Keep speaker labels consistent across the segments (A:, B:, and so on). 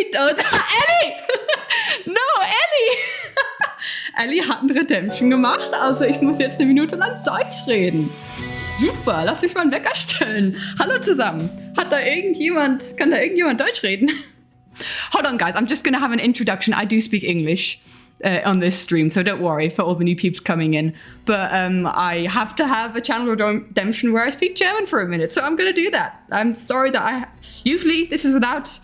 A: Ellie! Ellie! No, Ellie! Ellie hat ein Redemption gemacht, also ich muss jetzt 1 Minute lang Deutsch reden. Super, lass mich mal einen Wecker stellen. Hallo zusammen. Kann da irgendjemand Deutsch reden? Hold on, guys. I'm just going to have an introduction. I do speak English on this stream, so don't worry for all the new peeps coming in. But I have to have a channel redemption where I speak German for a minute, so I'm going to do that. I'm sorry that usually this is without...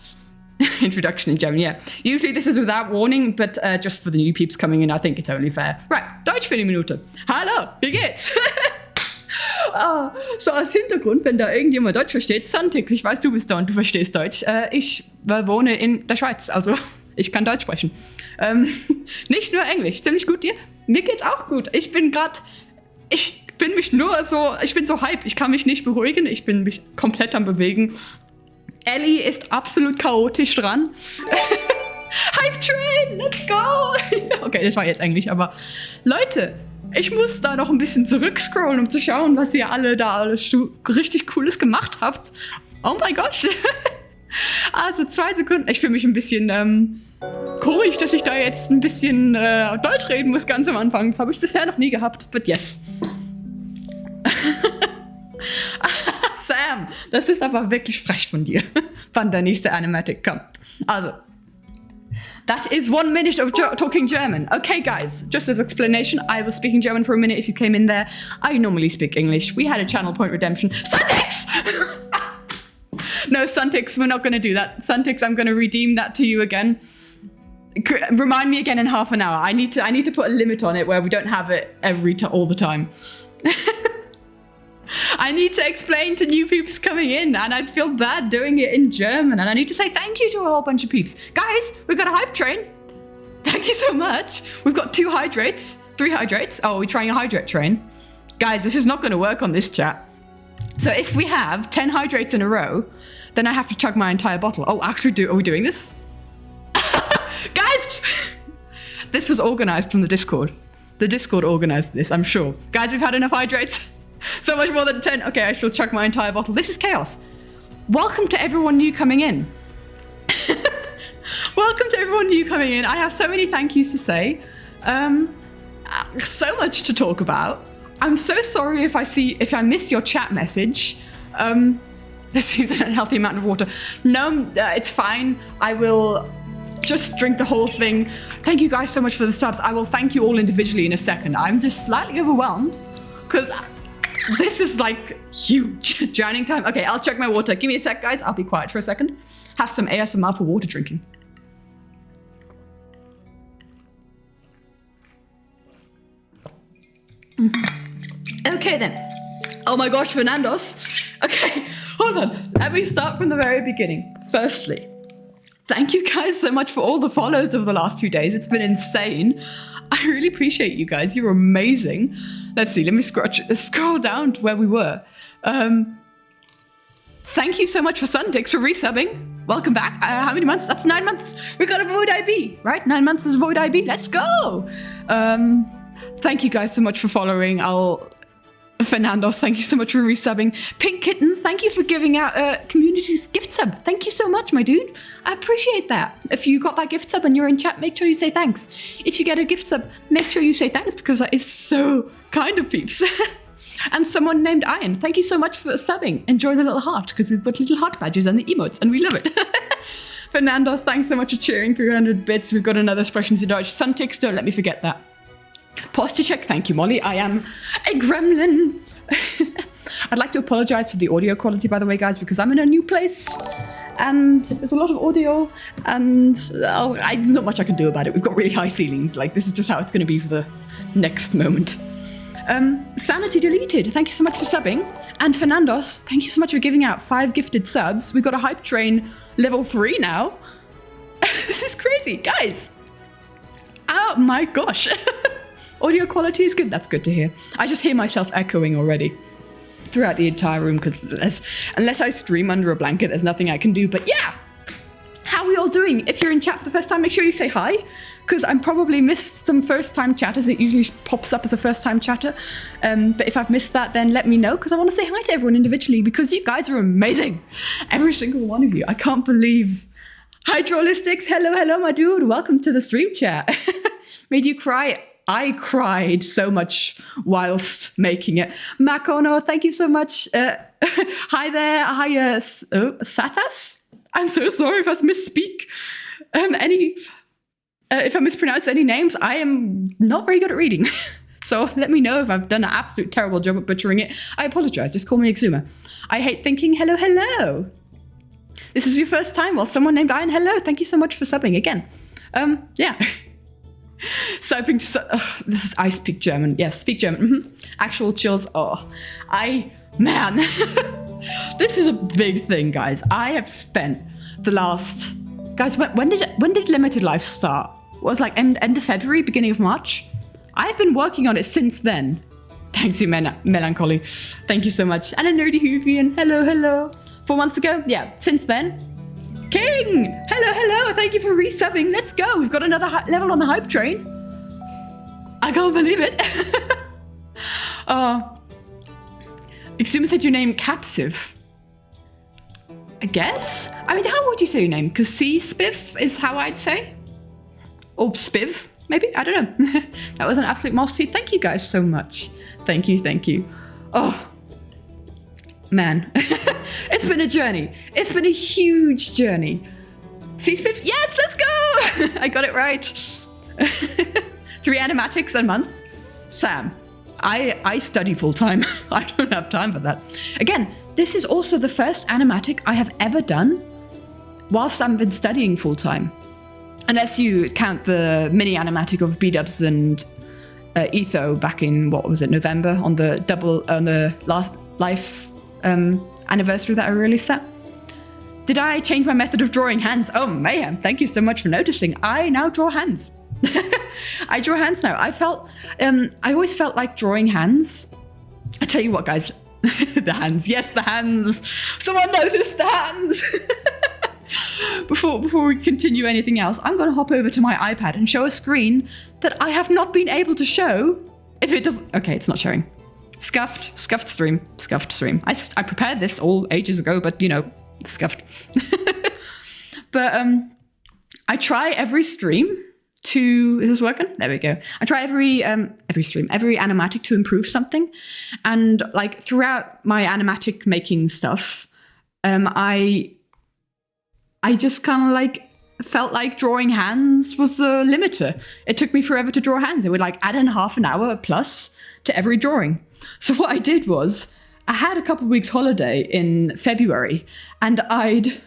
A: Introduction in German, yeah. Usually this is without warning, but just for the new peeps coming in, I think it's only fair. Right, Deutsch für 1 Minute. Hallo, wie geht's? So als Hintergrund, wenn da irgendjemand Deutsch versteht, Santix, ich weiß, du bist da und du verstehst Deutsch. Ich wohne in der Schweiz, also ich kann Deutsch sprechen. Nicht nur Englisch, ziemlich gut dir. Mir geht's auch gut. Ich bin so hype, ich kann mich nicht beruhigen, ich bin mich komplett am Bewegen. Ellie ist absolut chaotisch dran. Hype Train, let's go! Okay, das war jetzt Englisch, aber Leute, ich muss da noch ein bisschen zurückscrollen, um zu schauen, was ihr alle da alles richtig Cooles gemacht habt. Oh mein Gott. Also 2 Sekunden. Ich fühle mich ein bisschen komisch, dass ich da jetzt ein bisschen Deutsch reden muss ganz am Anfang. Das habe ich bisher noch nie gehabt, but yes. Sam, das ist aber wirklich frech von dir, wann der nächste Animatic kommt. Also, that is 1 minute of talking German. Okay, guys, just as explanation, I was speaking German for a minute if you came in there. I normally speak English. We had a channel point redemption. Suntix! No, Suntix, we're not going to do that. Suntix, I'm going to redeem that to you again. Remind me again in half an hour. I need to put a limit on it where we don't have it all the time. I need to explain to new peeps coming in, and I'd feel bad doing it in German, and I need to say thank you to a whole bunch of peeps. Guys, we've got a hype train. Thank you so much. We've got 2 hydrates, 3 hydrates. Oh, we're trying a hydrate train. Guys, this is not going to work on this chat. So if we have 10 hydrates in a row, then I have to chug my entire bottle. Oh, actually, are we doing this? Guys, this was organized from the Discord. The Discord organized this, I'm sure. Guys, we've had enough hydrates. So much more than 10. Okay, I shall chug my entire bottle. This is chaos. Welcome to everyone new coming in. Welcome to everyone new coming in. I have so many thank yous to say. So much to talk about. I'm so sorry if I miss your chat message. This seems an unhealthy amount of water. No, it's fine. I will just drink the whole thing. Thank you guys so much for the subs. I will thank you all individually in a second. I'm just slightly overwhelmed because this is like huge. Drowning time. Okay, I'll check my water. Give me a sec, guys. I'll be quiet for a second. Have some ASMR for water drinking. Okay then. Oh my gosh, Fernandos. Okay, hold on. Let me start from the very beginning. Firstly, thank you guys so much for all the follows over the last few days. It's been insane. I really appreciate you guys. You're amazing. Let's see. Let me scroll down to where we were. Thank you so much for Suntix for resubbing. Welcome back. How many months? That's 9 months. We got a Void IB, right? 9 months is Void IB. Let's go. Thank you guys so much for following. Fernandos, thank you so much for resubbing. Pink Kittens, thank you for giving out community's gift sub. Thank you so much, my dude. I appreciate that. If you got that gift sub and you're in chat, make sure you say thanks. If you get a gift sub, make sure you say thanks because that is so kind of peeps. And someone named Iron, thank you so much for subbing. Enjoy the little heart because we've got little heart badges and the emotes and we love it. Fernandos, thanks so much for cheering 300 bits. We've got another expressions in Deutsch. Suntix, don't let me forget that. Posture check, thank you, Molly. I am a gremlin. I'd like to apologize for the audio quality, by the way, guys, because I'm in a new place and there's a lot of audio and there's not much I can do about it. We've got really high ceilings. Like, this is just how it's going to be for the next moment. Sanity deleted. Thank you so much for subbing. And Fernandos, thank you so much for giving out 5 gifted subs. We've got a hype train level 3 now. This is crazy, guys. Oh my gosh. Audio quality is good. That's good to hear. I just hear myself echoing already throughout the entire room because unless I stream under a blanket, there's nothing I can do. But yeah, how are we all doing? If you're in chat for the first time, make sure you say hi because I'm probably missed some first-time chatters. It usually pops up as a first-time chatter. But if I've missed that, then let me know because I want to say hi to everyone individually because you guys are amazing. Every single one of you. I can't believe Hydrolistics, hello, my dude. Welcome to the stream chat. Made you cry. I cried so much whilst making it. Makono, thank you so much. Hi there. Hi, Sathas. I'm so sorry if I misspeak. If I mispronounce any names, I am not very good at reading. So let me know if I've done an absolute terrible job at butchering it. I apologize. Just call me Exuma. I hate thinking hello. This is your first time. Well, someone named Iron, hello. Thank you so much for subbing again. Yeah. Subbing to... this is... I speak German. Yes, speak German. Mm-hmm. Actual chills. Man. This is a big thing, guys. I have spent the last... Guys, when did Limited Life start? It was like end of February, beginning of March. I've been working on it since then. Thanks you, Melancholy. Thank you so much. And a Nerdy Hoovian. Hello. 4 months ago? Yeah, since then. King! Hello. Thank you for resubbing. Let's go. We've got another level on the hype train. I can't believe it. Exuma said your name Capsive. I guess? I mean, how would you say your name? Because C-Spiff is how I'd say. Or Spiv, maybe? I don't know. That was an absolute masterpiece. Thank you guys so much. Thank you. Oh, man. It's been a journey. It's been a huge journey. C-Spiff, yes, let's go! I got it right. 3 animatics a month. Sam, I study full time. I don't have time for that. Again, this is also the first animatic I have ever done whilst I've been studying full time. Unless you count the mini animatic of B-dubs and Etho back in, what was it, November, on the last life anniversary that I released that. Did I change my method of drawing hands? Oh, mayhem. Thank you so much for noticing. I now draw hands. I draw hands now. I always felt like drawing hands. I tell you what, guys. The hands. Yes, the hands. Someone noticed the hands. Before we continue anything else, I'm going to hop over to my iPad and show a screen that I have not been able to show. If it does, okay, it's not showing. Scuffed stream. I prepared this all ages ago, but you know, scuffed. But I try every stream to, is this working? There we go. I try every stream, every animatic to improve something. And like throughout my animatic making stuff, I just kind of like felt like drawing hands was a limiter. It took me forever to draw hands. It would like add in half an hour plus to every drawing. So what I did was I had a couple of weeks holiday in February and I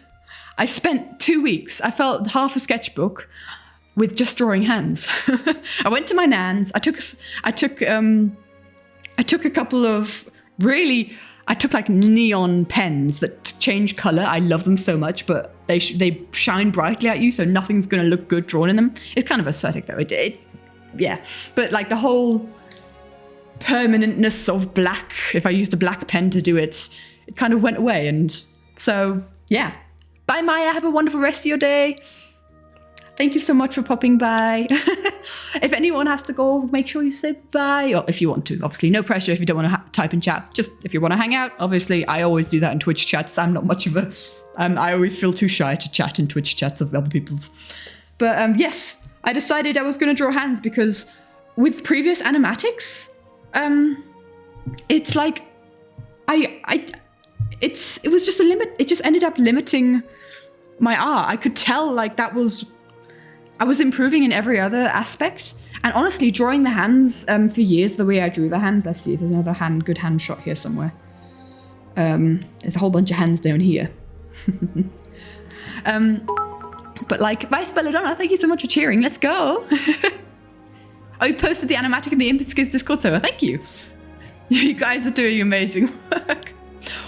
A: spent 2 weeks. I felt half a sketchbook with just drawing hands. I went to my nan's. I took a couple of really, I took like neon pens that change color. I love them so much, but they shine brightly at you, so nothing's gonna look good drawn in them. It's kind of aesthetic though. Yeah, but like the whole permanentness of black, if I used a black pen to do it, it kind of went away. And so yeah. Bye Maya, have a wonderful rest of your day. Thank you so much for popping by. If anyone has to go, make sure you say bye. Or if you want to, obviously. No pressure if you don't want to type in chat. Just if you want to hang out, obviously. I always do that in Twitch chats. I'm not much of a... I always feel too shy to chat in Twitch chats of other people's. But yes, I decided I was going to draw hands because with previous animatics, it's like... it was just a limit. It just ended up limiting my art. I could tell like I was improving in every other aspect. And honestly, drawing the hands for years, the way I drew the hands, let's see if there's another good hand shot here somewhere. There's a whole bunch of hands down here. But like, Vice Belladonna, thank you so much for cheering. Let's go. Oh, you posted the animatic in the Impet Skids Discord server. Thank you. You guys are doing amazing work.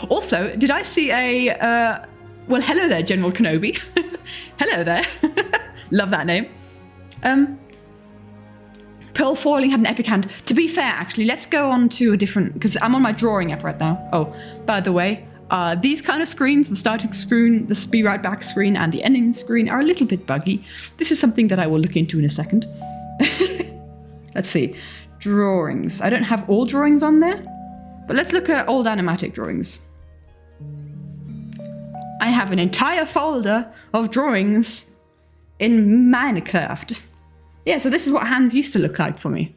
A: Also, did I see well, hello there, General Kenobi. Hello there. Love that name. Pearl Foiling had an epic hand. To be fair, actually, let's go on to a different... Because I'm on my drawing app right now. Oh, by the way, these kind of screens, the starting screen, the be right back screen, and the ending screen are a little bit buggy. This is something that I will look into in a second. Let's see. Drawings. I don't have all drawings on there. But let's look at old animatic drawings. I have an entire folder of drawings in Minecraft. Yeah, so this is what hands used to look like for me.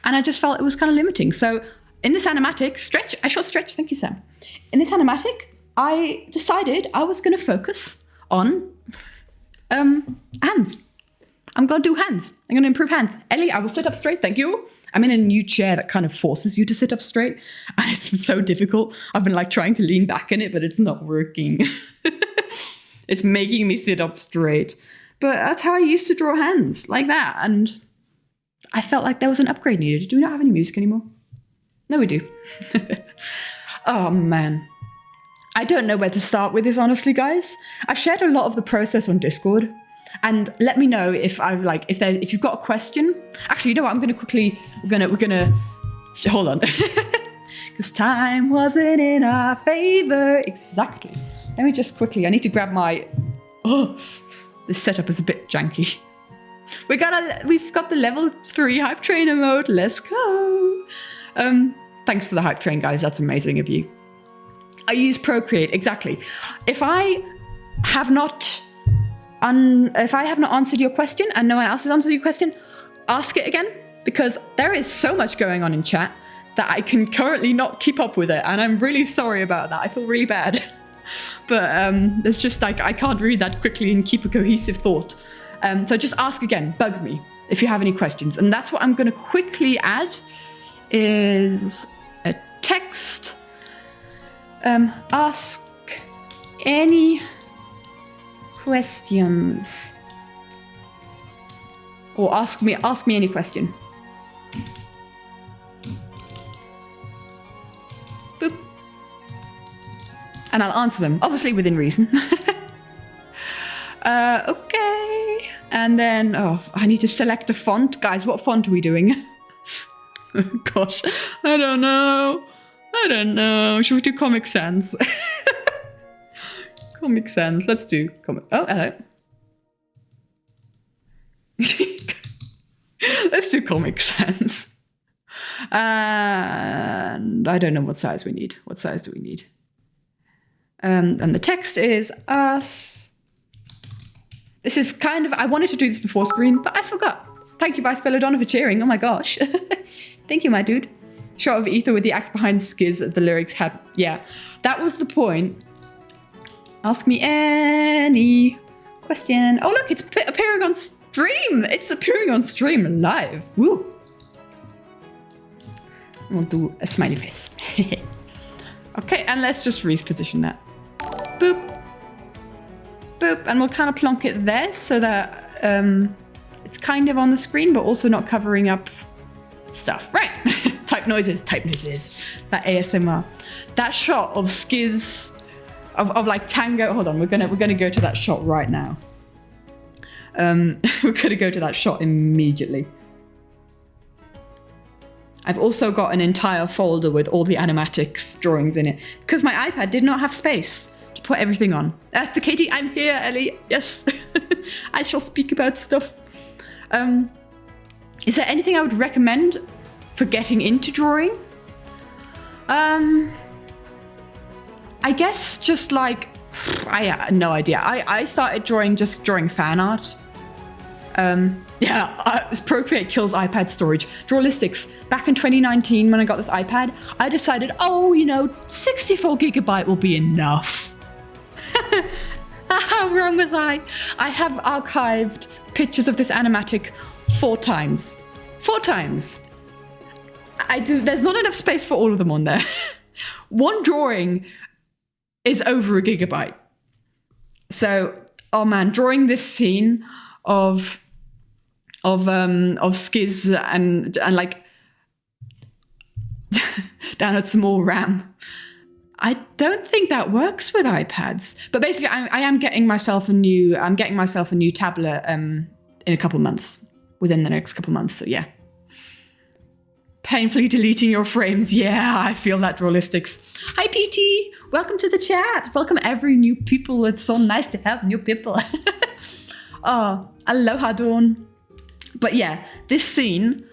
A: And I just felt it was kind of limiting. So in this animatic, I shall stretch, thank you, Sam. In this animatic, I decided I was going to focus on hands. I'm going to do hands. I'm going to improve hands. Ellie, I will sit up straight, thank you. I'm in a new chair that kind of forces you to sit up straight. And it's so difficult. I've been like trying to lean back in it, but it's not working. It's making me sit up straight. But that's how I used to draw hands, like that. And I felt like there was an upgrade needed. Do we not have any music anymore? No, we do. Oh, man. I don't know where to start with this, honestly, guys. I've shared a lot of the process on Discord. And let me know if if you've got a question. Actually, you know what? I'm gonna quickly. We're gonna hold on, because time wasn't in our favor. Exactly. Let me just quickly. I need to grab my. Oh, this setup is a bit janky. We've got the level 3 hype trainer mode. Let's go. Thanks for the hype train, guys. That's amazing of you. I use Procreate exactly. If I have not answered your question and no one else has answered your question, ask it again, because there is so much going on in chat that I can currently not keep up with it, and I'm really sorry about that. I feel really bad. But it's just like I can't read that quickly and keep a cohesive thought. So just ask again, bug me if you have any questions. And that's what I'm going to quickly add is a text. Ask any questions, or ask me any question. Boop. And I'll answer them, obviously within reason. Okay. And then, I need to select a font. Guys, what font are we doing? Gosh, I don't know. Should we do Comic Sans? Comic Sans. Let's do Comic. Oh, hello. Let's do Comic Sans. And I don't know what size we need. What size do we need? And the text is us. This is kind of, I wanted to do this before screen, but I forgot. Thank you, Vice Belladonna, for cheering. Oh my gosh. Thank you, my dude. Shot of Ether with the axe behind Skiz. The lyrics had, yeah, that was the point. Ask me any question. Oh, look, it's appearing on stream. It's appearing on stream live. Woo. We'll do a smiley face. Okay, and let's just reposition that. Boop. Boop. And we'll kind of plonk it there so that it's kind of on the screen, but also not covering up stuff. Right. Type noises. That ASMR. That shot of Skiz, of like Tango. Hold on, we're gonna go to that shot right now. We're gonna go to that shot immediately. I've also got an entire folder with all the animatics drawings in it because my iPad did not have space to put everything on. The Katie, I'm here, Ellie. Yes, I shall speak about stuff. Is there anything I would recommend for getting into drawing? I guess just like, I have no idea. I started drawing fan art. Procreate kills iPad storage. Drawlistics. Back in 2019 when I got this iPad, I decided, 64 gigabyte will be enough. How wrong was I? I have archived pictures of this animatic 4 times. 4 times. There's not enough space for all of them on there. One drawing is over a gigabyte. So, oh man, drawing this scene of Skiz and like down at some more RAM. I don't think that works with iPads. But basically, I am getting myself a new tablet in a couple months, within the next couple months. So yeah. Painfully deleting your frames. Yeah, I feel that, Drawlistics. Hi, PT. Welcome to the chat. Welcome every new people. It's so nice to have new people. Oh, aloha, Dawn. But yeah, this scene,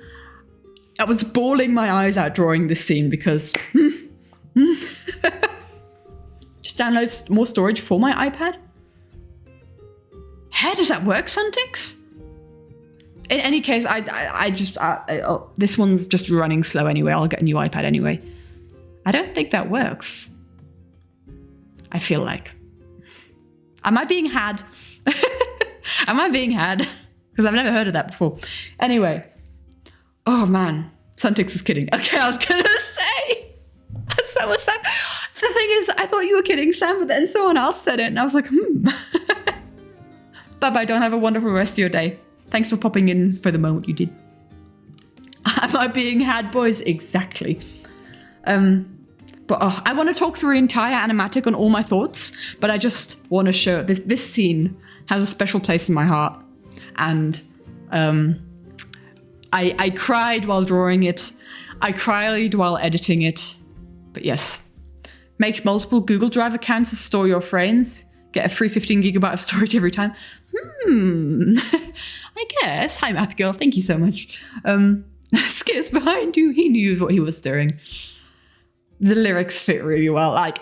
A: I was bawling my eyes out drawing this scene because Just download more storage for my iPad? How does that work, Suntix? In any case, this one's just running slow anyway. I'll get a new iPad anyway. I don't think that works. I feel like. Am I being had? Am I being had? Because I've never heard of that before. Anyway. Oh man. Suntix was kidding. Okay, I was gonna say. That was Sam. The thing is, I thought you were kidding, Sam, but then someone else said it and I was like, Bye-bye, don't have a wonderful rest of your day. Thanks for popping in for the moment you did. Am I being had, boys? Exactly. But I want to talk through the entire animatic on all my thoughts, but I just want to show this scene has a special place in my heart. And I cried while drawing it. I cried while editing it. But yes. Make multiple Google Drive accounts to store your frames. Get a free 15 gigabyte of storage every time. I guess. Hi, Math Girl. Thank you so much. Skips behind you. He knew what he was doing. The lyrics fit really well. Like,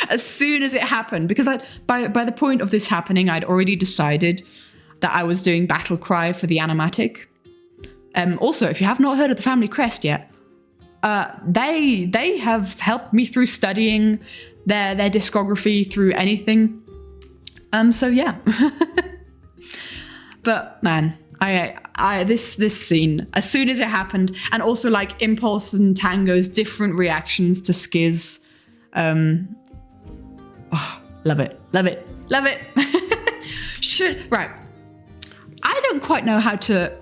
A: as soon as it happened, because by the point of this happening, I'd already decided that I was doing Battle Cry for the Animatic. Also, if you have not heard of the Family Crest yet, they have helped me through studying their discography through anything. So yeah. But man, this scene, as soon as it happened, and also like Impulse and Tango's different reactions to Skiz. Love it. Right. I don't quite know how to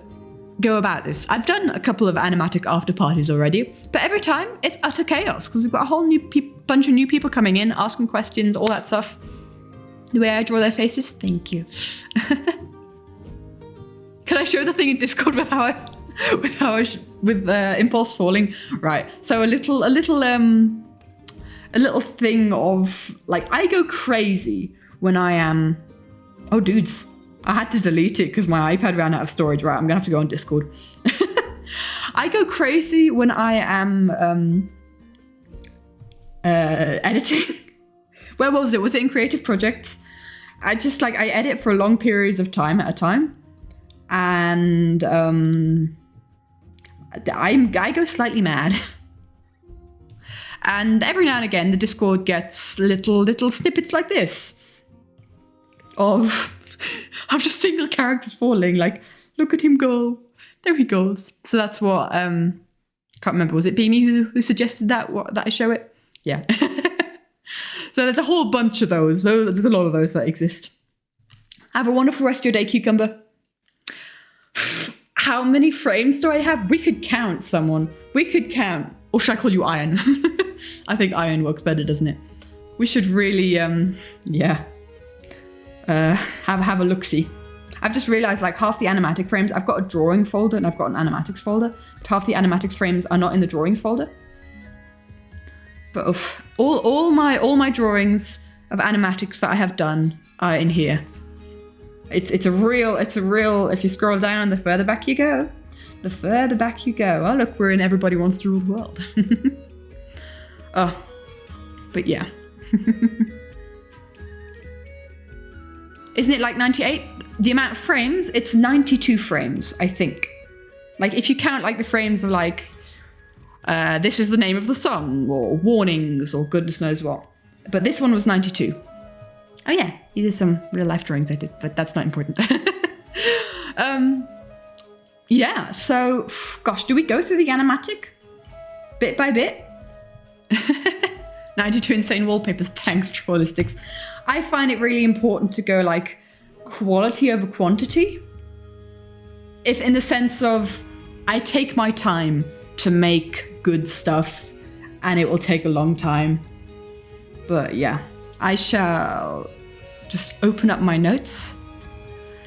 A: go about this. I've done a couple of Animatic after parties already, but every time it's utter chaos because we've got a whole new bunch of new people coming in, asking questions, all that stuff. The way I draw their faces, thank you. Can I show the thing in Discord with Impulse falling? Right. So a little thing of like, I go crazy when I am. Oh, dudes. I had to delete it because my iPad ran out of storage. Right, I'm gonna have to go on Discord. I go crazy when I am editing. Where was it? Was it in creative projects? I just I edit for long periods of time at a time, and I go slightly mad. And every now and again, the Discord gets little snippets like this of just single characters falling. Like, look at him go. There he goes. So that's what, can't remember. Was it Beamy who suggested that I show it? Yeah. So there's a whole bunch of those. There's a lot of those that exist. Have a wonderful rest of your day, Cucumber. How many frames do I have? We could count someone. We could count. Or should I call you Iron? I think Iron works better, doesn't it? We should really, have a look-see. I've just realized like half the animatic frames, I've got a drawing folder and I've got an animatics folder, but half the animatics frames are not in the drawings folder. But all my drawings of animatics that I have done are in here. It's a real, if you scroll down, the further back you go. The further back you go. Oh look, we're in Everybody Wants to Rule the World. Oh, but yeah. Isn't it like 98? The amount of frames, it's 92 frames, I think. Like if you count like the frames of like, this is the name of the song, or warnings, or goodness knows what. But this one was 92. Oh yeah, these are some real life drawings I did, but that's not important. Yeah, so, gosh, do we go through the animatic? Bit by bit? 92 insane wallpapers, thanks, Trollistics. I find it really important to go like quality over quantity. If in the sense of, I take my time to make good stuff and it will take a long time. But yeah, I shall just open up my notes.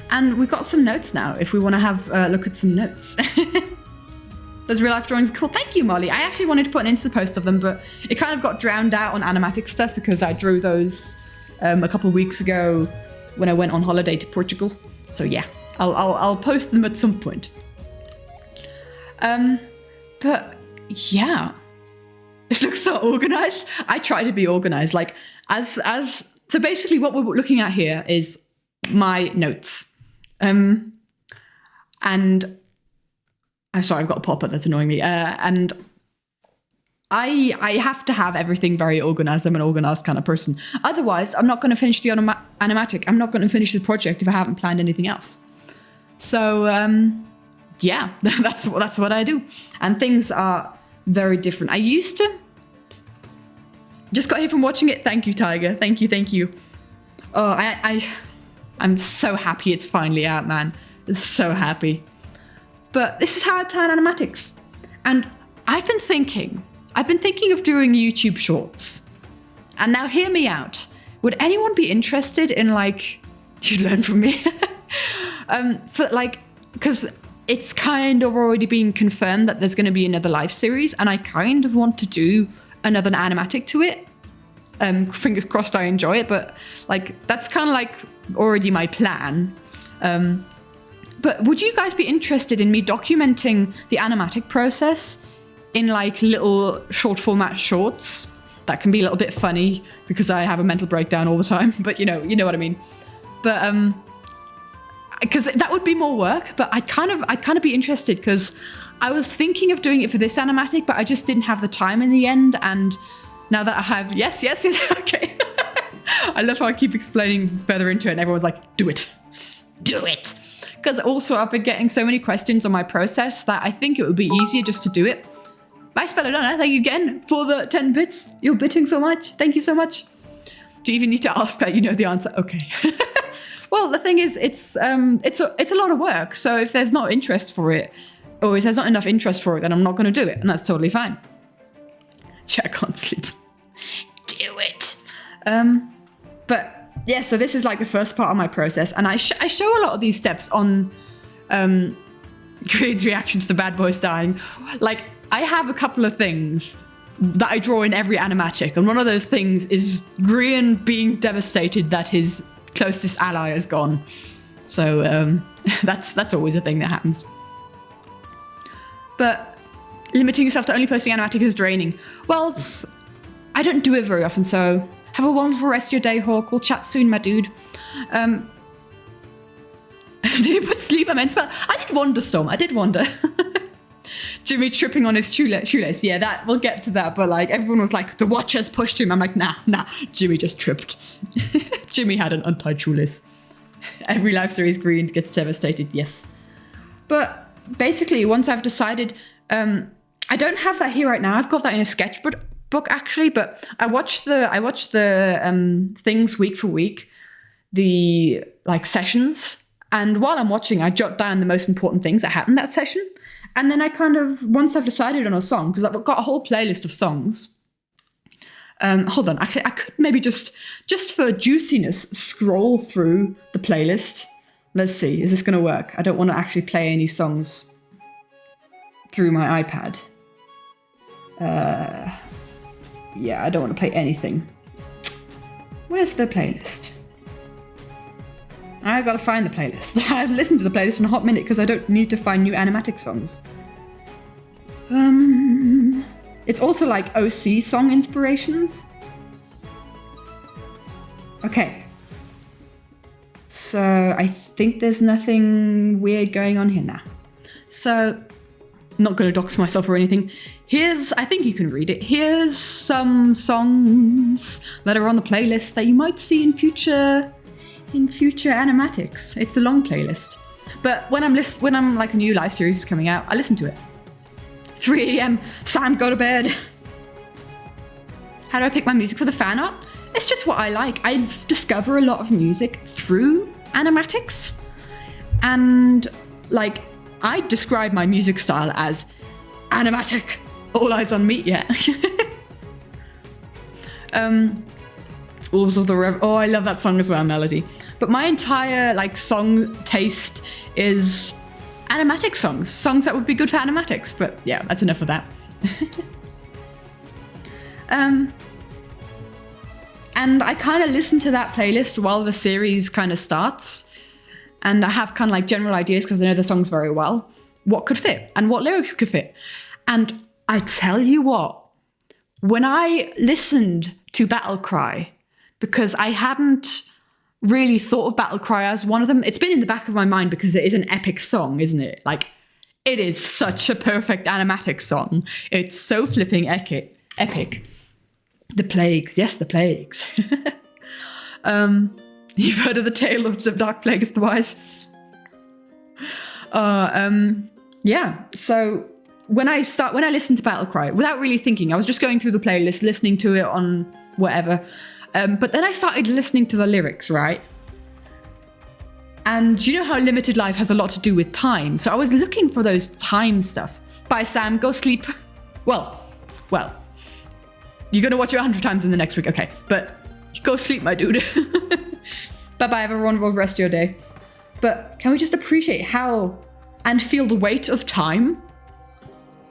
A: And we've got some notes now, if we want to have a look at some notes. Those real life drawings are cool. Thank you, Molly. I actually wanted to put an Insta post of them, but it kind of got drowned out on animatic stuff because I drew those a couple of weeks ago when I went on holiday to Portugal. So yeah, I'll post them at some point. But yeah, This looks so organized. I try to be organized. Like so basically what we're looking at here is my notes. And I'm sorry, I've got a pop-up that's annoying me. And I have to have everything very organized. I'm an organized kind of person. Otherwise, I'm not going to finish the animatic. I'm not going to finish the project if I haven't planned anything else. So, yeah, that's what I do. And things are very different. I used to... Just got here from watching it. Thank you, Tiger. Thank you. Oh, I'm so happy it's finally out, man. So happy. But this is how I plan animatics. And I've been thinking of doing YouTube shorts. And now hear me out. Would anyone be interested in, like, you learn from me? Because it's kind of already been confirmed that there's going to be another live series, and I kind of want to do another animatic to it. Fingers crossed I enjoy it, but like that's kind of like already my plan. But would you guys be interested in me documenting the animatic process in like little short format shorts that can be a little bit funny because I have a mental breakdown all the time, but you know what I mean. But because that would be more work, but I'd kind of be interested because I was thinking of doing it for this animatic, but I just didn't have the time in the end. And now that I have, yes, okay. I love how I keep explaining further into it and everyone's like, do it. Because also I've been getting so many questions on my process that I think it would be easier just to do it. Nice fellow Donna, thank you again for the 10 bits. You're bitting so much. Thank you so much. Do you even need to ask that you know the answer? Okay. Well, the thing is, it's a lot of work. So if there's not interest for it, or if there's not enough interest for it, then I'm not going to do it. And that's totally fine. I can't sleep. Do it. But yeah, so this is like the first part of my process. And I show a lot of these steps on Creed's reaction to the bad boys dying. Like, I have a couple of things that I draw in every animatic. And one of those things is Grian being devastated that his closest ally is gone. So that's always a thing that happens. But limiting yourself to only posting animatic is draining. Well, I don't do it very often, so have a wonderful rest of your day, Hawk. We'll chat soon, my dude. Did you put sleep? I meant spell. I did Wonderstorm. I did wonder. Jimmy tripping on his shoelace. Yeah, that we'll get to that. But like everyone was like, the Watchers pushed him. I'm like, nah. Jimmy just tripped. Jimmy had an untied shoelace. Every live series Green gets devastated. Yes. But basically, once I've decided, I don't have that here right now. I've got that in a sketchbook actually. But I watch the things week for week, the like sessions. And while I'm watching, I jot down the most important things that happened that session. And then I kind of, once I've decided on a song, because I've got a whole playlist of songs. Hold on, actually, I could maybe just for juiciness, scroll through the playlist. Let's see, is this going to work? I don't want to actually play any songs through my iPad. Yeah, I don't want to play anything. Where's the playlist? I've got to find the playlist. I've listened to the playlist in a hot minute because I don't need to find new animatic songs. It's also like OC song inspirations. Okay. So I think there's nothing weird going on here now. So I'm not going to dox myself or anything. I think you can read it. Here's some songs that are on the playlist that you might see in future animatics. It's a long playlist, but when I'm like a new live series is coming out, I listen to it. 3 a.m. Sam, go to bed. How do I pick my music for the fan art? It's just what I like. I discover a lot of music through animatics, and like I describe my music style as animatic. All eyes on me, yeah. Wolves of the Oh, I love that song as well, Melody. But my entire like song taste is animatic songs that would be good for animatics. But yeah, that's enough of that. And I kind of listen to that playlist while the series kind of starts, and I have kind of like general ideas because I know the songs very well, what could fit and what lyrics could fit. And I tell you what, when I listened to Battle Cry, because I hadn't really thought of Battle Cry as one of them, it's been in the back of my mind because it is an epic song, isn't it? Like, it is such a perfect Animatic song. It's so flipping epic. The Plagues, yes, the Plagues. You've heard of the tale of the Dark Plagues, the Wise? Yeah, so when I listened to Battle Cry, without really thinking, I was just going through the playlist, listening to it on whatever. But then I started listening to the lyrics, right? And you know how limited life has a lot to do with time. So I was looking for those time stuff. Bye, Sam. Go sleep. Well. You're going to watch it 100 times in the next week. Okay. But go sleep, my dude. Bye-bye. Have a wonderful rest of your day. But can we just appreciate how and feel the weight of time?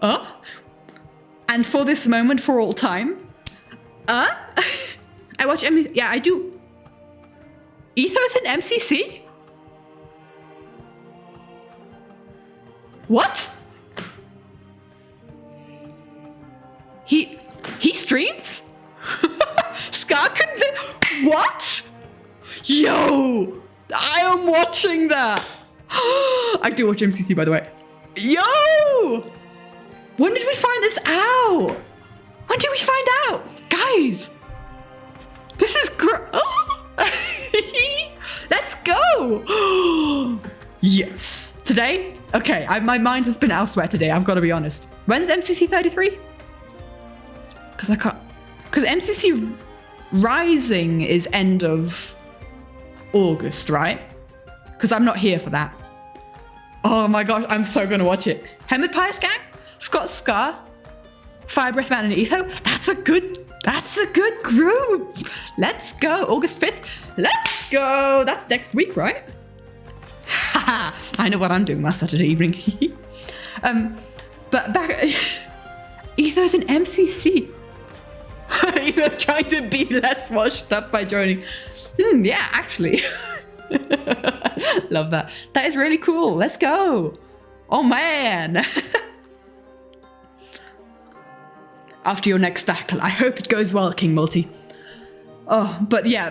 A: And for this moment, for all time? I watch yeah, I do. Ethos and MCC? What? He streams? Scar what? Yo! I am watching that! I do watch MCC, by the way. Yo! When did we find this out? When did we find out? Guys! This is great! Let's go! Yes! Today? Okay, my mind has been elsewhere today, I've got to be honest. When's MCC 33? Because I can't... Because MCC Rising is end of August, right? Because I'm not here for that. Oh my gosh, I'm so going to watch it. Hemmed Pious Gang? Scott Scar? Fire Breath Man and Etho? That's a good group. Let's go. August 5th. Let's go. That's next week, right? Haha. I know what I'm doing last Saturday evening. But back... Etho's an MCC. He was trying to be less washed up by joining. Yeah, actually. Love that. That is really cool. Let's go. Oh, man. After your next battle. I hope it goes well, King Multi. Oh, but yeah,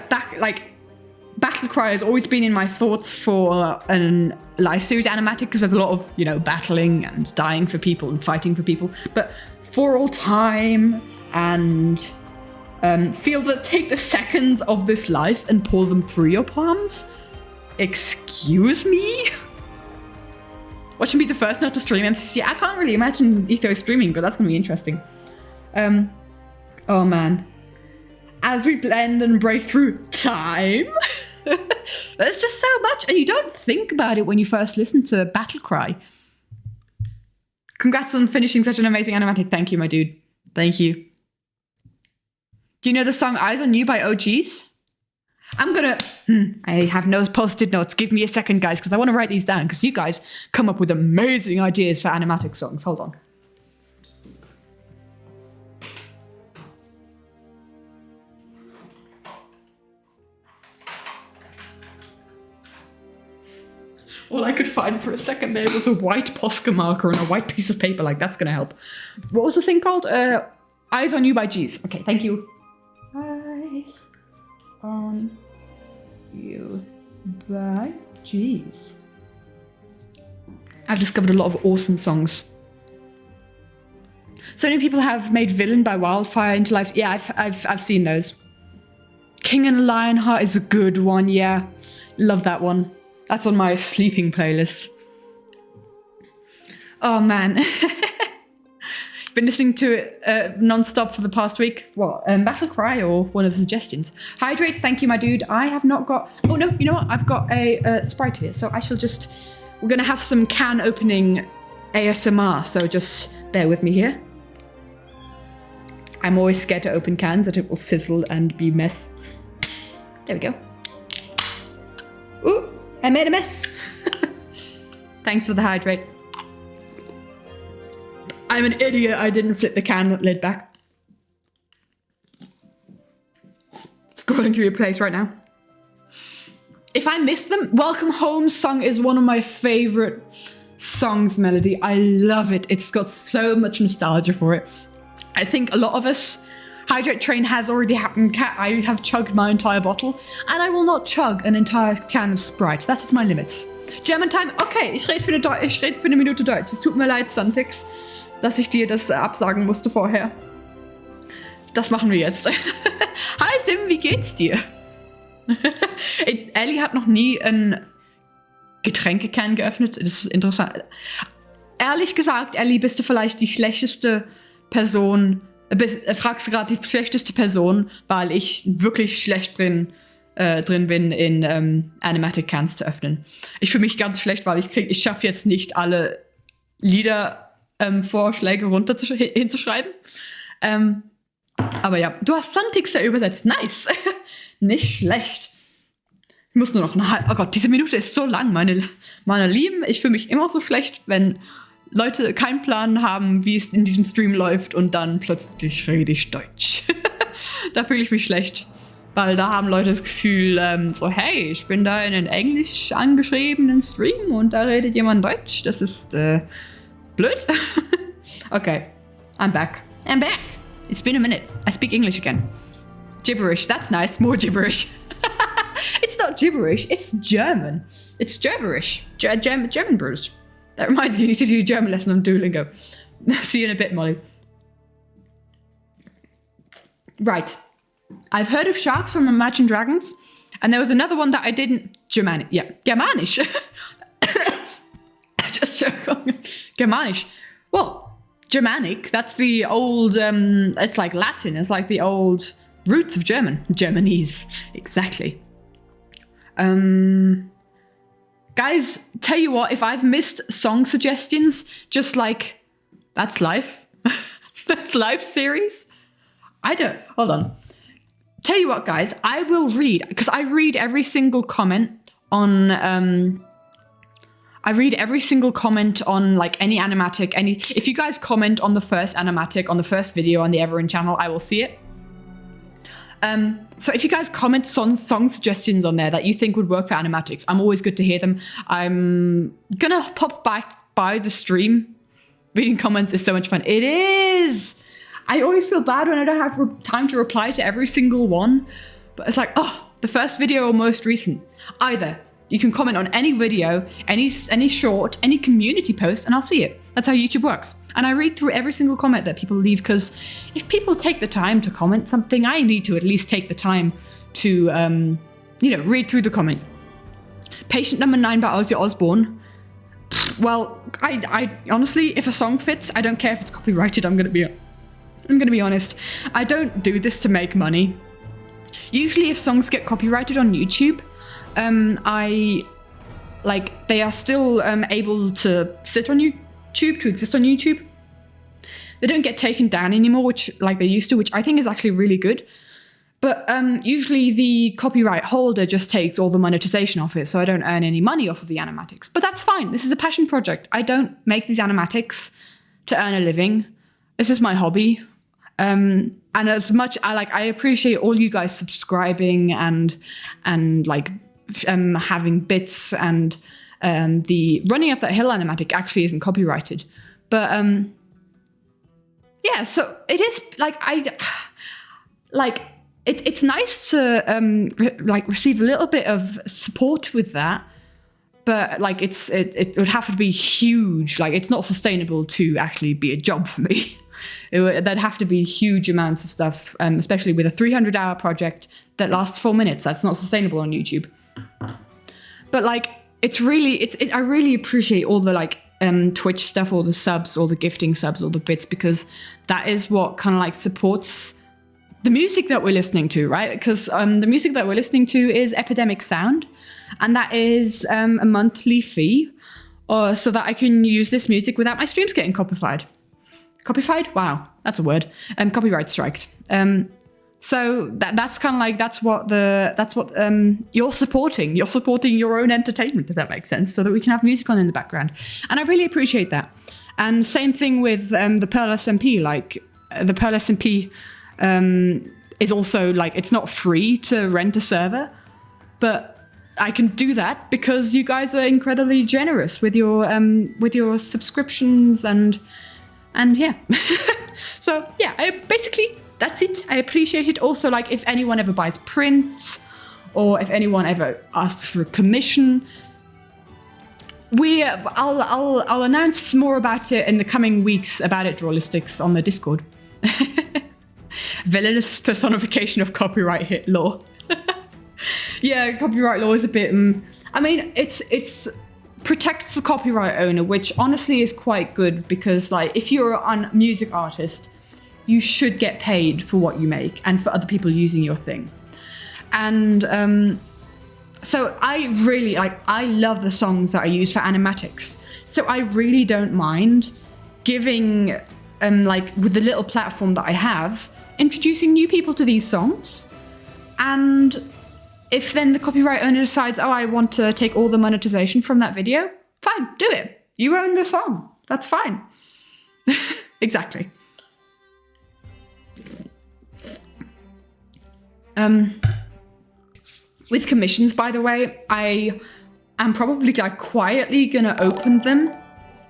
A: Battle Cry has always been in my thoughts for a live series animatic because there's a lot of, you know, battling and dying for people and fighting for people. But for all time and feel that take the seconds of this life and pour them through your palms. Excuse me? Watching be the first not to stream MCC. I can't really imagine Etho streaming, but that's going to be interesting. Oh man. As we blend and break through time. There's just so much, and you don't think about it when you first listen to Battle Cry. Congrats on finishing such an amazing animatic. Thank you, my dude. Thank you. Do you know the song Eyes on You by OGs? I'm gonna... I have no posted notes. Give me a second, guys, because I want to write these down, because you guys come up with amazing ideas for animatic songs. Hold on. All I could find for a second there was a white Posca marker and a white piece of paper. Like, that's going to help. What was the thing called? Eyes on You by G's. Okay, thank you. Eyes on You by G's. I've discovered a lot of awesome songs. So many people have made Villain by Wildfire into life. Yeah, I've seen those. King and Lionheart is a good one. Yeah, love that one. That's on my sleeping playlist. Oh man. Been listening to it non-stop for the past week. What, Battle Cry or one of the suggestions? Hydrate, thank you, my dude. I have not got... Oh no, you know what? I've got a Sprite here. So I shall just... We're going to have some can opening ASMR. So just bear with me here. I'm always scared to open cans that it will sizzle and be mess. There we go. Ooh. I made a mess. Thanks for the hydrate. I'm an idiot. I didn't flip the can lid back. Scrolling through your plays right now. If I missed them, Welcome Home song is one of my favorite songs, Melody. I love it. It's got so much nostalgia for it. I think a lot of us Hydrate train has already happened. I have chugged my entire bottle. And I will not chug an entire can of Sprite. That is my limits. German Time. Okay, ich rede für eine Minute Deutsch. Es tut mir leid, Santix, dass ich dir das absagen musste vorher. Das machen wir jetzt. Hi Sim, wie geht's dir? Ellie hat noch nie einen Getränkekern geöffnet. Das ist interessant. Ehrlich gesagt, Ellie, bist du vielleicht die schlechteste Person, fragst du gerade die schlechteste Person, weil ich wirklich schlecht drin bin, in Animatic Cans zu öffnen. Ich fühle mich ganz schlecht, weil ich schaffe jetzt nicht alle Lieder-Vorschläge hinzuschreiben. Aber ja, du hast Santix ja übersetzt. Nice. Nicht schlecht. Ich muss nur noch oh Gott, diese Minute ist so lang, meine Lieben. Ich fühle mich immer so schlecht, wenn Leute keinen Plan haben, wie es in diesem Stream läuft und dann plötzlich rede ich Deutsch. Da fühle ich mich schlecht, weil da haben Leute das Gefühl, so hey, ich bin da in einen englisch angeschriebenen Stream und da redet jemand Deutsch. Das ist blöd. Okay, I'm back. It's been a minute. I speak English again. Gibberish, that's nice. More gibberish. It's not gibberish, it's German. It's gibberish. German Bruce. That reminds me, you need to do a German lesson on Duolingo. See you in a bit, Molly. Right. I've heard of sharks from Imagine Dragons, and there was another one that I didn't. Germanic. Yeah, Germanisch. Just joking. Germanisch. Well, Germanic, that's the old, it's like Latin, it's like the old roots of German. Germanese, exactly. Guys, tell you what, if I've missed song suggestions, just like, that's life. That's life series. Hold on. Tell you what, guys, I will read, because I read every single comment on, like any Animatic, if you guys comment on the first Animatic, on the first video on the Everin channel, I will see it. So if you guys comment song suggestions on there that you think would work for Animatics, I'm always good to hear them. I'm gonna pop back by the stream. Reading comments is so much fun. It is! I always feel bad when I don't have time to reply to every single one. But it's like, oh, the first video or most recent. Either you can comment on any video, any short, any community post, and I'll see it. That's how YouTube works. And I read through every single comment that people leave, because if people take the time to comment something, I need to at least take the time to, read through the comment. Patient number 9 by Ozzy Osbourne. Well, I honestly, if a song fits, I don't care if it's copyrighted. I'm gonna be honest. I don't do this to make money. Usually, if songs get copyrighted on YouTube, they are still able to sit on YouTube, to exist on YouTube. They don't get taken down anymore, which like they used to, which I think is actually really good. But usually the copyright holder just takes all the monetization off it, so I don't earn any money off of the animatics. But that's fine. This is a passion project. I don't make these animatics to earn a living. This is my hobby. And as much I appreciate all you guys subscribing and having bits, and the Running Up That Hill animatic actually isn't copyrighted. But yeah, so it is it's nice to receive a little bit of support with that, but it would have to be huge. Like, it's not sustainable to actually be a job for me. There'd have to be huge amounts of stuff, especially with a 300-hour project that lasts 4 minutes. That's not sustainable on YouTube. But I really appreciate all the Twitch stuff, all the subs, all the gifting subs, all the bits, because that is what kind of supports the music that we're listening to, right? Because the music that we're listening to is Epidemic Sound, and that is a monthly fee, so that I can use this music without my streams getting copified. Copified? Wow, that's a word. Copyright striked. So that's kind of that's what you're supporting. You're supporting your own entertainment, if that makes sense, so that we can have music on in the background. And I really appreciate that. And same thing with the Pearl SMP. The Pearl SMP is also it's not free to rent a server, but I can do that because you guys are incredibly generous with your subscriptions and yeah. So yeah, I basically that's it. I appreciate it. Also, like, if anyone ever buys prints or if anyone ever asks for a commission, I'll announce more about it in the coming weeks about it, Drawlistics, on the Discord. Villainous personification of copyright hit law. Yeah, copyright law is a bit. I mean, it's protects the copyright owner, which honestly is quite good because, like, if you're a music artist, you should get paid for what you make and for other people using your thing. And so I really I love the songs that I use for animatics. So I really don't mind giving, like, with the little platform that I have, introducing new people to these songs. And if then the copyright owner decides, oh, I want to take all the monetization from that video, fine, do it. You own the song. That's fine. Exactly. With commissions, by the way, I am probably quietly gonna open them.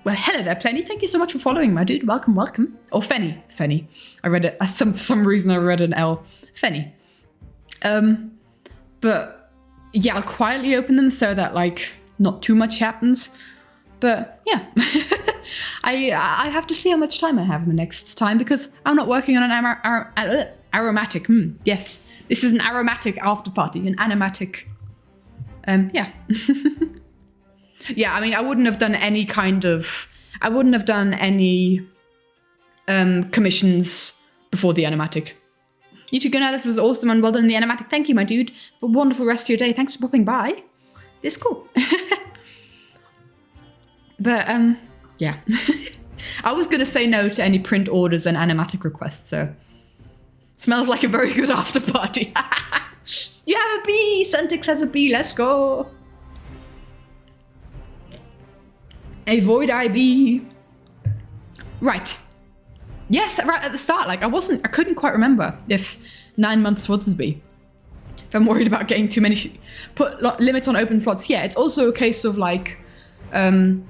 A: Well, hello there, Plenty. Thank you so much for following, my dude. Welcome, welcome. Or Fenny. I read it. For some reason, I read an L. Fenny. But yeah, I'll quietly open them so that, like, not too much happens. But yeah, I have to see how much time I have in the next time because I'm not working on an aromatic. Yes, this is an aromatic after party, an animatic. Yeah. Yeah, I mean, I wouldn't have done any commissions before the animatic. You two go now, this was awesome and well done, the animatic. Thank you, my dude. Have a wonderful rest of your day. Thanks for popping by. It's cool. But, yeah. I was going to say no to any print orders and animatic requests, so. Smells like a very good after party. You have a bee! Suntix has a bee, let's go. A void IB. Right. Yes, right at the start, like, I couldn't quite remember if 9 months would be. If I'm worried about getting too many, put limits on open slots. Yeah, it's also a case of, like, I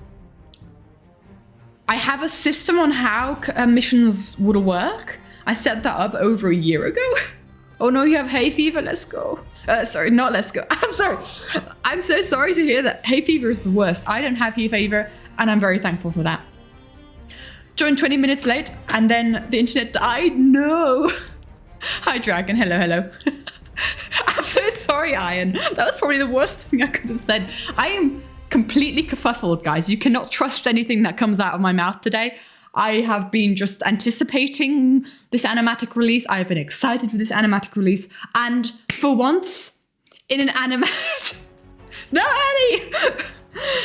A: have a system on how missions would work. I set that up over a year ago. Oh no, you have hay fever, let's go. Sorry, not let's go. I'm sorry. I'm so sorry to hear that. Hay fever is the worst. I don't have hay fever, and I'm very thankful for that. Joined 20 minutes late, and then the internet died. No. Hi, Dragon. Hello, hello. I'm so sorry, Iron. That was probably the worst thing I could have said. I am completely kerfuffled, guys. You cannot trust anything that comes out of my mouth today. I have been just anticipating this animatic release. I have been excited for this animatic release. And for once, in an animatic... No, Annie!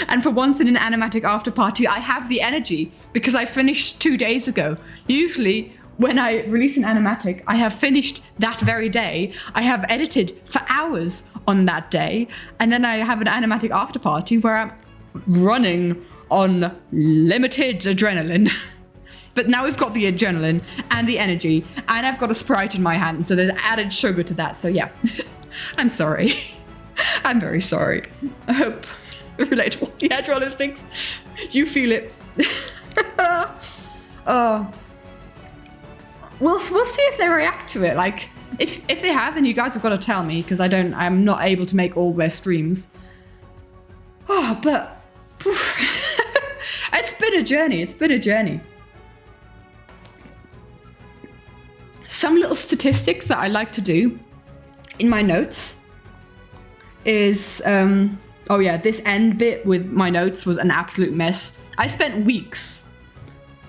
A: And for once in an animatic after party, I have the energy because I finished 2 days ago. Usually, when I release an animatic, I have finished that very day. I have edited for hours on that day. And then I have an animatic after party where I'm running on limited adrenaline. But now we've got the adrenaline and the energy, and I've got a Sprite in my hand, so there's added sugar to that. So yeah, I'm sorry. I'm very sorry. I hope relatable. Yeah, Drawlistics, you feel it. We'll see if they react to it. Like, if they have, then you guys have got to tell me because I'm not able to make all their streams. Oh, but it's been a journey. It's been a journey. Some little statistics that I like to do in my notes is, oh yeah, this end bit with my notes was an absolute mess. I spent weeks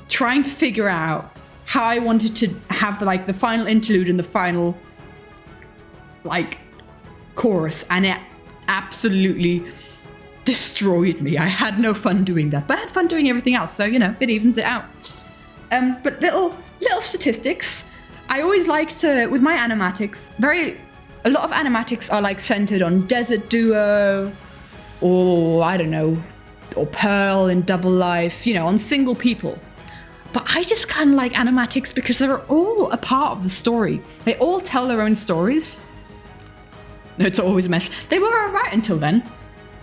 A: trying to figure out how I wanted to have the final interlude and the final chorus, and it absolutely destroyed me. I had no fun doing that, but I had fun doing everything else, so it evens it out. But little statistics. I always like to, with my animatics, a lot of animatics are centered on Desert Duo, or I don't know, or Pearl in Double Life, on single people. But I just kind of like animatics because they're all a part of the story. They all tell their own stories. It's always a mess. They were alright until then.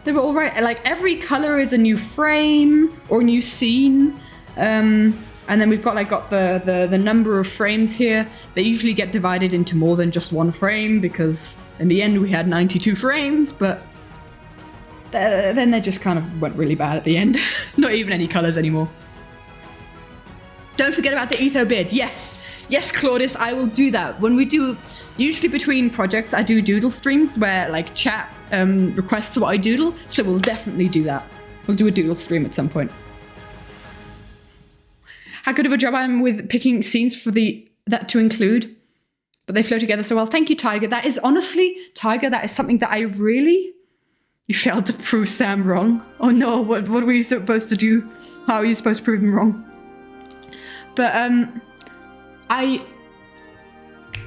A: They were alright. Every color is a new frame or new scene. And then we've got the number of frames here. They usually get divided into more than just one frame because in the end we had 92 frames, but then they just kind of went really bad at the end. Not even any colors anymore. Don't forget about the etho beard. Yes, Claudius, I will do that. When we do, usually between projects, I do doodle streams where like chat requests what I doodle. So we'll definitely do that. We'll do a doodle stream at some point. How good of a job I am with picking scenes for that to include, but they flow together so well. Thank you, Tiger. That is honestly, Tiger, that is something that I really... You failed to prove Sam wrong. Oh no, what were you supposed to do? How are you supposed to prove him wrong? But I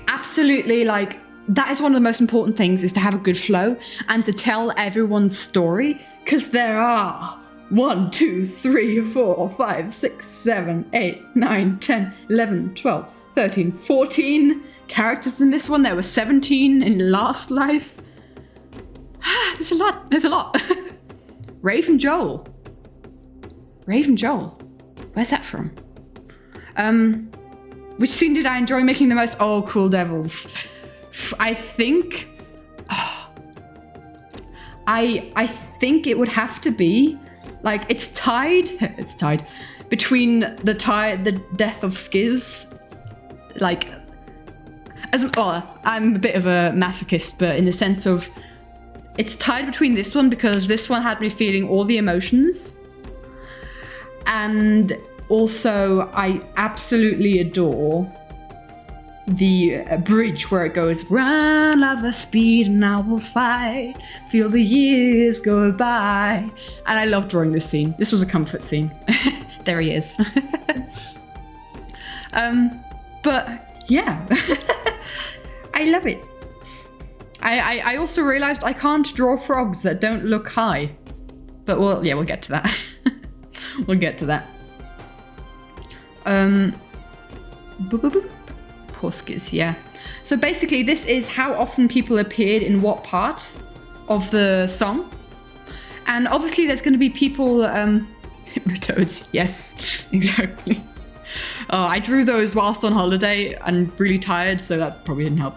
A: absolutely like, that is one of the most important things, is to have a good flow and to tell everyone's story, because there are 1, 2, 3, 4, 5, 6, 7, 8, 9, 10, 11, 12, 13, 14 characters in this one. There were 17 in Last Life. There's a lot. Raven Joel. Where's that from? Which scene did I enjoy making the most? Oh, Cool Devils. I think... I think it would have to be... Like, it's tied between the death of Skiz. Like, I'm a bit of a masochist, but in the sense of, it's tied between this one because this one had me feeling all the emotions. And also, I absolutely adore the bridge where it goes, run lava speed and I will fight, feel the years go by. And I love drawing this scene. This was a comfort scene. There he is. But yeah, I love it. I also realized I can't draw frogs that don't look high, but we'll get to that. We'll get to that. Porskis, yeah. So basically this is how often people appeared in what part of the song. And obviously there's going to be people, Hypnotoads, yes, exactly. Oh, I drew those whilst on holiday and really tired, so that probably didn't help.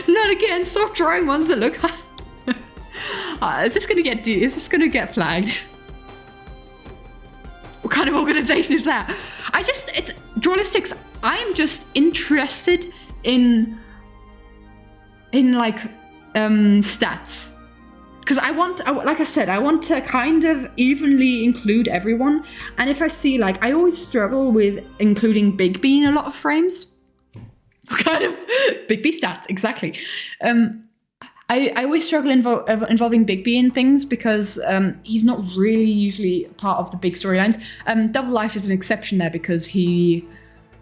A: Not again, stop drawing ones that look high. Is this going to get flagged? What kind of organization is that? It's Drawlistics. I'm just interested in like stats, because I want to kind of evenly include everyone. And if I see, like, I always struggle with including Big B in a lot of frames. Kind of Big B stats, exactly. I always struggle involving Big B in things because he's not really usually part of the big storylines. Double Life is an exception there because he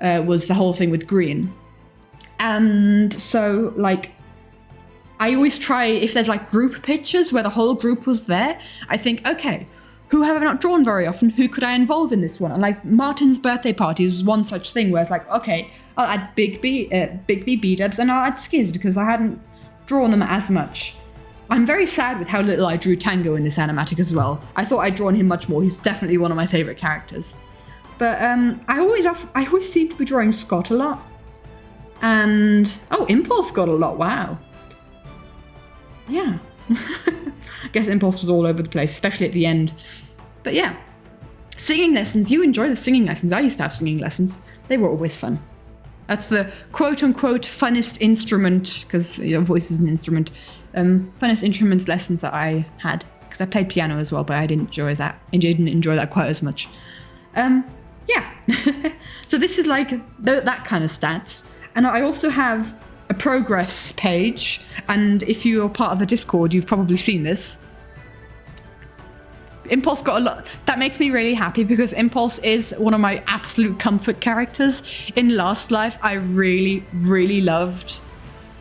A: was the whole thing with Green. And so, like, I always try, if there's like group pictures where the whole group was there, I think, okay, who have I not drawn very often? Who could I involve in this one? And like Martin's birthday party was one such thing where it's like, okay, I'll add Big B, B-dubs, and I'll add Skiz because I hadn't drawn them as much. I'm very sad with how little I drew Tango in this animatic as well. I thought I'd drawn him much more. He's definitely one of my favorite characters. But I always seem to be drawing Scott a lot. And Impulse got a lot. Wow. Yeah. I guess Impulse was all over the place, especially at the end. But yeah. Singing lessons. You enjoy the singing lessons. I used to have singing lessons. They were always fun. That's the quote-unquote funnest instrument, because your voice is an instrument, funnest instruments lessons that I had. Because I played piano as well, but I didn't enjoy that quite as much. Yeah. So this is like that kind of stats. And I also have a progress page. And if you're part of the Discord, you've probably seen this. Impulse got a lot. That makes me really happy because Impulse is one of my absolute comfort characters. In Last Life, I really, really loved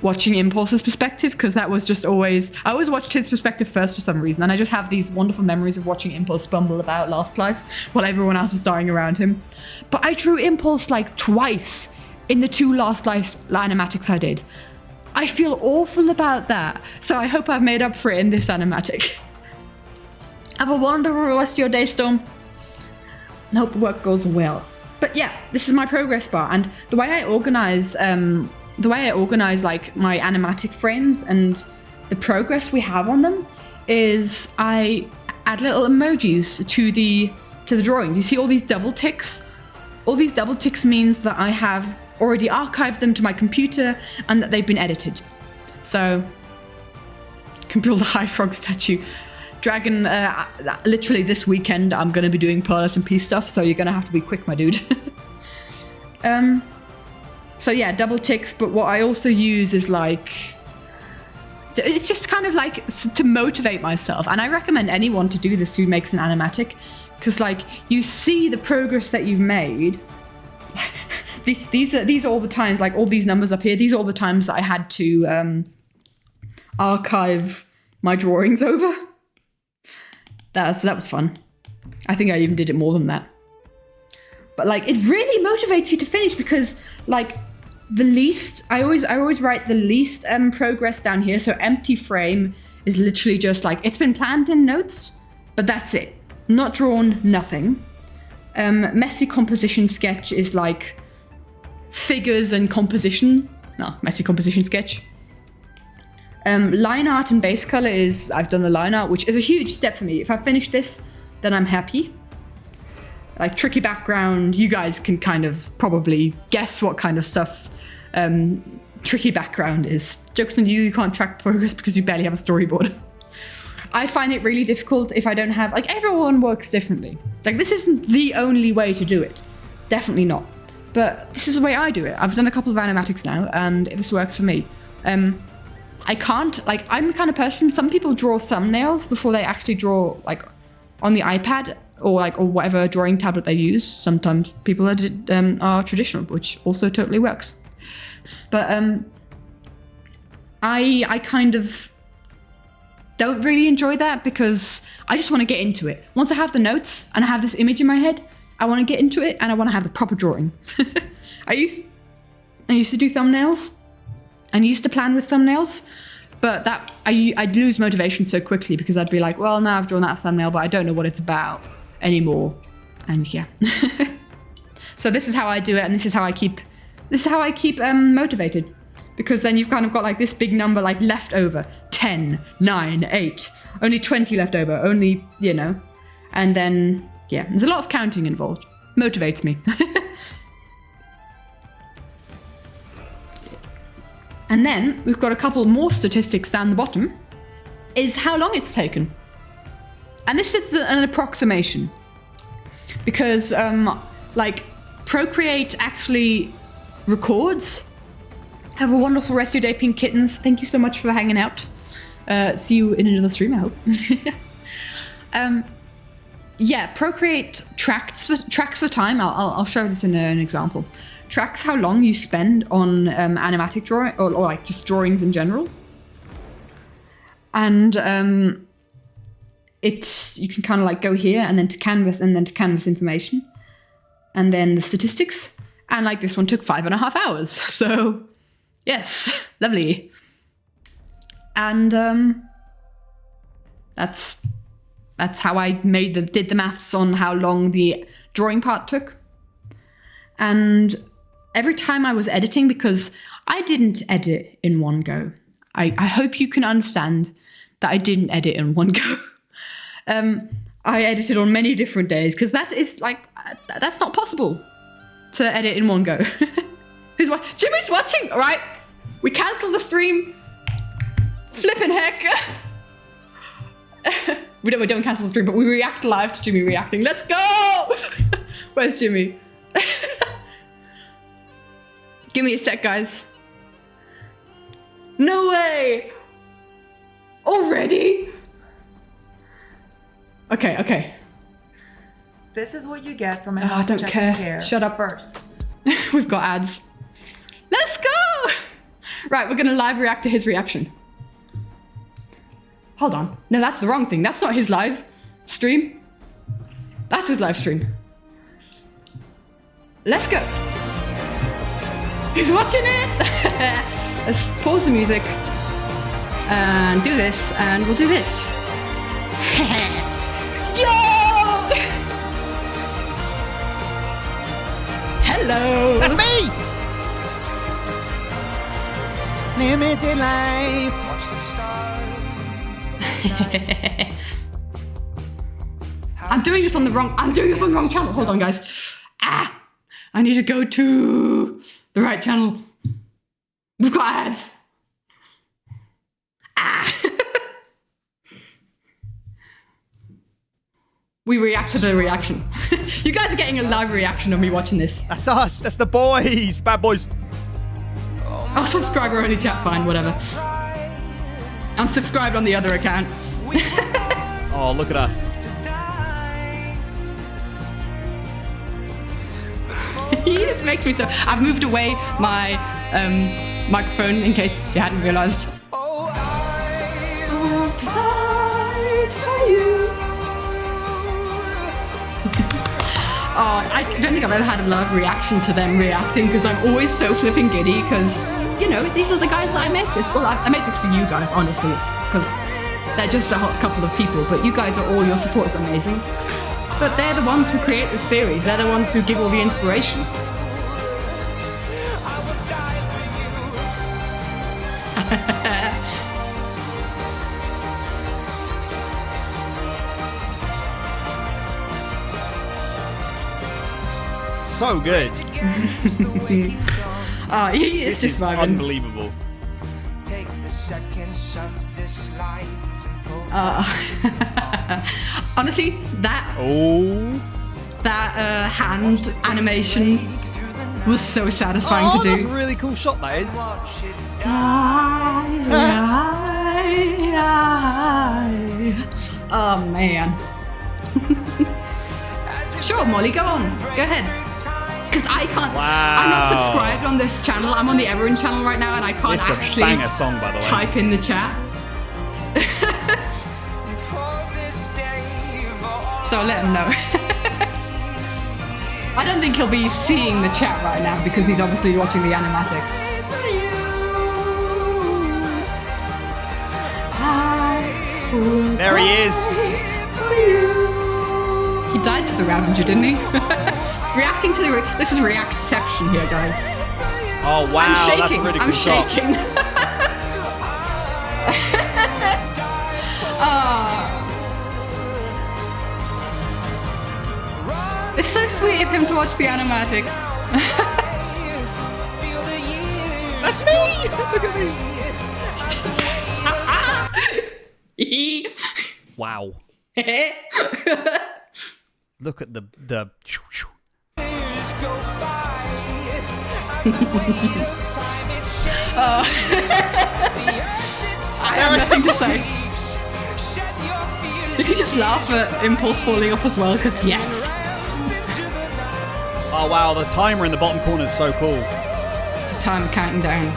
A: watching Impulse's perspective because that was just always... I always watched his perspective first for some reason, and I just have these wonderful memories of watching Impulse bumble about Last Life while everyone else was dying around him. But I drew Impulse like twice in the 2 Last Life animatics I did. I feel awful about that, so I hope I've made up for it in this animatic. Have a wonderful rest of your day, Storm. hope the work goes well. But yeah, this is my progress bar, and the way I organize like my animatic frames and the progress we have on them is I add little emojis to the drawing. You see all these double ticks? All these double ticks means that I have already archived them to my computer and that they've been edited. So, can build a high frog statue. Dragon, literally this weekend I'm going to be doing Pearl SMP stuff, so you're going to have to be quick, my dude. So yeah, double ticks, but what I also use is like, it's just kind of like to motivate myself. And I recommend anyone to do this who makes an animatic, because like you see the progress that you've made. These are all the times, like all these numbers up here, these are all the times that I had to archive my drawings over. That was fun. I think I even did it more than that. But like it really motivates you to finish, because like the least, I always write the least progress down here. So empty frame is literally just like, it's been planned in notes, but that's it. Not drawn, nothing. Messy composition sketch is like figures and composition. No, messy composition sketch. Line art and base color is, I've done the line art, which is a huge step for me. If I finish this, then I'm happy. Like tricky background, you guys can kind of probably guess what kind of stuff tricky background is. Joke's on you, you can't track progress because you barely have a storyboard. I find it really difficult if I don't have, like everyone works differently. Like this isn't the only way to do it. Definitely not. But this is the way I do it. I've done a couple of animatics now and this works for me. I can't, like I'm the kind of person, some people draw thumbnails before they actually draw like on the iPad or whatever drawing tablet they use. Sometimes people are traditional, which also totally works. But I kind of don't really enjoy that because I just want to get into it. Once I have the notes and I have this image in my head, I want to get into it and I want to have the proper drawing. I used to do thumbnails and used to plan with thumbnails, but that I'd lose motivation so quickly because I'd be like, well, now I've drawn that thumbnail, but I don't know what it's about anymore. And yeah. So this is how I do it, and this is how I keep motivated, because then you've kind of got like this big number like left over, 10, 9, 8, only 20 left over, only, you know, and then yeah, there's a lot of counting involved. Motivates me. And then we've got a couple more statistics down the bottom, is how long it's taken. And this is an approximation, because like Procreate actually records. Have a wonderful rest of your day, Pink Kittens. Thank you so much for hanging out. See you in another stream, I hope. Yeah, Procreate tracks for time. I'll show this in an example. Tracks how long you spend on animatic drawing or like just drawings in general. And you can kind of like go here and then to canvas and then to canvas information. And then the statistics. And like this one took 5.5 hours. So yes, lovely. And that's how I did the maths on how long the drawing part took. And every time I was editing, because I didn't edit in one go. I hope you can understand that I didn't edit in one go. I edited on many different days, because that is like, that's not possible to edit in one go. Jimmy's watching, all right? We cancel the stream. Flippin' heck. We don't cancel the stream, but we react live to Jimmy reacting. Let's go! Where's Jimmy? Give me a sec, guys. No way! Already? Okay.
B: This is what you get from a
A: I don't care. Shut up.
B: First.
A: We've got ads. Let's go! Right, we're gonna live react to his reaction. Hold on. No, that's the wrong thing. That's not his live stream. That's his live stream. Let's go. He's watching it. Let's pause the music and do this, and we'll do this. Yo! Hello.
C: That's me. Limited life.
D: Watch the stars.
A: I'm doing this on the wrong channel. Hold on, guys. I need to go to the right channel. We've got ads. We react to the reaction. You guys are getting a live reaction of me watching this.
C: That's us. That's the boys. Bad boys.
A: Oh, subscriber only chat, fine, whatever. I'm subscribed on the other account.
C: Oh, look at us.
A: This makes me so... I've moved away my microphone in case you hadn't realised. I'll fight for you. Oh, I don't think I've ever had a live reaction to them reacting because I'm always so flipping giddy because, you know, these are the guys that I make this. Well, I make this for you guys, honestly, because they're just a couple of people, but you guys are all, your support is amazing. But they're the ones who create this series. They're the ones who give all the inspiration.
C: So good.
A: He is just vibing.
C: Unbelievable.
D: Take the seconds of this life and pull
A: Honestly, that hand animation was so satisfying to do.
C: That's a really cool shot, that is.
D: watch it
A: Oh man. Sure, Molly, go on. Go ahead. Because I can't.
C: Wow.
A: I'm not subscribed on this channel. I'm on the Everin channel right now, and I can't
C: It's a
A: actually
C: banger song, by the way.
A: type in the chat.
D: for this day for
A: So I'll let him know. I don't think he'll be seeing the chat right now because he's obviously watching the animatic.
C: There he is.
A: He died to the Ravager, didn't he? Reacting to the... This is reactception here, guys.
C: Oh, wow.
A: I'm shaking.
C: That's a really cool
A: I'm
C: shot.
A: shaking. It's so sweet of him to watch the animatic.
C: That's me. Look at me. Wow. Look at the
A: I have nothing to say. Did he just laugh at Impulse falling off as well? Because yes.
C: Oh wow, the timer in the bottom corner is so cool.
A: The time counting down.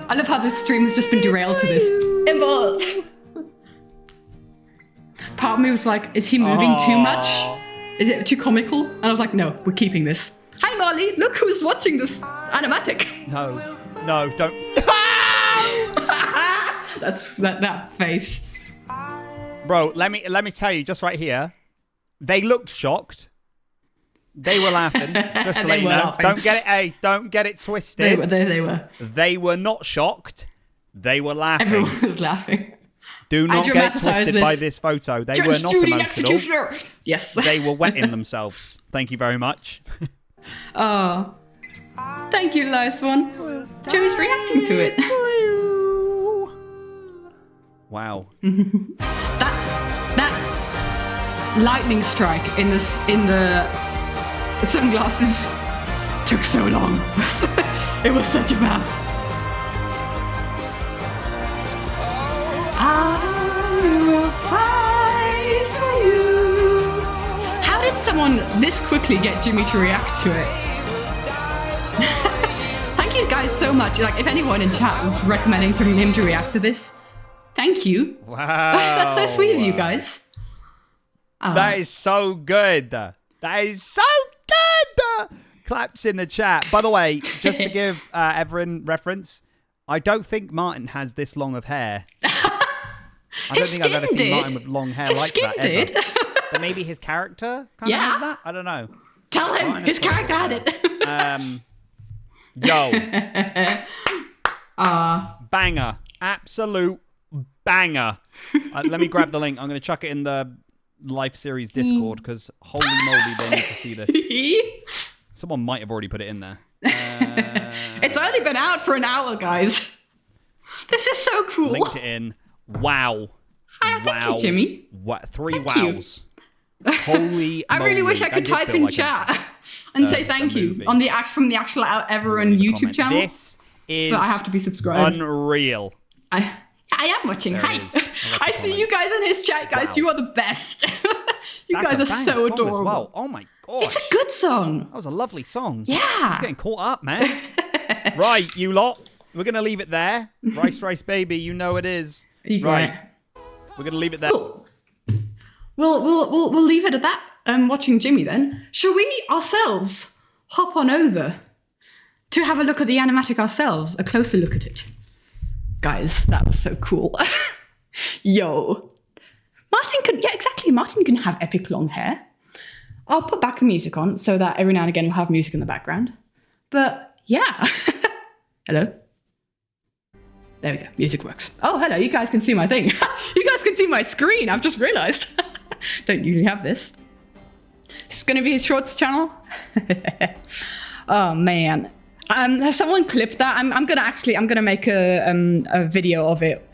A: I love how the stream has just been derailed to this. Impulse! Part of me was like, is he moving too much? Is it too comical? And I was like, no, we're keeping this. Hi Molly, look who's watching this animatic.
C: No, don't.
A: That's that face.
C: Bro, let me tell you, just right here, they looked shocked. They were laughing. Just to let you know.
A: Laughing.
C: Don't get it twisted.
A: They were.
C: They were not shocked. They were laughing.
A: Everyone was laughing.
C: Do not get twisted
A: this.
C: by this photo. They were not
A: Shooting
C: emotional.
A: executioner. Yes.
C: They were wetting themselves. Thank you very much.
A: Oh. Thank you, nice one. Jimmy's reacting to it.
C: Wow.
A: That lightning strike in the sunglasses took so long. It was such a path. I will fight for you. How did someone this quickly get Jimmy to react to it? Thank you guys so much. Like, if anyone in chat was recommending to him to react to this, thank you.
C: Wow.
A: That's so sweet of you guys.
C: That is so good. That is so good. Claps in the chat. By the way, just to give Everin reference, I don't think Martin has this long of hair. I don't think I've ever seen Martin with long hair like that.
A: His skin did.
C: but maybe his character kind of has that? I don't know.
A: Tell him his character had it.
C: Yo. Banger. Absolute banger. Let me grab the link. I'm going to chuck it in the Life Series Discord because holy moly, they need to see this. Someone might have already put it in there.
A: It's only been out for an hour, guys. This is so cool.
C: Linked it in. Wow.
A: Hi,
C: wow.
A: Thank you, Jimmy.
C: What? Three
A: Thank
C: wows. Holy
A: I really
C: moly.
A: wish I could
C: That did
A: type
C: feel
A: in
C: like
A: chat and say thank you
C: movie.
A: on the from the actual Everyone YouTube
C: comment.
A: channel.
C: This is
A: but I have to be subscribed.
C: unreal.
A: I am watching.
C: There
A: Hi.
C: it is.
A: I see you guys in his chat, guys.
C: Wow.
A: You are the best. You
C: That's
A: guys
C: a
A: are
C: banger
A: so
C: song as
A: adorable.
C: well. Oh my gosh.
A: It's a good song.
C: That was a lovely song.
A: Yeah.
C: I'm getting caught up, man. Right, you lot. We're going to leave it there. Rice Baby, you know it is. Right. We're going to leave it there.
A: Cool. We'll leave it at that. Watching Jimmy then. Shall we ourselves hop on over to have a look at the animatic ourselves? A closer look at it. Guys, that was so cool. Yo. Martin can have epic long hair. I'll put back the music on so that every now and again we'll have music in the background. But yeah. Hello? There we go. Music works. Oh, hello. You guys can see my thing. You guys can see my screen. I've just realized. Don't usually have this. This is going to be his shorts channel. Oh, man. Has someone clipped that? I'm gonna make a video of it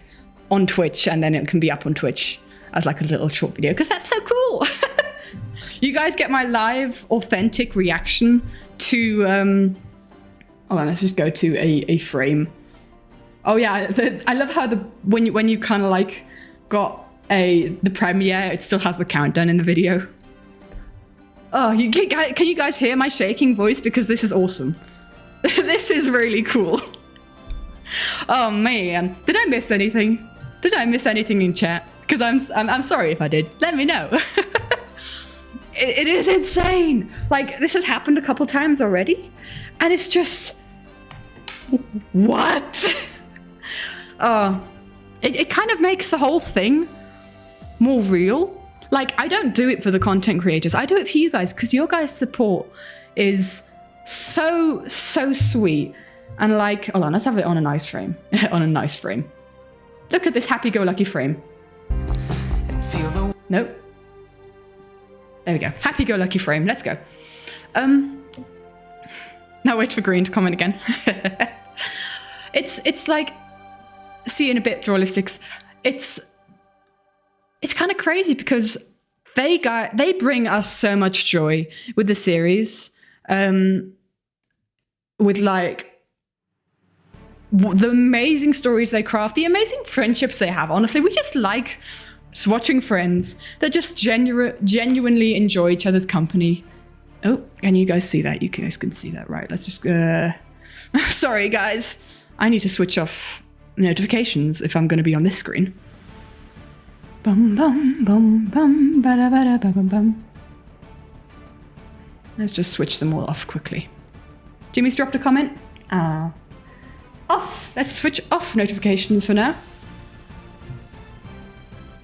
A: on Twitch, and then it can be up on Twitch as like a little short video because that's so cool. You guys get my live, authentic reaction to. Hold on, let's just go to a frame. Oh yeah, I love how when you kind of like got the premiere, it still has the countdown in the video. Oh, can you guys hear my shaking voice? Because this is awesome. This is really cool. Oh man, did I miss anything? Did I miss anything in chat? Because I'm sorry if I did. Let me know. It is insane. Like this has happened a couple times already, and it's just what? Oh, it kind of makes the whole thing more real. Like I don't do it for the content creators. I do it for you guys because your guys' support is so sweet. And like, hold on, let's have it on a nice frame. On a nice frame. Look at this happy-go-lucky frame. Nope. There we go. Happy-go-lucky frame. Let's go. Now wait for Green to comment again. It's like, see in a bit, Drawlistics. It's kind of crazy because they bring us so much joy with the series. With like the amazing stories they craft, the amazing friendships they have. Honestly, we just like watching friends that just genuinely enjoy each other's company. Oh, can you guys see that? You guys can see that, right? Let's just sorry guys, I need to switch off notifications if I'm going to be on this screen. Bum bum bum bum ba da ba da ba bum bum. Let's just switch them all off quickly. Jimmy's dropped a comment. Off. Let's switch off notifications for now.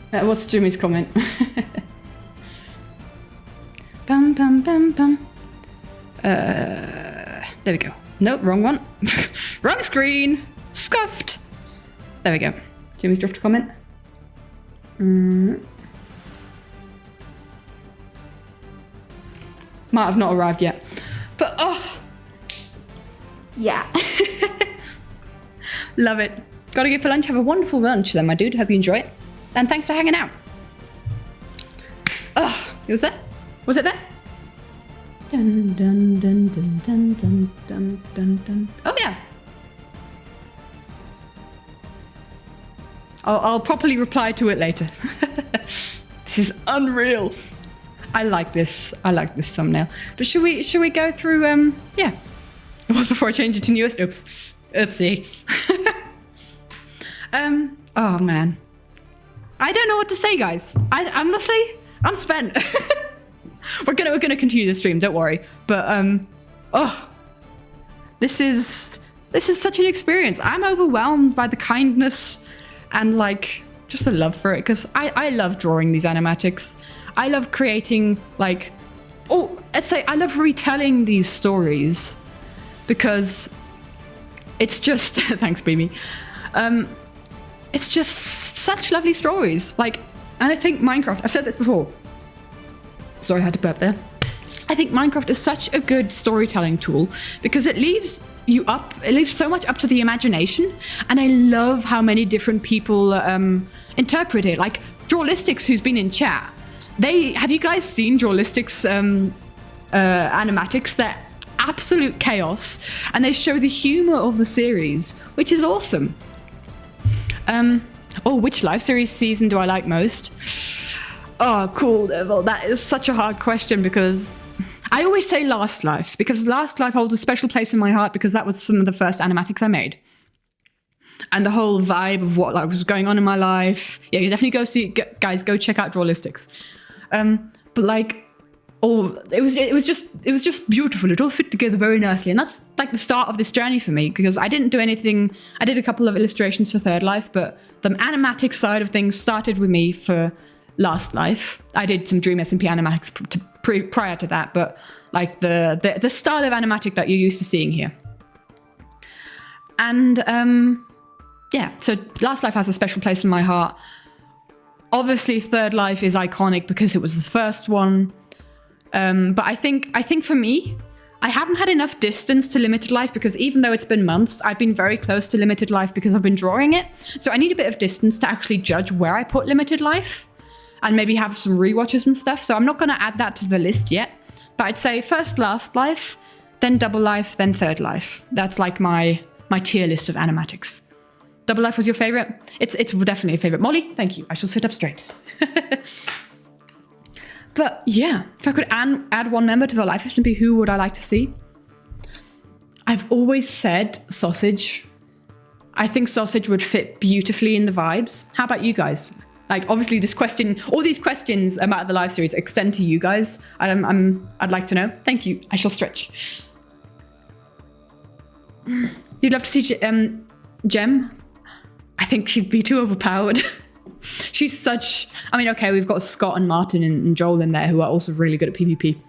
A: What's Jimmy's comment? Bum bum bum bum. There we go. Nope, wrong one. Wrong screen. Scuffed. There we go. Jimmy's dropped a comment. Might have not arrived yet. But oh yeah. Love it. Gotta go for lunch. Have a wonderful lunch then, my dude. Hope you enjoy it. And thanks for hanging out. Oh, was that? Was it there? Dun dun dun dun dun dun dun dun dun. Oh yeah. I'll properly reply to it later. This is unreal. I like this. I like this thumbnail. But should we go through yeah. It was before I changed it to newest. Oops. Oopsie. Oh man. I don't know what to say, guys. I must say, I'm spent. We're gonna continue the stream, don't worry. But oh, this is such an experience. I'm overwhelmed by the kindness and like just the love for it because I love drawing these animatics. I love creating like, let's say I love retelling these stories because it's just, thanks, Beamy. It's just such lovely stories. Like, and I think Minecraft, I've said this before. Sorry, I had to burp there. I think Minecraft is such a good storytelling tool because it leaves so much up to the imagination. And I love how many different people interpret it. Like Drawlistics, who's been in chat. Have you guys seen Drawlistics animatics? They're absolute chaos. And they show the humor of the series, which is awesome. Which live series season do I like most? Oh, cool. Well, that is such a hard question because I always say Last Life because Last Life holds a special place in my heart because that was some of the first animatics I made. And the whole vibe of what was going on in my life. Yeah, you definitely go check out Drawlistics. But like, it was just beautiful. It all fit together very nicely. And that's like the start of this journey for me because I didn't do anything. I did a couple of illustrations for Third Life, but the animatic side of things started with me for Last Life. I did some Dream SMP animatics prior to that, but like the style of animatic that you're used to seeing here. And so Last Life has a special place in my heart. Obviously, Third Life is iconic because it was the first one. But I think for me, I haven't had enough distance to Limited Life because even though it's been months, I've been very close to Limited Life because I've been drawing it. So I need a bit of distance to actually judge where I put Limited Life and maybe have some rewatches and stuff. So I'm not going to add that to the list yet. But I'd say first Last Life, then Double Life, then Third Life. That's like my tier list of animatics. Double Life was your favorite? It's definitely a favorite. Molly, thank you. I shall sit up straight. But yeah, if I could add one member to the Life SMP, who would I like to see? I've always said Sausage. I think Sausage would fit beautifully in the vibes. How about you guys? Like, obviously, all these questions about the live series extend to you guys. I'd like to know. Thank you. I shall stretch. You'd love to see Gem? I think she'd be too overpowered. She's such... I mean, okay, we've got Scott and Martin and Joel in there who are also really good at PvP.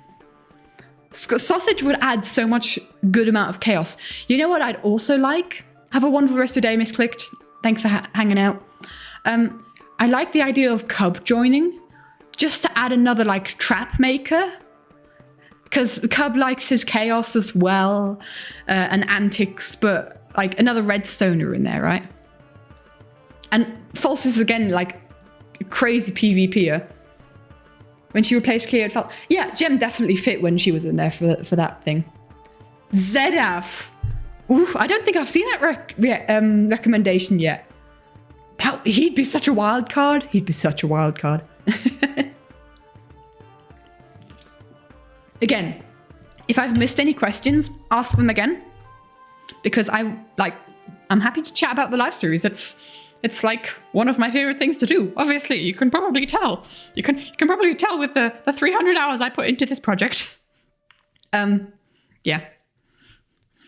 A: Sausage would add so much good amount of chaos. You know what I'd also like? Have a wonderful rest of the day, Misclicked. Thanks for hanging out. I like the idea of Cub joining, just to add another, like, trap maker. Because Cub likes his chaos as well, and antics, but, like, another redstoner in there, right? And False is, again, like, crazy PvPer. When she replaced Cleo, it felt... Yeah, Gem definitely fit when she was in there for that thing. Zedaf. Oof, I don't think I've seen that recommendation yet. He'd be such a wild card. He'd be such a wild card. Again, if I've missed any questions, ask them again. Because I'm happy to chat about the live series. It's like one of my favorite things to do. Obviously, you can probably tell. You can probably tell with the 300 hours I put into this project. Yeah.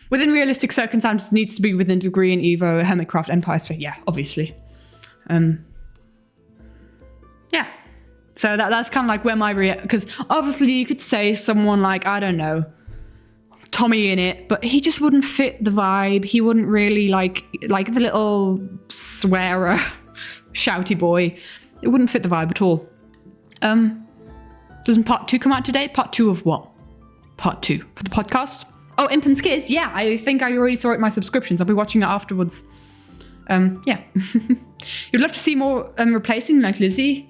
A: Within realistic circumstances, it needs to be within Degree and Evo, Hermitcraft, Empire Sphere. Yeah, obviously. Yeah. So that's kind of like where my because obviously you could say someone like, I don't know, Tommy in it, but he just wouldn't fit the vibe. He wouldn't really like the little swearer, shouty boy. It wouldn't fit the vibe at all. Doesn't part 2 come out today? Part 2 of what? Part 2 for the podcast? Oh, Imp and Skiz. Yeah, I think I already saw it in my subscriptions. I'll be watching it afterwards. Yeah. You'd love to see more replacing like Lizzie.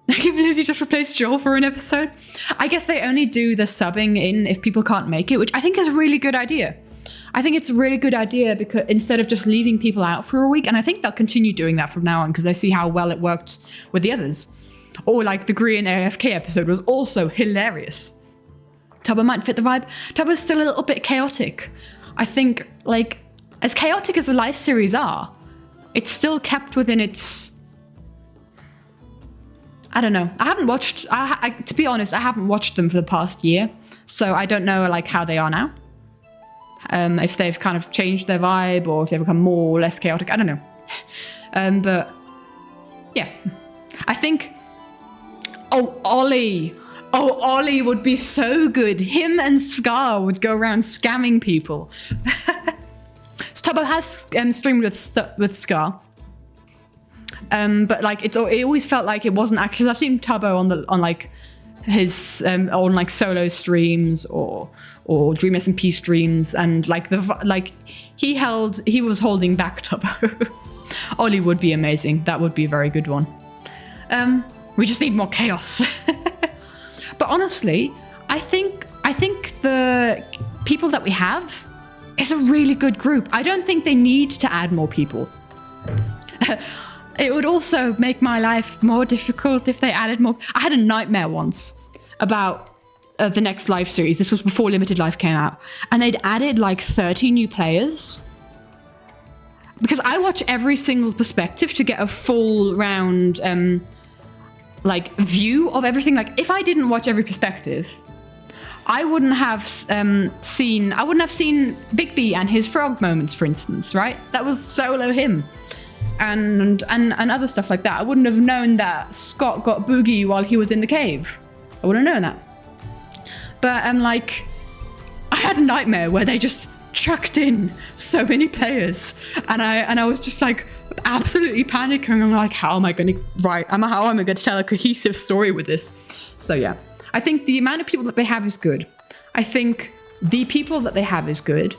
A: Like if Lizzie just replaced Joel for an episode. I guess they only do the subbing in if people can't make it, which I think is a really good idea. I think it's a really good idea because instead of just leaving people out for a week, and I think they'll continue doing that from now on because they see how well it worked with the others. Or like the Green AFK episode was also hilarious. Tubba might fit the vibe. Tubba's still a little bit chaotic. I think like as chaotic as the live series are, it's still kept within its... I don't know. I haven't watched... to be honest, I haven't watched them for the past year. So I don't know like how they are now. If they've kind of changed their vibe or if they've become more or less chaotic. I don't know. But yeah. I think Oh, Ollie. Oh, Ollie would be so good. Him and Scar would go around scamming people. Tubbo has streamed with Scar. But like it always felt like it wasn't actually. I've seen Tubbo on like his on like solo streams or Dream SMP streams, and like he was holding back Tubbo. Ollie would be amazing. That would be a very good one. We just need more chaos. But honestly, I think the people that we have is a really good group. I don't think they need to add more people. It would also make my life more difficult if they added more. I had a nightmare once about the next live series. This was before Limited Life came out. And they'd added like 30 new players. Because I watch every single perspective to get a full round like view of everything. Like if I didn't watch every perspective, I wouldn't have seen Big B and his frog moments, for instance, right? That was solo him. And other stuff like that. I wouldn't have known that Scott got Boogie while he was in the cave. I wouldn't have known that. But like, I had a nightmare where they just chucked in so many players, and I was just like absolutely panicking. I'm like, how am I going to tell a cohesive story with this? So yeah, I think the amount of people that they have is good. I think the people that they have is good.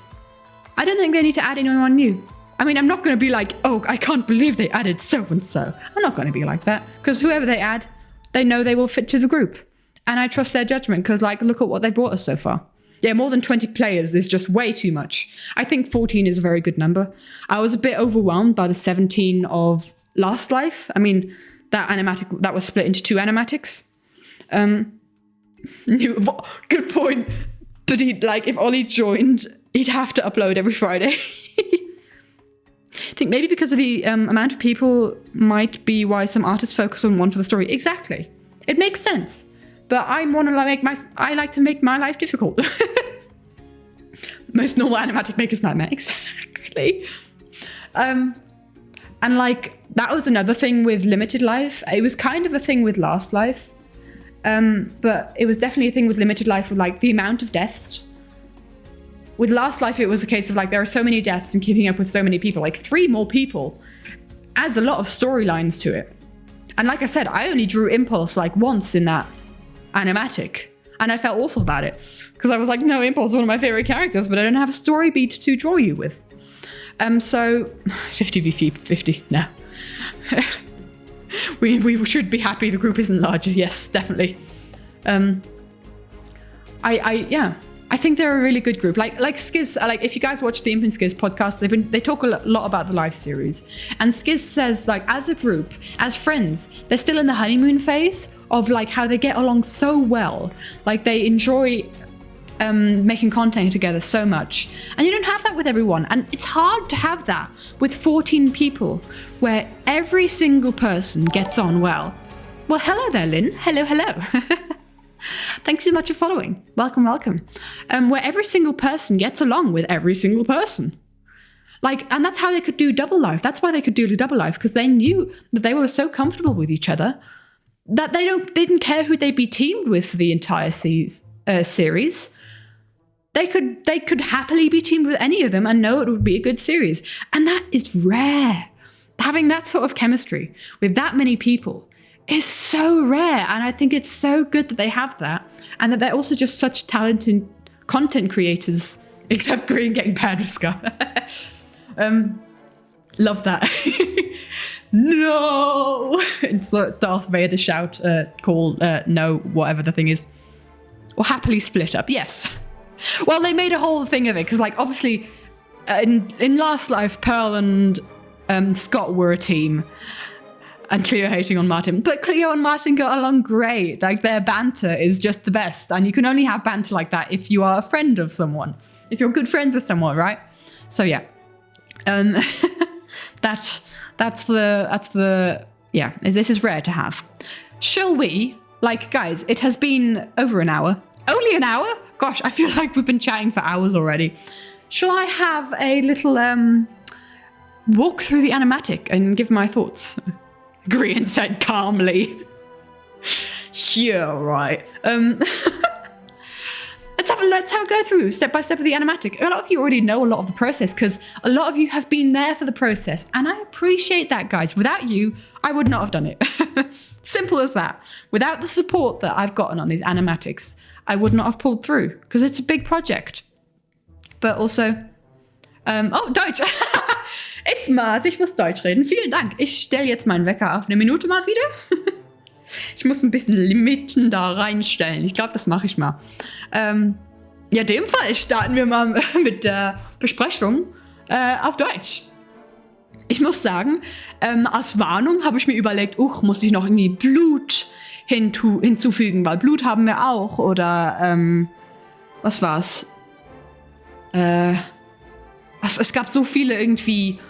A: I don't think they need to add anyone new. I mean, I'm not going to be like, oh, I can't believe they added so-and-so. I'm not going to be like that, because whoever they add, they know they will fit to the group. And I trust their judgment, because like, look at what they brought us so far. Yeah, more than 20 players is just way too much. I think 14 is a very good number. I was a bit overwhelmed by the 17 of Last Life. I mean, that animatic, that was split into 2 animatics. Good point. But if Ollie joined, he'd have to upload every Friday. I think maybe because of the amount of people might be why some artists focus on one for the story. Exactly. It makes sense. But I like to make my life difficult. Most normal animatic maker's nightmare. Exactly. And like, that was another thing with Limited Life. It was kind of a thing with Last Life. But it was definitely a thing with Limited Life with like the amount of deaths. With Last Life, it was a case of like, there are so many deaths and keeping up with so many people. Like 3 more people adds a lot of storylines to it. And like I said, I only drew Impulse like once in that animatic. And I felt awful about it. Because I was like, no, Impulse is one of my favorite characters, but I don't have a story beat to draw you with. So 50v50, no. we should be happy the group isn't larger. Yes, definitely. I think they're a really good group. Like Skiz, like if you guys watch the Imp and Skiz podcast, they talk a lot about the live series. And Skiz says like as a group, as friends, they're still in the honeymoon phase of like how they get along so well. Like they enjoy making content together so much. And you don't have that with everyone. And it's hard to have that with 14 people where every single person gets on well. Well, hello there, Lynn. Hello. Thanks so much for following. Welcome. Where every single person gets along with every single person. Like, and that's how they could do Double Life. That's why they could do Double Life, because they knew that they were so comfortable with each other that they didn't care who they'd be teamed with for the entire series. They could happily be teamed with any of them and know it would be a good series. And that is rare. Having that sort of chemistry with that many people is so rare, and I think it's so good that they have that, and that they're also just such talented content creators, except Green getting paired with Scar. Love that. No! It's Darth Vader shout, call, no, whatever the thing is. Or happily split up, yes. Well, they made a whole thing of it, because like obviously in Last Life, Pearl and Scott were a team, and Cleo hating on Martin. But Cleo and Martin got along great. Like, their banter is just the best. And you can only have banter like that if you are a friend of someone. If you're good friends with someone, right? So, yeah. That's the... Yeah, this is rare to have. Shall we... Like, guys, it has been over an hour. Only an hour? Gosh, I feel like we've been chatting for hours already. Shall I have a little walk through the animatic and give my thoughts? Grian said calmly. Yeah, right. Let's have a go through step by step of the animatic. A lot of you already know a lot of the process because a lot of you have been there for the process, and I appreciate that, guys. Without you, I would not have done it. Simple as that. Without the support that I've gotten on these animatics, I would not have pulled through because it's a big project. But also, Deutsch. It's Mars, ich muss Deutsch reden. Vielen Dank. Ich stelle jetzt meinen Wecker auf eine Minute mal wieder. Ich muss ein bisschen Limiten da reinstellen. Ich glaube, das mache ich mal. Ja, in dem Fall starten wir mal mit der Besprechung auf Deutsch. Ich muss sagen, als Warnung habe ich mir überlegt, muss ich noch irgendwie Blut hinzufügen, weil Blut haben wir auch. Oder, was war's? Es gab so viele irgendwie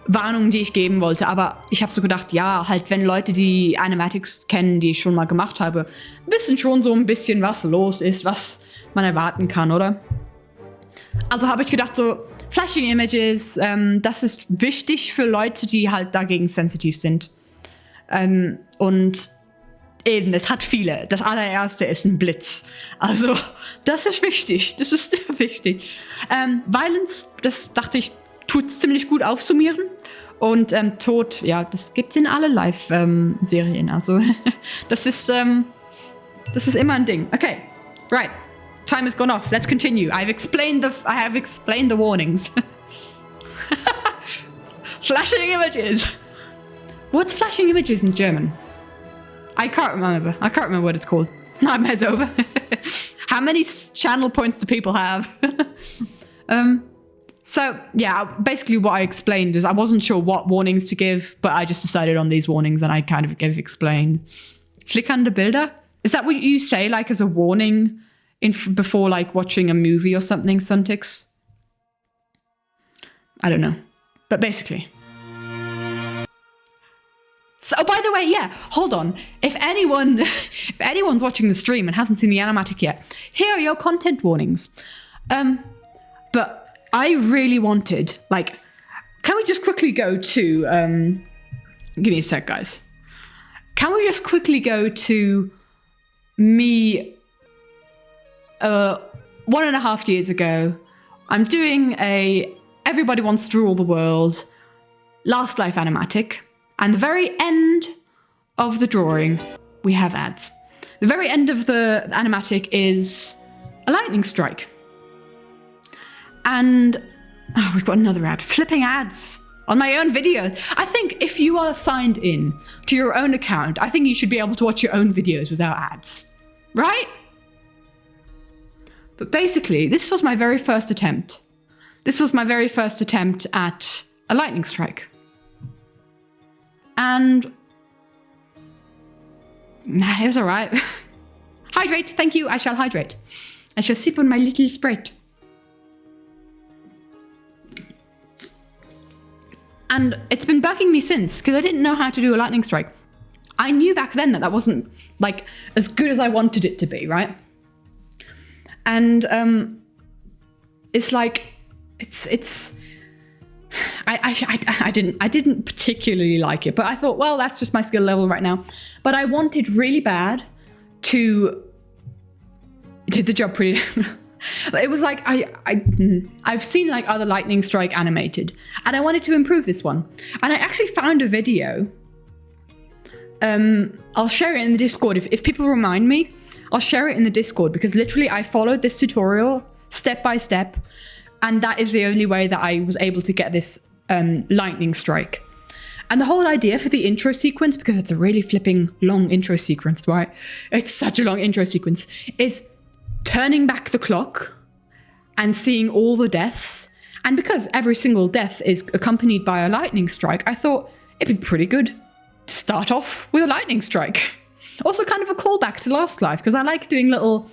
A: Warnungen, die ich geben wollte, aber ich habe so gedacht, ja, halt, wenn Leute die Animatics kennen, die ich schon mal gemacht habe, wissen schon so ein bisschen, was los ist, was man erwarten kann, oder? Also habe ich gedacht, so Flashing Images, das ist wichtig für Leute, die halt dagegen sensitiv sind. Und eben, es hat viele. Das allererste ist ein Blitz. Also, das ist wichtig. Das ist sehr wichtig. Violence, das dachte ich, tut ziemlich gut aufsummieren. Und Tod, ja, das gibt's in alle Live-Serien. Also, das ist immer ein Ding. Okay, right. Time has gone off. Let's continue. I have explained the warnings. Flashing images. What's flashing images in German? I can't remember what it's called. Nightmare's over. How many channel points do people have? So, yeah, basically what I explained is I wasn't sure what warnings to give, but I just decided on these warnings and I kind of explained. Flickernde Bilder? Is that what you say, like, as a warning before, like, watching a movie or something, Suntix? I don't know. But basically. So, oh, by the way, yeah, hold on. If anyone's watching the stream and hasn't seen the animatic yet, here are your content warnings. But I really wanted, like, can we just quickly go to, give me a sec, guys. Can we just quickly go to me 1.5 years ago? I'm doing Everybody Wants to Rule the World Last Life animatic. And the very end of the drawing, we have ads. The very end of the animatic is a lightning strike. And we've got another ad. Flipping ads on my own videos. I think if you are signed in to your own account, I think you should be able to watch your own videos without ads. Right? But basically, this was my very first attempt. This was my very first attempt at a lightning strike. And it was all right. Hydrate, thank you. I shall hydrate. I shall sip on my little Sprite. And it's been bugging me since because I didn't know how to do a lightning strike. I knew back then that wasn't like as good as I wanted it to be, right? And it's like I didn't particularly like it, but I thought, well, that's just my skill level right now. But I wanted really bad to did the job pretty. It was like I've seen like other lightning strike animated, and I wanted to improve this one. And I actually found a video. I'll share it in the Discord if people remind me. I'll share it in the Discord because literally I followed this tutorial step by step. And that is the only way that I was able to get this lightning strike. And the whole idea for the intro sequence, because it's a really flipping long intro sequence, right? It's such a long intro sequence, is turning back the clock and seeing all the deaths. And because every single death is accompanied by a lightning strike, I thought it'd be pretty good to start off with a lightning strike. Also kind of a callback to Last Life, because I like doing little...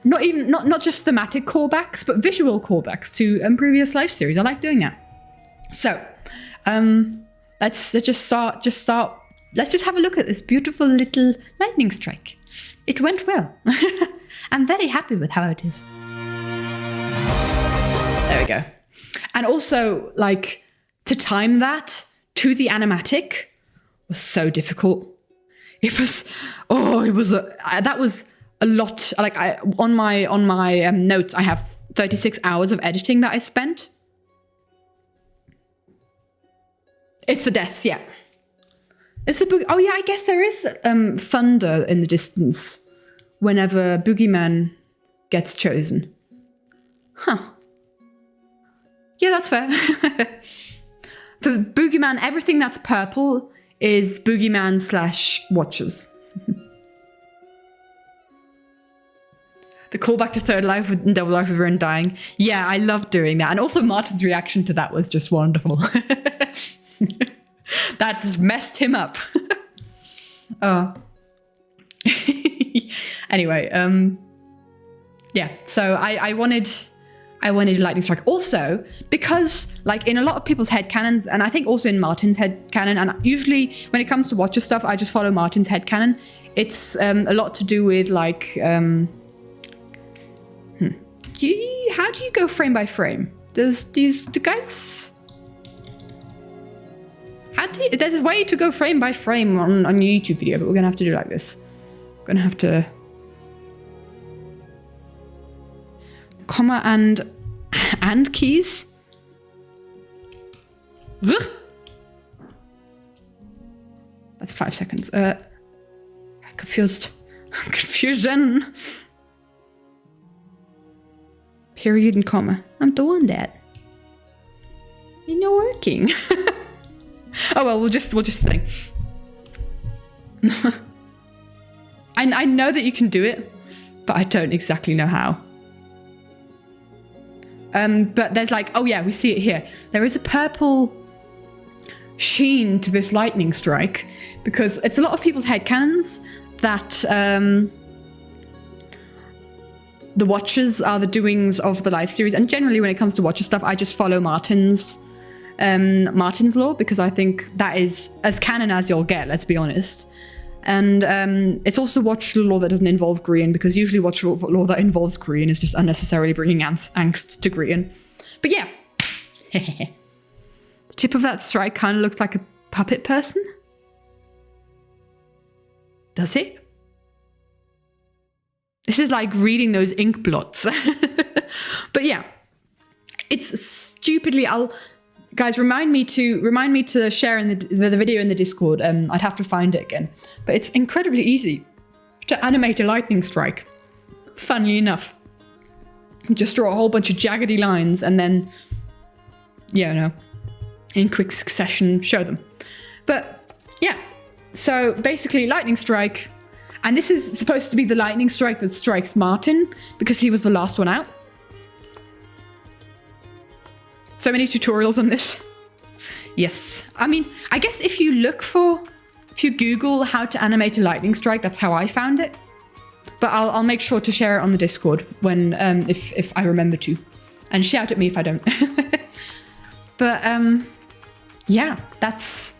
A: Not just thematic callbacks, but visual callbacks to previous life series. I like doing that. So, let's just start. Let's just have a look at this beautiful little lightning strike. It went well. I'm very happy with how it is. There we go. And also, like, to time that to the animatic was so difficult. It was, that was a lot. Like on my notes, I have 36 hours of editing that I spent. It's the deaths, yeah. It's a oh yeah, I guess there is thunder in the distance whenever Boogeyman gets chosen. Huh. Yeah, that's fair. For Boogeyman, everything that's purple is Boogeyman / Watchers. The callback to Third Life and Double Life with Ren dying. Yeah, I loved doing that. And also Martin's reaction to that was just wonderful. That just messed him up. Oh. Anyway, yeah. So I wanted a lightning strike. Also, because like in a lot of people's headcanons, and I think also in Martin's headcanon, and usually when it comes to Watcher stuff, I just follow Martin's headcanon. It's a lot to do with like how do you go frame by frame? There's the guys. There's a way to go frame by frame on a YouTube video, but we're gonna have to do it like this. We're gonna have to comma and keys. That's 5 seconds. Confused. Confusion. Period and comma. I'm doing that. It's not working. Oh well, we'll just say. I know that you can do it, but I don't exactly know how. But there's like, oh yeah, we see it here. There is a purple sheen to this lightning strike because it's a lot of people's headcanons that the Watchers are the doings of the live series. And generally when it comes to Watcher stuff, I just follow Martin's lore because I think that is as canon as you'll get, let's be honest. And it's also Watcher lore that doesn't involve Grian, because usually Watcher lore that involves Grian is just unnecessarily bringing angst to Grian. But yeah. The tip of that strike kind of looks like a puppet person. Does it? This is like reading those ink blots. But yeah. It's stupidly... Guys, remind me to share in the video in the Discord. I'd have to find it again. But it's incredibly easy to animate a lightning strike. Funnily enough. Just draw a whole bunch of jaggedy lines and then, in quick succession, show them. But yeah, so basically lightning strike. And this is supposed to be the lightning strike that strikes Martin because he was the last one out. So many tutorials on this. Yes. I mean, I guess if you Google how to animate a lightning strike, that's how I found it. But I'll make sure to share it on the Discord when if I remember to. And shout at me if I don't. But yeah, this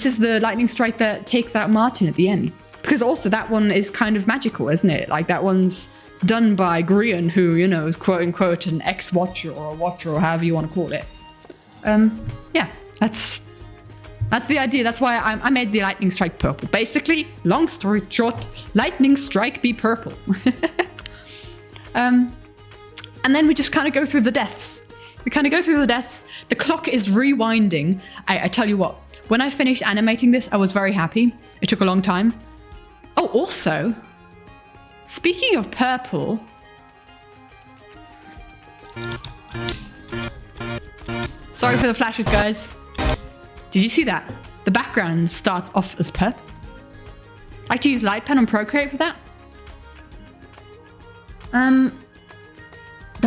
A: is the lightning strike that takes out Martin at the end. Because also that one is kind of magical, isn't it? Like that one's done by Grian, who, is quote unquote an ex-watcher or a watcher or however you want to call it. Yeah, that's the idea. That's why I made the lightning strike purple. Basically, long story short, lightning strike be purple. And then we just kind of go through the deaths. The clock is rewinding. I tell you what, when I finished animating this, I was very happy. It took a long time. Oh, also, speaking of purple, sorry for the flashes, guys. Did you see that? The background starts off as purple. I like to use Light Pen on Procreate for that. The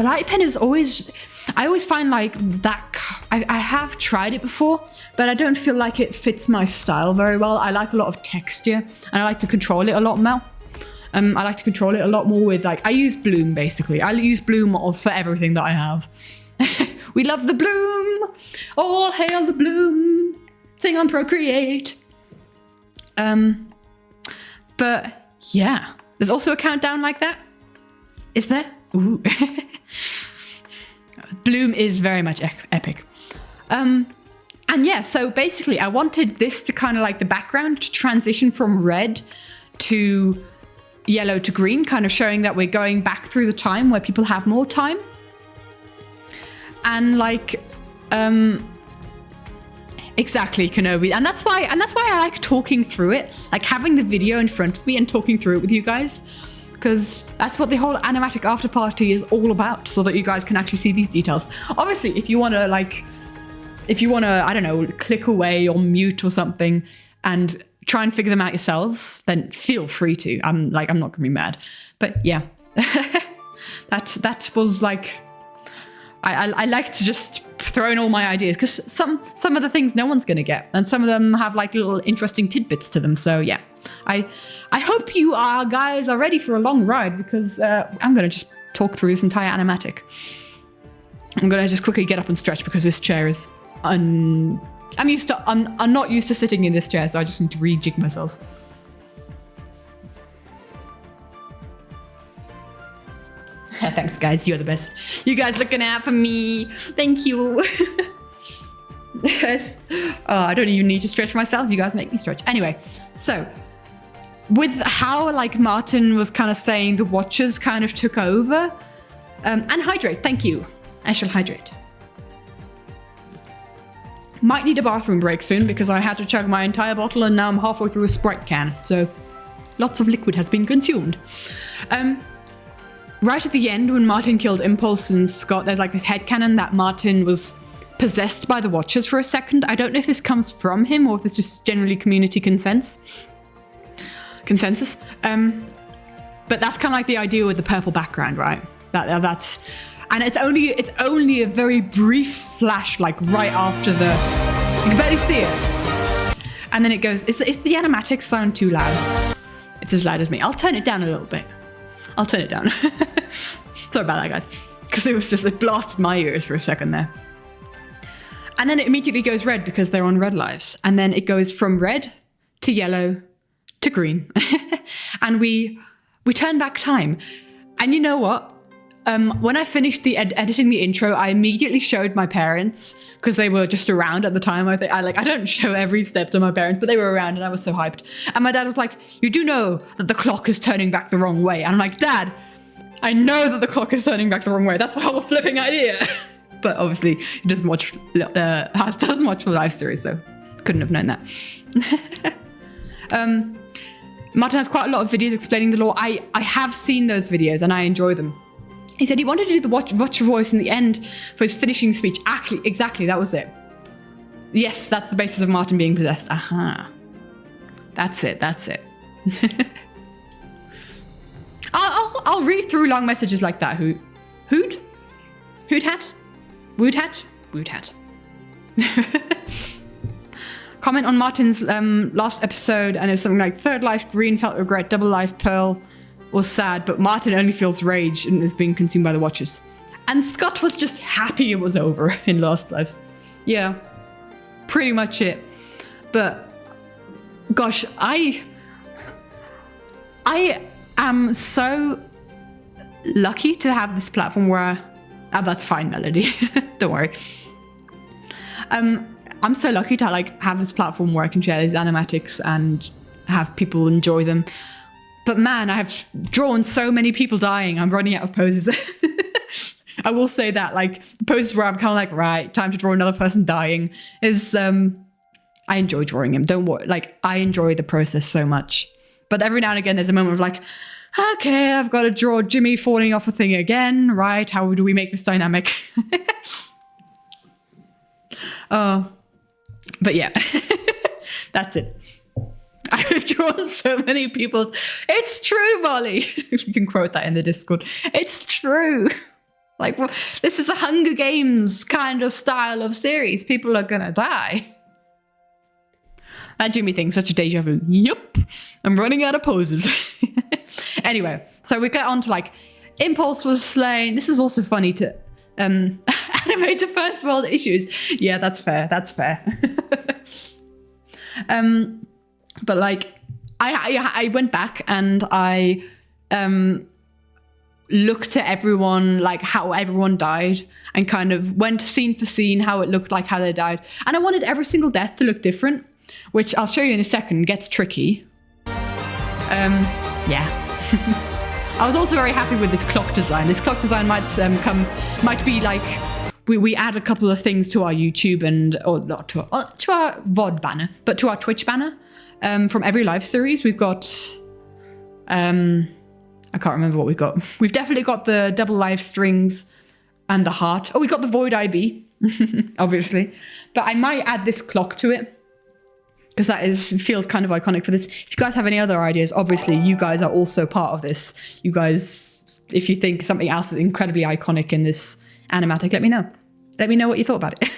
A: Light Pen is always... I always find like that... I have tried it before, but I don't feel like it fits my style very well. I like a lot of texture, and I like to control it a lot more. I like to control it a lot more with like... I use Bloom, basically. I use Bloom for everything that I have. We love the Bloom! All hail the Bloom! Thing on Procreate. But yeah, there's also a countdown like that. Is there? Ooh. Bloom is very much epic. And yeah, so basically I wanted this to kind of like the background to transition from red to yellow to green, kind of showing that we're going back through the time where people have more time. And like, exactly, Kenobi. And that's why I like talking through it, like having the video in front of me and talking through it with you guys, because that's what the whole Animatic Afterparty is all about, so that you guys can actually see these details. Obviously, if you want to, I don't know, click away or mute or something and try and figure them out yourselves, then feel free to. I'm not gonna be mad. But yeah, that was like, I like to just throw in all my ideas, because some of the things no one's gonna get, and some of them have like little interesting tidbits to them. So yeah, I hope you guys are ready for a long ride, because I'm gonna just talk through this entire animatic. I'm gonna just quickly get up and stretch, because this chair is I'm not used to sitting in this chair, so I just need to rejig myself. Thanks, guys. You're the best. You guys looking out for me. Thank you. Yes. Oh, I don't even need to stretch myself. You guys make me stretch. Anyway, so with how like Martin was kind of saying the watchers kind of took over. And hydrate. Thank you. I shall hydrate. Might need a bathroom break soon, because I had to chug my entire bottle and now I'm halfway through a Sprite can. So lots of liquid has been consumed. Right at the end, when Martin killed Impulse and Scott, there's like this headcanon that Martin was possessed by the Watchers for a second. I don't know if this comes from him or if it's just generally community consensus. But that's kind of like the idea with the purple background, right? That's, and it's only a very brief flash, like right after the, you can barely see it. And then it goes, is the animatics sound too loud? It's as loud as me. I'll turn it down a little bit. I'll turn it down. Sorry about that, guys. Because it blasted my ears for a second there. And then it immediately goes red because they're on red lives. And then it goes from red to yellow to green. And we turn back time. And you know what? When I finished editing the intro, I immediately showed my parents, because they were just around at the time. I don't show every step to my parents, but they were around and I was so hyped. And my dad was like, "You do know that the clock is turning back the wrong way." And I'm like, "Dad, I know that the clock is turning back the wrong way. That's the whole flipping idea." But obviously, he doesn't watch the live stories, so couldn't have known that. Martin has quite a lot of videos explaining the lore. I have seen those videos and I enjoy them. He said he wanted to do the watcher voice in the end for his finishing speech. Actually, exactly, that was it. Yes, that's the basis of Martin being possessed. Aha. That's it. I'll read through long messages like that. Hood hat? Wood hat. Comment on Martin's last episode, and it's something like third life green felt regret, double life pearl was sad, but Martin only feels rage and is being consumed by the Watchers. And Scott was just happy it was over in last life. Yeah, pretty much it. But gosh, I am so lucky to have this platform where that's fine, Melody. Don't worry. I'm so lucky to have this platform where I can share these animatics and have people enjoy them. But man, I have drawn so many people dying. I'm running out of poses. I will say that, the poses where I'm kind of like, right, time to draw another person dying is, I enjoy drawing him. Don't worry. I enjoy the process so much. But every now and again, there's a moment of okay, I've got to draw Jimmy falling off a thing again, right? How do we make this dynamic? But yeah, that's it. I've drawn so many people. It's true, Molly. You can quote that in the Discord. It's true. This is a Hunger Games kind of style of series. People are gonna die. That Jimmy thing, such a deja vu. Yup. I'm running out of poses. Anyway, so we get on to Impulse was slain. This was also funny to animate to first world issues. Yeah, that's fair. But I went back and I looked at everyone, like how everyone died, and kind of went scene for scene how it looked like how they died. And I wanted every single death to look different, which I'll show you in a second gets tricky. Yeah. I was also very happy with this clock design. This clock design might be like, we add a couple of things to our YouTube or not to our VOD banner, but to our Twitch banner. From every live series, we've got, I can't remember what we've got. We've definitely got the double live strings and the heart. Oh, we got the Void IB, obviously. But I might add this clock to it, because feels kind of iconic for this. If you guys have any other ideas, obviously you guys are also part of this. You guys, if you think something else is incredibly iconic in this animatic, let me know. Let me know what you thought about it.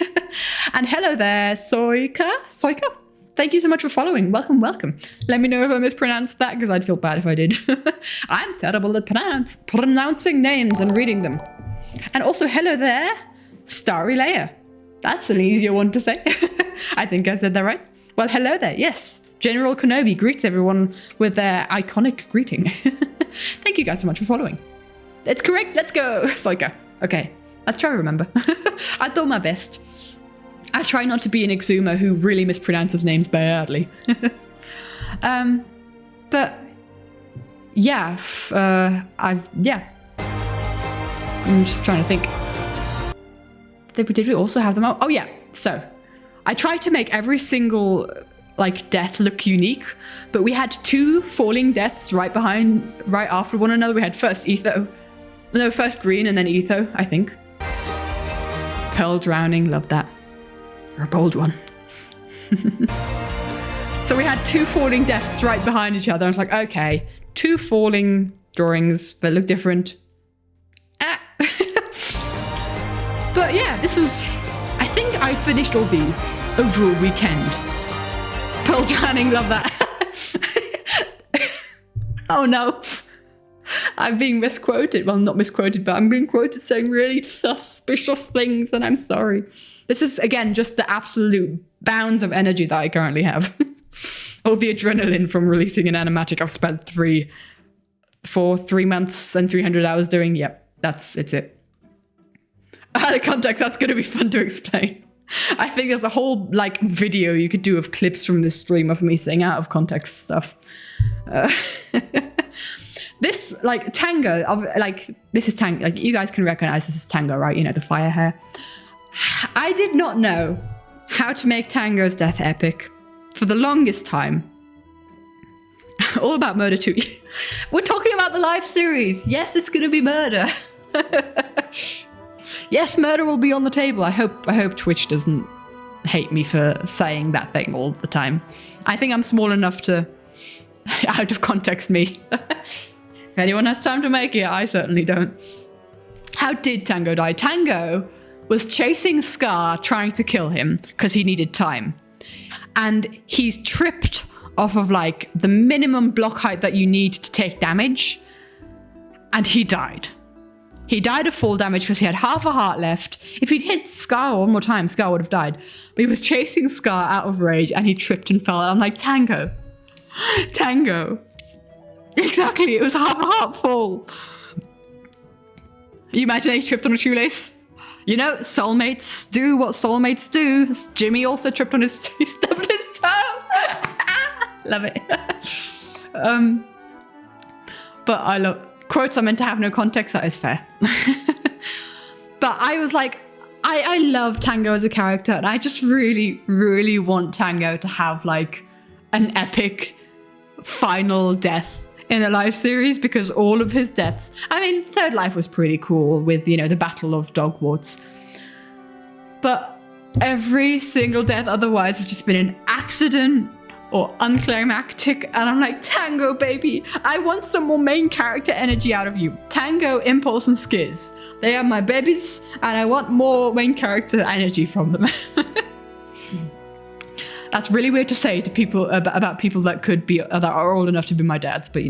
A: And hello there, Soika. Thank you so much for following. Welcome. Let me know if I mispronounced that, because I'd feel bad if I did. I'm terrible at pronouncing names and reading them. And also hello there, Starry Leia. That's an easier one to say. I think I said that right. Well, hello there. Yes, General Kenobi greets everyone with their iconic greeting. Thank you guys so much for following. It's correct. Let's go, Soika. Okay, let's try to remember. I thought my best. I try not to be an Exuma who really mispronounces names badly. But yeah, I'm just trying to think. Did we also have them out? Oh yeah. So I tried to make every single death look unique, but we had 2 falling deaths right after one another. We had first Green and then Etho, I think. Pearl drowning, love that. You're a bold one. So we had 2 falling deaths right behind each other. I was like, okay, 2 falling drawings that look different. But yeah, this was, I think I finished all these over a weekend. Pearl drowning, love that. Oh no. I'm being misquoted. Well, not misquoted, but I'm being quoted saying really suspicious things, and I'm sorry. This is, again, just the absolute bounds of energy that I currently have. All the adrenaline from releasing an animatic I've spent 3 months and 300 hours doing. Yep, it's it. Out of context, that's going to be fun to explain. I think there's a whole video you could do of clips from this stream of me saying out of context stuff. This Tango, this is Tango. You guys can recognize this as Tango, right? You know, the fire hair. I did not know how to make Tango's death epic for the longest time. All about murder too. We're talking about the live series. Yes, it's going to be murder. Yes, murder will be on the table. I hope Twitch doesn't hate me for saying that thing all the time. I think I'm small enough to out of context me. If anyone has time to make it, I certainly don't. How did Tango die? Tango was chasing Scar, trying to kill him because he needed time. And he's tripped off of the minimum block height that you need to take damage. And he died. He died of fall damage because he had half a heart left. If he'd hit Scar one more time, Scar would have died. But he was chasing Scar out of rage and he tripped and fell. I'm like, Tango. Exactly, it was half a heart fall. You imagine he tripped on a shoelace? You know, soulmates do what soulmates do. Jimmy also tripped on he stubbed his toe. Love it. But I love quotes are meant to have no context. That is fair. But I was like, I love Tango as a character, and I just really, really want Tango to have an epic final death in a live series, because all of his deaths, I mean, Third Life was pretty cool with, the Battle of Dogwarts. But every single death otherwise has just been an accident or unclimactic, and I'm like, Tango, baby, I want some more main character energy out of you. Tango, Impulse, and Skiz. They are my babies, and I want more main character energy from them. That's really weird to say to people about people that are old enough to be my dads, but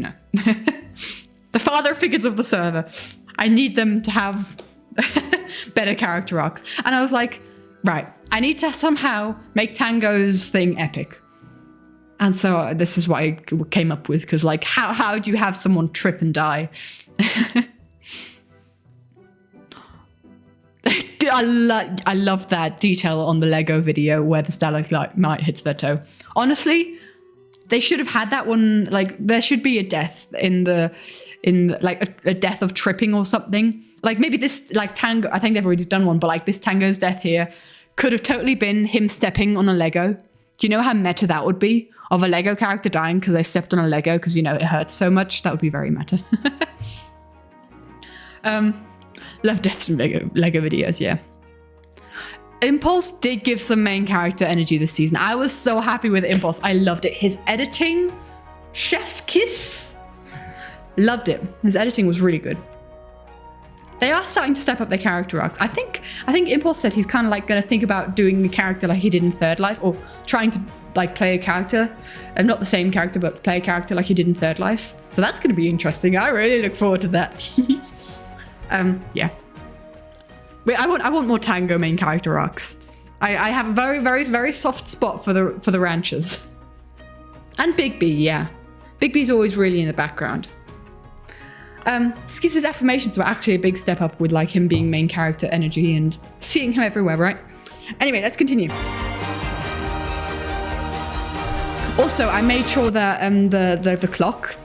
A: the father figures of the server. I need them to have better character arcs. And I was like, right, I need to somehow make Tango's thing epic. And so this is what I came up with, because how do you have someone trip and die? I love that detail on the Lego video where the stalagmite hits their toe. Honestly, they should have had that one. Like, there should be a death in like a death of tripping or something. Like, maybe this, like, Tango, I think they've already done one, but like this Tango's death here could have totally been him stepping on a Lego. Do you know how meta that would be? Of a Lego character dying because they stepped on a Lego because, you know, it hurts so much. That would be very meta. Love deaths in Lego videos, yeah. Impulse did give some main character energy this season. I was so happy with Impulse. I loved it. His editing, chef's kiss. Loved it. His editing was really good. They are starting to step up their character arcs. I think Impulse said he's kind of like going to think about doing the character like he did in Third Life, or trying to like play a character, and not the same character, but play a character like he did in Third Life. So that's going to be interesting. I really look forward to that. Yeah. Wait, I want more Tango main character arcs. I have a very, very, very soft spot for the ranchers. And Big B, yeah. Big B's always really in the background. Skiss's affirmations were actually a big step up with like him being main character energy and seeing him everywhere, right? Anyway, let's continue. Also, I made sure that the clock,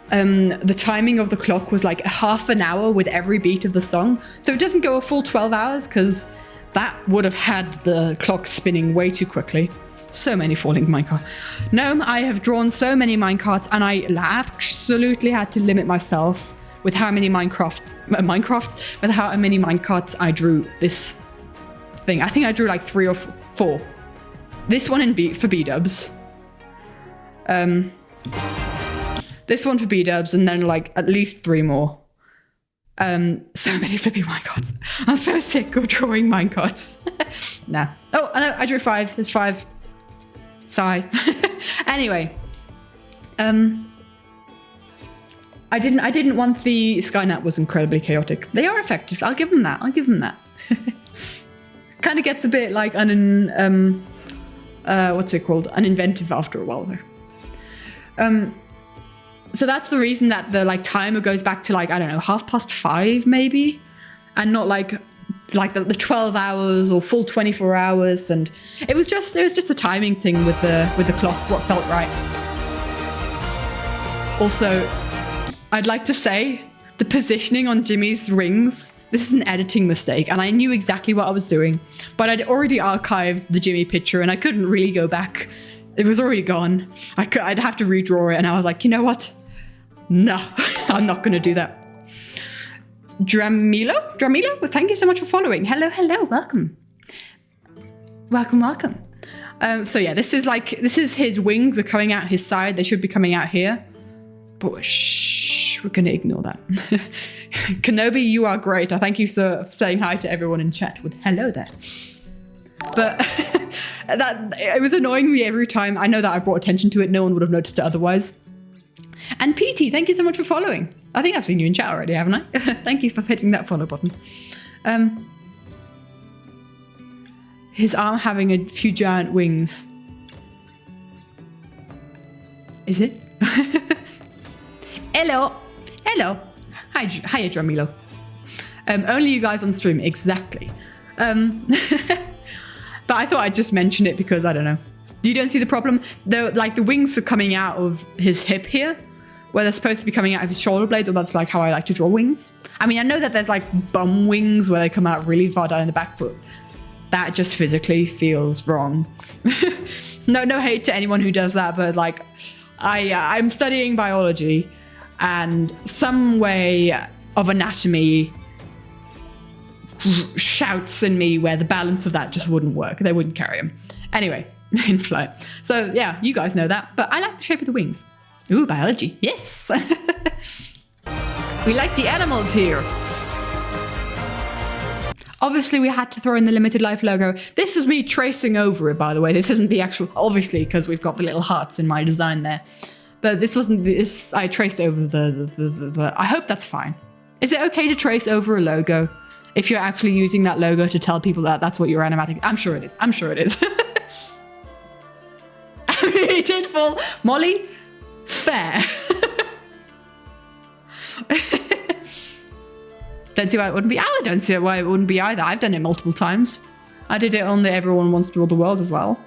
A: the timing of the clock was like half an hour with every beat of the song. So it doesn't go a full 12 hours because that would have had the clock spinning way too quickly. So many falling minecart. No, I have drawn so many minecarts, and I absolutely had to limit myself with how many with how many minecarts I drew this thing. I think I drew like 3 or 4. This one for B-dubs. This one for B-dubs, and then like at least 3 more. So many flipping minecarts. I'm so sick of drawing minecarts. No. Oh, I know, I drew 5. There's 5. Sigh. Anyway, I didn't want the Skynet was incredibly chaotic. They are effective. I'll give them that. Kind of gets a bit like what's it called? Uninventive after a while though. So that's the reason that the like timer goes back to like, I don't know, 5:30 maybe, and not like the 12 hours or full 24 hours. And it was just a timing thing with the clock, what felt right. Also, I'd like to say the positioning on Jimmy's rings, this is an editing mistake, and I knew exactly what I was doing, but I'd already archived the Jimmy picture and I couldn't really go back. It was already gone. I'd have to redraw it, and I was like, you know what? No, I'm not going to do that. Dramilo, thank you so much for following. Hello, welcome. So yeah, this is his wings are coming out his side. They should be coming out here. But shh, we're going to ignore that. Kenobi, you are great. Thank you for saying hi to everyone in chat with hello there. But it was annoying me every time. I know that I brought attention to it. No one would have noticed it otherwise. And PT, thank you so much for following. I think I've seen you in chat already, haven't I? Thank you for hitting that follow button. His arm having a few giant wings. Is it? Hello. Hi, Dramilo. Only you guys on stream, exactly. But I thought I'd just mention it because I don't know. You don't see the problem? The wings are coming out of his hip here, where they're supposed to be coming out of his shoulder blades, or that's like how I like to draw wings. I mean, I know that there's like bum wings where they come out really far down in the back, but that just physically feels wrong. No hate to anyone who does that, but like I'm studying biology, and some way of anatomy shouts in me where the balance of that just wouldn't work. They wouldn't carry him. Anyway, in flight. So yeah, you guys know that, but I like the shape of the wings. Ooh, biology. Yes. We like the animals here. Obviously, we had to throw in the limited life logo. This was me tracing over it, by the way. This isn't the actual, obviously, because we've got the little hearts in my design there. But this wasn't this. I traced over the I hope that's fine. Is it okay to trace over a logo if you're actually using that logo to tell people that that's what your animatic? I'm sure it is. I really did fall. Molly, fair. Don't see why it wouldn't be. I don't see why it wouldn't be either. I've done it multiple times. I did it on the Everyone Wants to Rule the World as well.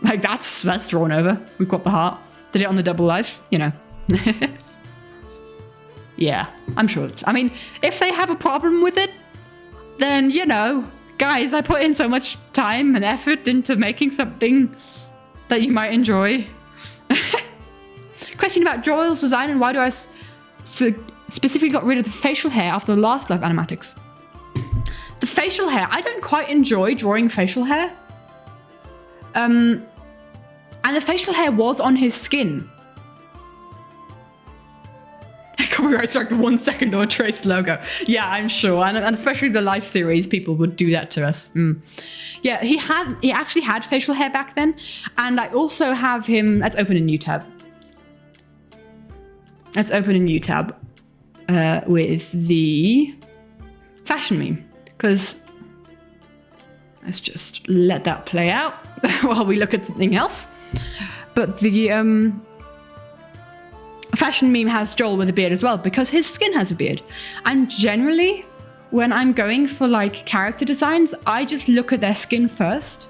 A: Like, that's drawn over. We've got the heart. Did it on the Double Life, you know. Yeah, I'm sure. I mean, if they have a problem with it, then, you know, guys, I put in so much time and effort into making something that you might enjoy. Question about Joel's design and why do I specifically got rid of the facial hair after the last live animatics. The facial hair, I don't quite enjoy drawing facial hair. And the facial hair was on his skin. Copyright strike 1 second or trace logo. Yeah, I'm sure. And especially the live series, people would do that to us. Yeah, he actually had facial hair back then. And I also have him, let's open a new tab. Let's open a new tab with the fashion meme. Because let's just let that play out while we look at something else. But the fashion meme has Joel with a beard as well because his skin has a beard. And generally, when I'm going for like character designs, I just look at their skin first.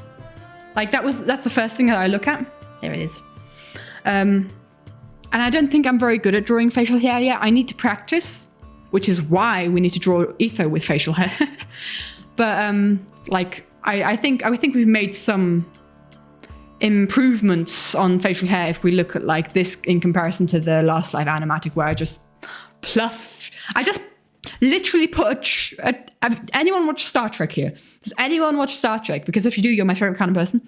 A: Like that's the first thing that I look at. There it is. And I don't think I'm very good at drawing facial hair yet. I need to practice, which is why we need to draw Etho with facial hair. But like I think we've made some improvements on facial hair if we look at like this in comparison to the last live animatic where I just literally put anyone watch Star Trek here? Does anyone watch Star Trek? Because if you do, you're my favorite kind of person.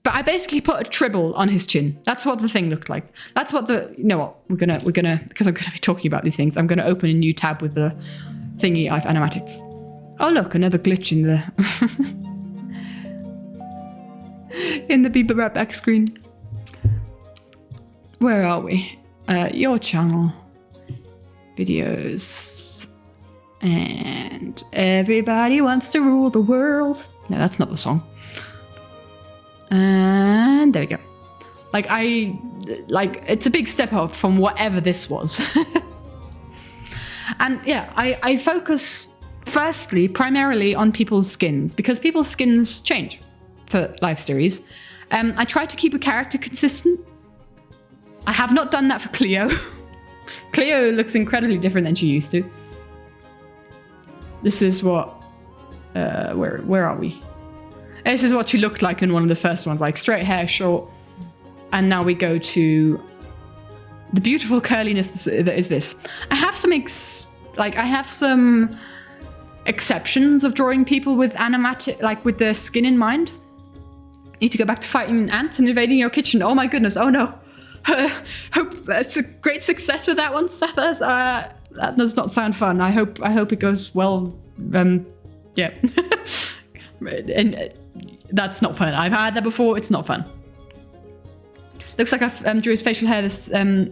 A: But I basically put a tribble on his chin. That's what the thing looked like. That's what you know what, we're gonna, because I'm gonna be talking about these things, I'm gonna open a new tab with the thingy of animatics. Oh look, another glitch in the in the Bieber Rap back screen. Where are we? Your channel. Videos. And everybody wants to rule the world. No, that's not the song. And there we go. It's a big step up from whatever this was. And yeah, I focus firstly, primarily on people's skins because people's skins change for live series. I try to keep a character consistent. I have not done that for Cleo. Cleo looks incredibly different than she used to. This is what, where are we? This is what she looked like in one of the first ones, like straight hair, short. And now we go to the beautiful curliness that is this. I have some exceptions of drawing people with animatic, like with the skin in mind. Need to go back to fighting ants and invading your kitchen. Oh my goodness, oh no. Hope it's a great success with that one, Sethers. That does not sound fun. I hope it goes well. Yeah. And that's not fun. I've had that before, it's not fun. Looks like I've drew his facial hair this the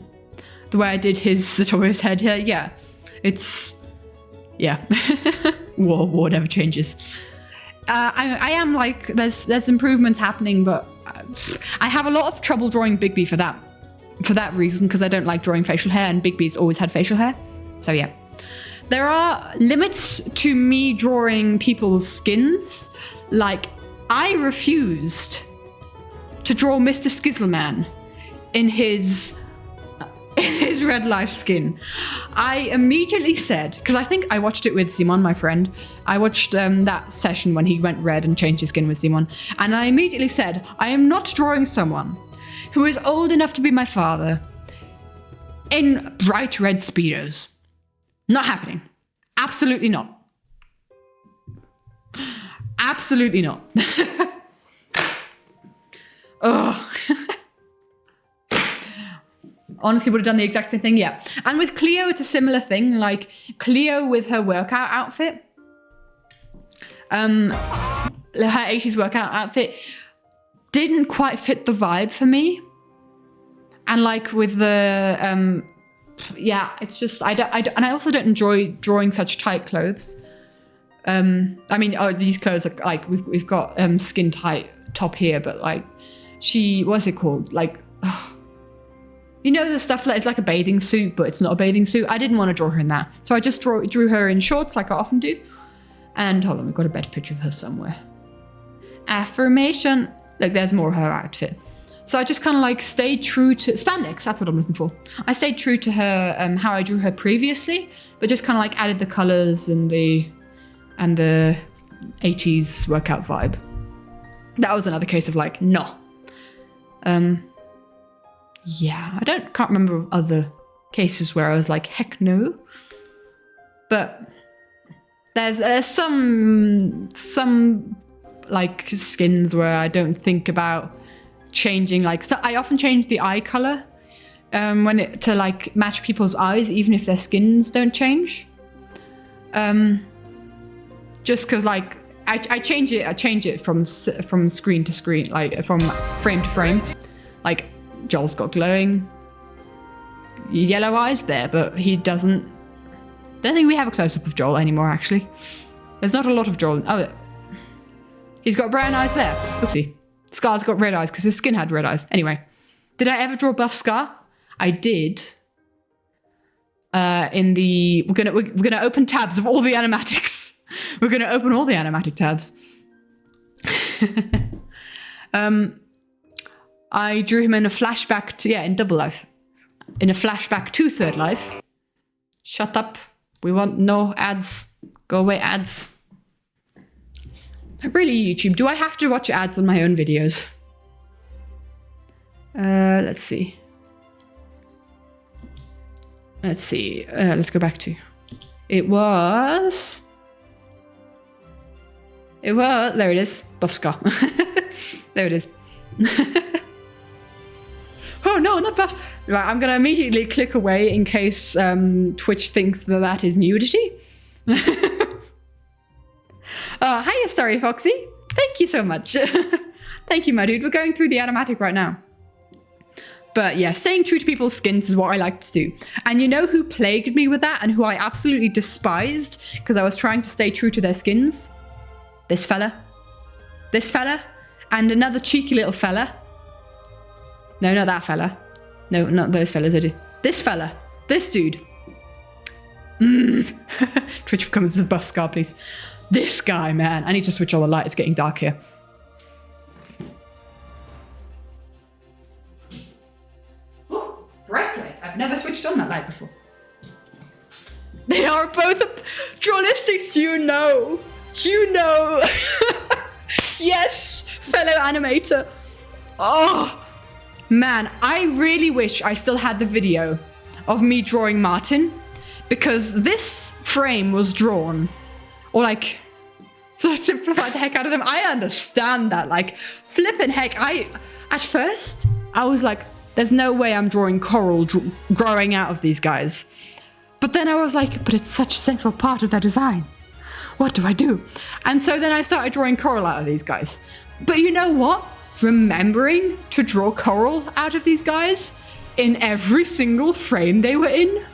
A: way I did the top of his head here. Yeah. It's yeah. War never changes. I am like there's improvements happening, but I have a lot of trouble drawing Bigby for that reason because I don't like drawing facial hair, and Bigby's always had facial hair. So yeah, there are limits to me drawing people's skins. Like I refused to draw Mr. Skizzleman in his red life skin. I immediately said, because I think I watched it with Simon, my friend. I watched that session when he went red and changed his skin with Simon. And I immediately said, I am not drawing someone who is old enough to be my father in bright red Speedos. Not happening. Absolutely not. Absolutely not. Oh. Honestly, would have done the exact same thing, yeah. And with Cleo, it's a similar thing. Like Cleo with her workout outfit, her 80s workout outfit didn't quite fit the vibe for me. And like with the, yeah, it's just and I also don't enjoy drawing such tight clothes. I mean, these clothes are like we've got skin tight top here, but like what's it called? Like. You know, the stuff that is like a bathing suit, but it's not a bathing suit. I didn't want to draw her in that. So I just drew her in shorts like I often do. And hold on, we've got a better picture of her somewhere. Affirmation. Like, there's more of her outfit. So I just kind of like stayed true to spandex. That's what I'm looking for. I stayed true to her, how I drew her previously, but just kind of like added the colors and the 80s workout vibe. That was another case of like, no. Yeah, can't remember of other cases where I was like, heck no. But there's some like skins where I don't think about changing, like, so I often change the eye color to like match people's eyes, even if their skins don't change. Just because like I change it from screen to screen, like from frame to frame. Like Joel's got glowing yellow eyes there, but he doesn't. Don't think we have a close-up of Joel anymore, actually. There's not a lot of Joel. Oh, he's got brown eyes there. Oopsie. Scar's got red eyes because his skin had red eyes. Anyway, did I ever draw buff Scar? I did. We're gonna open tabs of all the animatics. We're gonna open all the animatic tabs. I drew him in a flashback in Double Life. In a flashback to Third Life. Shut up. We want no ads. Go away, ads. Really, YouTube, do I have to watch ads on my own videos? Let's see. Let's go back to. It was, there it is. Buff Scar. There it is. Oh no, not buff. Right, I'm gonna immediately click away in case Twitch thinks that is nudity. Hiya, Sorry Foxy. Thank you so much. Thank you, my dude. We're going through the animatic right now. But yeah, staying true to people's skins is what I like to do. And you know who plagued me with that and who I absolutely despised because I was trying to stay true to their skins? This fella. This fella. And another cheeky little fella. No, not that fella. No, not those fellas, I do. This fella. This dude. Twitch becomes the buff Scar, please. This guy, man. I need to switch all the light. It's getting dark here. Oh, bright light. I've never switched on that light before. They are both dualistics, you know. You know. Yes, fellow animator. Oh, man. I really wish I still had the video of me drawing Martin, because this frame was drawn, or like, so simplify the heck out of them. I understand that, like, flippin' heck. At first, I was like, there's no way I'm drawing coral growing out of these guys. But then I was like, but it's such a central part of their design. What do I do? And so then I started drawing coral out of these guys. But you know what? Remembering to draw coral out of these guys in every single frame they were in,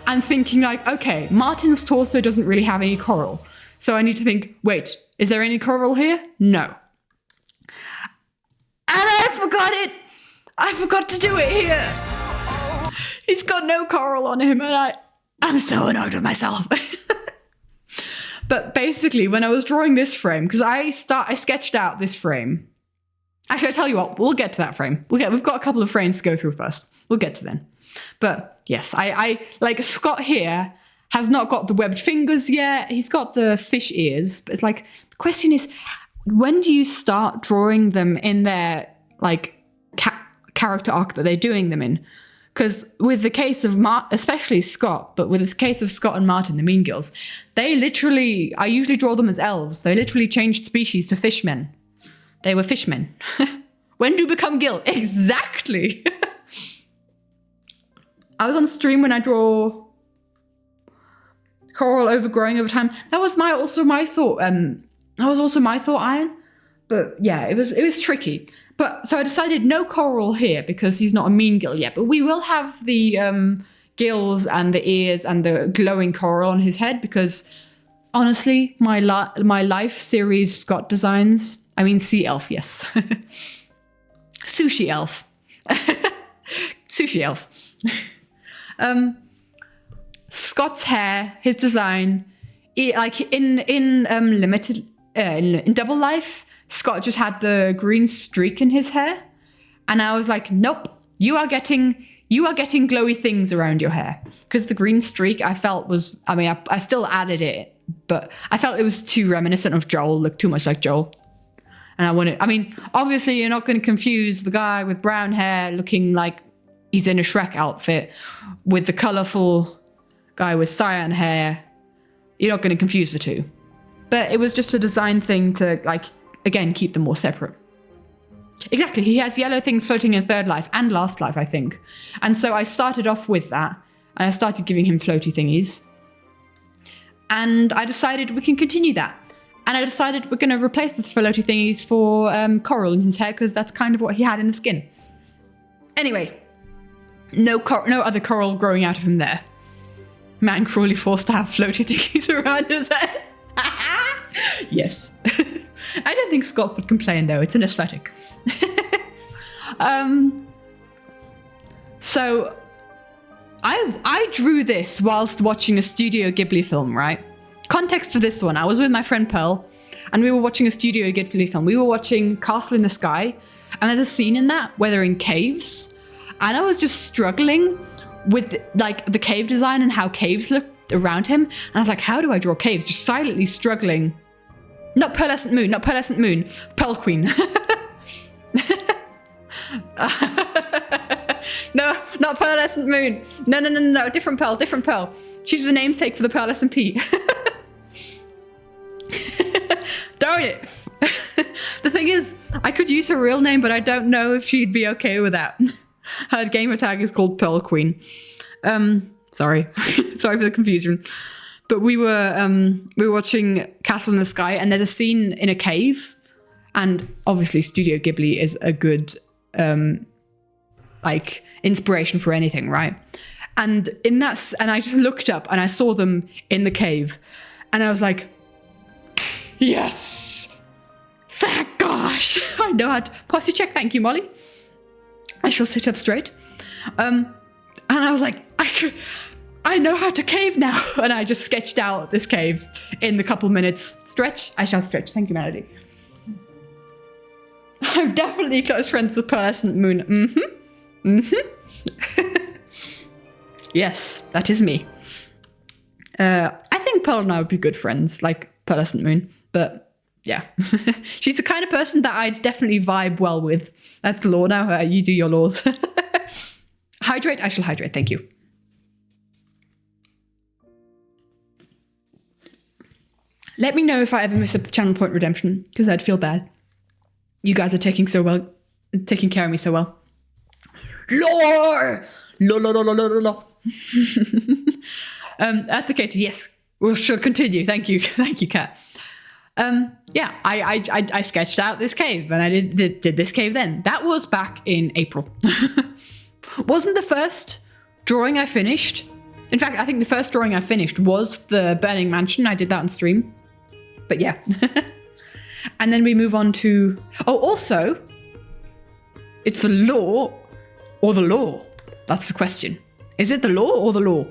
A: and thinking like, okay, Martin's torso doesn't really have any coral. So I need to think, wait, is there any coral here? No. And I forgot it. I forgot to do it here. He's got no coral on him, and I'm so annoyed with myself. But basically, when I was drawing this frame, because I sketched out this frame. Actually, I tell you what, we'll get to that frame. We've got a couple of frames to go through first. We'll get to them. But yes, I like Scott here has not got the webbed fingers yet. He's got the fish ears. But it's like, the question is, when do you start drawing them in their like character arc that they're doing them in? Because with the case of especially Scott, but with this case of Scott and Martin, the Mean Girls, they literally, I usually draw them as elves. They literally changed species to fishmen. They were fishmen. When do you become Gil? Exactly. I was on stream when I draw coral overgrowing over time. That was also my thought. That was also my thought, Iron. But yeah, it was tricky. But so I decided no coral here because he's not a mean Gil yet. But we will have the gills and the ears and the glowing coral on his head because honestly, my life series Scott designs. I mean, sea elf, yes. Sushi elf. Sushi elf. Scott's hair, his design, like in limited in Double Life, Scott just had the green streak in his hair, and I was like, nope, you are getting glowy things around your hair, because the green streak I felt was, I mean, I still added it, but I felt it was too reminiscent of Joel, looked too much like Joel. And obviously you're not going to confuse the guy with brown hair looking like he's in a Shrek outfit with the colourful guy with cyan hair. You're not going to confuse the two. But it was just a design thing to, like, again, keep them more separate. Exactly, he has yellow things floating in Third Life and Last Life, I think. And so I started off with that, and I started giving him floaty thingies. And I decided we can continue that. And I decided we're going to replace the floaty thingies for coral in his hair, because that's kind of what he had in the skin. Anyway, no other coral growing out of him there. Man cruelly forced to have floaty thingies around his head. Yes. I don't think Scott would complain, though. It's an aesthetic. So I drew this whilst watching a Studio Ghibli film, right? Context for this one, I was with my friend Pearl, and we were watching a Studio Ghibli film. We were watching Castle in the Sky, and there's a scene in that where they're in caves, and I was just struggling with, like, the cave design and how caves look around him, and I was like, how do I draw caves? Just silently struggling. Not Pearlescent Moon, Pearl Queen. No, not Pearlescent Moon. No, different Pearl. She's the namesake for the Pearlescent Pea. Darn it. The thing is, I could use her real name, but I don't know if she'd be okay with that. Her gamer tag is called Pearl Queen. Sorry. Sorry for the confusion. But we were watching Castle in the Sky, and there's a scene in a cave, and obviously Studio Ghibli is a good like inspiration for anything, right? And in that, and I just looked up and I saw them in the cave, and I was like, yes, thank gosh, I know how to posture check. Thank you, Molly. I shall sit up straight. And I was like, I know how to cave now. And I just sketched out this cave in the couple minutes. Stretch? I shall stretch. Thank you, Melody. I'm definitely close friends with Pearlescent Moon. Yes, that is me. I think Pearl and I would be good friends, like Pearlescent Moon. But yeah, she's the kind of person that I'd definitely vibe well with. That's the law now. You do your laws. Hydrate? I shall hydrate. Thank you. Let me know if I ever miss a channel point redemption, because I'd feel bad. You guys are taking care of me so well. Lore! Lore. Ethicator, yes. We shall continue. Thank you. Thank you, Kat. Yeah, I sketched out this cave, and I did this cave then. That was back in April. Wasn't the first drawing I finished. In fact, I think the first drawing I finished was the Burning Mansion. I did that on stream. But yeah. And then we move on to... Oh, also, it's the law or the law? That's the question. Is it the law or the law?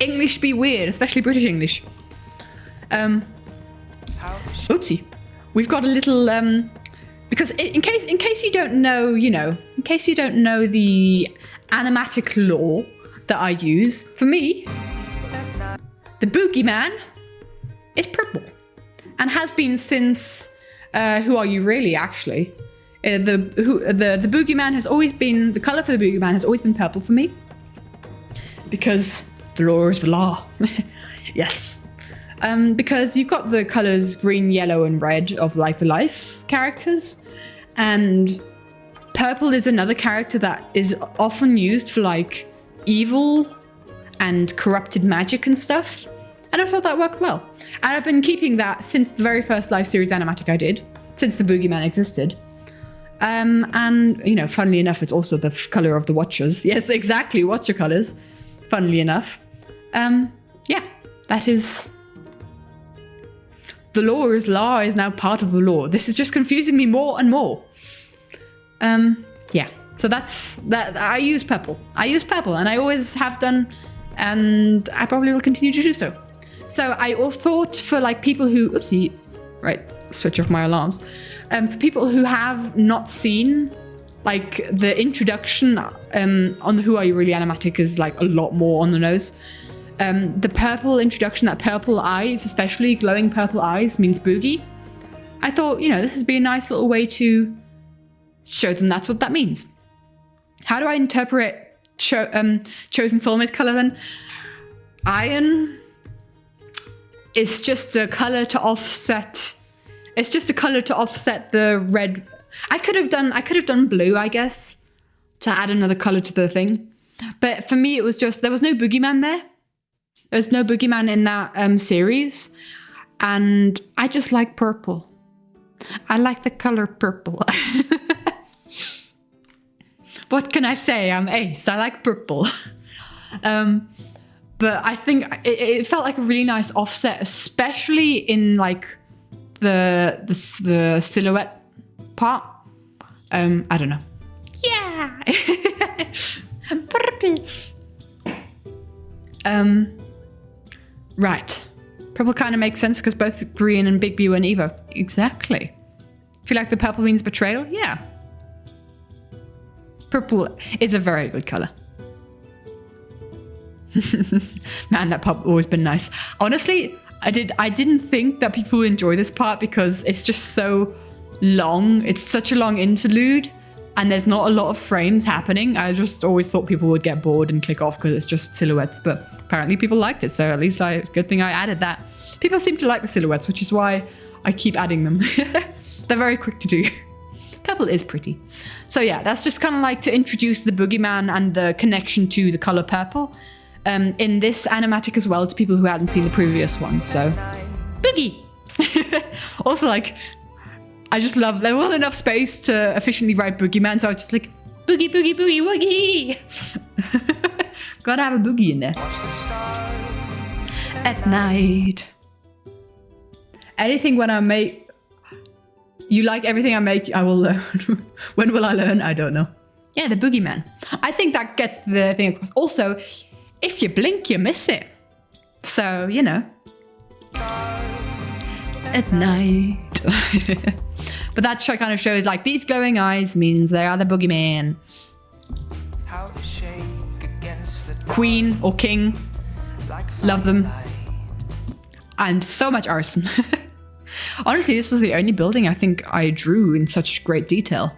A: English be weird, especially British English. Oopsie. We've got a little... because in case you don't know, in case you don't know the animatic law that I use, for me, the boogeyman is purple. And has been since Who Are You Really, actually. The boogeyman has always been, the colour for the boogeyman has always been purple for me. Because the law is the law. Yes. Because you've got the colours green, yellow and red of like the life characters. And purple is another character that is often used for like evil and corrupted magic and stuff. And I thought that worked well. And I've been keeping that since the very first live series animatic I did, since the boogeyman existed. And, funnily enough, it's also the colour of the Watchers. Yes, exactly, Watcher colours, funnily enough. Yeah, that is... The law is now part of the law. This is just confusing me more and more. Yeah, So that's that. I use purple. And I always have done, and I probably will continue to do so. So I also thought for like people who, oopsie, right, switch off my alarms. For people who have not seen like the introduction on the Who Are You Really Animatic is like a lot more on the nose. The purple introduction, that purple eyes, especially glowing purple eyes, means boogie. I thought, this would be a nice little way to show them that's what that means. How do I interpret chosen soulmate color then? Iron is just a color to offset. It's just a color to offset the red. I could have done blue, I guess, to add another color to the thing. But for me, it was just, there was no boogeyman there. There's no boogeyman in that series. And I just like purple. I like the color purple. What can I say? I'm ace. I like purple. But I think it felt like a really nice offset, especially in like the silhouette part. I don't know. Yeah. Purple. Right. Purple kind of makes sense because both Green and Big B were in Evo. Exactly. Feel like the purple means betrayal? Yeah. Purple is a very good color. Man, that part always been nice. Honestly, I didn't think that people would enjoy this part because it's just so long. It's such a long interlude and there's not a lot of frames happening. I just always thought people would get bored and click off because it's just silhouettes, but apparently people liked it. So at least good thing I added that. People seem to like the silhouettes, which is why I keep adding them. They're very quick to do. Purple is pretty. So yeah, that's just kind of like to introduce the boogeyman and the connection to the color purple in this animatic as well to people who hadn't seen the previous one. So boogie. Also, like, I just love, there wasn't enough space to efficiently write boogeyman, so I was just like, boogie, boogie, boogie, woogie. Gotta have a boogie in there. At night. Anything when I make, you like everything I make, I will learn. When will I learn? I don't know. Yeah, the boogeyman. I think that gets the thing across. Also, if you blink, you miss it. So, at night. But that kind of shows like these glowing eyes means they are the boogeyman. Queen or king. Love them. And so much arson. Honestly, this was the only building I think I drew in such great detail.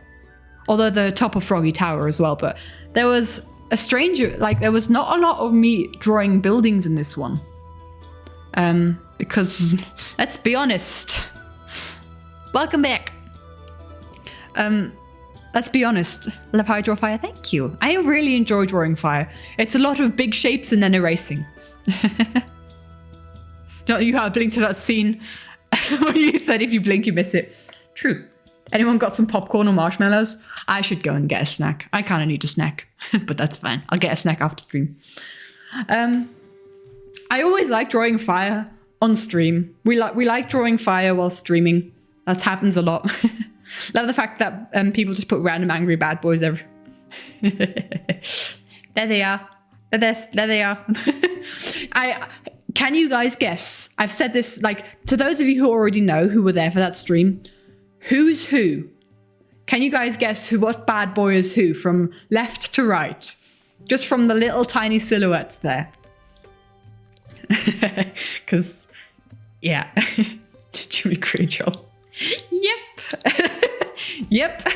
A: Although the top of Froggy Tower as well, but there was a stranger, like there was not a lot of me drawing buildings in this one. Because let's be honest. Welcome back. Let's be honest. Love how I draw fire. Thank you. I really enjoy drawing fire. It's a lot of big shapes and then erasing. Not you how I blinked to that scene when you said if you blink you miss it. True. Anyone got some popcorn or marshmallows? I should go and get a snack. I kind of need a snack, but that's fine. I'll get a snack after stream. I always like drawing fire on stream. We like drawing fire while streaming. That happens a lot. Love the fact that people just put random angry bad boys there they are. There they are. Can you guys guess? I've said this, like, to those of you who already know who were there for that stream, who's who? Can you guys guess what bad boy is who from left to right? Just from the little tiny silhouettes there. Because, yeah. Jimmy Cradle. Yep. Yep.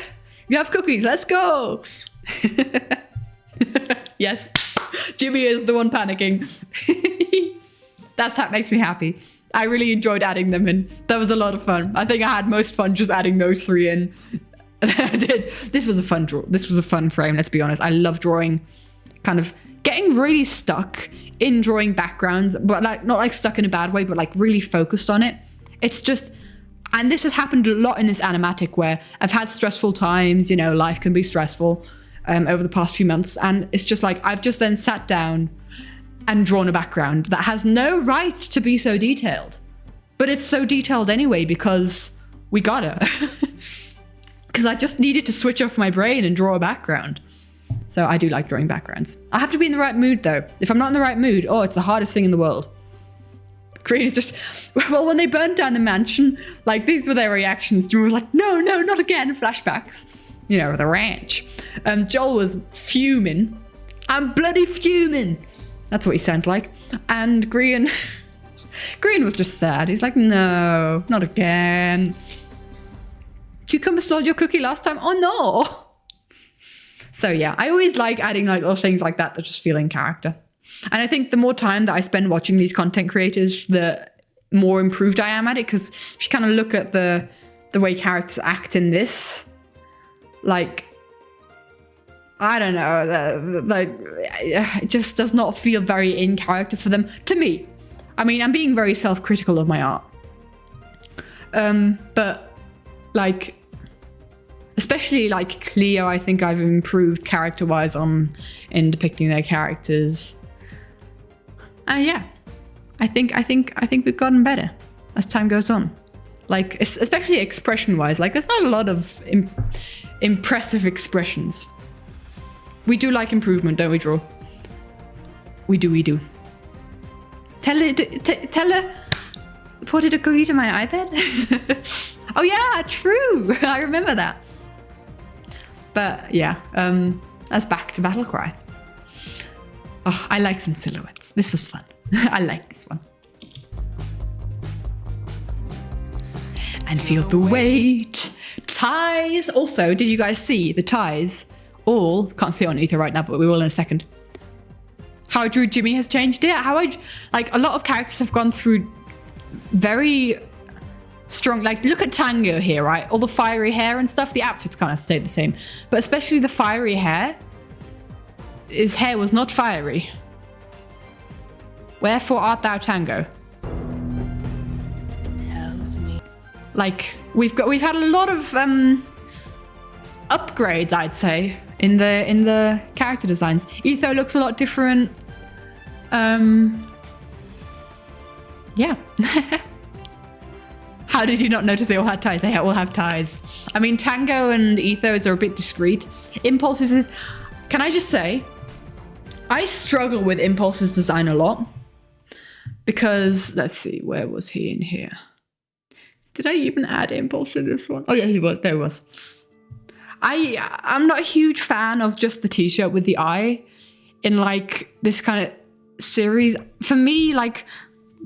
A: You have cookies. Let's go. Yes. Jimmy is the one panicking. That makes me happy. I really enjoyed adding them in. That was a lot of fun. I think I had most fun just adding those three in. I did. This was a fun draw. This was a fun frame, let's be honest. I love drawing, kind of getting really stuck in drawing backgrounds, but like not like stuck in a bad way, but like really focused on it. It's just, and this has happened a lot in this animatic where I've had stressful times, life can be stressful over the past few months. And it's just like, I've just then sat down and drawn a background that has no right to be so detailed. But it's so detailed anyway because we gotta. because I just needed to switch off my brain and draw a background. So I do like drawing backgrounds. I have to be in the right mood though. If I'm not in the right mood, it's the hardest thing in the world. Green is just, well, when they burned down the mansion, like these were their reactions. Joel was like, no, not again, flashbacks. You know, the ranch. Joel was fuming. I'm bloody fuming. That's what he sounds like. And Green was just sad. He's like, no, not again. Cucumber stole your cookie last time. Oh no. So yeah, I always like adding like little things like that just feel in character. And I think the more time that I spend watching these content creators, the more improved I am at it. Because if you kind of look at the way characters act in this, like, I don't know, it just does not feel very in character for them to me. I mean, I'm being very self-critical of my art. But like, especially like Cleo, I think I've improved character-wise in depicting their characters. Yeah, I think we've gotten better as time goes on. Like, especially expression-wise, like there's not a lot of impressive expressions. We do like improvement, don't we, Draw? We do. Tell her, put it a cookie to my iPad. Oh yeah, true. I remember that. But yeah, that's back to Battle Cry. Oh, I like some silhouettes. This was fun. I like this one. And feel the weight. Ties. Also, did you guys see the ties? All, can't see it on Ether right now, but we will in a second. How I drew Jimmy has changed. Yeah, like a lot of characters have gone through very strong, like look at Tango here, right? All the fiery hair and stuff, the outfits kind of stayed the same. But especially the fiery hair, his hair was not fiery. Wherefore art thou, Tango?
B: Help me.
A: Like we've had a lot of upgrades, I'd say, in the character designs. Etho looks a lot different. Yeah. How did you not notice they all had ties? They all have ties. I mean, Tango and Ethos are a bit discreet. Impulses is... Can I just say, I struggle with Impulse's design a lot. Because, let's see, where was he in here? Did I even add Impulse in this one? Oh yeah, he was. There he was. I'm not a huge fan of just the t-shirt with the eye in like this kind of series. For me, like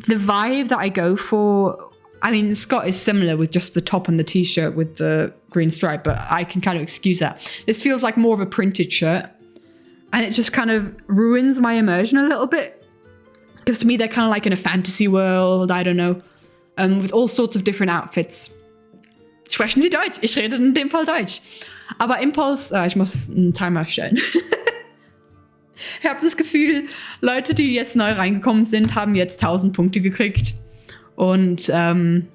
A: the vibe that I go for, I mean, Scott is similar with just the top and the t-shirt with the green stripe, but I can kind of excuse that. This feels like more of a printed shirt and it just kind of ruins my immersion a little bit. Because to me, they're kind of like in a fantasy world, I don't know, with all sorts of different outfits. Sprechen Sie Deutsch? Ich rede in dem Fall Deutsch. Aber Impulse, ich muss einen Timer stellen. Ich habe das Gefühl, Leute, die jetzt neu reingekommen sind, haben jetzt 1000 Punkte gekriegt und haben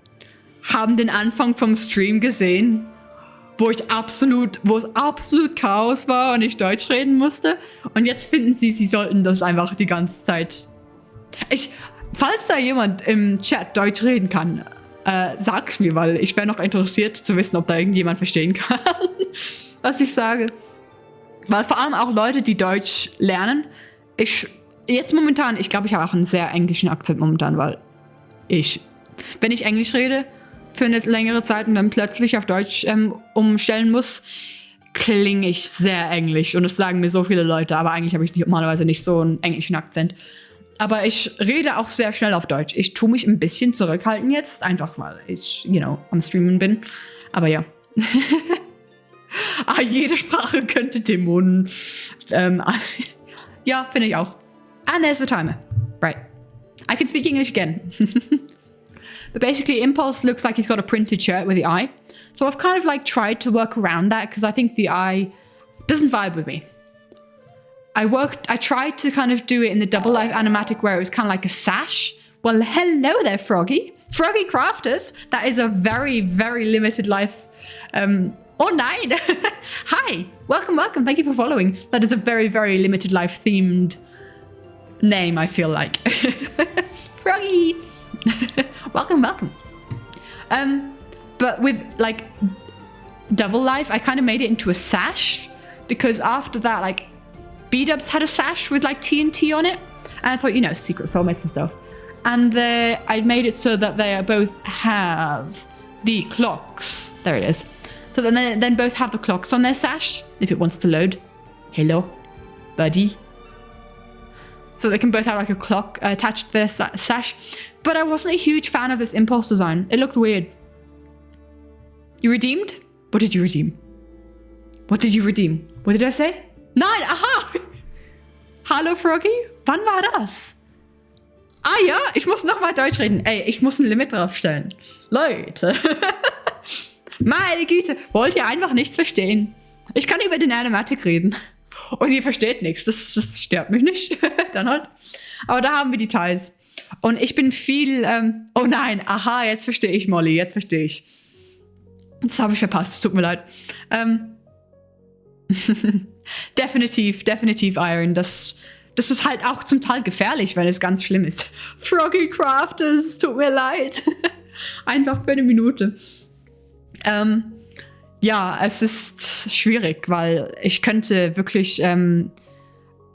A: den Anfang vom Stream gesehen, wo es absolut Chaos war und ich Deutsch reden musste. Und jetzt finden sie sollten das einfach die ganze Zeit. Falls da jemand im Chat Deutsch reden kann, sag's mir, weil ich wäre noch interessiert zu wissen, ob da irgendjemand verstehen kann, was ich sage. Weil vor allem auch Leute, die Deutsch lernen, jetzt momentan, ich glaube, ich habe auch einen sehr englischen Akzent momentan, weil wenn ich Englisch rede für eine längere Zeit und dann plötzlich auf Deutsch umstellen muss, klinge ich sehr englisch und das sagen mir so viele Leute, aber eigentlich habe ich normalerweise nicht so einen englischen Akzent. Aber ich rede auch sehr schnell auf Deutsch. Ich tue mich ein bisschen zurückhalten jetzt, einfach weil ich, am Streamen bin. Aber ja. Jede Sprache könnte Dämonen. Ja, finde ich auch. There's the timer. Right. I can speak English again. But basically, Impulse looks like he's got a printed shirt with the eye. So I've kind of like tried to work around that because I think the eye doesn't vibe with me. I tried to kind of do it in the double life animatic where it was kind of like a sash. Well, hello there, Froggy. Froggy Crafters. That is a very, very limited life. Oh, nein. Hi. Welcome. Thank you for following. That is a very, very limited life themed name, I feel like. Froggy. Welcome. But with like double life, I kind of made it into a sash because after that, like, B-dubs had a sash with like TNT on it, and I thought, you know, secret soulmates and stuff. And I made it so that they both have the clocks. There it is. So then they then both have the clocks on their sash if it wants to load. Hello, buddy. So they can both have like a clock attached to their sash. But I wasn't a huge fan of this impulse design. It looked weird. You redeemed? What did you redeem? What did you redeem? What did I say? Nein, aha! Hallo Froggy, wann war das? Ah ja, ich muss nochmal Deutsch reden. Ey, ich muss ein Limit draufstellen. Leute. Meine Güte, wollt ihr einfach nichts verstehen? Ich kann über den Animatic reden. Und ihr versteht nichts. Das stört mich nicht. Dann halt. Aber da haben wir Details. Und ich bin viel... oh nein, aha, jetzt verstehe ich, Molly. Jetzt verstehe ich. Das habe ich verpasst. Es tut mir leid. Definitiv Iron. Das ist halt auch zum Teil gefährlich, wenn es ganz schlimm ist. Froggy Crafters, es tut mir leid. Einfach für eine Minute. Ja, es ist schwierig, weil ich könnte wirklich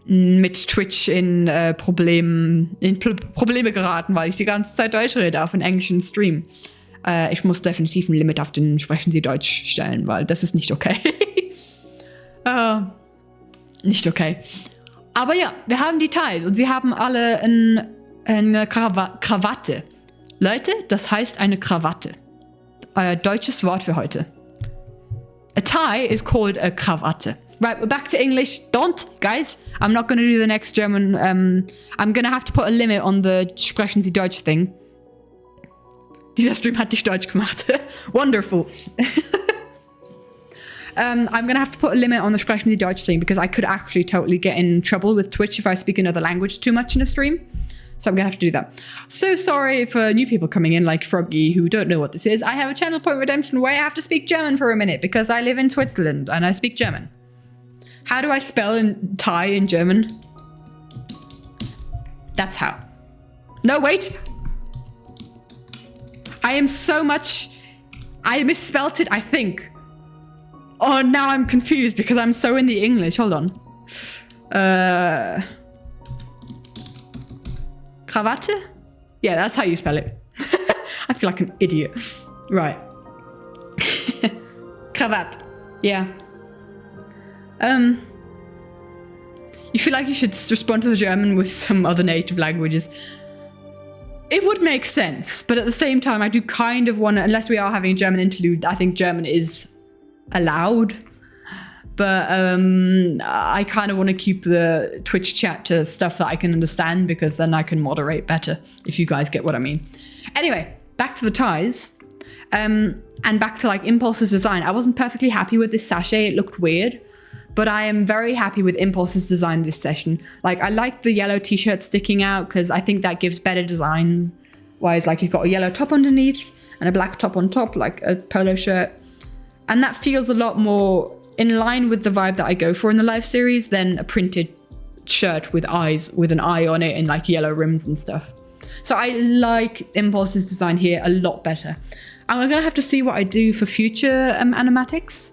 A: mit Twitch in Probleme geraten, weil ich die ganze Zeit Deutsch rede auf einem englischen Stream. Ich muss definitiv ein Limit auf den Sprechen Sie Deutsch stellen, weil das ist nicht okay. Nicht okay. Aber ja, wir haben Details und sie haben alle eine Krawatte. Leute, das heißt eine Krawatte. Deutsches Wort für heute. A tie is called a Krawatte. Right, we're back to English. Don't, guys. I'm not going to do the next German. I'm going to have to put a limit on the Sprechen Sie Deutsch thing. Dieser Stream hat dich Deutsch gemacht. Wonderful. I'm going to have to put a limit on the Sprechen Sie Deutsch thing because I could actually totally get in trouble with Twitch if I speak another language too much in a stream. So I'm going to have to do that. So sorry for new people coming in like Froggy who don't know what this is. I have a channel point redemption where I have to speak German for a minute because I live in Switzerland and I speak German. How do I spell tie in German? That's how. No, wait. I misspelt it, I think. Oh, now I'm confused because I'm so in the English. Hold on. Krawatte? Yeah, that's how you spell it. I feel like an idiot. Right. Krawatte. Yeah. You feel like you should respond to the German with some other native languages. It would make sense, but at the same time, I do kind of want to, unless we are having a German interlude, I think German is allowed. But I kind of want to keep the Twitch chat to stuff that I can understand because then I can moderate better, if you guys get what I mean. Anyway, back to the ties. And back to like Impulse's design. I wasn't perfectly happy with this sachet. It looked weird. But I am very happy with Impulse's design this session. Like, I like the yellow t-shirt sticking out because I think that gives better designs. Whereas, like, you've got a yellow top underneath and a black top on top, like a polo shirt. And that feels a lot more in line with the vibe that I go for in the live series than a printed shirt with eyes, with an eye on it and, like, yellow rims and stuff. So I like Impulse's design here a lot better. I'm going to have to see what I do for future animatics.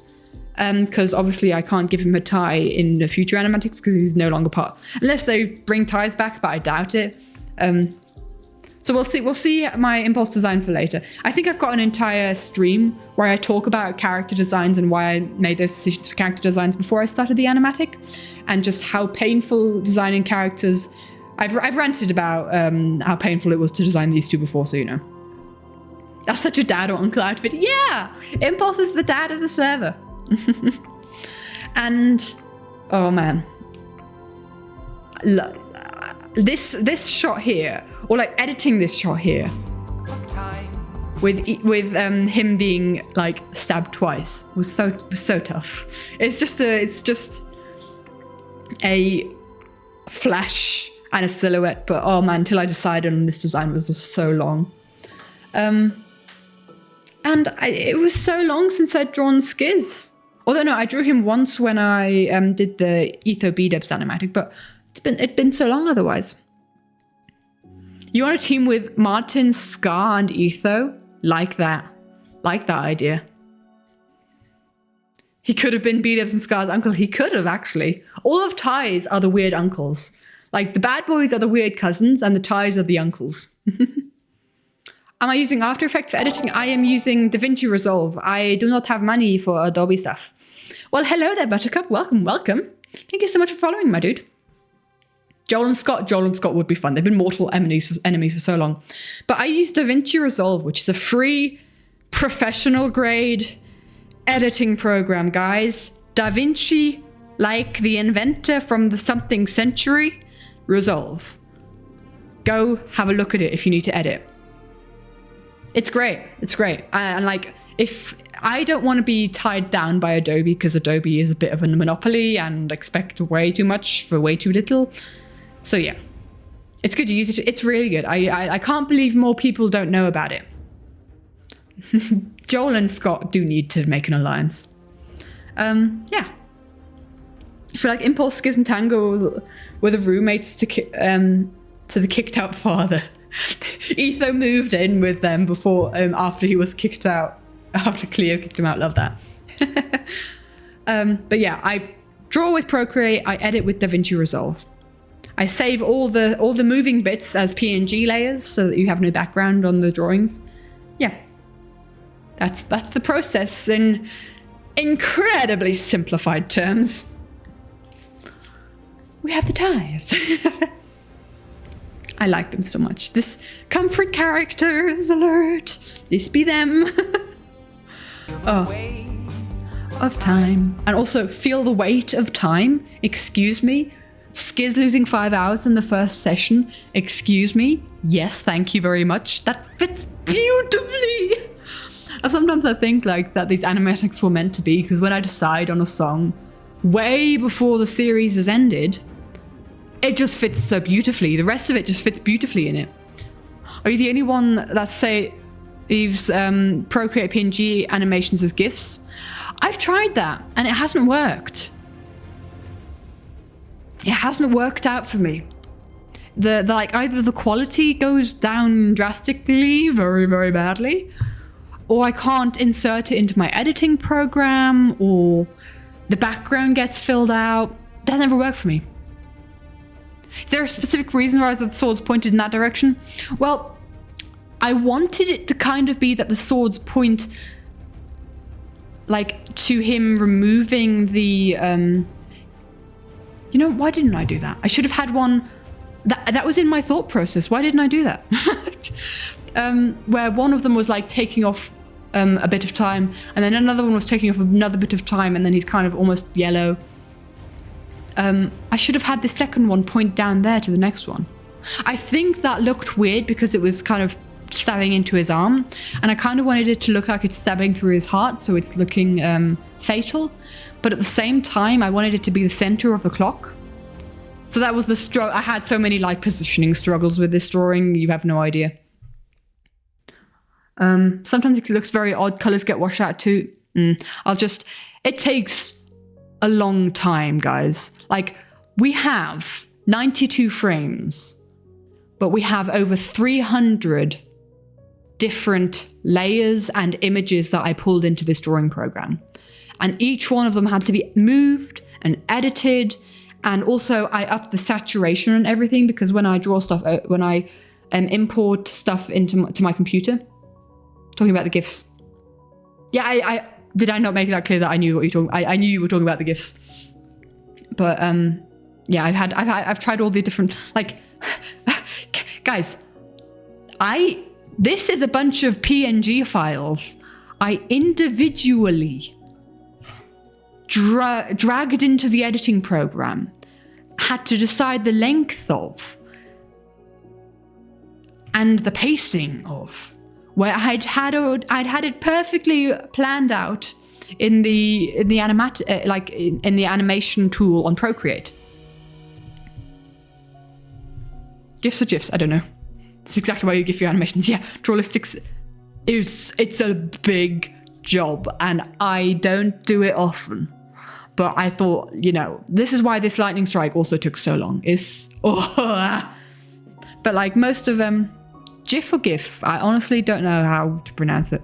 A: Because obviously I can't give him a tie in the future animatics because he's no longer part. Unless they bring ties back, but I doubt it. So we'll see. We'll see my Impulse design for later. I think I've got an entire stream where I talk about character designs and why I made those decisions for character designs before I started the animatic, and just how painful designing characters. I've ranted about how painful it was to design these two before, so you know. That's such a dad or uncle outfit. Yeah, Impulse is the dad of the server. And oh man, this shot here, or like editing this shot here, with him being like stabbed twice was so tough. It's just a flash and a silhouette, but oh man, till I decided on this design was just so long. And it was so long since I'd drawn Skiz. Although no, I drew him once when I did the Etho B-Dubs animatic, but it'd been so long otherwise. You want a team with Martin, Scar, and Etho? Like that idea. He could have been B-Dubs and Scar's uncle. He could have, actually. All of Ty's are the weird uncles. Like, the bad boys are the weird cousins, and the Ty's are the uncles. Am I using After Effects for editing? I am using DaVinci Resolve. I do not have money for Adobe stuff. Well, hello there, Buttercup. Welcome, welcome. Thank you so much for following, my dude. Joel and Scott would be fun. They've been mortal enemies for so long. But I use DaVinci Resolve, which is a free, professional-grade editing program, guys. DaVinci, like the inventor from the something century, Resolve. Go have a look at it if you need to edit. It's great. It's great. And like, if I don't want to be tied down by Adobe, because Adobe is a bit of a monopoly and expect way too much for way too little. So yeah, it's good to use it. It's really good. I can't believe more people don't know about it. Joel and Scott do need to make an alliance. Yeah. For like Impulse, Skiz, and Tango were the roommates to the kicked out father. Etho moved in with them before, after he was kicked out, after Cleo kicked him out. Love that. But yeah, I draw with Procreate, I edit with DaVinci Resolve. I save all the moving bits as PNG layers so that you have no background on the drawings. Yeah. That's the process in incredibly simplified terms. We have the ties. I like them so much. This comfort characters alert. This be them. Oh. Of time. And also feel the weight of time. Excuse me. Skiz losing 5 hours in the first session. Excuse me. Yes, thank you very much. That fits beautifully. Sometimes I think like that these animatics were meant to be, because when I decide on a song way before the series has ended, it just fits so beautifully. The rest of it just fits beautifully in it. Are you the only one that leaves Procreate PNG animations as GIFs? I've tried that and it hasn't worked. It hasn't worked out for me. The like either the quality goes down drastically, very, very badly, or I can't insert it into my editing program, or the background gets filled out. That never worked for me. Is there a specific reason why the swords pointed in that direction? Well, I wanted it to kind of be that the swords point like to him removing the you know, why didn't I do that? I should have had one that was in my thought process. Why didn't I do that? Where one of them was like taking off a bit of time, and then another one was taking off another bit of time, and then he's kind of almost yellow. I should have had the second one point down there to the next one. I think that looked weird because it was kind of stabbing into his arm, and I kind of wanted it to look like it's stabbing through his heart, so it's looking fatal. But at the same time, I wanted it to be the center of the clock. So that was the struggle. I had so many like positioning struggles with this drawing, you have no idea. Sometimes it looks very odd, colors get washed out too. It takes a long time, guys. Like, we have 92 frames, but we have over 300 different layers and images that I pulled into this drawing program. And each one of them had to be moved and edited. And also I upped the saturation and everything, because when I draw stuff, when I import stuff into my computer, talking about the GIFs. Yeah, I did I not make that clear that I knew what you were talking? I knew you were talking about the GIFs. But yeah, I've tried all the different, like, guys, this is a bunch of PNG files I individually dragged into the editing program, had to decide the length of, and the pacing of, where I'd had it perfectly planned out in the animatic, like in the animation tool on Procreate. GIFs or GIFs? I don't know. It's exactly why you GIF your animations. Yeah, Drawlistics it's a big job, and I don't do it often. But I thought, you know, this is why this lightning strike also took so long. But like most of GIF or GIF, I honestly don't know how to pronounce it.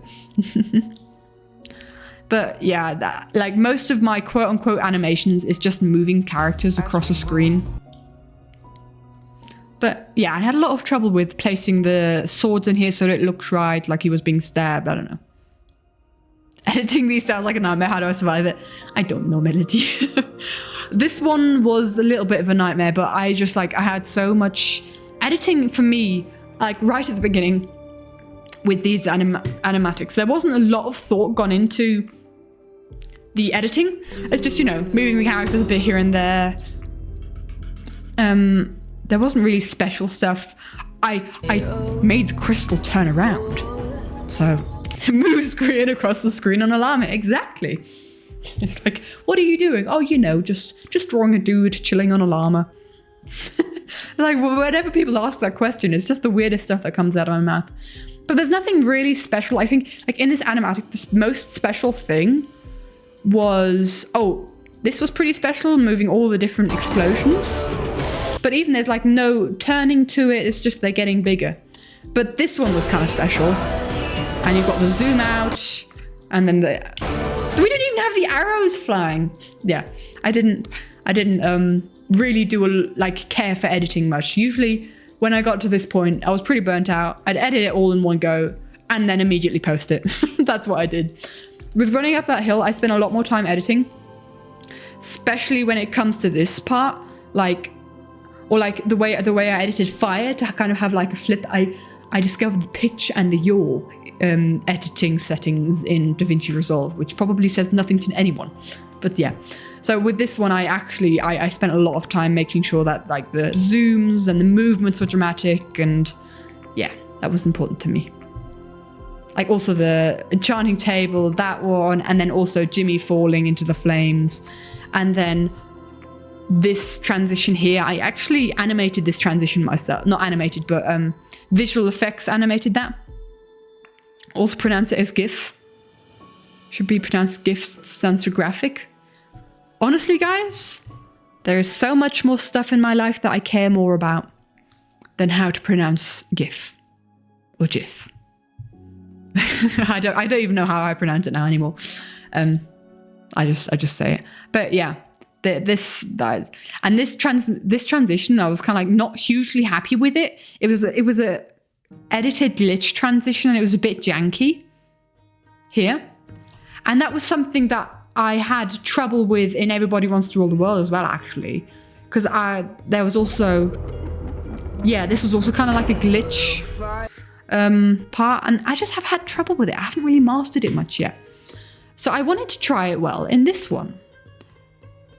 A: But yeah, that, like most of my quote unquote animations is just moving characters across a screen. But yeah, I had a lot of trouble with placing the swords in here so that it looked right, like he was being stabbed. I don't know. Editing these sounds like a nightmare. How do I survive it? I don't know, Melody. This one was a little bit of a nightmare, but I just like, I had so much editing for me, like right at the beginning with these animatics. There wasn't a lot of thought gone into the editing. It's just, you know, moving the characters a bit here and there. There wasn't really special stuff. I made the crystal turn around. So it moves screen across the screen on a llama. Exactly. It's like, what are you doing? Oh, you know, just drawing a dude chilling on a llama. Like, whenever people ask that question, it's just the weirdest stuff that comes out of my mouth. But there's nothing really special. I think, like, in this animatic, the most special thing was, oh, this was pretty special, moving all the different explosions. But even there's, like, no turning to it. It's just they're getting bigger. But this one was kind of special. And you've got the zoom out, and then the... We didn't even have the arrows flying. Yeah, I didn't really care for editing much. Usually when I got to this point, I was pretty burnt out. I'd edit it all in one go and then immediately post it. That's what I did. With running up that hill, I spent a lot more time editing, especially when it comes to this part, the way I edited fire to kind of have like a flip. I discovered the pitch and the yaw editing settings in DaVinci Resolve, which probably says nothing to anyone, but yeah. So with this one, I spent a lot of time making sure that like the zooms and the movements were dramatic, and yeah, that was important to me. Like also the enchanting table, that one, and then also Jimmy falling into the flames, and then this transition here. I actually animated this transition myself, not animated, but visual effects animated that. Also pronounce it as GIF. Should be pronounced GIF, stands for graphic. Honestly, guys, there is so much more stuff in my life that I care more about than how to pronounce GIF or GIF. I don't even know how I pronounce it now anymore. I just say it. But yeah, this transition, I was kind of like not hugely happy with it. It was a edited glitch transition, and it was a bit janky here, and that was something that I had trouble with in Everybody Wants to Rule the World as well, actually, because there was also, yeah, this was also kind of like a glitch part, and I just have had trouble with it. I haven't really mastered it much yet, so I wanted to try it well in this one,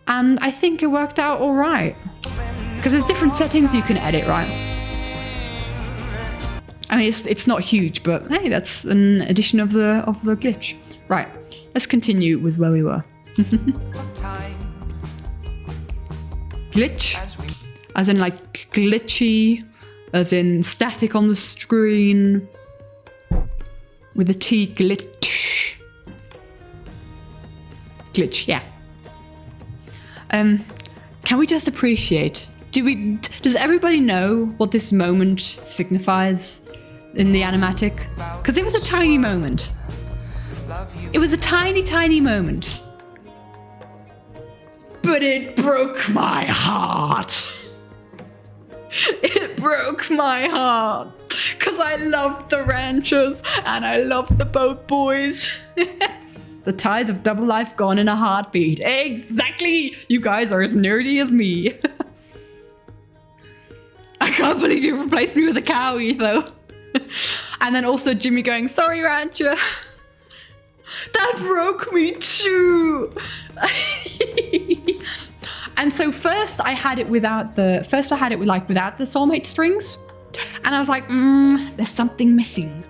A: and I think it worked out all right, because there's different settings you can edit, right? I mean, it's not huge, but hey, that's an addition of the glitch. Right, let's continue with where we were. Glitch, as in like glitchy, as in static on the screen, with a T, glitch. Glitch, yeah. Can we just appreciate? Does everybody know what this moment signifies in the animatic? Because it was a tiny moment. It was a tiny, tiny moment. But it broke my heart. It broke my heart. Because I loved the ranchers and I loved the boat boys. The ties of double life gone in a heartbeat. Exactly! You guys are as nerdy as me. I can't believe you replaced me with a cowie, though. And then also Jimmy going, sorry, Rancher. That broke me too. And so first I had it without the soulmate strings. And I was like, there's something missing.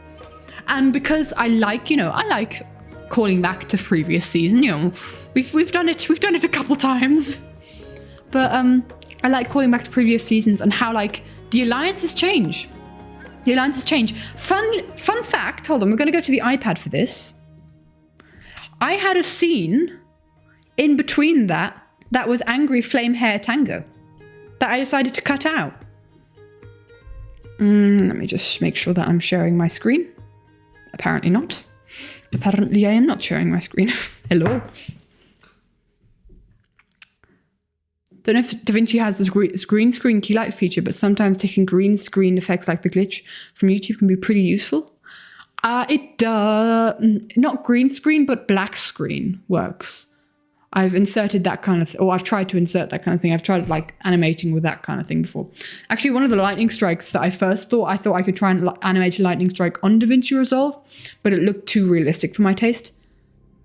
A: And because I like calling back to previous season, we've done it a couple times. But I like calling back to previous seasons and how like the alliances change. The alliances change. Fun fact, hold on, we're gonna go to the iPad for this. I had a scene in between that was Angry Flame Hair Tango that I decided to cut out. Let me just make sure that I'm sharing my screen. Apparently not. Apparently I am not sharing my screen. Hello. Don't know if DaVinci has this green screen key light feature, but sometimes taking green screen effects like the glitch from YouTube can be pretty useful. It does, not green screen, but black screen works. I've inserted that kind of, or I've tried to insert that kind of thing. I've tried like animating with that kind of thing before. Actually, one of the lightning strikes that I thought I could try and animate a lightning strike on DaVinci Resolve, but it looked too realistic for my taste.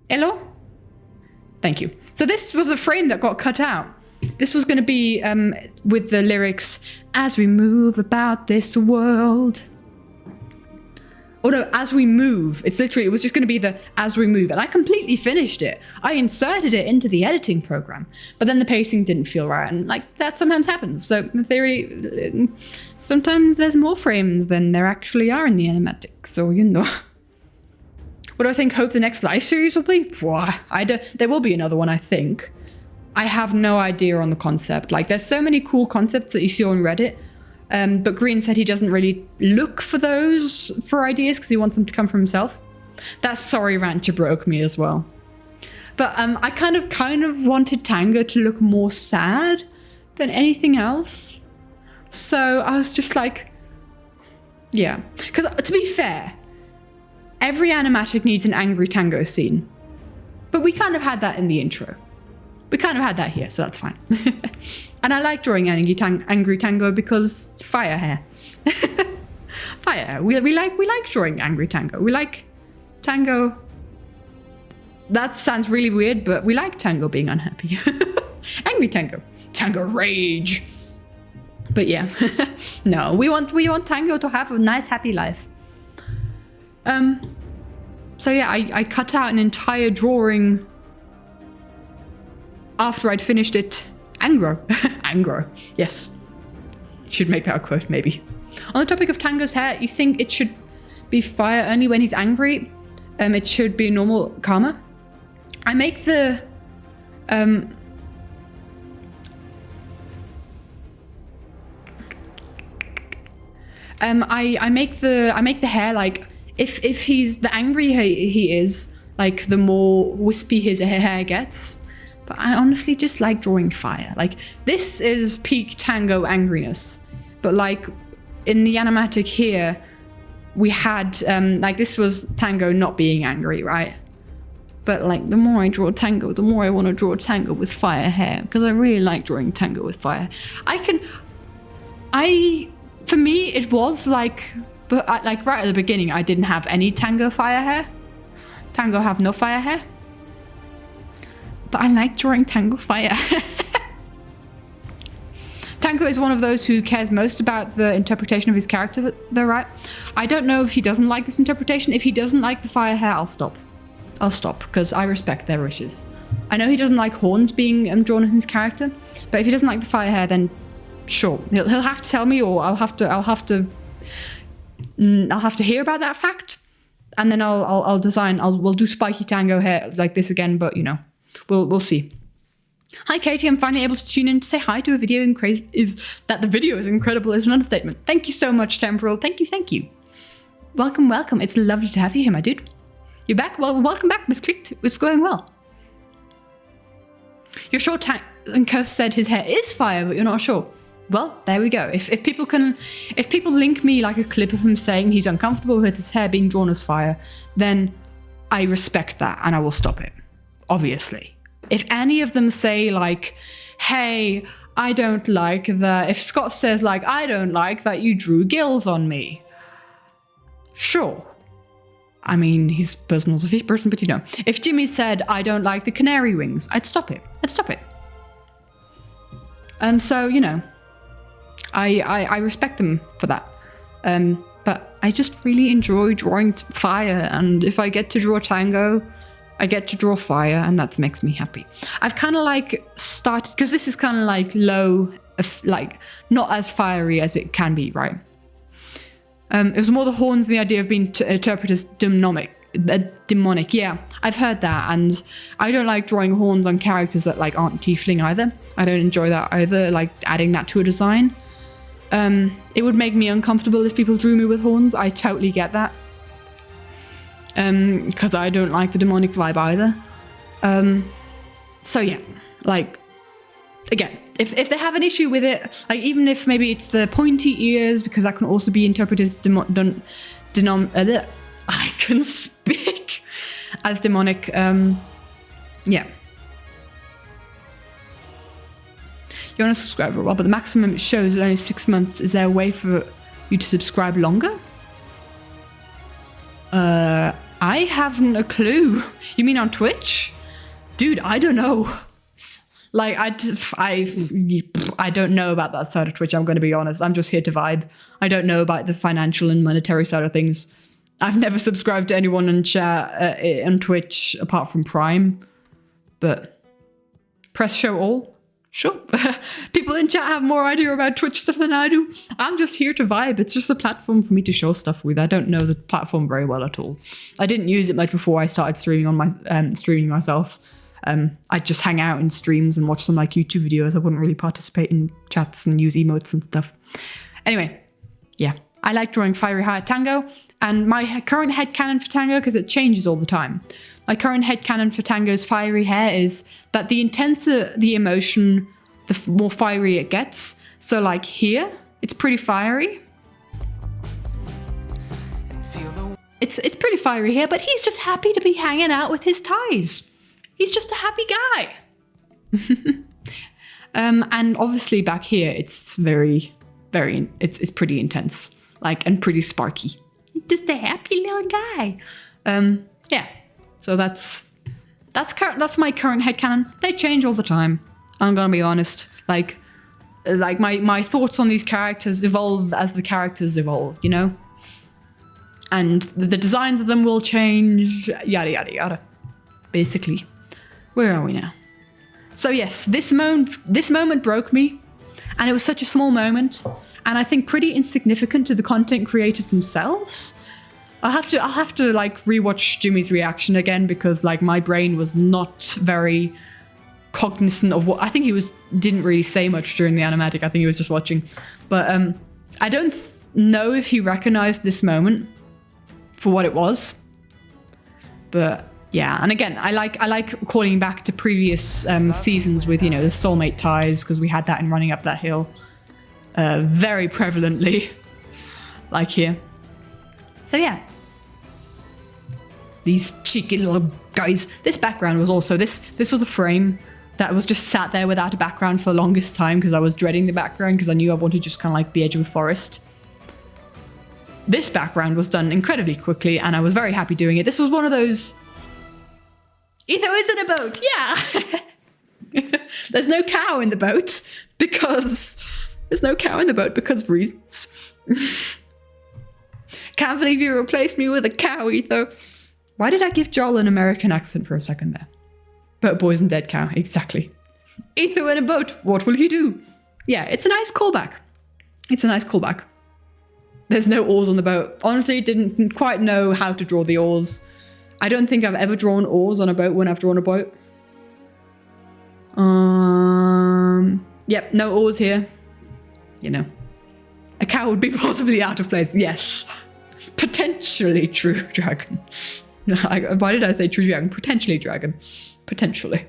A: Hello? Thank you. So this was a frame that got cut out. This was going to be with the lyrics, as we move about this world. Oh no, as we move. It's literally, it was just going to be the as we move. And I completely finished it. I inserted it into the editing program. But then the pacing didn't feel right. And like, that sometimes happens. So in theory, sometimes there's more frames than there actually are in the animatic. So, you know. What do I hope the next live series will be? There will be another one, I think. I have no idea on the concept. Like, there's so many cool concepts that you see on Reddit. But Green said he doesn't really look for those for ideas because he wants them to come from himself. That sorry rancher broke me as well. But I kind of wanted Tango to look more sad than anything else. So I was just like, yeah. Because to be fair, every animatic needs an angry Tango scene. But we kind of had that in the intro. We kind of had that here, so that's fine. And I like drawing angry Tango because fire hair. Fire hair. We like drawing angry Tango. We like Tango. That sounds really weird, but we like Tango being unhappy. Angry Tango. Tango rage. But yeah. No, we want Tango to have a nice happy life. So yeah, I cut out an entire drawing after I'd finished it. Angro. Angro. Yes. Should make that a quote, maybe. On the topic of Tango's hair, you think it should be fire only when he's angry? It should be normal karma. I make the I make the hair like if he's the angrier he is, like the more wispy his hair gets. But I honestly just like drawing fire. Like, this is peak Tango angriness. But like, in the animatic here, we had, like, this was Tango not being angry, right? But like, the more I draw Tango, the more I want to draw Tango with fire hair. Because I really like drawing Tango with fire. For me, it was like, but like right at the beginning, I didn't have any Tango fire hair. Tango have no fire hair. But I like drawing Tango fire. Tango is one of those who cares most about the interpretation of his character, though, right? I don't know if he doesn't like this interpretation. If he doesn't like the fire hair, I'll stop. I'll stop, because I respect their wishes. I know he doesn't like horns being drawn in his character, but if he doesn't like the fire hair, then sure. He'll have to tell me, or I'll have to hear about that fact, and then I'll design. We'll do spiky Tango hair like this again, but you know. We'll see. Hi Katie, I'm finally able to tune in to say hi to a video, and crazy is that the video is incredible is an understatement. Thank you so much, Temporal. Thank you. Welcome. It's lovely to have you here, my dude. You're back? Well, welcome back, Miss Clicked. It's going well. You're sure Tango said his hair is fire, but you're not sure. Well, there we go. If people link me like a clip of him saying he's uncomfortable with his hair being drawn as fire, then I respect that and I will stop it. Obviously. If any of them say like, hey, I don't like that. If Scott says like, I don't like that you drew gills on me. Sure. I mean, he's personal as a fish person, but you know. If Jimmy said, I don't like the canary wings, I'd stop it. So, you know, I respect them for that. But I just really enjoy drawing fire. And if I get to draw Tango, I get to draw fire, and that makes me happy. I've kind of like started, because this is kind of like low, like not as fiery as it can be, right? It was more the horns, the idea of being interpreted as demonic. Yeah, I've heard that, and I don't like drawing horns on characters that like aren't tiefling either. I don't enjoy that either, like adding that to a design. It would make me uncomfortable if people drew me with horns. I totally get that. because I don't like the demonic vibe either. So yeah, like, again, if they have an issue with it, like even if maybe it's the pointy ears, because that can also be interpreted as I can speak as demonic. Yeah. You're on a subscriber, well, but the maximum it shows is only 6 months. Is there a way for you to subscribe longer? I haven't a clue. You mean on Twitch? Dude, I don't know. Like, I don't know about that side of Twitch, I'm going to be honest. I'm just here to vibe. I don't know about the financial and monetary side of things. I've never subscribed to anyone in chat on Twitch apart from Prime. But press show all? Sure. People in chat have more idea about Twitch stuff than I do. I'm just here to vibe. It's just a platform for me to show stuff with. I don't know the platform very well at all. I didn't use it much before I started streaming on my streaming myself. I'd just hang out in streams and watch some like YouTube videos. I wouldn't really participate in chats and use emotes and stuff. Anyway, yeah. I like drawing fiery hair Tango, and my current headcanon for Tango, because it changes all the time. My current headcanon for Tango's fiery hair is that the intenser the emotion, the more fiery it gets. So like here, it's pretty fiery. It's pretty fiery here, but he's just happy to be hanging out with his ties. He's just a happy guy. And obviously back here, it's it's pretty intense, like, and pretty sparky. Just a happy little guy. Yeah. So that's my current headcanon. They change all the time. I'm gonna be honest. Like my thoughts on these characters evolve as the characters evolve, you know? And the designs of them will change, yada yada yada. Basically. Where are we now? So yes, this moment broke me, and it was such a small moment, and I think pretty insignificant to the content creators themselves. I'll have to like rewatch Jimmy's reaction again, because like my brain was not very cognizant of what I think he didn't really say much during the animatic. I think he was just watching. But I don't know if he recognized this moment for what it was. But yeah, and again, I like calling back to previous seasons with, you know, the soulmate ties, because we had that in Running Up That Hill very prevalently, like here. So yeah, these cheeky little guys. This background was also this was a frame that was just sat there without a background for the longest time, because I was dreading the background, because I knew I wanted just kind of like the edge of a forest. This background was done incredibly quickly, and I was very happy doing it. This was one of those. Etho is in a boat, yeah. There's no cow in the boat because of reasons. Can't believe you replaced me with a cow, Etho. Why did I give Joel an American accent for a second there? Boat boys and dead cow, exactly. Etho in a boat, what will he do? Yeah, it's a nice callback. There's no oars on the boat. Honestly, didn't quite know how to draw the oars. I don't think I've ever drawn oars on a boat when I've drawn a boat. Yep, no oars here. You know. A cow would be possibly out of place, yes. Potentially true dragon. Why did I say true dragon? Potentially dragon. Potentially.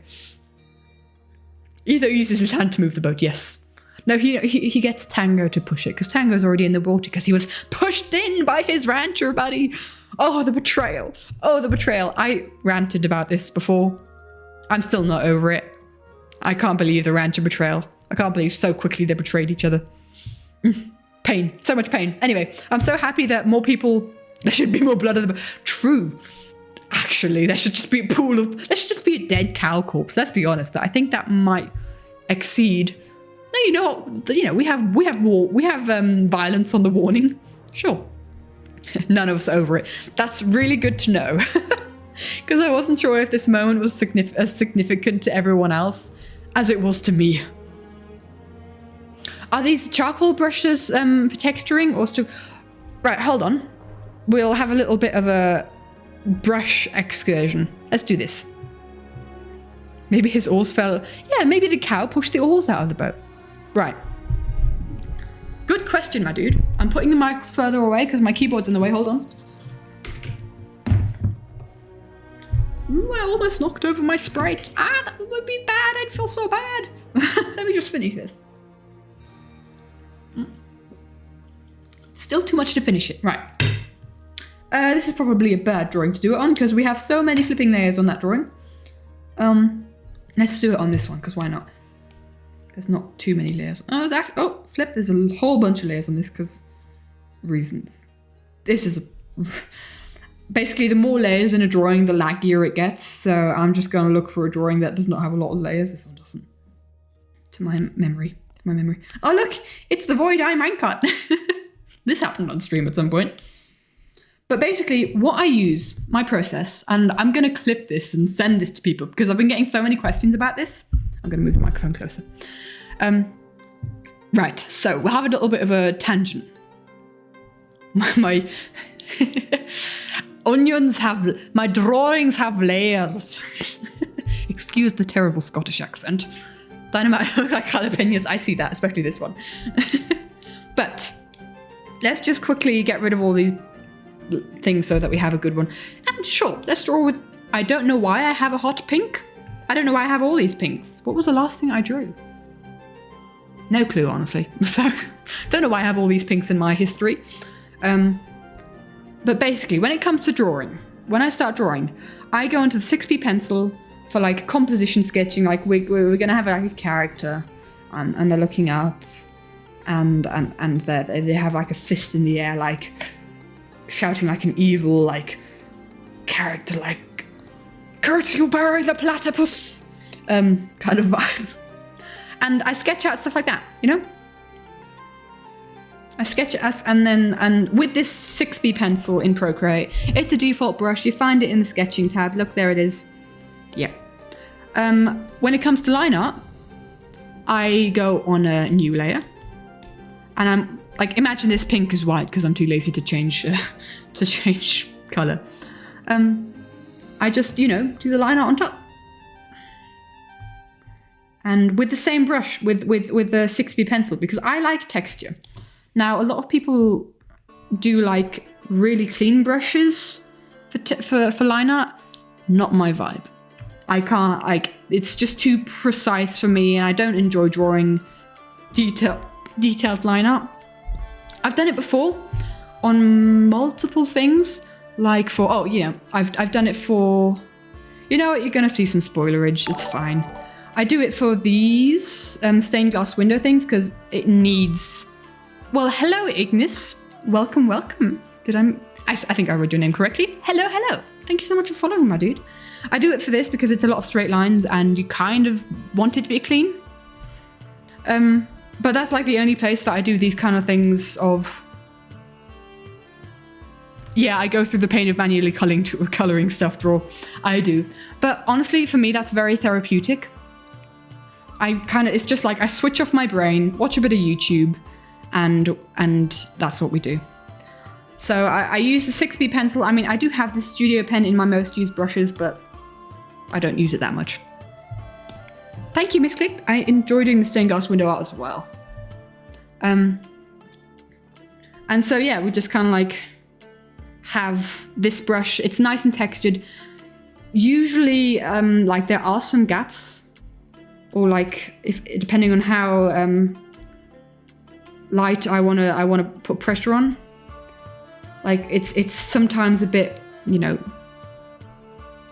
A: Etho uses his hand to move the boat, yes. No, he gets Tango to push it, because Tango's already in the water, because he was pushed in by his rancher buddy. Oh, the betrayal. I ranted about this before. I'm still not over it. I can't believe the rancher betrayal. I can't believe so quickly they betrayed each other. Pain. So much pain. Anyway, I'm so happy that more people... There should be more blood on the... True. Actually, there should just be a pool of... There should just be a dead cow corpse. Let's be honest. I think that might exceed... No, we have violence on the warning. Sure. None of us over it. That's really good to know. Because I wasn't sure if this moment was as significant to everyone else as it was to me. Are these charcoal brushes for texturing or still... Right, hold on. We'll have a little bit of a brush excursion. Let's do this. Maybe his oars fell... Yeah, maybe the cow pushed the oars out of the boat. Right. Good question, my dude. I'm putting the mic further away because my keyboard's in the way. Hold on. almost knocked over my Sprite. That would be bad. I'd feel so bad. Let me just finish this. Still too much to finish it. Right. This is probably a bad drawing to do it on because we have so many flipping layers on that drawing. Let's do it on this one because why not? There's not too many layers. Oh, flip. There's a whole bunch of layers on this because reasons. This is basically the more layers in a drawing, the laggier it gets. So I'm just going to look for a drawing that does not have a lot of layers. This one doesn't. To my memory. Oh, look. It's the Void Eye minecart. This happened on stream at some point. But basically, what I use, my process, and I'm going to clip this and send this to people because I've been getting so many questions about this. I'm going to move the microphone closer. Right, so we'll have a little bit of a tangent. My my drawings have layers. Excuse the terrible Scottish accent. Dynamite looks like jalapenos. I see that, especially this one. But let's just quickly get rid of all these things so that we have a good one. And sure, let's draw with... I don't know why I have a hot pink. I don't know why I have all these pinks. What was the last thing I drew? No clue, honestly. So, don't know why I have all these pinks in my history. But basically, when it comes to drawing, when I start drawing, I go into the 6B pencil for like composition sketching. Like we're going to have like a character and they're looking up and they have like a fist in the air, like shouting like an evil like character, like curse you, Barry the platypus kind of vibe. And I sketch out stuff like that, you know? I sketch it as, and with this 6B pencil in Procreate, it's a default brush. You find it in the sketching tab. Look, there it is. Yeah. When it comes to line art, I go on a new layer, and I'm like, imagine this pink is white because I'm too lazy to change color. I just, you know, do the line art on top. And with the same brush, with the 6B pencil, because I like texture. Now, a lot of people do like really clean brushes for line art. Not my vibe. I can't, like, it's just too precise for me, and I don't enjoy drawing detailed line art. I've done it before on multiple things, like for, oh, yeah, I've done it for, you know what, you're going to see some spoilerage, it's fine. I do it for these stained glass window things because it needs... Well, hello, Ignis. Welcome. I think I read your name correctly. Hello. Thank you so much for following, my dude. I do it for this because it's a lot of straight lines and you kind of want it to be clean. But that's like the only place that I do these kind of things of... Yeah, I go through the pain of manually colouring stuff, draw. I do. But honestly, for me, that's very therapeutic. It's just like I switch off my brain, watch a bit of YouTube, and that's what we do. So I use the 6B pencil. I mean, I do have the studio pen in my most used brushes, but I don't use it that much. Thank you, Miss Click. I enjoy doing the stained glass window art as well. And so yeah, we just kind of like have this brush. It's nice and textured. Usually, like there are some gaps, or like if depending on how light I wanna put pressure on. Like it's sometimes a bit, you know,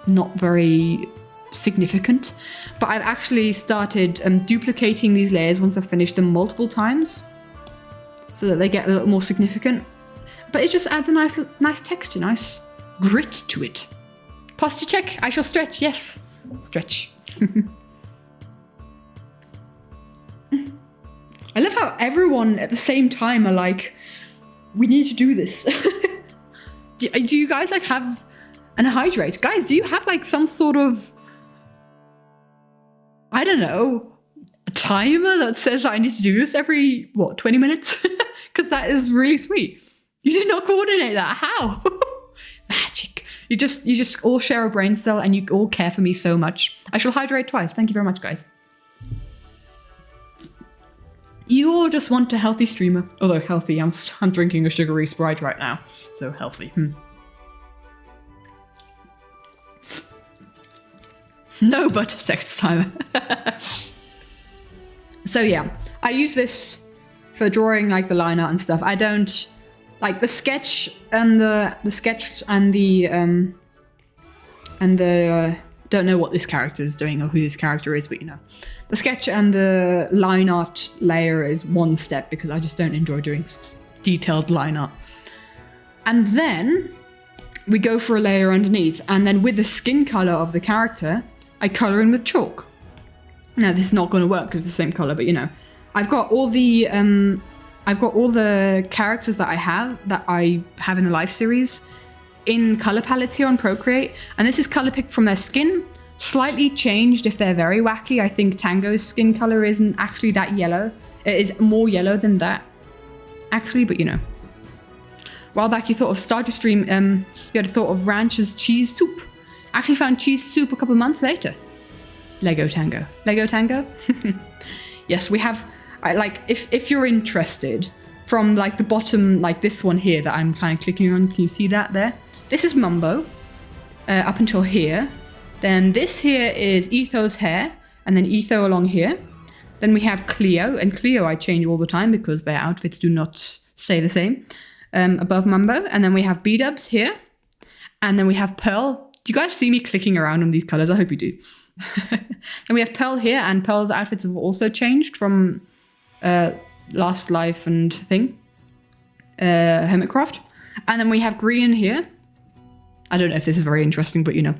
A: not very significant. But I've actually started duplicating these layers once I've finished them multiple times, so that they get a little more significant. But it just adds a nice texture, nice grit to it. Posture check. I shall stretch. Yes, stretch. I love how everyone at the same time are like, we need to do this. Do you guys like have an hydrate? Guys, do you have like some sort of, I don't know, a timer that says I need to do this every, 20 minutes? Because that is really sweet. You did not coordinate that. How? Magic. You just all share a brain cell and you all care for me so much. I shall hydrate twice. Thank you very much, guys. You all just want a healthy streamer. Although healthy, I'm drinking a sugary Sprite right now. So healthy. No but sex time. So yeah, I use this for drawing like the line art and stuff. I don't like the sketch and the don't know what this character is doing or who this character is, but you know. The sketch and the line art layer is one step because I just don't enjoy doing detailed line art. And then we go for a layer underneath, and then with the skin color of the character, I color in with chalk. Now this is not going to work because it's the same color, but you know, I've got all the characters that I have in the life series in color palettes here on Procreate, and this is color picked from their skin, slightly changed if they're very wacky. I think Tango's skin color isn't actually that yellow. It is more yellow than that, actually, but you know. A while back you thought of Stardew Stream, you had a thought of Ranch's cheese soup. Actually found cheese soup a couple of months later. Lego Tango. Lego Tango? Yes, we have, if you're interested, from like the bottom, like this one here that I'm kind of clicking on, can you see that there? This is Mumbo, up until here. Then this here is Etho's hair, and then Etho along here. Then we have Cleo, and Cleo I change all the time because their outfits do not stay the same, above Mumbo. And then we have B-Dubs here, and then we have Pearl. Do you guys see me clicking around on these colors? I hope you do. And we have Pearl here, and Pearl's outfits have also changed from Last Life and thing, Hermitcraft. And then we have Green here. I don't know if this is very interesting, but you know.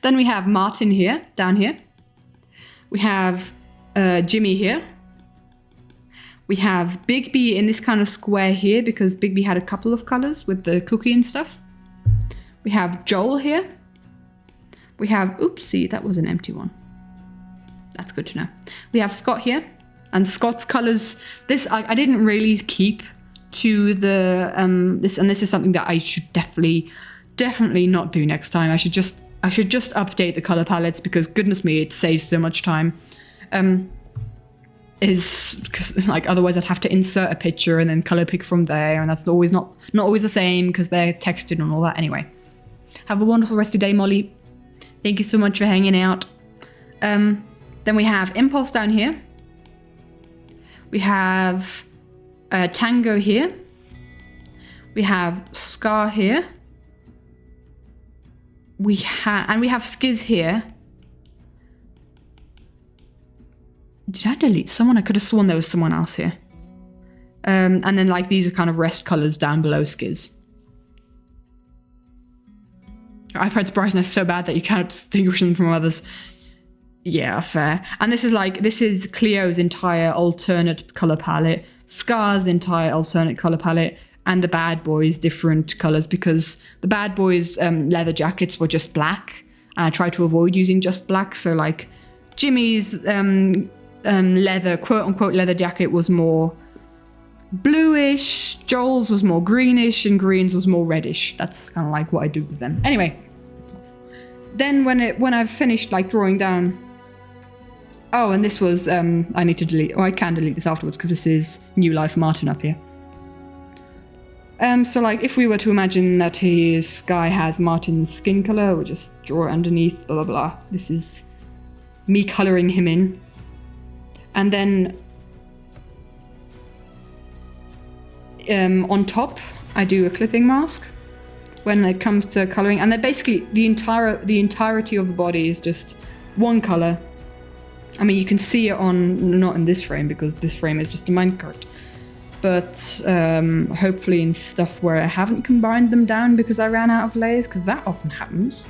A: Then we have Martin here, down here. We have Jimmy here. We have Bigby in this kind of square here because Bigby had a couple of colors with the cookie and stuff. We have Joel here. We have, oopsie, that was an empty one. That's good to know. We have Scott here, and Scott's colors. This I didn't really keep to the this, and this is something that I should definitely not do next time. I should just update the color palettes because goodness me, it saves so much time. Is because like otherwise I'd have to insert a picture and then color pick from there, and that's always not always the same because they're texted and all that. Anyway, have a wonderful rest of your day, Molly. Thank you so much for hanging out. Then we have Impulse down here. We have Tango here. We have Scar here. We have Skiz here. Did I delete someone? I could have sworn there was someone else here. And then like these are kind of rest colors down below Skiz. I've heard brightness so bad that you can't distinguish them from others. Yeah, fair. And this is Cleo's entire alternate color palette, Scar's entire alternate color palette, and the Bad Boys' different colors because the Bad Boys' leather jackets were just black, and I tried to avoid using just black. So like Jimmy's leather, quote unquote leather jacket was more bluish, Joel's was more greenish, and Green's was more reddish. That's kind of like what I do with them. Anyway, then when I've finished like drawing down. Oh, and this was I need to delete. Oh, I can delete this afterwards because this is New Life Martin up here. So like if we were to imagine that his guy has Martin's skin color, we'll just draw it underneath. Blah blah blah. This is me coloring him in, and then. On top, I do a clipping mask when it comes to coloring, and they're basically the entirety of the body is just one color. I mean, you can see it on not in this frame because this frame is just a minecart, but hopefully in stuff where I haven't combined them down because I ran out of layers, because that often happens.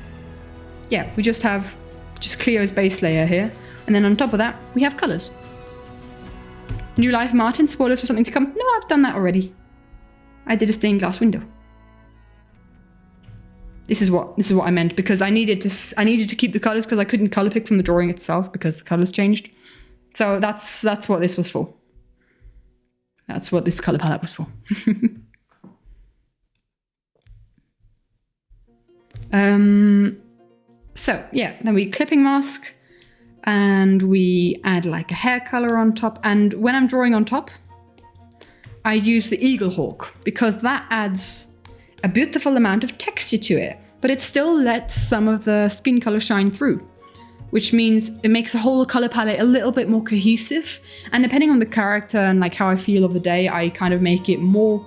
A: Yeah, we just have Cleo's base layer here, and then on top of that we have colors. New Life Martin, spoilers for something to come. No, I've done that already. I did a stained glass window. This is what I meant because I needed to keep the colors because I couldn't color pick from the drawing itself because the colors changed. So that's what this was for. That's what this color palette was for. So yeah, then we clipping mask and we add like a hair color on top. And when I'm drawing on top, I use the eagle hawk because that adds a beautiful amount of texture to it, but it still lets some of the skin color shine through. which means it makes the whole color palette a little bit more cohesive. And depending on the character and like how I feel of the day, I kind of make it more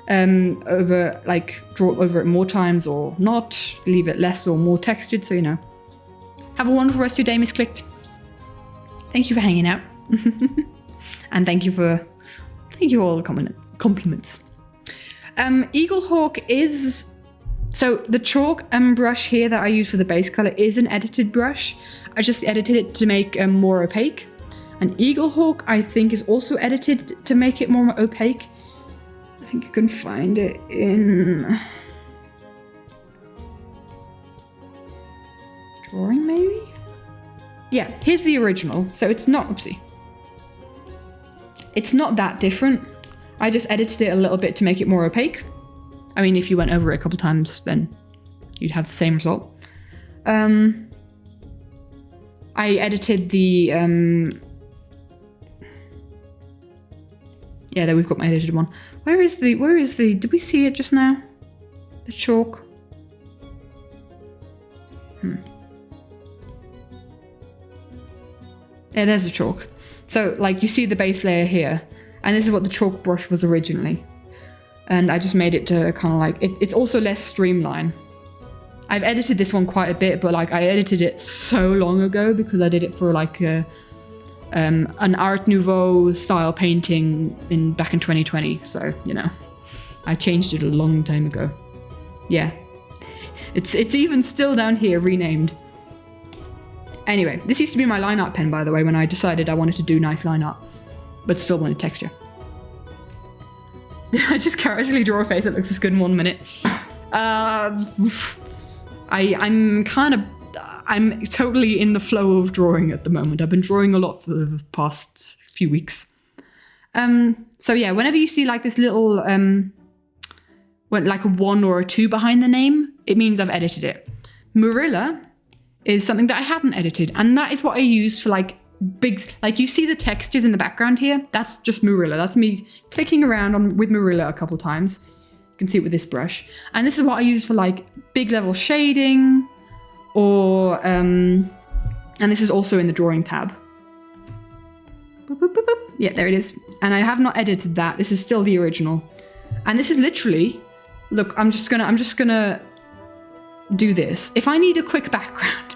A: draw over it more times or not, leave it less or more textured. So, you know, have a wonderful rest of your day, Miss Clicked. Thank you for hanging out. And thank you for all the compliments. Eaglehawk is, so the chalk brush here that I use for the base color is an edited brush. I just edited it to make more opaque. And Eaglehawk, I think, is also edited to make it more opaque. I think you can find it in drawing, maybe? Yeah, here's the original. So it's not, oopsie. It's not that different. I just edited it a little bit to make it more opaque. I mean, if you went over it a couple times, then you'd have the same result. I edited the, yeah, there we've got my edited one. Where is the, did we see it just now? The chalk. Yeah, there's the chalk. So, like, you see the base layer here, and this is what the chalk brush was originally. And I just made it to kind of like, it's also less streamlined. I've edited this one quite a bit, but like I edited it so long ago because I did it for like an Art Nouveau style painting back in 2020. So, you know, I changed it a long time ago. Yeah, it's even still down here, renamed. Anyway, this used to be my line art pen, by the way, when I decided I wanted to do nice line art, but still wanted texture. I just casually draw a face that looks as good in 1 minute. I'm totally in the flow of drawing at the moment. I've been drawing a lot for the past few weeks. So yeah, whenever you see like this little, like a 1 or a 2 behind the name, it means I've edited it. Marilla is something that I haven't edited, and that is what I use for like big, like you see the textures in the background here, that's just Marilla. That's me clicking around with Marilla a couple times. You can see it with this brush. And this is what I use for like big level shading, or, and this is also in the drawing tab. Boop, boop, boop, boop. Yeah, there it is. And I have not edited that. This is still the original. And this is literally, look, I'm just gonna do this. If I need a quick background,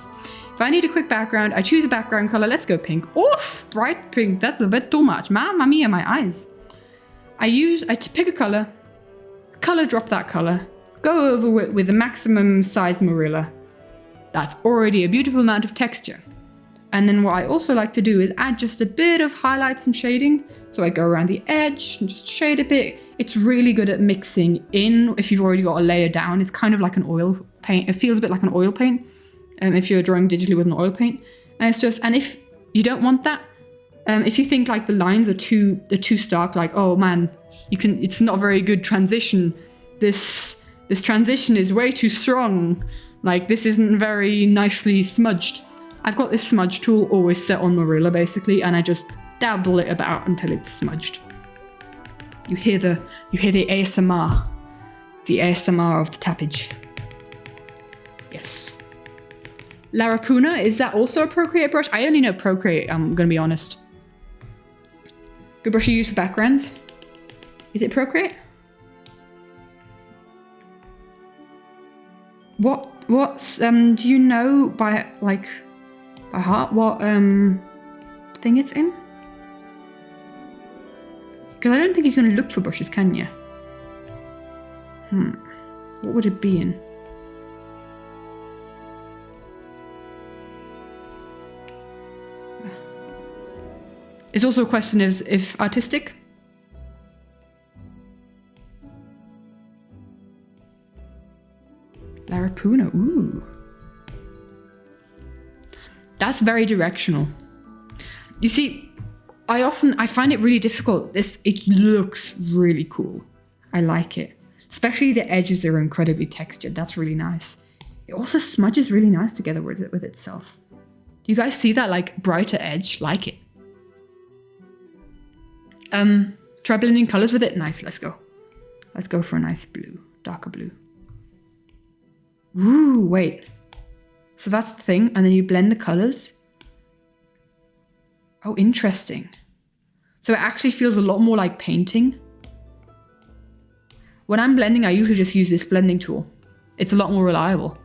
A: I choose a background color. Let's go pink. Oof, bright pink. That's a bit too much. Mamma mia, my eyes. I pick a color drop that color, go over it with the maximum size Marilla. That's already a beautiful amount of texture. And then what I also like to do is add just a bit of highlights and shading. So I go around the edge and just shade a bit. It's really good at mixing in if you've already got a layer down. It's kind of like an oil paint. It feels a bit like an oil paint. If you're drawing digitally with an oil paint. And it's just, and if you don't want that, if you think like the lines are too stark, like, oh man, it's not a very good transition. This transition is way too strong. Like this isn't very nicely smudged. I've got this smudge tool always set on Marilla basically, and I just dabble it about until it's smudged. You hear the ASMR. The ASMR of the tappage. Yes. Larapuna, is that also a Procreate brush? I only know Procreate, I'm gonna be honest. Good brush you use for backgrounds? Is it Procreate? What's do you know by heart what thing it's in? Because I don't think you can look for brushes, can you? What would it be in? It's also a question if artistic. Larapuna, ooh. That's very directional. You see, I find it really difficult. It looks really cool. I like it. Especially the edges are incredibly textured. That's really nice. It also smudges really nice together with itself. Do you guys see that like brighter edge? Like it. Try blending colors with it. Nice, let's go. Let's go for a nice blue, darker blue. Ooh, wait. So that's the thing. And then you blend the colors. Oh, interesting. So it actually feels a lot more like painting. When I'm blending, I usually just use this blending tool. It's a lot more reliable.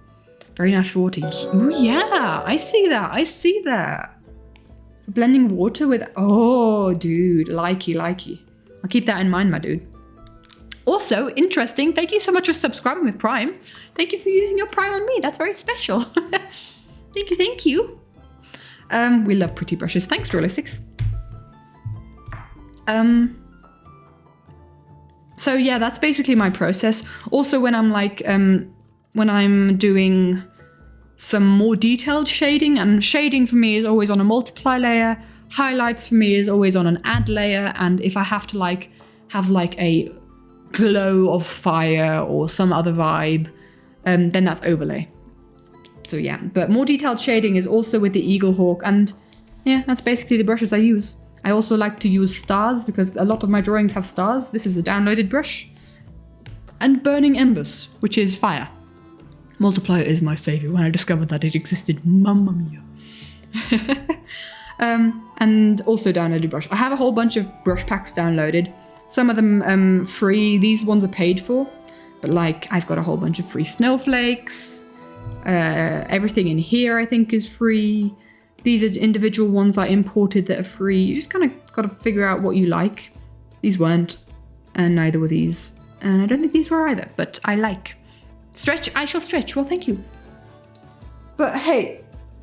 A: Very nice water. Oh yeah, I see that. I see that. Blending water with, oh dude, likey. I'll keep that in mind, my dude. Also, interesting, thank you so much for subscribing with Prime. Thank you for using your Prime on me. That's very special. Thank you. We love pretty brushes. Thanks, Drawlistics. So yeah, that's basically my process. Also, when I'm like, when I'm doing some more detailed shading, and shading for me is always on a multiply layer. Highlights for me is always on an add layer. And if I have to like have like a glow of fire or some other vibe, then that's overlay. So yeah, but more detailed shading is also with the Eagle Hawk, and yeah, that's basically the brushes I use. I also like to use stars because a lot of my drawings have stars. This is a downloaded brush. And Burning Embers, which is fire. Multiplier is my savior. When I discovered that it existed, mamma mia. And also downloaded brush. I have a whole bunch of brush packs downloaded. Some of them free. These ones are paid for. But like, I've got a whole bunch of free snowflakes. Everything in here I think is free. These are individual ones I imported that are free. You just kind of got to figure out what you like. These weren't, and neither were these. And I don't think these were either, but I like. Stretch, I shall stretch. Well, thank you. But hey,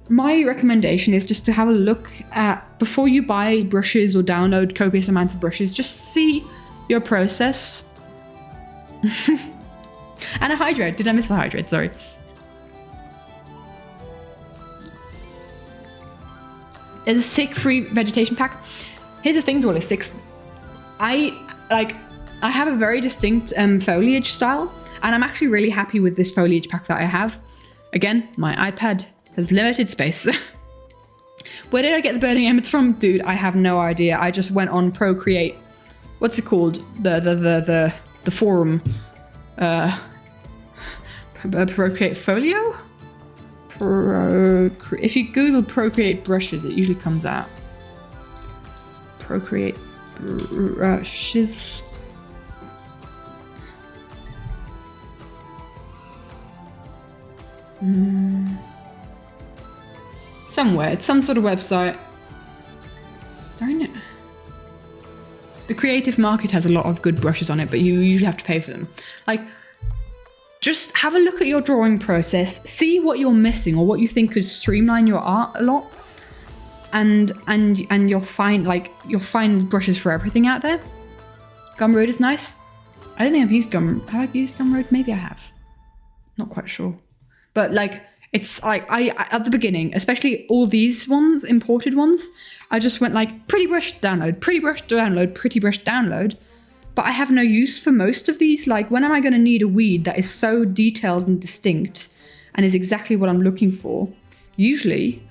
A: my recommendation is just to have a look at, before you buy brushes or download copious amounts of brushes, just see your process. And a hydrate. Did I miss the hydrate? Sorry. There's a sick free vegetation pack. Here's the thing, Drawlistics. I have a very distinct foliage style, and I'm actually really happy with this foliage pack that I have. Again, my iPad has limited space. Where did I get the burning embers from? Dude, I have no idea. I just went on Procreate. What's it called? The forum. Procreate Folio? If you Google Procreate brushes, it usually comes out. Procreate brushes. Somewhere, it's some sort of website. Darn it. The creative market has a lot of good brushes on it, but you usually have to pay for them. Like, just have a look at your drawing process, see what you're missing or what you think could streamline your art a lot, and you'll find brushes for everything out there. Gumroad is nice. I don't think I've used Gumroad. Have I used Gumroad? Maybe I have. Not quite sure. But like, it's like I at the beginning, especially all these ones, imported ones, I just went like pretty brush download, pretty brush download, pretty brush download. But I have no use for most of these. Like, when am I going to need a weed that is so detailed and distinct and is exactly what I'm looking for? Usually,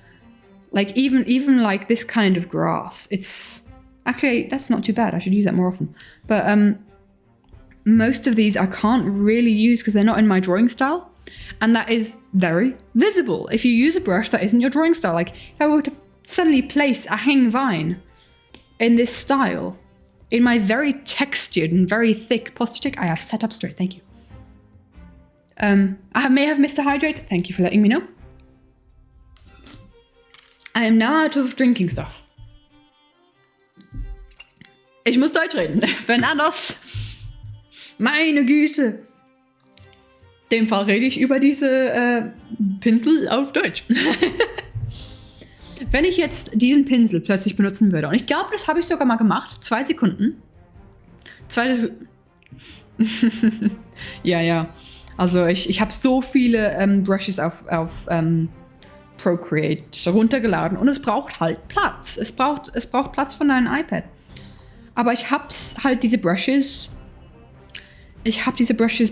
A: like even like this kind of grass, it's actually, that's not too bad. I should use that more often. But most of these I can't really use because they're not in my drawing style. And that is very visible. If you use a brush that isn't your drawing style, like if I were to suddenly place a hang vine in this style, in my very textured and very thick posture tick, I have set up straight, thank you. I may have missed a hydrate, thank you for letting me know. I am now out of drinking stuff. Ich muss Deutsch reden, wenn anders. Meine Güte. In dem Fall rede ich über diese Pinsel auf Deutsch. Wenn ich jetzt diesen Pinsel plötzlich benutzen würde, und ich glaube, das habe ich sogar mal gemacht, 2 Sekunden. Ja. Also ich habe so viele Brushes auf Procreate runtergeladen und es braucht halt Platz. Es braucht Platz von deinem iPad. Aber ich habe diese Brushes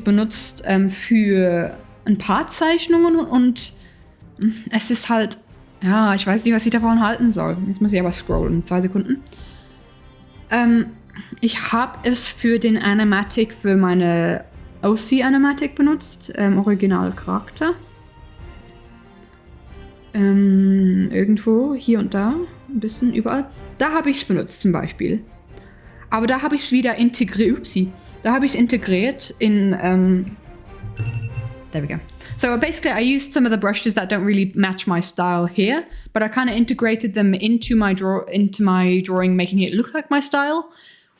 A: benutzt für ein paar Zeichnungen und es ist halt, ja, ich weiß nicht, was ich davon halten soll. Jetzt muss ich aber scrollen, 2 Sekunden. Ich habe es für den Animatic, für meine OC Animatic benutzt, Original Charakter. Irgendwo, hier und da, ein bisschen überall. Da habe ich es benutzt zum Beispiel. Aber da habe ich es wieder integriert. Upsi. Da habe ich es integriert in. There we go. So basically, I used some of the brushes that don't really match my style here, but I kind of integrated them into my drawing, making it look like my style,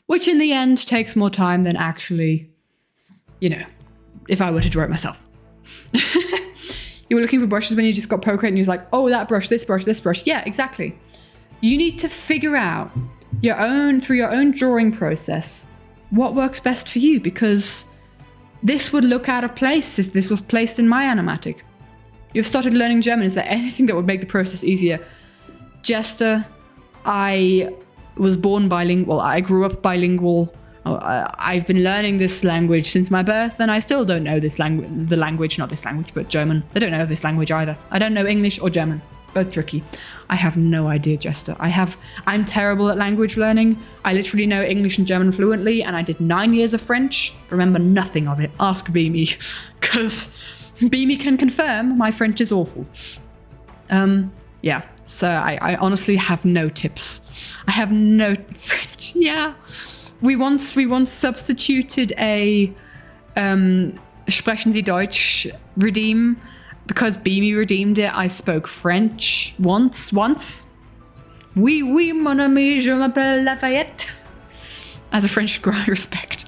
A: which in the end takes more time than actually, if I were to draw it myself. You were looking for brushes when you just got Procreate and you was like, oh, that brush, this brush, this brush. Yeah, exactly. You need to figure out through your own drawing process, what works best for you, because this would look out of place if this was placed in my Animatic. You've started learning German. Is there anything that would make the process easier? Jester, I was born bilingual. I grew up bilingual. I've been learning this language since my birth, and I still don't know this language. Not this language, but German. I don't know this language either. I don't know English or German. Both tricky. I have no idea, Jester. I'm terrible at language learning. I literally know English and German fluently, and I did 9 years of French. Remember nothing of it. Ask Beamy, because Beamy can confirm my French is awful. Yeah. So I honestly have no tips. I have no French. Yeah. We once substituted a Sprechen Sie Deutsch redeem. Because Beamy redeemed it, I spoke French once. Oui, mon ami, je m'appelle Lafayette. As a French grant respect.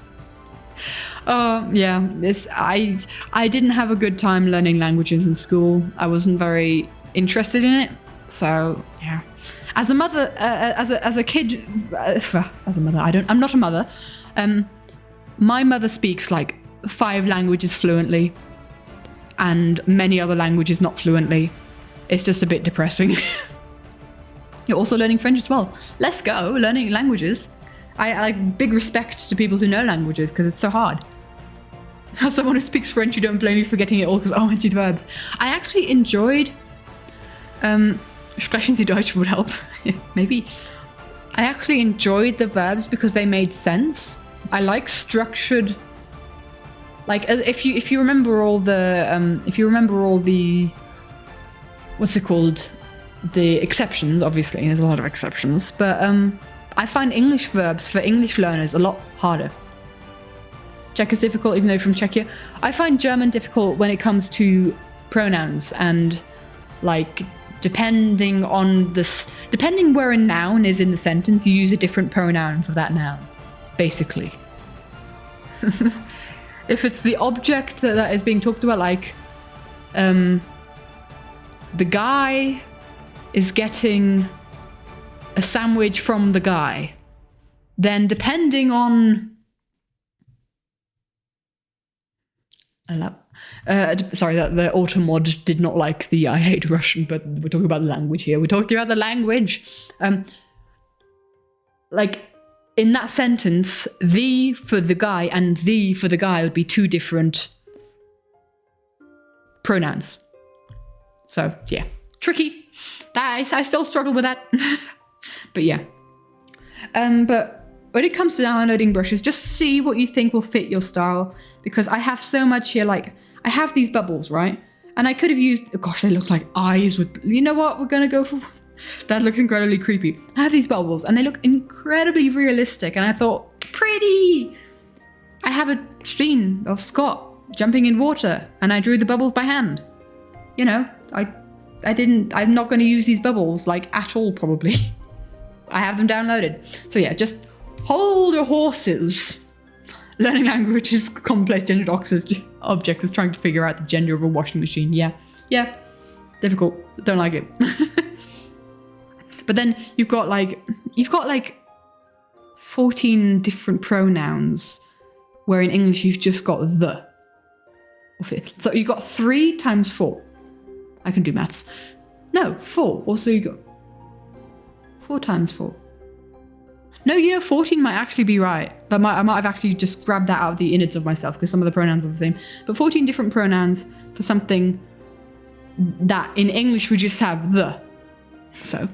A: Yeah, I didn't have a good time learning languages in school. I wasn't very interested in it. So, yeah. As a mother, as a kid, as a mother, I'm not a mother. My mother speaks like 5 languages fluently. And many other languages not fluently. It's just a bit depressing. You're also learning French as well. Let's go, learning languages. I like big respect to people who know languages because it's so hard. As someone who speaks French, you don't blame me for getting it all because I the verbs. I actually enjoyed Sprechen Sie Deutsch would help. Maybe. I actually enjoyed the verbs because they made sense. I like structured. Like if you remember all the what's it called, the exceptions, obviously there's a lot of exceptions, but I find English verbs for English learners a lot harder. Czech is difficult even though you're from Czechia. I find German difficult when it comes to pronouns and like depending where a noun is in the sentence, you use a different pronoun for that noun, basically. If it's the object that is being talked about, like, the guy is getting a sandwich from the guy, then depending on... sorry, the auto mod did not like the I hate Russian, but we're talking about the language here. We're talking about the language. Like... In that sentence, the for the guy and the for the guy would be 2 different pronouns. So, yeah. Tricky. I still struggle with that. But yeah. But when it comes to downloading brushes, just see what you think will fit your style. Because I have so much here, like, I have these bubbles, right? And I could have used, gosh, they look like eyes with, you know what, we're going to go for... That looks incredibly creepy. I have these bubbles and they look incredibly realistic and I thought, pretty! I have a scene of Scott jumping in water and I drew the bubbles by hand. You know, I'm not going to use these bubbles like at all probably. I have them downloaded. So yeah, just hold your horses. Learning language is complex gendered objects is trying to figure out the gender of a washing machine. Yeah. Difficult. Don't like it. But then you've got like 14 different pronouns, where in English you've just got the. So you've got 3 times 4. I can do maths. No, 4. Also you got 4 times 4. No, 14 might actually be right. I might have actually just grabbed that out of the innards of myself because some of the pronouns are the same. But 14 different pronouns for something that in English we just have the. So,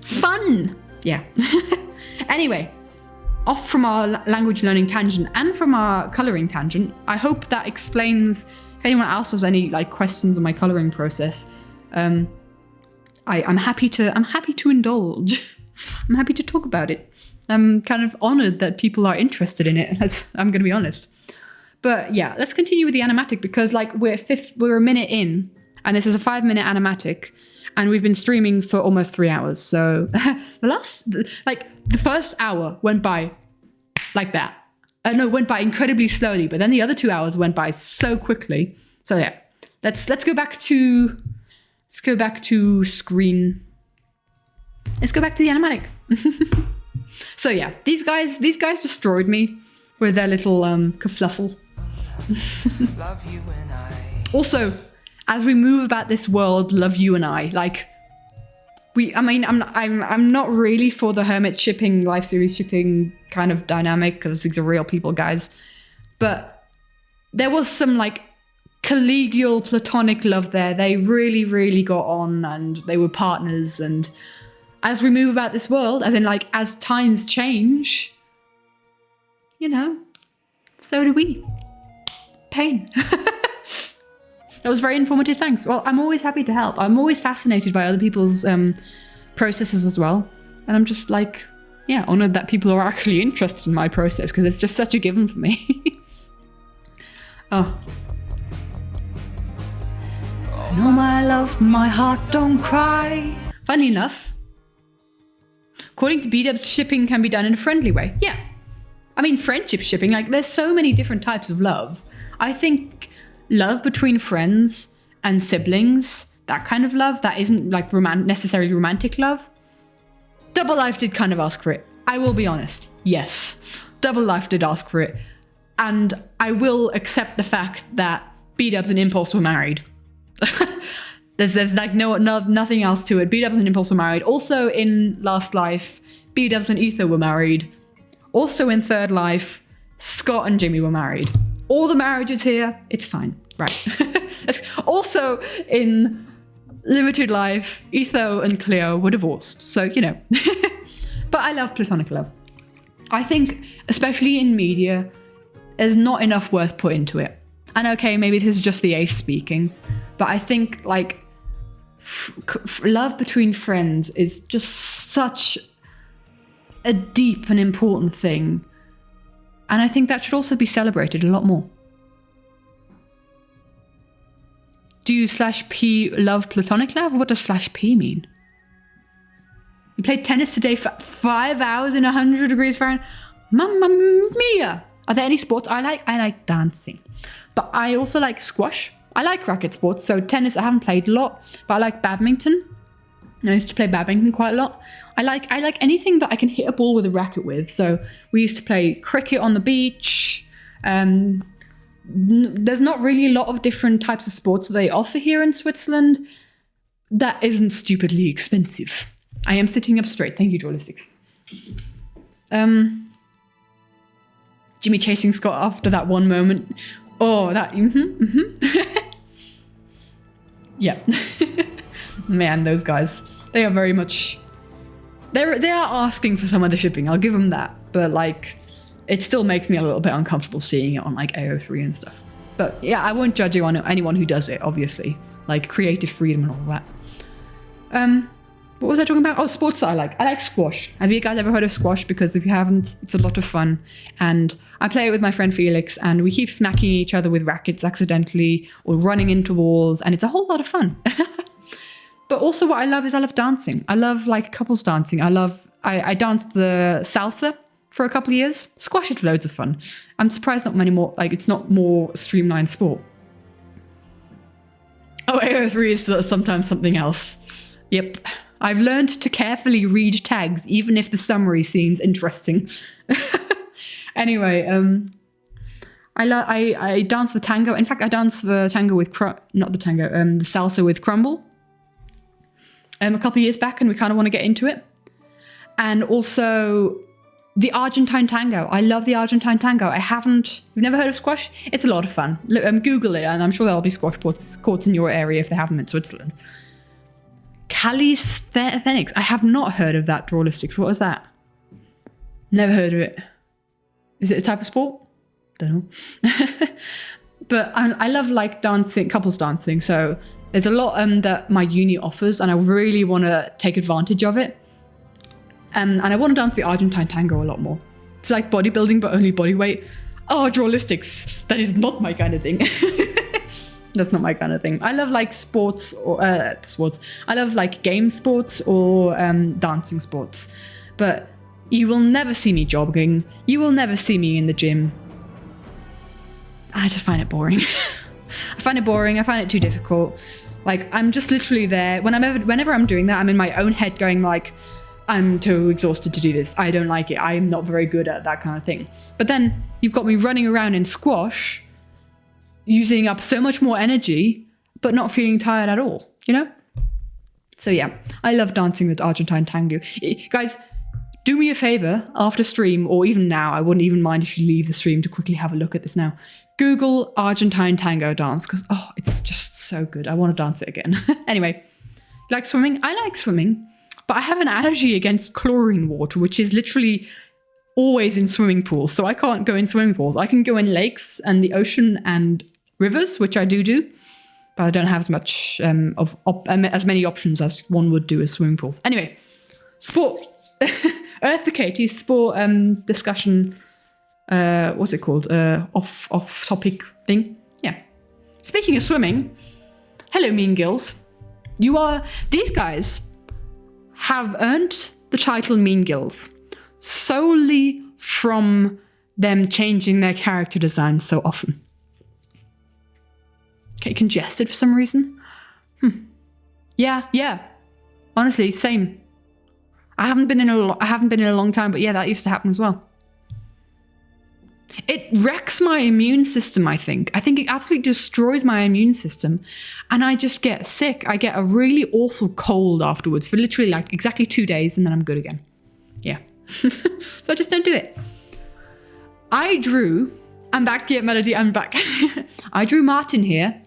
A: fun! Yeah. Anyway, off from our language learning tangent and from our colouring tangent, I hope that explains, if anyone else has any like questions on my colouring process, I'm happy to indulge. I'm happy to talk about it. I'm kind of honored that people are interested in it. I'm going to be honest. But yeah, let's continue with the animatic because like we're a minute in and this is a 5-minute animatic and we've been streaming for almost 3 hours. So the first hour went by like that. No, went by incredibly slowly, but then the other 2 hours went by so quickly. So yeah, let's go back to screen. Let's go back to the animatic. So yeah, these guys destroyed me with their little kerfluffle.
D: Love you and I.
A: Also, as we move about this world, love you and I. Like I'm not really for the hermit shipping, live series shipping kind of dynamic because these are real people, guys. But there was some like collegial platonic love there. They really, really got on and they were partners. And as we move about this world, as in like as times change, you know, so do we. Pain. That was very informative, thanks. Well, I'm always happy to help. I'm always fascinated by other people's processes as well. And I'm just like, yeah, honored that people are actually interested in my process because it's just such a given for me. Oh. I know my love, my heart don't cry. Funnily enough, according to B-dubs, shipping can be done in a friendly way. Yeah. I mean, friendship shipping, like there's so many different types of love. I think love between friends and siblings, that kind of love, that isn't like necessarily romantic love. Double Life did kind of ask for it. I will be honest. Yes. Double Life did ask for it. And I will accept the fact that B-dubs and Impulse were married. There's like nothing else to it. B-dubs and Impulse were married. Also in Last Life, B-dubs and Ether were married. Also in Third Life, Scott and Jimmy were married. All the marriages here, it's fine. Right. Also in Limited Life, Etho and Cleo were divorced. So, you know. But I love platonic love. I think, especially in media, there's not enough worth put into it. And okay, maybe this is just the ace speaking, but I think like love between friends is just such a deep and important thing. And I think that should also be celebrated a lot more. Do you /P love platonic love? What does /P mean? You played tennis today for 5 hours in 100 degrees Fahrenheit? Mamma mia! Are there any sports I like? I like dancing. But I also like squash. I like racket sports. So tennis I haven't played a lot, but I like badminton. I used to play badminton quite a lot. I like anything that I can hit a ball with a racket with. So we used to play cricket on the beach. There's not really a lot of different types of sports that they offer here in Switzerland that isn't stupidly expensive. I am sitting up straight. Thank you, Joystics. Jimmy chasing Scott after that one moment. Oh, that. Yeah. Man, those guys. They are very much. They are asking for some of the shipping. I'll give them that. But like, it still makes me a little bit uncomfortable seeing it on like AO3 and stuff. But yeah, I won't judge anyone who does it, obviously. Like creative freedom and all that. What was I talking about? Oh, sports that I like. I like squash. Have you guys ever heard of squash? Because if you haven't, it's a lot of fun. And I play it with my friend Felix, and we keep smacking each other with rackets accidentally or running into walls, and it's a whole lot of fun. But also what I love is I love dancing. I love like couples dancing. I danced the salsa for a couple of years. Squash is loads of fun. I'm surprised not many more, like it's not more streamlined sport. Oh, AO3 is sometimes something else. Yep. I've learned to carefully read tags, even if the summary seems interesting. Anyway, I dance the tango. In fact, I dance the tango with the salsa with Crumble. A couple of years back, and we kind of want to get into it. And also the Argentine tango. I love the Argentine tango. You've never heard of squash? It's a lot of fun. Google it, and I'm sure there'll be squash courts in your area if they have them in Switzerland. Calisthenics. I have not heard of that, Drawlistics. What is that? Never heard of it. Is it a type of sport? Don't know. But I love like dancing, couples dancing. So There's a lot that my uni offers, and I really want to take advantage of it. And I want to dance the Argentine tango a lot more. It's like bodybuilding, but only body weight. Oh, drawlistics. That is not my kind of thing. That's not my kind of thing. I love like sports. I love like game sports or dancing sports. But you will never see me jogging. You will never see me in the gym. I just find it boring. I find it boring. I find it too difficult. Like, I'm just literally there. Whenever I'm doing that, I'm in my own head going like, I'm too exhausted to do this. I don't like it. I'm not very good at that kind of thing. But then you've got me running around in squash, using up so much more energy, but not feeling tired at all, you know? So yeah, I love dancing the Argentine tango. Guys, do me a favor after stream, or even now, I wouldn't even mind if you leave the stream to quickly have a look at this now. Google Argentine tango dance, because it's just so good. I want to dance it again. Anyway, like swimming? I like swimming, but I have an allergy against chlorine water, which is literally always in swimming pools. So I can't go in swimming pools. I can go in lakes and the ocean and rivers, which I do, but I don't have as much as many options as one would do as swimming pools. Anyway, sport. Earth to Katie, sport discussion. What's it called? Off topic thing. Yeah. Speaking of swimming, hello, Mean Gills. These guys have earned the title Mean Gills solely from them changing their character design so often. Okay, congested for some reason. Yeah. Honestly, same. I haven't been in a long time, but yeah, that used to happen as well. It wrecks my immune system, I think. I think it absolutely destroys my immune system, and I just get sick. I get a really awful cold afterwards for literally like exactly 2 days, and then I'm good again. Yeah. So I just don't do it. I'm back here, Melody, I'm back. I drew Martin here.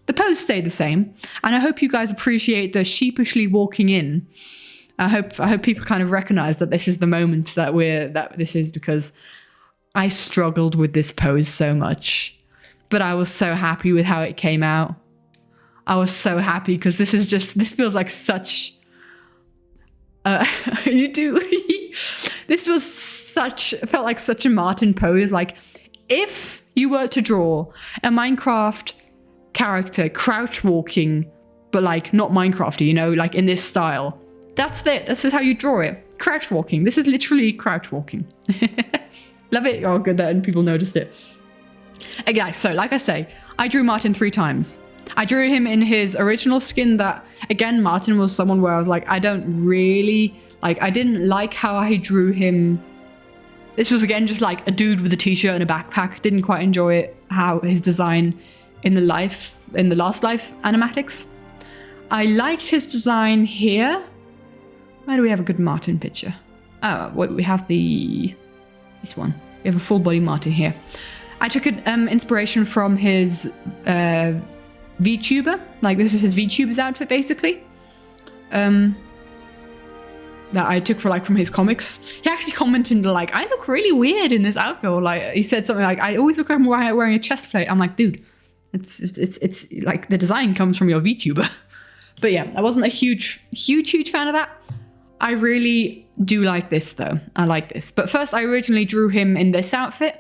A: The pose stayed the same, and I hope you guys appreciate the sheepishly walking in. I hope people kind of recognize that this is the moment that this is, because I struggled with this pose so much, but I was so happy with how it came out. I was so happy because this feels like such, felt like such a Martin pose. Like, if you were to draw a Minecraft character crouch walking, but like not Minecrafty, you know, like in this style, that's it. This is how you draw it. Crouch walking. This is literally crouch walking. Love it. Oh, good that people noticed it. Okay, so like I say, I drew Martin 3 times. I drew him in his original skin that, again, Martin was someone where I was like, I didn't like how I drew him. This was, again, just like a dude with a t-shirt and a backpack. Didn't quite enjoy it, how his design in the last life animatics. I liked his design here. Where do we have a good Martin picture? Oh, wait, we have this one. We have a full body Martin here. I took an inspiration from his VTuber. Like, this is his VTuber's outfit, basically. That I took from his comics. He actually commented like, I look really weird in this outfit. Or like, he said something like, I always look like I'm wearing a chest plate. I'm like, dude, it's like the design comes from your VTuber. But yeah, I wasn't a huge fan of that. I really do like this though. I like this. But first, I originally drew him in this outfit.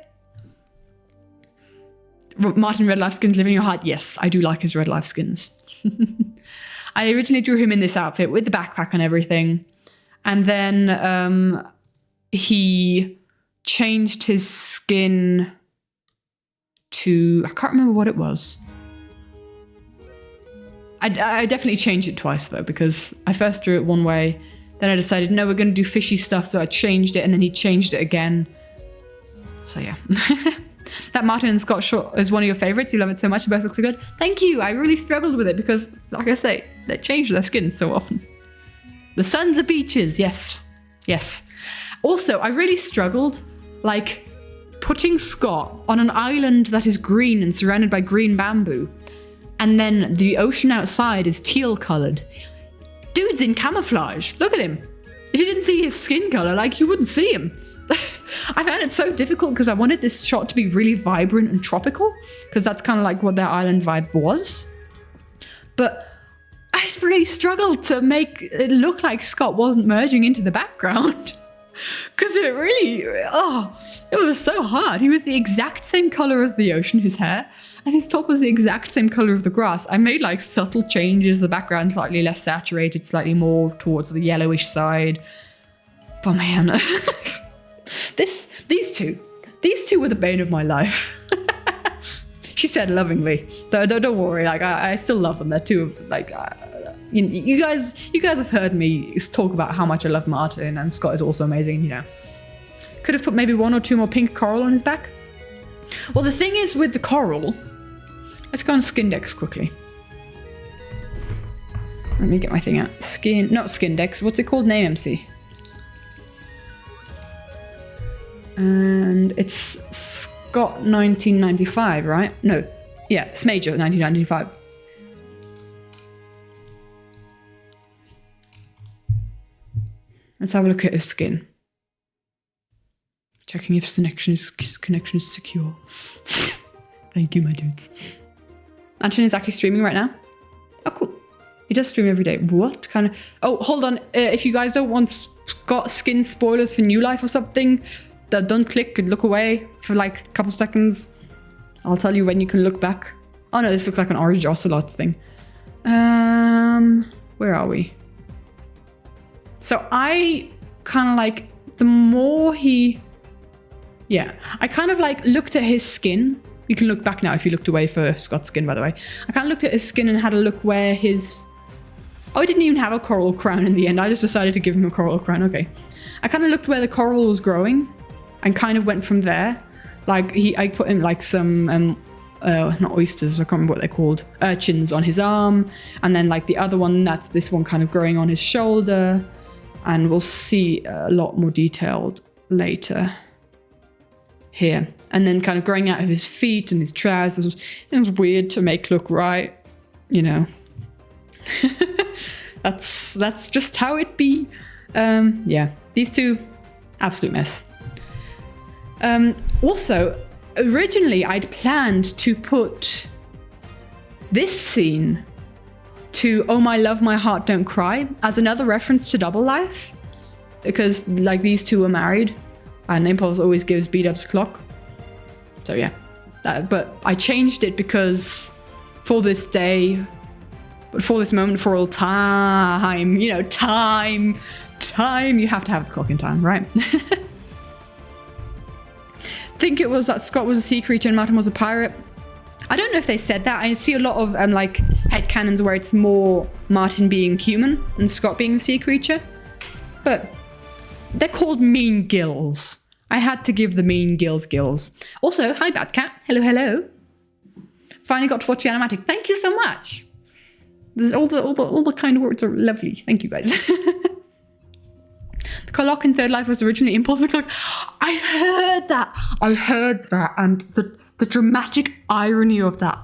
A: Martin Red Life Skins, Live in Your Heart. Yes, I do like his Red Life Skins. I originally drew him in this outfit with the backpack and everything. And then he changed his skin to, I can't remember what it was. I definitely changed it twice though, because I first drew it one way. Then I decided, no, we're going to do fishy stuff. So I changed it, and then he changed it again. So yeah. That Martin and Scott short is one of your favorites. You love it so much. It both look so good. Thank you. I really struggled with it because, like I say, they change their skins so often. The Sons of Beaches. Yes. Yes. Also, I really struggled, like, putting Scott on an island that is green and surrounded by green bamboo. And then the ocean outside is teal colored. Dude's in camouflage. Look at him. If you didn't see his skin color, like, you wouldn't see him. I found it so difficult because I wanted this shot to be really vibrant and tropical, because that's kind of like what their island vibe was. But guys really struggled to make it look like Scott wasn't merging into the background. Because it really, it was so hard. He was the exact same color as the ocean, his hair, and his top was the exact same color of the grass. I made like subtle changes, the background slightly less saturated, slightly more towards the yellowish side. But man, these two were the bane of my life. She said lovingly. Don't worry, like I still love them. They're two of like. You guys have heard me talk about how much I love Martin, and Scott is also amazing, you know. Could have put maybe 1 or 2 more pink coral on his back. Well, the thing is with the coral, let's go on Skindex quickly. Let me get my thing out. Not Skindex, what's it called? Name MC. And it's Scott 1995, right? No, yeah, Smager 1995. Let's have a look at his skin. Checking if his connection is secure. Thank you, my dudes. Anton is actually streaming right now. Oh, cool. He does stream every day. What kind of... Oh, hold on. If you guys don't want Scott skin spoilers for New Life or something, don't click and look away for like a couple seconds. I'll tell you when you can look back. Oh no, this looks like an orange ocelot thing. Where are we? So I kind of like, the more he... Yeah, I kind of like looked at his skin. You can look back now if you looked away for Scott's skin, by the way. I kind of looked at his skin and had a look where his... Oh, I didn't even have a coral crown in the end. I just decided to give him a coral crown. Okay. I kind of looked where the coral was growing and kind of went from there. Like, I put in like some... not oysters, I can't remember what they're called. Urchins on his arm. And then like the other one, that's this one kind of growing on his shoulder. And we'll see a lot more detailed later here. And then kind of growing out of his feet and his trousers. It was weird to make look right, you know. that's just how it be. Yeah, these two, absolute mess. Also, originally I'd planned to put this scene to Oh My Love, My Heart Don't Cry as another reference to Double Life, because like these two were married and Impulse always gives B-Dubs clock. So yeah, but I changed it because for this day, but for this moment, for all time, you know, time, you have to have the clock in time, right? Think it was that Scott was a sea creature and Martin was a pirate. I don't know if they said that. I see a lot of like headcanons where it's more Martin being human and Scott being the sea creature. But they're called mean gills. I had to give the mean gills gills. Also, hi Bad Cat. Hello, hello. Finally got to watch the Animatic. Thank you so much. There's all the kind words are lovely. Thank you guys. The clock in Third Life was originally Impulse Clock. I heard that. And the dramatic irony of that.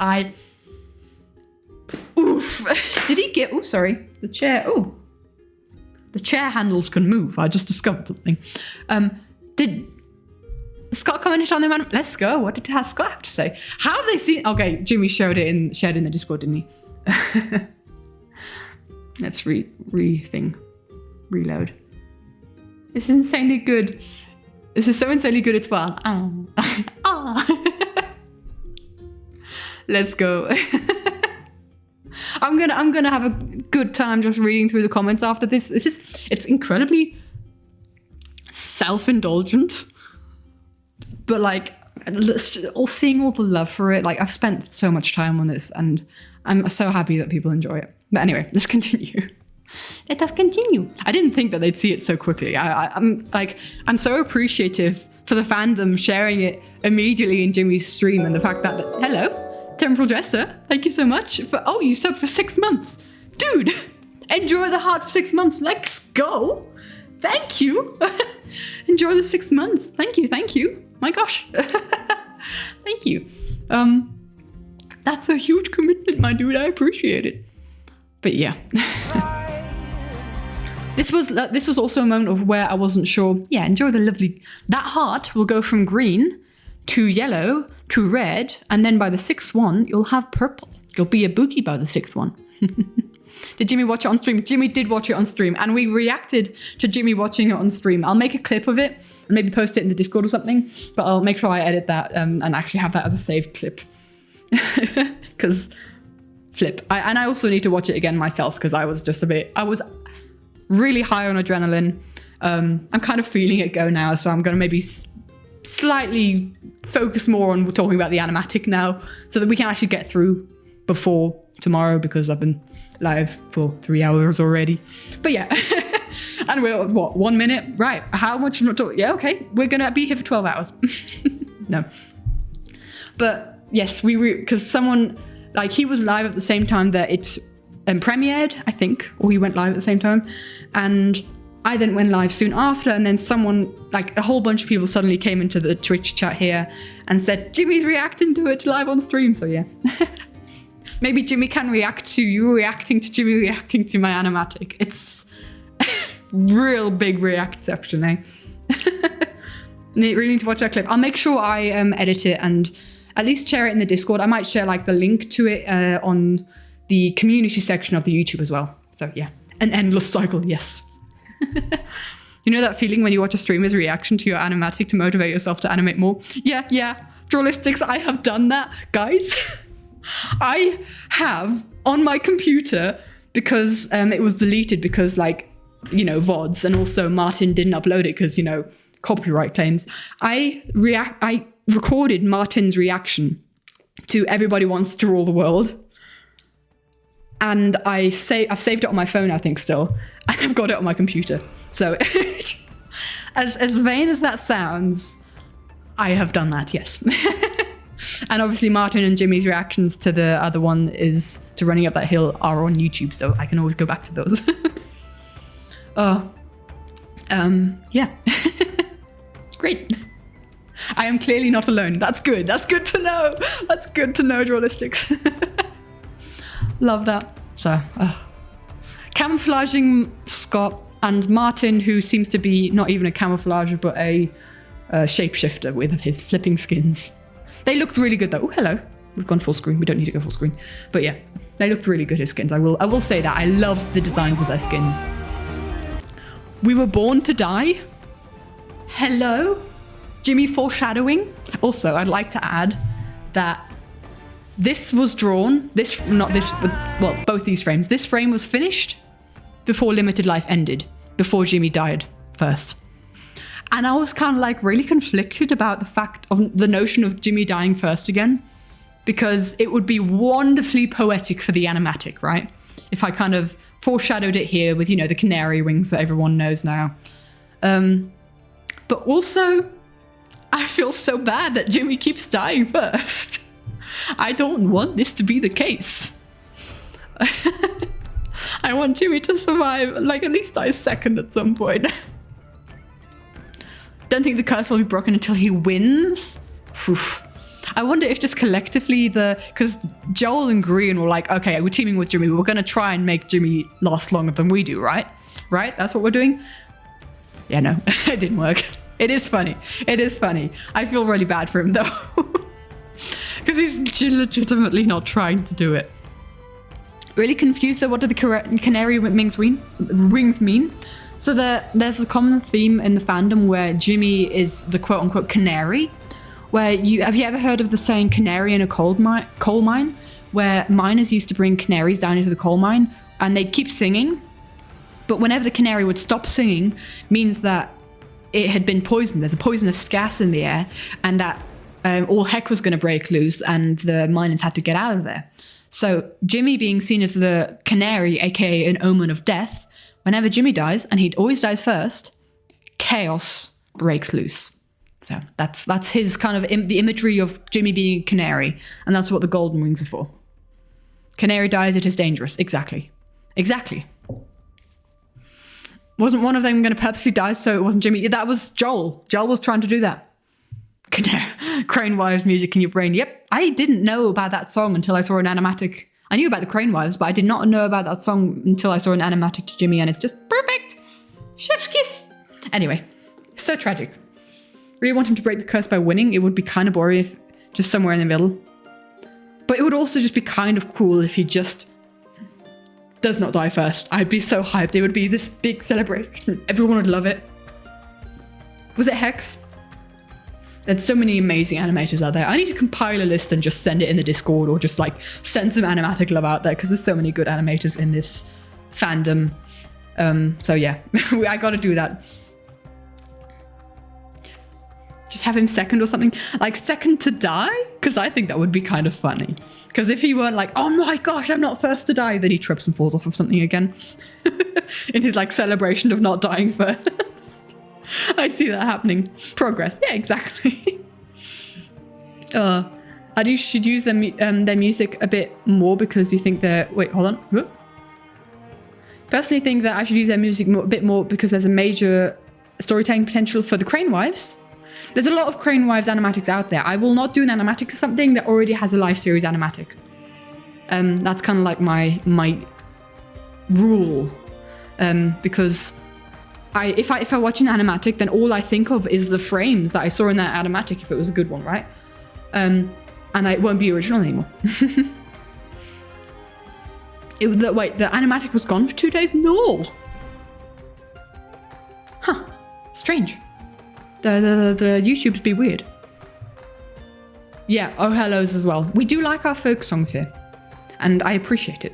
A: Oof. Did he get... Oh, sorry. The chair. Oh. The chair handles can move. I just discovered something. Did Scott comment on the man? Let's go. What did Scott have to say? How have they seen... Okay, Jimmy shared it in the Discord, didn't he? Let's reload. This is insanely good. This is so insanely good, it's fun. Let's go. I'm gonna have a good time just reading through the comments after this. It's incredibly self-indulgent, but like seeing all the love for it. Like I've spent so much time on this, and I'm so happy that people enjoy it. But anyway, let's continue. Let us continue. I didn't think that they'd see it so quickly. I'm so appreciative for the fandom sharing it immediately in Jimmy's stream, and the fact that hello, Temporal Jester, thank you so much for you subbed for 6 months, dude. Enjoy the heart for 6 months. Let's go. Thank you. Enjoy the 6 months. Thank you. My gosh. Thank you. That's a huge commitment, my dude. I appreciate it. But yeah. This was also a moment of where I wasn't sure. Yeah, enjoy the lovely... That heart will go from green to yellow to red, and then by the 6th one, you'll have purple. You'll be a boogie by the 6th one. Did Jimmy watch it on stream? Jimmy did watch it on stream, and we reacted to Jimmy watching it on stream. I'll make a clip of it and maybe post it in the Discord or something, but I'll make sure I edit that and actually have that as a saved clip. Because flip. I also need to watch it again myself because I was really high on adrenaline. I'm kind of feeling it go now, so I'm going to maybe slightly focus more on talking about the animatic now so that we can actually get through before tomorrow because I've been live for 3 hours already. But yeah, and we're, 1 minute? Right, how much? Yeah, okay, we're going to be here for 12 hours. No. But yes, because someone, like, he was live at the same time that it premiered, I think, or he went live at the same time, and I then went live soon after, and then someone, like a whole bunch of people suddenly came into the Twitch chat here and said, Jimmy's reacting to it live on stream, so yeah. Maybe Jimmy can react to you reacting to Jimmy reacting to my animatic. It's real big reaction, eh? Really need to watch that clip. I'll make sure I edit it and at least share it in the Discord. I might share like the link to it on the community section of the YouTube as well. So yeah, an endless cycle, yes. You know that feeling when you watch a streamer's reaction to your animatic to motivate yourself to animate more? Yeah. Drawlistics, I have done that, guys. I have on my computer because it was deleted because, like, you know, VODs, and also Martin didn't upload it because, you know, copyright claims. I recorded Martin's reaction to Everybody Wants to Rule the World. And I've saved it on my phone, I think, still. And I've got it on my computer. So as vain as that sounds, I have done that, yes. And obviously Martin and Jimmy's reactions to the other one is to Running Up That Hill are on YouTube, so I can always go back to those. Yeah. Great. I am clearly not alone. That's good. That's good to know. That's good to know, Drawlistics. Love that. So, camouflaging Scott and Martin, who seems to be not even a camouflager, but a shapeshifter with his flipping skins. They looked really good though. Oh, hello. We've gone full screen. We don't need to go full screen. But yeah, they looked really good, his skins. I will say that. I love the designs of their skins. We were born to die. Hello? Jimmy foreshadowing. Also, I'd like to add that this was drawn, both these frames. This frame was finished before Limited Life ended, before Jimmy died first. And I was kind of like really conflicted about the fact of the notion of Jimmy dying first again, because it would be wonderfully poetic for the animatic, right? If I kind of foreshadowed it here with, you know, the canary wings that everyone knows now. But also, I feel so bad that Jimmy keeps dying first. I don't want this to be the case. I want Jimmy to survive, like at least die second at some point. Don't think the curse will be broken until he wins. Oof. I wonder if just collectively because Joel and Green were like, okay, we're teaming with Jimmy. We're going to try and make Jimmy last longer than we do, right? Right? That's what we're doing? Yeah, no, it didn't work. It is funny. It is funny. I feel really bad for him though. Because he's legitimately not trying to do it. Really confused though, what do the canary wings mean? So there's a common theme in the fandom where Jimmy is the quote-unquote canary, where have you ever heard of the saying canary in a coal mine, where miners used to bring canaries down into the coal mine and they'd keep singing, but whenever the canary would stop singing means that it had been poisoned. There's a poisonous gas in the air, and that all heck was going to break loose and the miners had to get out of there. So Jimmy being seen as the canary, aka an omen of death, whenever Jimmy dies, and he always dies first, chaos breaks loose. So that's his kind of the imagery of Jimmy being a canary, and that's what the golden wings are for. Canary dies, it is dangerous. Exactly. Wasn't one of them going to purposely die so it wasn't Jimmy? That was Joel. Joel was trying to do that. Crane Wives music in your brain. Yep. I didn't know about that song until I saw an animatic. I knew about the Crane Wives, but I did not know about that song until I saw an animatic to Jimmy, and it's just perfect. Chef's kiss. Anyway, so tragic. Really want him to break the curse by winning. It would be kind of boring if just somewhere in the middle. But it would also just be kind of cool if he just does not die first. I'd be so hyped. It would be this big celebration. Everyone would love it. Was it Hex? There's so many amazing animators out there. I need to compile a list and just send it in the Discord, or just like send some animatic love out there, because there's so many good animators in this fandom. So yeah, I gotta do that. Just have him second or something, like second to die, because I think that would be kind of funny. Because if he weren't like, oh my gosh, I'm not first to die, then he trips and falls off of something again in his like celebration of not dying first. I see that happening. Progress. Yeah, exactly. You should use their music a bit more, because you think they're... Wait, hold on. Whoop. Personally think that I should use their music a bit more, because there's a major storytelling potential for the Crane Wives. There's a lot of Crane Wives animatics out there. I will not do an animatic to something that already has a live series animatic. That's kind of like my rule. Because if I watch an animatic, then all I think of is the frames that I saw in that animatic, if it was a good one, right? And it won't be original anymore. Wait, the animatic was gone for 2 days? No! Huh. Strange. The YouTubes be weird. Yeah, oh hellos as well. We do like our folk songs here, and I appreciate it.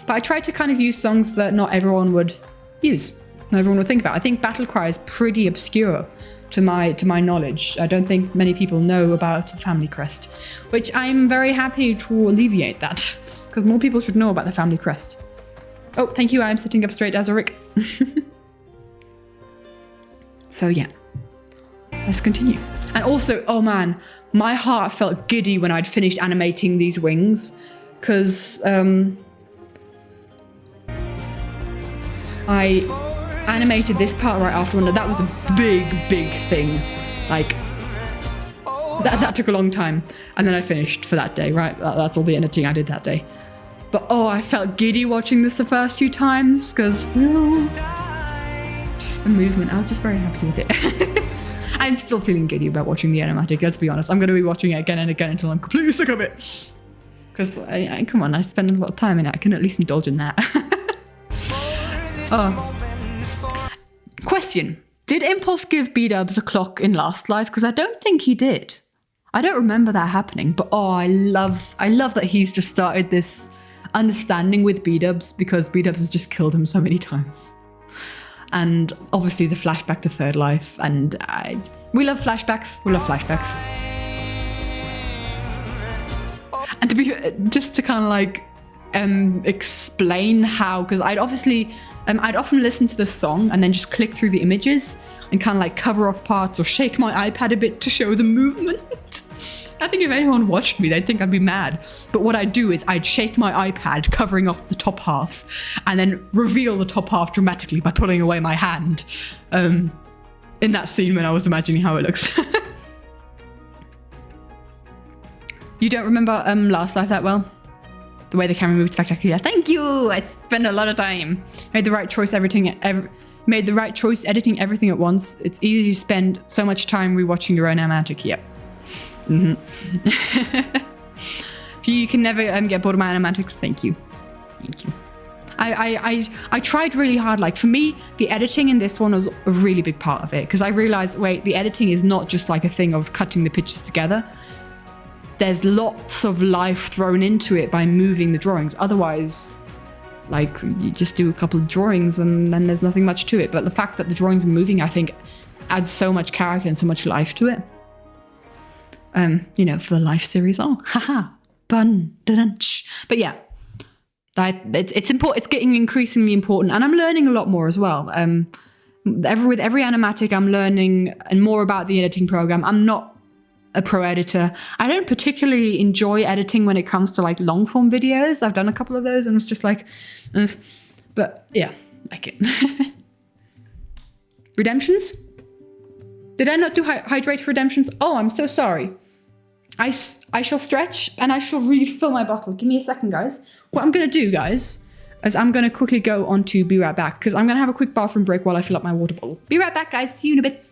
A: But I try to kind of use songs that not everyone would use, not everyone would think about. I think Battle Cry is pretty obscure to my knowledge. I don't think many people know about the Family Crest, which I'm very happy to alleviate that, because more people should know about the Family Crest. Oh, thank you, I'm sitting up straight as a Rick. So yeah, let's continue. And also, oh man, my heart felt giddy when I'd finished animating these wings, because I animated this part right after one. That was a big thing. Like, that took a long time. And then I finished for that day, right? That's all the editing I did that day. But oh, I felt giddy watching this the first few times, because just the movement, I was just very happy with it. I'm still feeling giddy about watching the animatic, let's be honest. I'm going to be watching it again and again until I'm completely sick of it. Because, come on, I spend a lot of time in it. I can at least indulge in that. Question. Did Impulse give B-dubs a clock in Last Life? Because I don't think he did. I don't remember that happening, but oh, I love that he's just started this understanding with B-dubs, because B-dubs has just killed him so many times. And obviously the flashback to Third Life, and we love flashbacks. We love flashbacks. And just to kind of like explain how, because I'd often listen to the song and then just click through the images and kind of like cover off parts or shake my iPad a bit to show the movement. I think if anyone watched me, they'd think I'd be mad. But what I'd do is I'd shake my iPad, covering off the top half, and then reveal the top half dramatically by pulling away my hand in that scene when I was imagining how it looks. You don't remember Last Life that well? The way the camera moved spectacular. Thank you! I spent a lot of time. Made the right choice editing everything at once. It's easy to spend so much time rewatching your own animatic. Yep. If you can never get bored of my animatics, thank you. I tried really hard. Like, for me, the editing in this one was a really big part of it, because I realized, wait, the editing is not just like a thing of cutting the pictures together. There's lots of life thrown into it by moving the drawings. Otherwise, like, you just do a couple of drawings and then there's nothing much to it. But the fact that the drawings are moving, I think, adds so much character and so much life to it. For the life series. Oh, haha, bun, da-dunch. But yeah, it's important. It's getting increasingly important, and I'm learning a lot more as well. With every animatic, I'm learning and more about the editing program. I'm not a pro editor. I don't particularly enjoy editing when it comes to like long form videos. I've done a couple of those and it's just like, but yeah, like it. Redemptions? Did I not do hydrate redemptions? Oh, I'm so sorry. I shall stretch and I shall refill my bottle. Give me a second, guys. What I'm going to do, guys, is I'm going to quickly go on to Be Right Back, because I'm going to have a quick bathroom break while I fill up my water bottle. Be right back, guys. See you in a bit.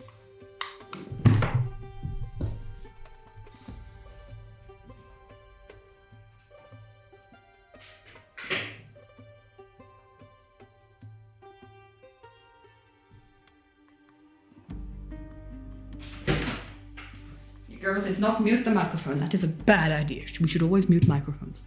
A: Girl did not mute the microphone. That is a bad idea. We should always mute microphones.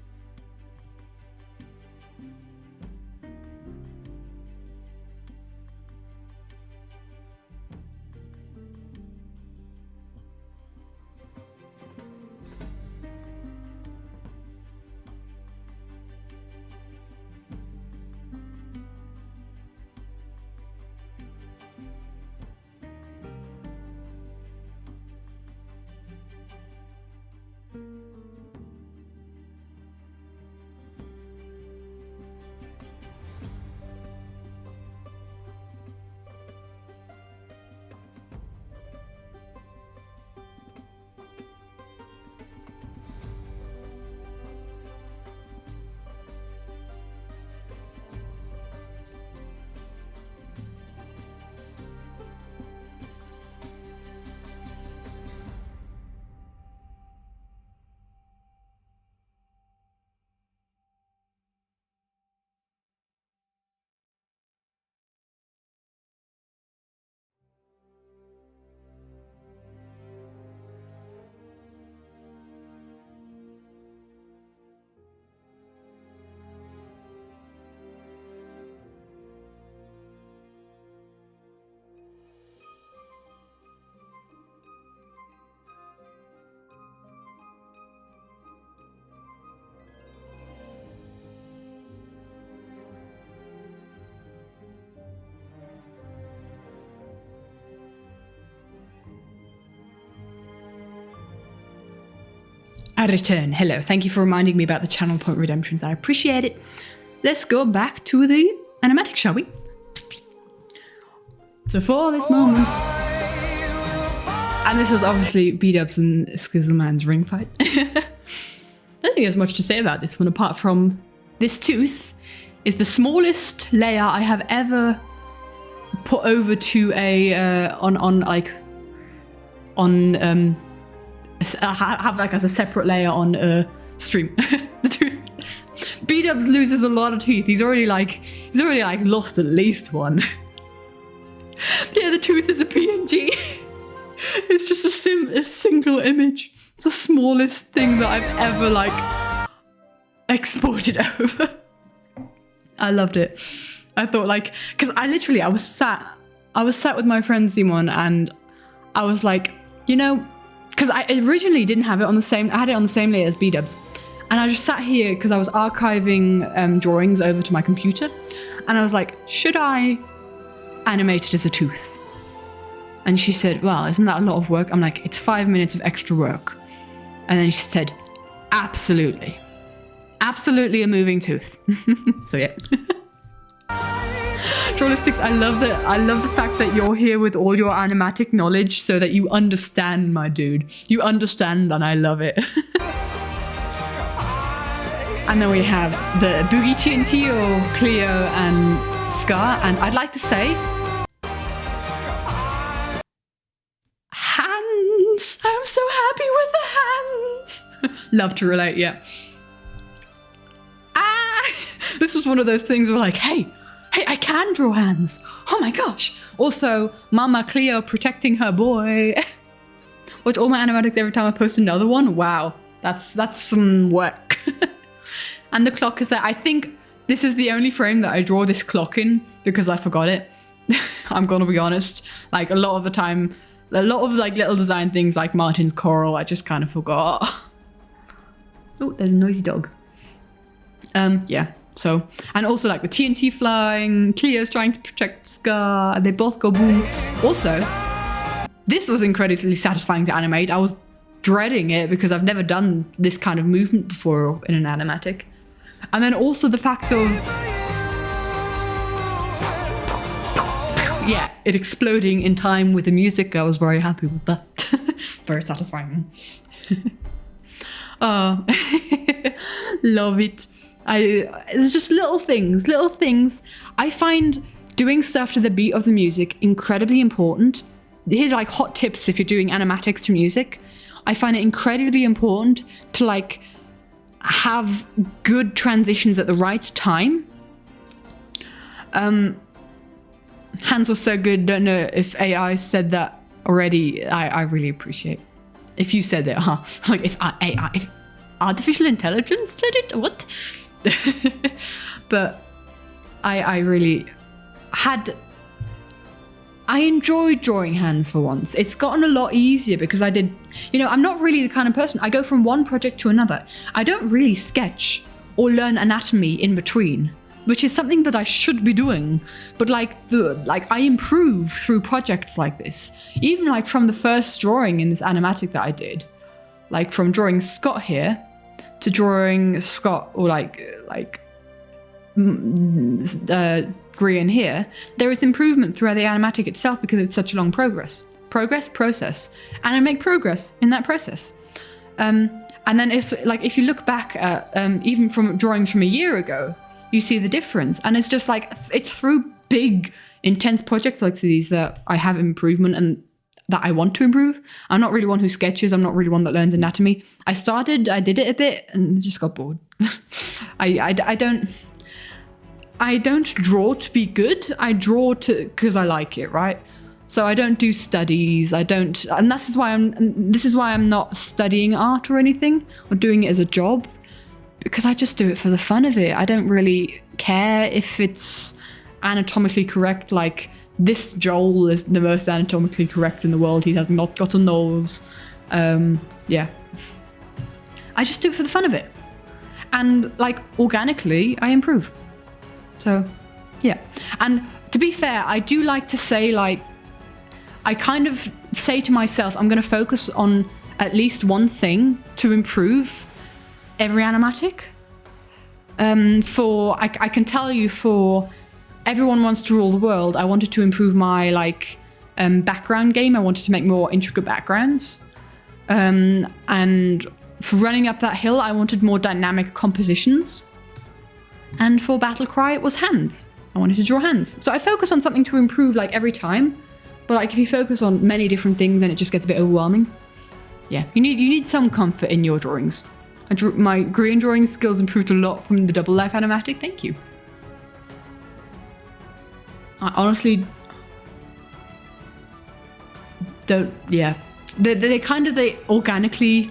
A: I return. Hello. Thank you for reminding me about the channel point redemptions. I appreciate it. Let's go back to the animatic, shall we? So for this moment, and this was obviously B-Dubs and Skizzleman's ring fight. I don't think there's much to say about this one apart from this tooth is the smallest layer I have ever put over to a have like as a separate layer on a stream. The tooth. B-Dubs loses a lot of teeth. He's already like lost at least one. Yeah, the tooth is a PNG. It's just a single image. It's the smallest thing that I've ever like exported over. I loved it. I thought like, because I was sat with my friend Simon and I was like, you know, because I originally didn't have it on the same, I had it on the same layer as B-Dubs. And I just sat here because I was archiving drawings over to my computer. And I was like, should I animate it as a tooth? And she said, well, isn't that a lot of work? I'm like, it's 5 minutes of extra work. And then she said, absolutely. Absolutely a moving tooth. So yeah. Trollistics, I love the fact that you're here with all your animatic knowledge so that you understand, my dude. You understand and I love it. And then we have the Boogie TNT of Cleo and Scar. And I'd like to say, hands. I'm so happy with the hands. Love to relate, yeah. This was one of those things where like, hey, I can draw hands. Oh my gosh. Also, Mama Cleo protecting her boy. Watch all my animatics every time I post another one. Wow, that's some work. And the clock is there. I think this is the only frame that I draw this clock in because I forgot it. I'm gonna be honest. Like a lot of the time, a lot of like little design things like Martin's coral, I just kind of forgot. Oh, there's a noisy dog. Yeah. So, and also like the TNT flying, Cleo's trying to protect Scar, they both go boom. Also, this was incredibly satisfying to animate. I was dreading it because I've never done this kind of movement before in an animatic. And then also the fact of, yeah, it exploding in time with the music. I was very happy with that. Very satisfying. Oh, love it. It's just little things. I find doing stuff to the beat of the music incredibly important. Here's like hot tips if you're doing animatics to music. I find it incredibly important to like have good transitions at the right time. Hands was so good. Don't know if AI said that already. I really appreciate if you said it, like if artificial intelligence said it, what? But I really I enjoyed drawing hands for once. It's gotten a lot easier because I did, I'm not really the kind of person, I go from one project to another. I don't really sketch or learn anatomy in between, which is something that I should be doing. But I improve through projects like this. Even like from the first drawing in this animatic that I did, like from drawing Scott here to drawing Scott or Grian here, there is improvement throughout the animatic itself because it's such a long process, and I make progress in that process. And then if you look back at even from drawings from a year ago, you see the difference, and it's just like it's through big intense projects like these that I have improvement and that I want to improve. I'm not really one who sketches. I'm not really one that learns anatomy. I did it a bit and just got bored. I don't draw to be good. I draw because I like it, right? So I don't do studies. And this is why I'm not studying art or anything or doing it as a job, because I just do it for the fun of it. I don't really care if it's anatomically correct. Like this Joel is the most anatomically correct in the world. He has not got a nose. Yeah. I just do it for the fun of it. And like organically, I improve. So, yeah. And to be fair, I do like to say, like, I kind of say to myself, I'm going to focus on at least one thing to improve every animatic. I can tell you for Everyone Wants to Rule the World, I wanted to improve my, background game. I wanted to make more intricate backgrounds. And for Running Up That Hill, I wanted more dynamic compositions. And for Battle Cry, it was hands. I wanted to draw hands. So I focus on something to improve every time. But if you focus on many different things, then it just gets a bit overwhelming. Yeah, you need some comfort in your drawings. My green drawing skills improved a lot from the Double Life animatic. Thank you. I honestly don't. Yeah, they organically,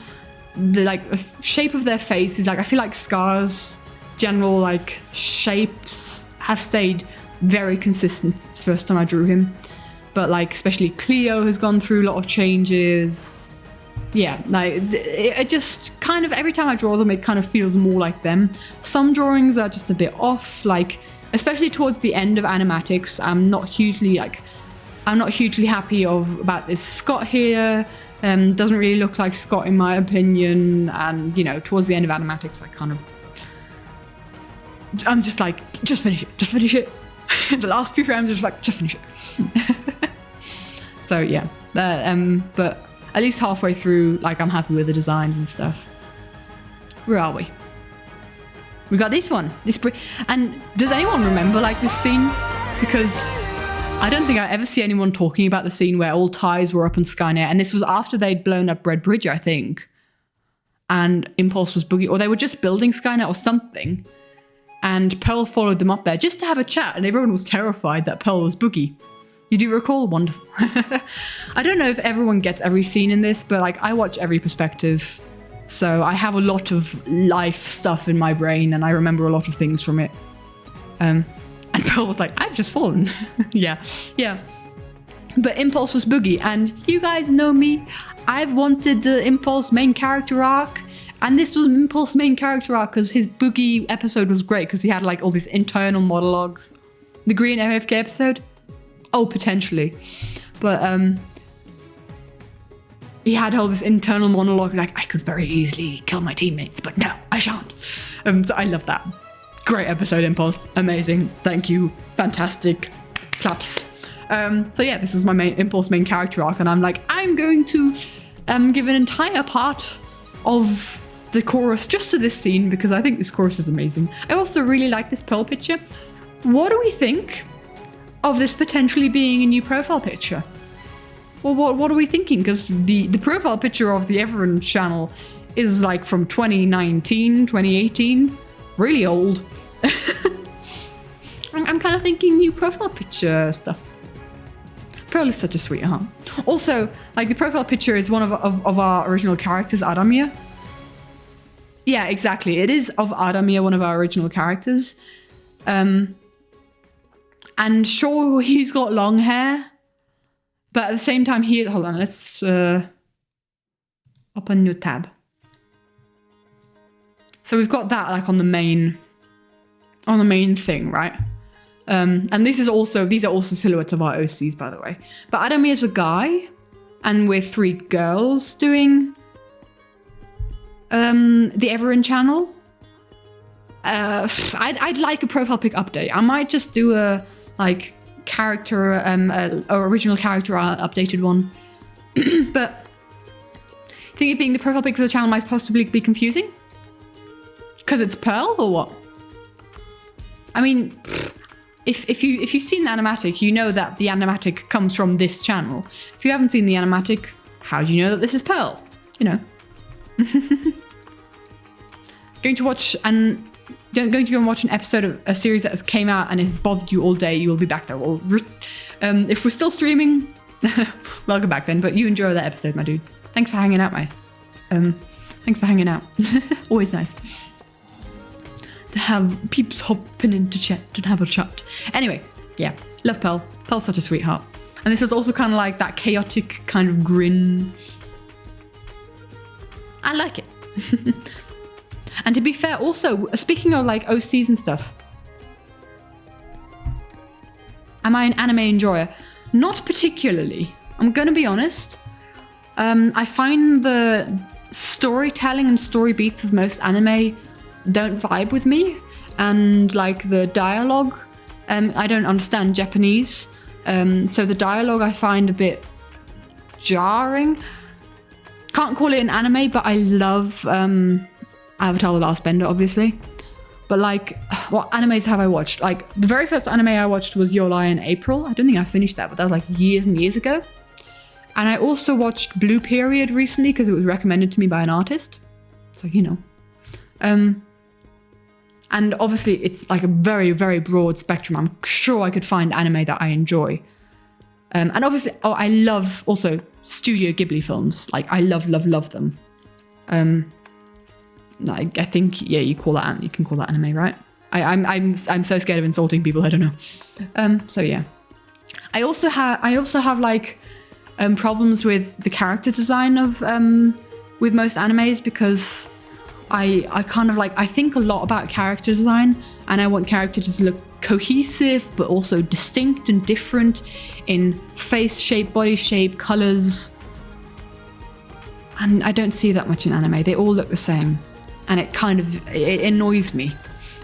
A: the shape of their face is I feel like Scar's general shapes have stayed very consistent since the first time I drew him, but especially Cleo has gone through a lot of changes. Yeah, it just kind of every time I draw them, it kind of feels more like them. Some drawings are just a bit off, especially towards the end of animatics. I'm not hugely happy about this Scott here. Doesn't really look like Scott in my opinion, and towards the end of animatics, I'm just just finish it. The last few frames are just finish it. So yeah, but at least halfway through, I'm happy with the designs and stuff. Where are we? We got this one. And does anyone remember this scene? Because I don't think I ever see anyone talking about the scene where all ties were up on Skynet, and this was after they'd blown up Red Bridge, I think. And Impulse was boogie, or they were just building Skynet or something. And Pearl followed them up there just to have a chat, and everyone was terrified that Pearl was boogie. You do recall? Wonderful. I don't know if everyone gets every scene in this, but I watch every perspective. So I have a lot of life stuff in my brain, and I remember a lot of things from it. And Pearl was I've just fallen. yeah. But Impulse was boogie, and you guys know me. I've wanted the Impulse main character arc, and this was Impulse main character arc because his boogie episode was great because he had all these internal monologues. The Green MFK episode? Oh, potentially. But he had all this internal monologue I could very easily kill my teammates, but no, I shan't. So I love that. Great episode, Impulse. Amazing. Thank you. Fantastic. Claps. So yeah, this is my Impulse main character arc, and I'm I'm going to give an entire part of the chorus just to this scene because I think this chorus is amazing. I also really like this Pearl picture. What do we think of this potentially being a new profile picture? Well, what are we thinking? Because the profile picture of the Everyone channel is from 2019, 2018. Really old. I'm kind of thinking new profile picture stuff. Pearl is such a sweetheart. Also, like the profile picture is one of our original characters, Adamir. Yeah, exactly. It is of Adamir, one of our original characters. And sure, he's got long hair, but at the same time, hold on, let's open a new tab. So we've got that like on the main thing, right? And these are also silhouettes of our OCs, by the way. But Adamir's a guy, and we're 3 girls doing the Everin channel. I'd like a profile pic update. I might just do a like character, original character updated one. But I think it being the profile pic for the channel might possibly be confusing. Because it's Pearl or what? I mean, if you've seen the Animatic, you know that the Animatic comes from this channel. If you haven't seen the Animatic, how do you know that this is Pearl? You know. Going to go and watch an episode of a series that has came out and it has bothered you all day. You will be back there. Well, if we're still streaming, welcome back then. But you enjoy that episode, my dude. Thanks for hanging out, mate. Thanks for hanging out. Always nice to have peeps hopping into chat and have a chat. Anyway, yeah, love Pearl. Pearl's such a sweetheart. And this is also kind of like that chaotic kind of grin. I like it. And to be fair, also, speaking of like OCs and stuff, am I an anime enjoyer? Not particularly. I'm gonna be honest. I find the storytelling and story beats of most anime don't vibe with me, and like the dialogue, I don't understand Japanese, so the dialogue I find a bit jarring. Can't call it an anime, but I love Avatar: The Last Bender, obviously. But like, what animes have I watched? Like, the very first anime I watched was Your Lie in April. I don't think I finished that, but that was like years and years ago. And I also watched Blue Period recently because it was recommended to me by an artist. So, you know. And obviously it's like a very, very broad spectrum. I'm sure I could find anime that I enjoy. And obviously, I love also Studio Ghibli films. Like, I love them. Like, I think, yeah, you can call that anime, right? I'm so scared of insulting people, I don't know. So yeah. I also have like problems with the character design of with most animes, because I kind of like, I think a lot about character design, and I want characters to look cohesive but also distinct and different in face shape, body shape, colors. And I don't see that much in anime. They all look the same, and it annoys me.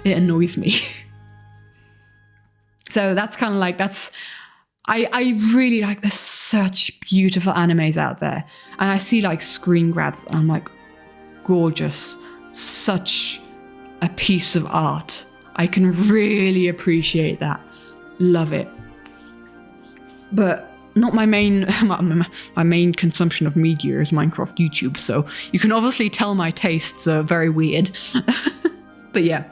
A: It annoys me. So that's kind of like, I really like, there's such beautiful animes out there, and I see like screen grabs and I'm like, gorgeous, such a piece of art. I can really appreciate that. Love it. But not my main consumption of media is Minecraft YouTube, so you can obviously tell my tastes are very weird. But yeah,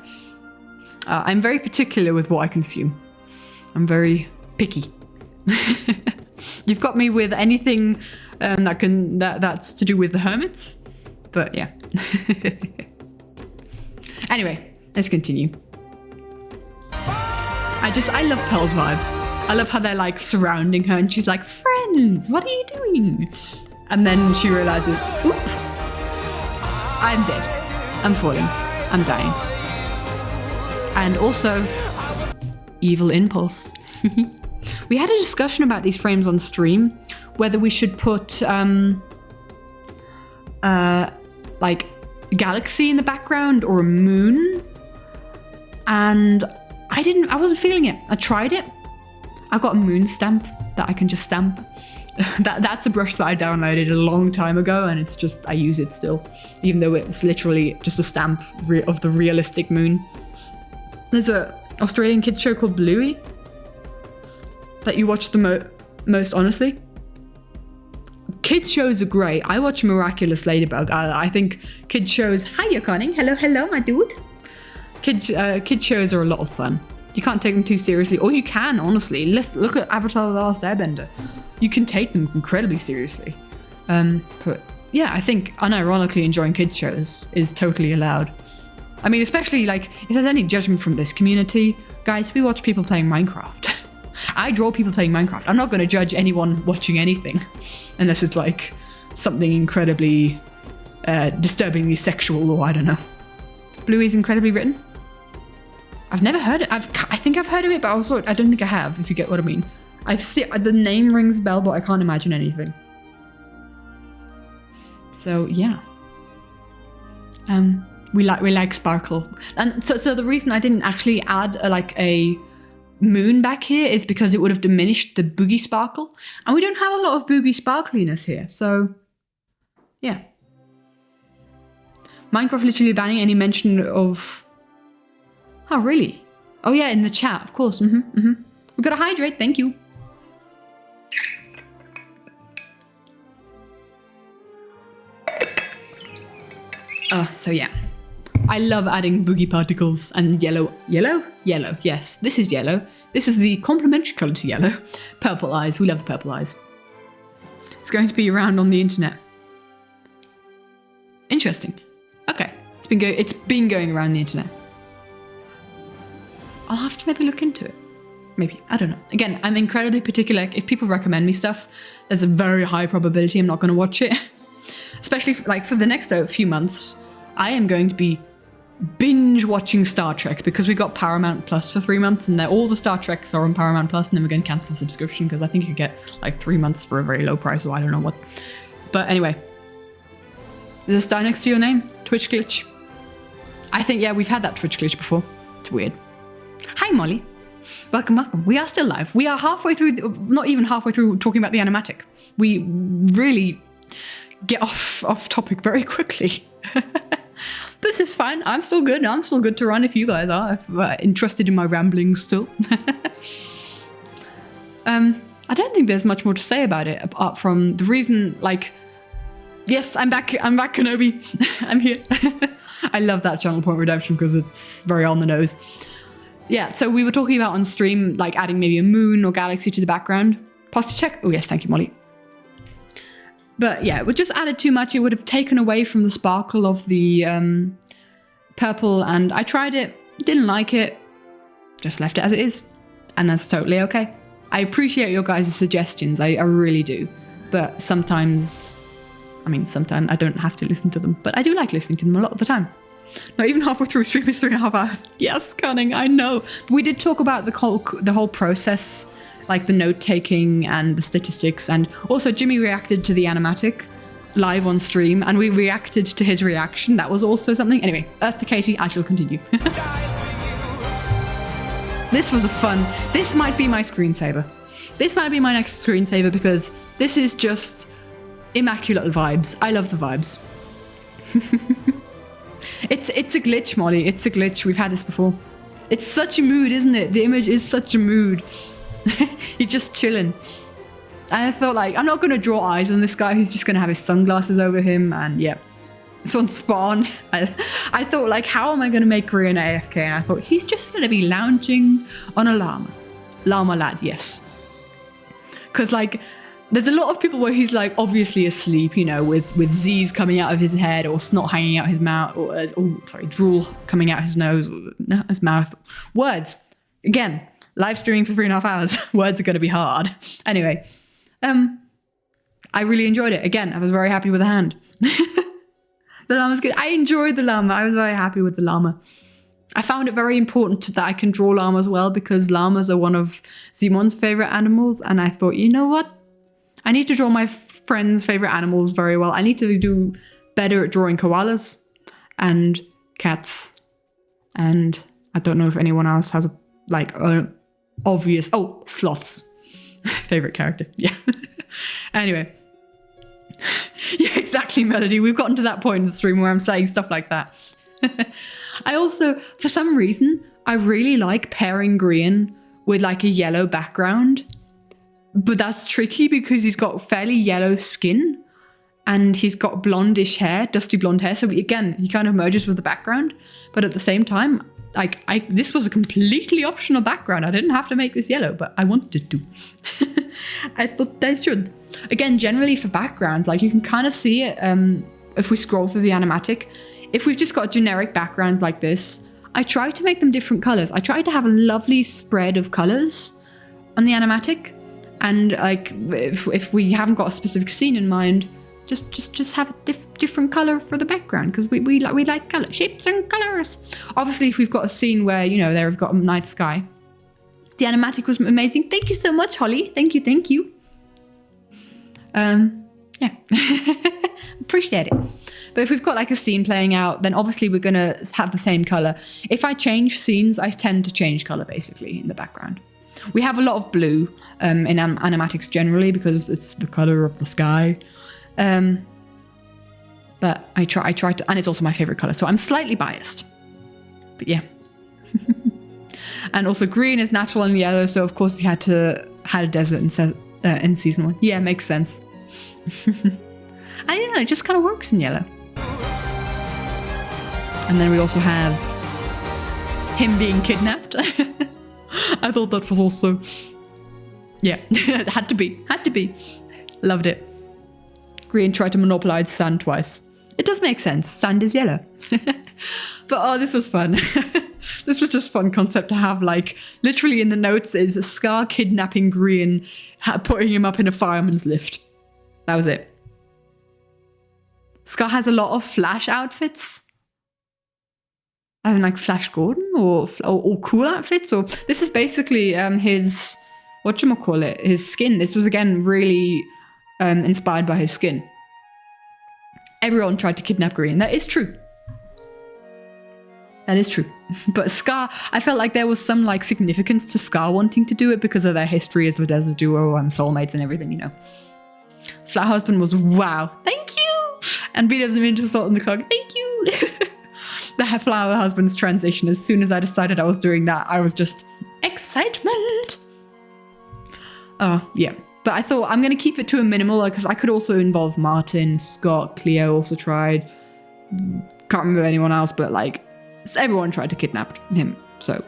A: I'm very particular with what I consume. I'm very picky. You've got me with anything that's to do with the hermits, but yeah. Anyway, let's continue. I love Pearl's vibe. I love how they're like surrounding her and she's like, friends, what are you doing? And then she realizes, oop, I'm dead. I'm falling. I'm dying. And also, evil impulse. We had a discussion about these frames on stream, whether we should put like galaxy in the background or a moon. And I wasn't feeling it. I tried it. I've got a moon stamp that I can just stamp. That's a brush that I downloaded a long time ago, and it's just, I use it still, even though it's literally just a stamp of the realistic moon. There's an Australian kids show called Bluey that you watch the most honestly. Kids shows are great. I watch Miraculous Ladybug. I think kids shows, hiya Conning, hello my dude. Kids shows are a lot of fun. You can't take them too seriously. Or you can, honestly. Look at Avatar The Last Airbender. You can take them incredibly seriously. But yeah, I think unironically enjoying kids shows is totally allowed. I mean, especially like if there's any judgment from this community, guys, we watch people playing Minecraft. I draw people playing Minecraft. I'm not going to judge anyone watching anything unless it's like something incredibly disturbingly sexual, or I don't know. Bluey's incredibly written. I've never heard it. I think I've heard of it, but also I don't think I have, if you get what I mean. I've seen the name rings a bell, but I can't imagine anything. So yeah. We like sparkle. And so the reason I didn't actually add a moon back here is because it would have diminished the boogie sparkle. And we don't have a lot of boogie sparkliness here, so yeah. Minecraft literally banning any mention of... Oh, really? Oh yeah, in the chat, of course. We've got to hydrate, thank you. So yeah. I love adding boogie particles and yellow, yes. This is yellow. This is the complementary colour to yellow. Purple eyes, we love purple eyes. It's going to be around on the internet. Interesting. Okay, it's been going around the internet. I'll have to maybe look into it. Maybe, I don't know. Again, I'm incredibly particular. If people recommend me stuff, there's a very high probability I'm not going to watch it. Especially for the next few months, I am going to be binge watching Star Trek because we got Paramount Plus for 3 months, and all the Star Treks are on Paramount Plus, and then we're going to cancel the subscription because I think you get 3 months for a very low price, or I don't know what. But anyway, there's a star next to your name. Twitch glitch. I think, yeah, we've had that Twitch glitch before. It's weird. Hi, Molly. Welcome. We are still live. We are halfway through, not even halfway through talking about the animatic. We really get off topic very quickly. This is fine. I'm still good. I'm still good to run if you guys are interested in my ramblings still. I don't think there's much more to say about it apart from the reason, yes, I'm back, Kenobi. I'm here. I love that channel point redemption because it's very on the nose. Yeah, so we were talking about on stream, adding maybe a moon or galaxy to the background. Posture check. Oh yes, thank you, Molly. But yeah, it would just added too much. It would have taken away from the sparkle of the purple, and I tried it, didn't like it, just left it as it is. And that's totally okay. I appreciate your guys' suggestions, I really do. But sometimes I don't have to listen to them, but I do like listening to them a lot of the time. Not even halfway through, stream is 3.5 hours. Yes, cunning, I know. But we did talk about the whole process, the note-taking and the statistics, and also Jimmy reacted to the animatic live on stream, and we reacted to his reaction. That was also something. Anyway, Earth to Katie, I shall continue. This was this might be my screensaver. This might be my next screensaver because this is just immaculate vibes. I love the vibes. It's a glitch, Molly. It's a glitch. We've had this before. It's such a mood, isn't it? The image is such a mood. You're just chilling. And I thought, I'm not going to draw eyes on this guy. He's just going to have his sunglasses over him. And yeah, this one's spawn. I thought, how am I going to make Korean AFK? And I thought, he's just going to be lounging on a llama. Llama lad, yes. Because, there's a lot of people where he's, obviously asleep, with Z's coming out of his head or snot hanging out his mouth, or, drool coming out his nose, or his mouth. Words. Again. Live streaming for 3.5 hours. Words are going to be hard. Anyway, I really enjoyed it. Again, I was very happy with the hand. The llama's good. I enjoyed the llama. I was very happy with the llama. I found it very important that I can draw llamas well because llamas are one of Simon's favorite animals. And I thought, you know what? I need to draw my friend's favorite animals very well. I need to do better at drawing koalas and cats. And I don't know if anyone else has obvious. Oh, sloths. Favorite character. Yeah. Anyway. Yeah, exactly, Melody. We've gotten to that point in the stream where I'm saying stuff like that. I also, for some reason, I really like pairing Grian with a yellow background. But that's tricky because he's got fairly yellow skin and he's got blondish hair, dusty blonde hair. So again, he kind of merges with the background. But at the same time, this was a completely optional background. I didn't have to make this yellow, but I wanted to. I thought I should. Again, generally for background, like you can kind of see it if we scroll through the animatic. If we've just got generic backgrounds like this, I try to make them different colors. I try to have a lovely spread of colors on the animatic. And like if we haven't got a specific scene in mind, just have a different color for the background, because we like color, shapes and colors. Obviously, if we've got a scene where, you know, they've got a night sky, the animatic was amazing. Thank you so much, Holly. Thank you. Yeah, appreciate it. But if we've got like a scene playing out, then obviously we're gonna have the same color. If I change scenes, I tend to change color basically in the background. We have a lot of blue in animatics generally because it's the color of the sky. But I try to, and it's also my favorite color, so I'm slightly biased. But yeah. And also green is natural and yellow, so of course he had a desert in season 1. Yeah, makes sense. I don't know, it just kind of works in yellow. And then we also have him being kidnapped. I thought that was also, yeah, had to be. Loved it. Green tried to monopolize sand twice. It does make sense. Sand is yellow. But oh, this was fun. This was just fun concept to have. Like literally in the notes is Scar kidnapping Green, putting him up in a fireman's lift. That was it. Scar has a lot of Flash outfits. I mean, like Flash Gordon or cool outfits. Or this is basically his, whatchamacallit, his skin. This was again really inspired by his skin. Everyone tried to kidnap Green. That is true. But Scar, I felt like there was some like significance to Scar wanting to do it because of their history as the Desert Duo and soulmates and everything, you know. Flat Husband was wow. Thank you. And beat up the into Salt in the Cog. Thank you. The Flower Husband's transition. As soon as I decided I was doing that, I was just excitement. Oh yeah. But I thought I'm going to keep it to a minimal because I could also involve Martin, Scott, Cleo also tried. Can't remember anyone else, but like everyone tried to kidnap him. So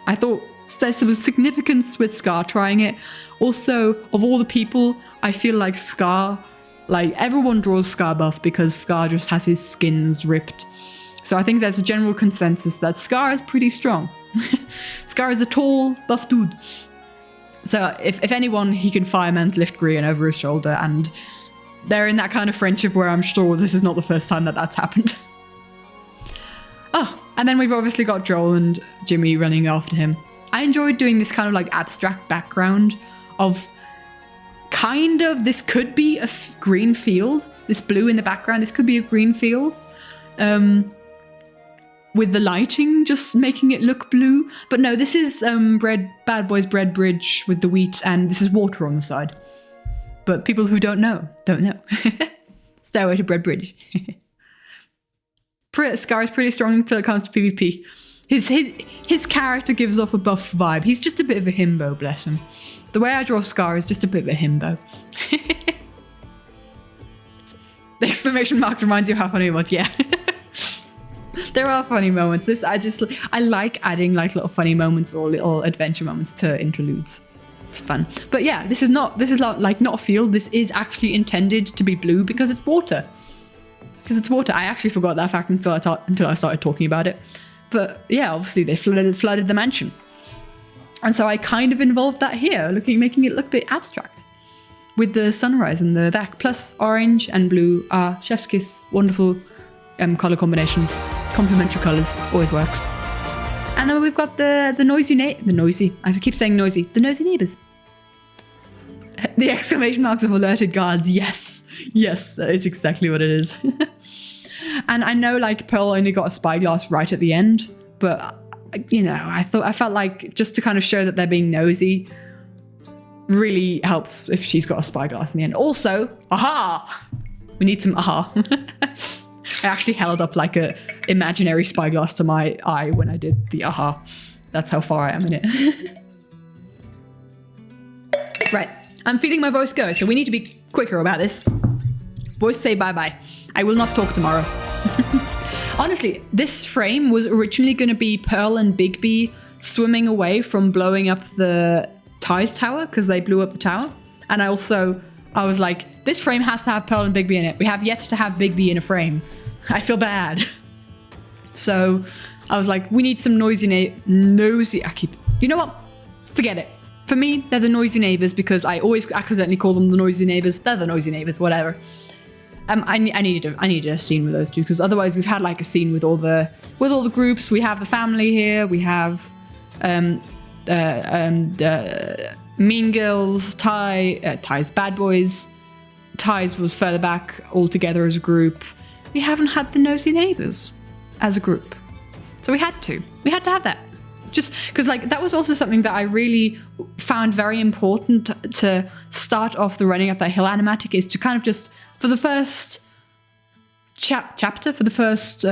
A: I thought there's some significance with Scar trying it. Also, of all the people, I feel like Scar, like everyone draws Scar buff because Scar just has his skins ripped. So I think there's a general consensus that Scar is pretty strong. Scar is a tall, buff dude. So if anyone, he can fireman lift Green over his shoulder, and they're in that kind of friendship where I'm sure this is not the first time that that's happened. Oh, and then we've obviously got Joel and Jimmy running after him. I enjoyed doing this kind of like abstract background of kind of, this could be a green field. This blue in the background, this could be a green field. With the lighting just making it look blue. But no, this is Bad Boys Bread Bridge with the wheat, and this is water on the side. But people who don't know. Stairway to Bread Bridge. Scar is pretty strong until it comes to PvP. His character gives off a buff vibe. He's just a bit of a himbo, bless him. The way I draw Scar is just a bit of a himbo. The exclamation marks reminds you how funny it was, yeah. There are funny moments. I like adding like little funny moments or little adventure moments to interludes. It's fun. But yeah, this is not like not a field. This is actually intended to be blue because it's water. I actually forgot that fact until I started talking about it. But yeah, obviously they flooded the mansion. And so I kind of involved that here, making it look a bit abstract. With the sunrise in the back. Plus orange and blue are chef's kiss, wonderful color combinations. Complementary colors always works. And then we've got the noisy, I keep saying noisy, the nosy neighbors. The exclamation marks of alerted guards. Yes, that is exactly what it is. And I know like Pearl only got a spyglass right at the end, but you know, I felt like just to kind of show that they're being nosy really helps if she's got a spyglass in the end. Also, aha! We need some aha. I actually held up like a imaginary spyglass to my eye when I did the aha. That's how far I am in it. Right, I'm feeling my voice go, so we need to be quicker about this. Voice say bye-bye. I will not talk tomorrow. Honestly, this frame was originally going to be Pearl and Bigby swimming away from blowing up the Ty's tower because they blew up the tower. And I was like, this frame has to have Pearl and Bigby in it. We have yet to have Bigby in a frame. I feel bad. So I was like, we need some nosy. You know what? Forget it. For me, they're the noisy neighbors because I always accidentally call them the noisy neighbors. They're the noisy neighbors, whatever. I needed a scene with those two because otherwise we've had like a scene with all the groups. We have the family here. We have Mean Girls, Ty's Bad Boys. Ty's was further back all together as a group. We haven't had the nosy neighbors as a group, so we had to have that. Just because like that was also something that I really found very important to start off the running up that hill animatic, is to kind of just for the first chapter, for the first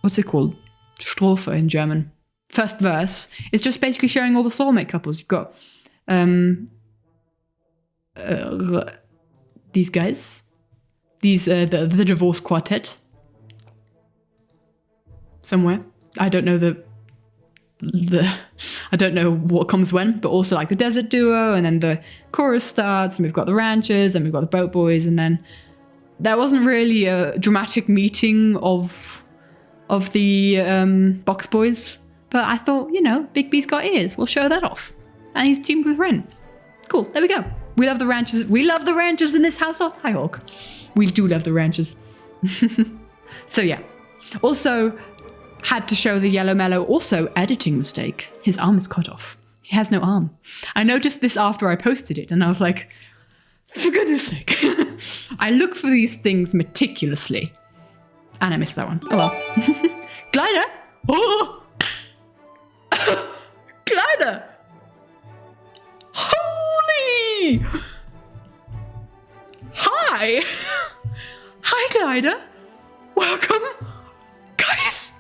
A: what's it called, Strophe in German, first verse, is just basically showing all the soulmate couples. You've got these guys, the divorce quartet somewhere. I don't know I don't know what comes when, but also like the desert duo, and then the chorus starts, and we've got the ranchers, and we've got the boat boys, and then there wasn't really a dramatic meeting of the box boys, but I thought, Big B's got ears, we'll show that off, and he's teamed with Ren. Cool, there we go. We love the ranchers. We love the ranchers in this household. Hi, Hawk. We do love the ranchers. So yeah. Also, had to show the Yellow Mellow also editing mistake. His arm is cut off. He has no arm. I noticed this after I posted it, and I was like, for goodness sake. I look for these things meticulously. And I missed that one. Oh well. Glider? Oh! Glider! Holy! Hi! Hi, Glider. Welcome. Guys!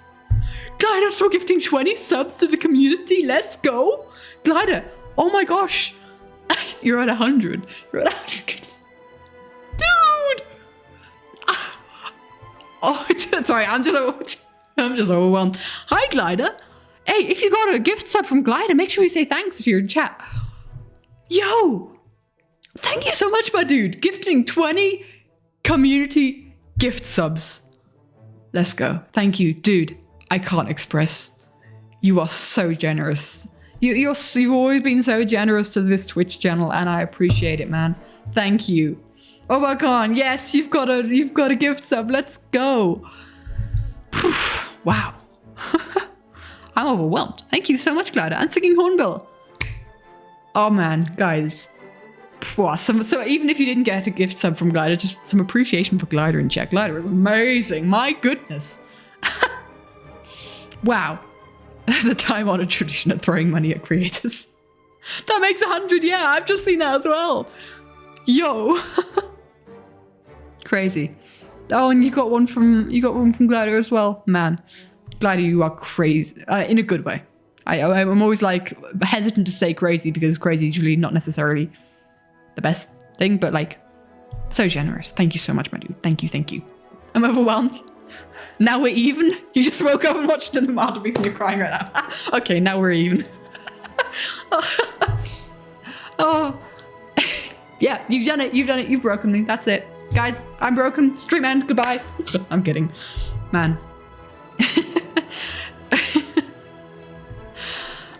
A: Glider for gifting 20 subs to the community. Let's go. Glider. Oh my gosh. You're at 100. You're at 100. Dude! Oh, sorry. I'm just overwhelmed. Hi, Glider. Hey, if you got a gift sub from Glider, make sure you say thanks if you're in chat. Yo! Thank you so much, my dude. Gifting 20 community gift subs. Let's go. Thank you, dude. I can't express. You are so generous. You've always been so generous to this Twitch channel, and I appreciate it, man. Thank you. Oh my god, yes, you've got a gift sub. Let's go. Wow. I'm overwhelmed. Thank you so much, Glider. And Singing Hornbill. Oh man, guys. So even if you didn't get a gift sub from Glider, just some appreciation for Glider in chat. Glider is amazing. My goodness. Wow. The time-honored tradition of throwing money at creators. That makes 100. Yeah, I've just seen that as well. Yo. Crazy. Oh, and you got one from Glider as well. Man, Glider, you are crazy in a good way. I'm always like hesitant to say crazy because crazy is usually not necessarily the best thing, but like so generous. Thank you so much, my dude. Thank you. I'm overwhelmed. Now we're even. You just woke up and watched the masterpiece and you're crying right now. Okay, now we're even. Oh. Yeah, you've done it. You've broken me. That's it. Guys, I'm broken. Stream end. Goodbye. I'm kidding. Man.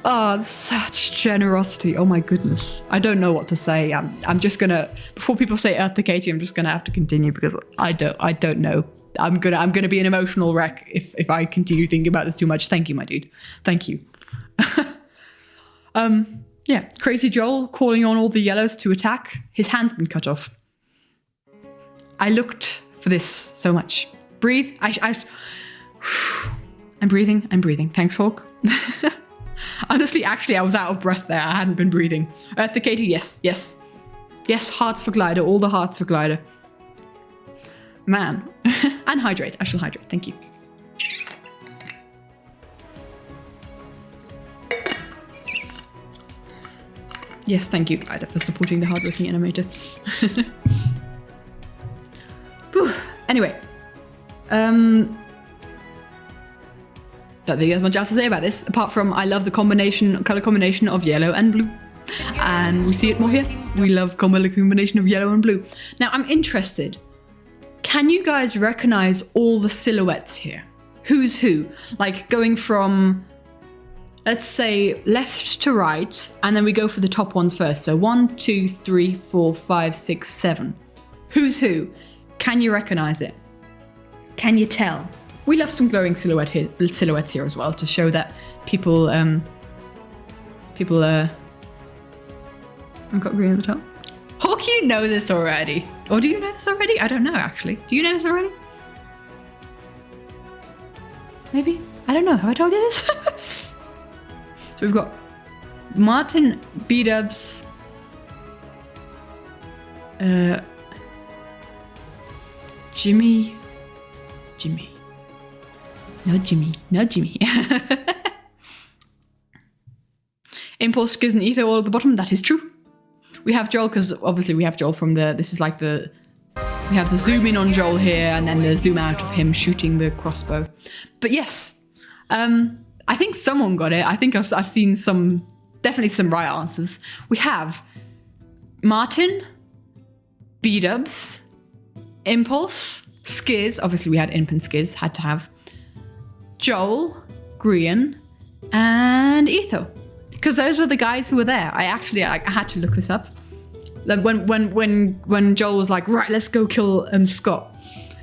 A: Oh, such generosity. Oh my goodness. I don't know what to say. I'm just gonna, before people say Earth to Katie, I'm just gonna have to continue because I don't know. I'm gonna be an emotional wreck if I continue thinking about this too much. Thank you, my dude. Thank you. Yeah, Crazy Joel calling on all the yellows to attack. His hand's been cut off. I looked for this so much. Breathe. I'm breathing. Thanks, Hawk. Honestly, actually, I was out of breath there. I hadn't been breathing. Earth to Katie, yes. Yes, hearts for Glider. All the hearts for Glider. Man. And hydrate. I shall hydrate. Thank you. Yes, thank you, Glider, for supporting the hardworking animator. Anyway. Don't think there's much else to say about this, apart from I love the color combination of yellow and blue. And we see it more here. We love color combination of yellow and blue. Now I'm interested. Can you guys recognize all the silhouettes here? Who's who? Like going from, let's say, left to right, and then we go for the top ones first. So 1, 2, 3, 4, 5, 6, 7. Who's who? Can you recognize it? Can you tell? We love some glowing silhouettes here as well to show that people, I've got green at the top. Hawk, you know this already. Or do you know this already? I don't know, actually. Do you know this already? Maybe? I don't know. Have I told you this? So we've got Martin, B-dubs, Jimmy. No Jimmy. Impulse, Skiz, and Ether all at the bottom. That is true. We have Joel, because obviously we have Joel from the, this is like the, we have the zoom in on Joel here and then the zoom out of him shooting the crossbow. But yes, I think someone got it. I think I've seen some, definitely some right answers. We have Martin, B-dubs, Impulse, Skiz, obviously we had Imp and Skiz, had to have Joel, Grian, and Etho. Because those were the guys who were there. I had to look this up. When Joel was like, right, let's go kill Scott.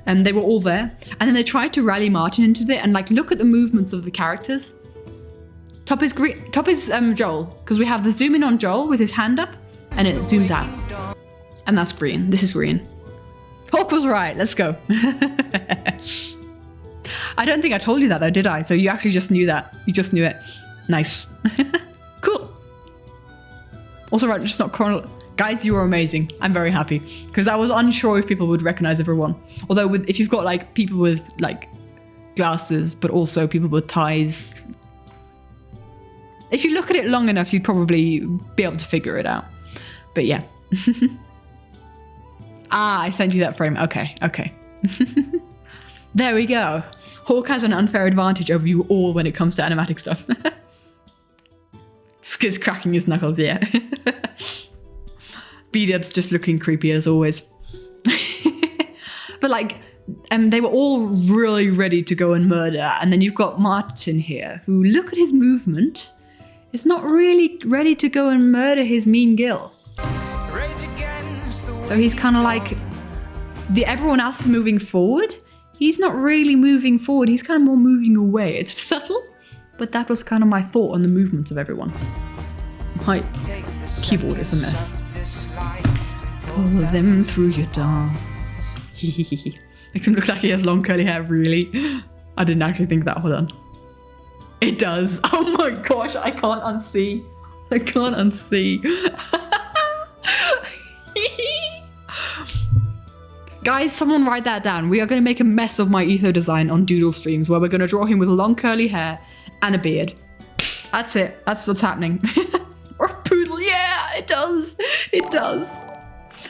A: And they were all there. And then they tried to rally Martin into it and like look at the movements of the characters. Top is Joel, because we have the zoom in on Joel with his hand up and it zooms out. And that's Grian. This is Grian. Hawk was right. Let's go. I don't think I told you that though, did I? So you actually just knew that. You just knew it. Nice. Cool. Also, right, just not chronological. Guys, you were amazing. I'm very happy because I was unsure if people would recognize everyone. Although if you've got like people with like glasses, but also people with ties, if you look at it long enough, you'd probably be able to figure it out. But yeah. I sent you that frame. Okay. There we go. Hawk has an unfair advantage over you all when it comes to animatic stuff. Skiz cracking his knuckles, yeah. B-dubs just looking creepy as always. But like, they were all really ready to go and murder. And then you've got Martin here, who, look at his movement, is not really ready to go and murder his mean Gil. So he's kind of like, everyone else is moving forward. He's not really moving forward. He's kind of more moving away. It's subtle, but that was kind of my thought on the movements of everyone. My keyboard is a mess. Pull them through your door. Makes him look like he has long curly hair, really. I didn't actually think that. Hold on. It does. Oh my gosh, I can't unsee. I can't unsee. Guys, someone write that down. We are going to make a mess of my Etho design on Doodle streams where we're going to draw him with long curly hair and a beard. That's it. That's what's happening. Or a poodle. Yeah, it does. It does.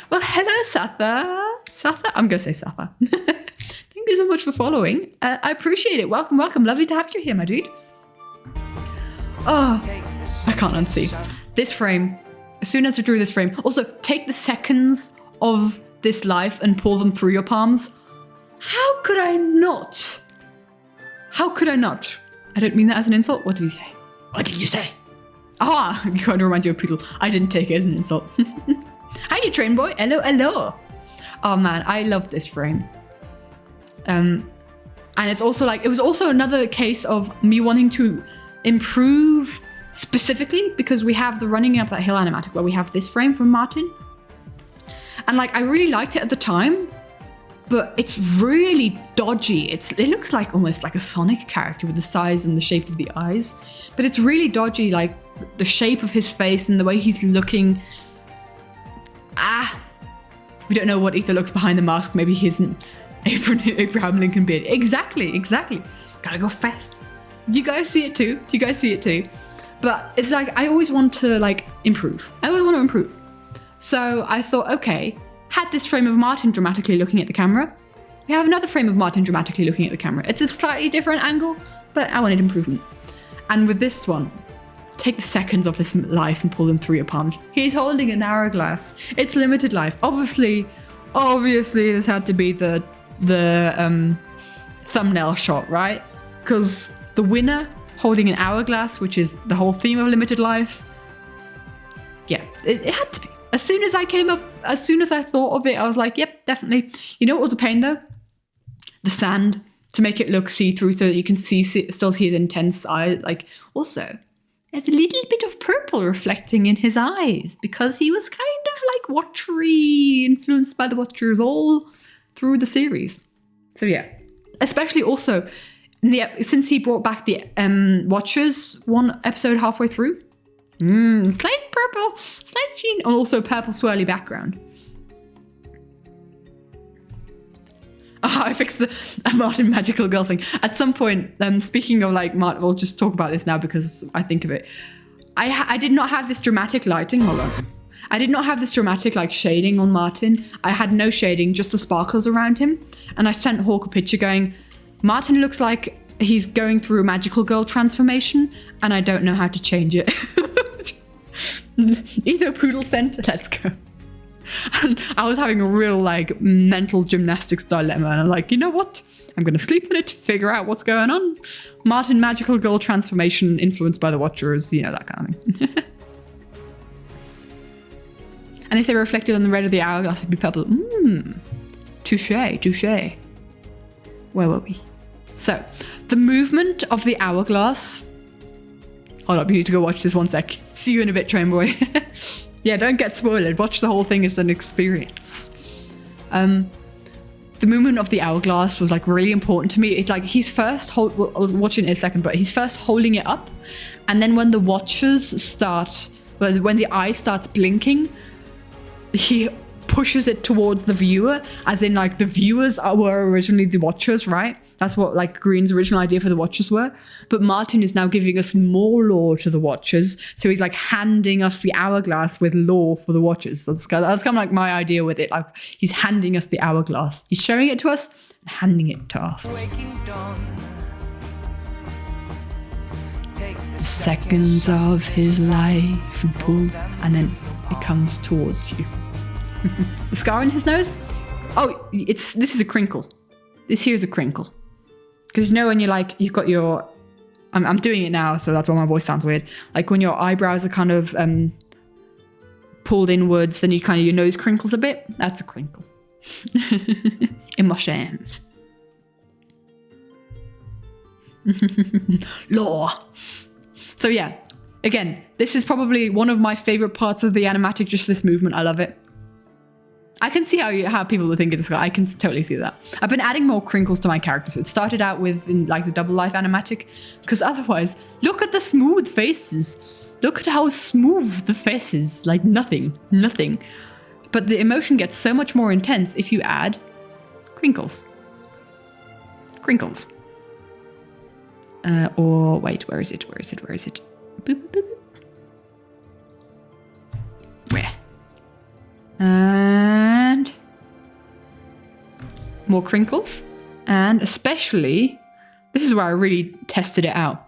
A: Well, hello, Satha. Satha? I'm going to say Satha. Thank you so much for following. I appreciate it. Welcome. Lovely to have you here, my dude. Oh, I can't unsee. This frame. As soon as I drew this frame. Also, take the seconds of this life and pull them through your palms. How could I not? How could I not? I don't mean that as an insult. What did you say? What did you say? Ah, you kind of reminds you of Poodle. I didn't take it as an insult. Hi, you train boy. Hello. Oh man, I love this frame. And it's also like, it was also another case of me wanting to improve specifically because we have the running up that hill animatic where we have this frame from Martin. And like, I really liked it at the time, but it's really dodgy. It looks like almost like a Sonic character with the size and the shape of the eyes, but it's really dodgy, like the shape of his face and the way he's looking. We don't know what Ether looks behind the mask. Maybe he isn't Abraham Lincoln beard. Exactly. Gotta go fast. Do you guys see it too? But it's like, I always want to like improve. So I thought, okay, had this frame of Martin dramatically looking at the camera. We have another frame of Martin dramatically looking at the camera. It's a slightly different angle, but but I wanted improvement. And with this one, take the seconds of his life and pull them through your palms. He's holding an hourglass. It's limited life. Obviously, this had to be the thumbnail shot, right? Because the winner holding an hourglass, which is the whole theme of limited life. Yeah, it had to be. As soon as I thought of it, I was like, yep, definitely. You know what was a pain though? The sand, to make it look see-through so that you can still see his intense eye. Like, also, there's a little bit of purple reflecting in his eyes because he was kind of like Watchery, influenced by the Watchers all through the series. So yeah, especially also since he brought back the Watchers one episode halfway through. Slight purple, slight sheen, and also purple swirly background. I fixed the Martin magical girl thing. At some point, speaking of like Martin, we'll just talk about this now because I think of it. I did not have this dramatic lighting. Hold on. I did not have this dramatic like shading on Martin. I had no shading, just the sparkles around him. And I sent Hawk a picture going, Martin looks like he's going through a magical girl transformation and I don't know how to change it. Either poodle scent, let's go. And I was having a real like mental gymnastics dilemma and I'm like, you know what? I'm going to sleep on it, figure out what's going on. Martin magical girl transformation influenced by the Watchers, you know, that kind of thing. And if they were reflected on the red of the hourglass, it'd be purple. Touche. Where were we? So, the movement of the hourglass. Hold up, you need to go watch this 1 sec. See you in a bit, train boy. Yeah, don't get spoiled. Watch the whole thing as an experience. The movement of the hourglass was like really important to me. It's like he's first I'll watch it in a second, but he's first holding it up, and then when the Watchers start, when the eye starts blinking, he pushes it towards the viewer, as in like the viewers were originally the Watchers, right? That's what like Green's original idea for the Watchers were. But Martin is now giving us more lore to the Watchers. So he's like handing us the hourglass with lore for the Watchers. That's kind of like my idea with it. Like he's handing us the hourglass. He's showing it to us and handing it to us. The seconds of his life and pull, and then it comes towards you. The scar in his nose? Oh, this is a crinkle. This here is a crinkle. Because you know when you're like, you've got your, I'm doing it now, so that's why my voice sounds weird. Like when your eyebrows are kind of pulled inwards, then your nose crinkles a bit. That's a crinkle. Emotions. Lore. So yeah, again, this is probably one of my favorite parts of the animatic, just this movement. I love it. I can see how people would think it's. I can totally see that. I've been adding more crinkles to my characters. It started out with like the double life animatic, because otherwise, look at the smooth faces. Look at how smooth the faces. Like nothing. But the emotion gets so much more intense if you add crinkles. Or wait, where is it? Boop, boop, boop. Where? And more crinkles, and especially this is where I really tested it out.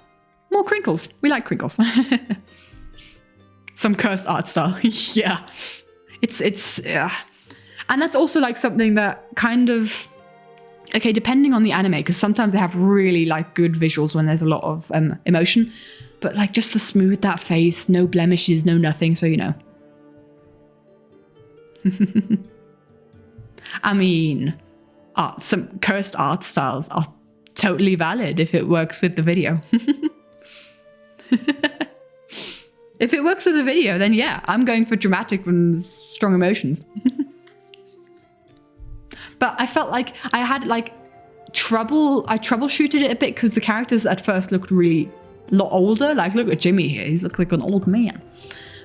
A: More crinkles. We like crinkles. Some cursed art style. Yeah, it's and that's also like something that kind of, okay, depending on the anime, because sometimes they have really like good visuals when there's a lot of emotion, but like just to smooth that face, no blemishes, no nothing, so you know. I mean, some cursed art styles are totally valid if it works with the video. If it works with the video, then yeah, I'm going for dramatic and strong emotions. But I felt like I had like I troubleshooted it a bit because the characters at first looked really a lot older. Like look at Jimmy here, he looks like an old man.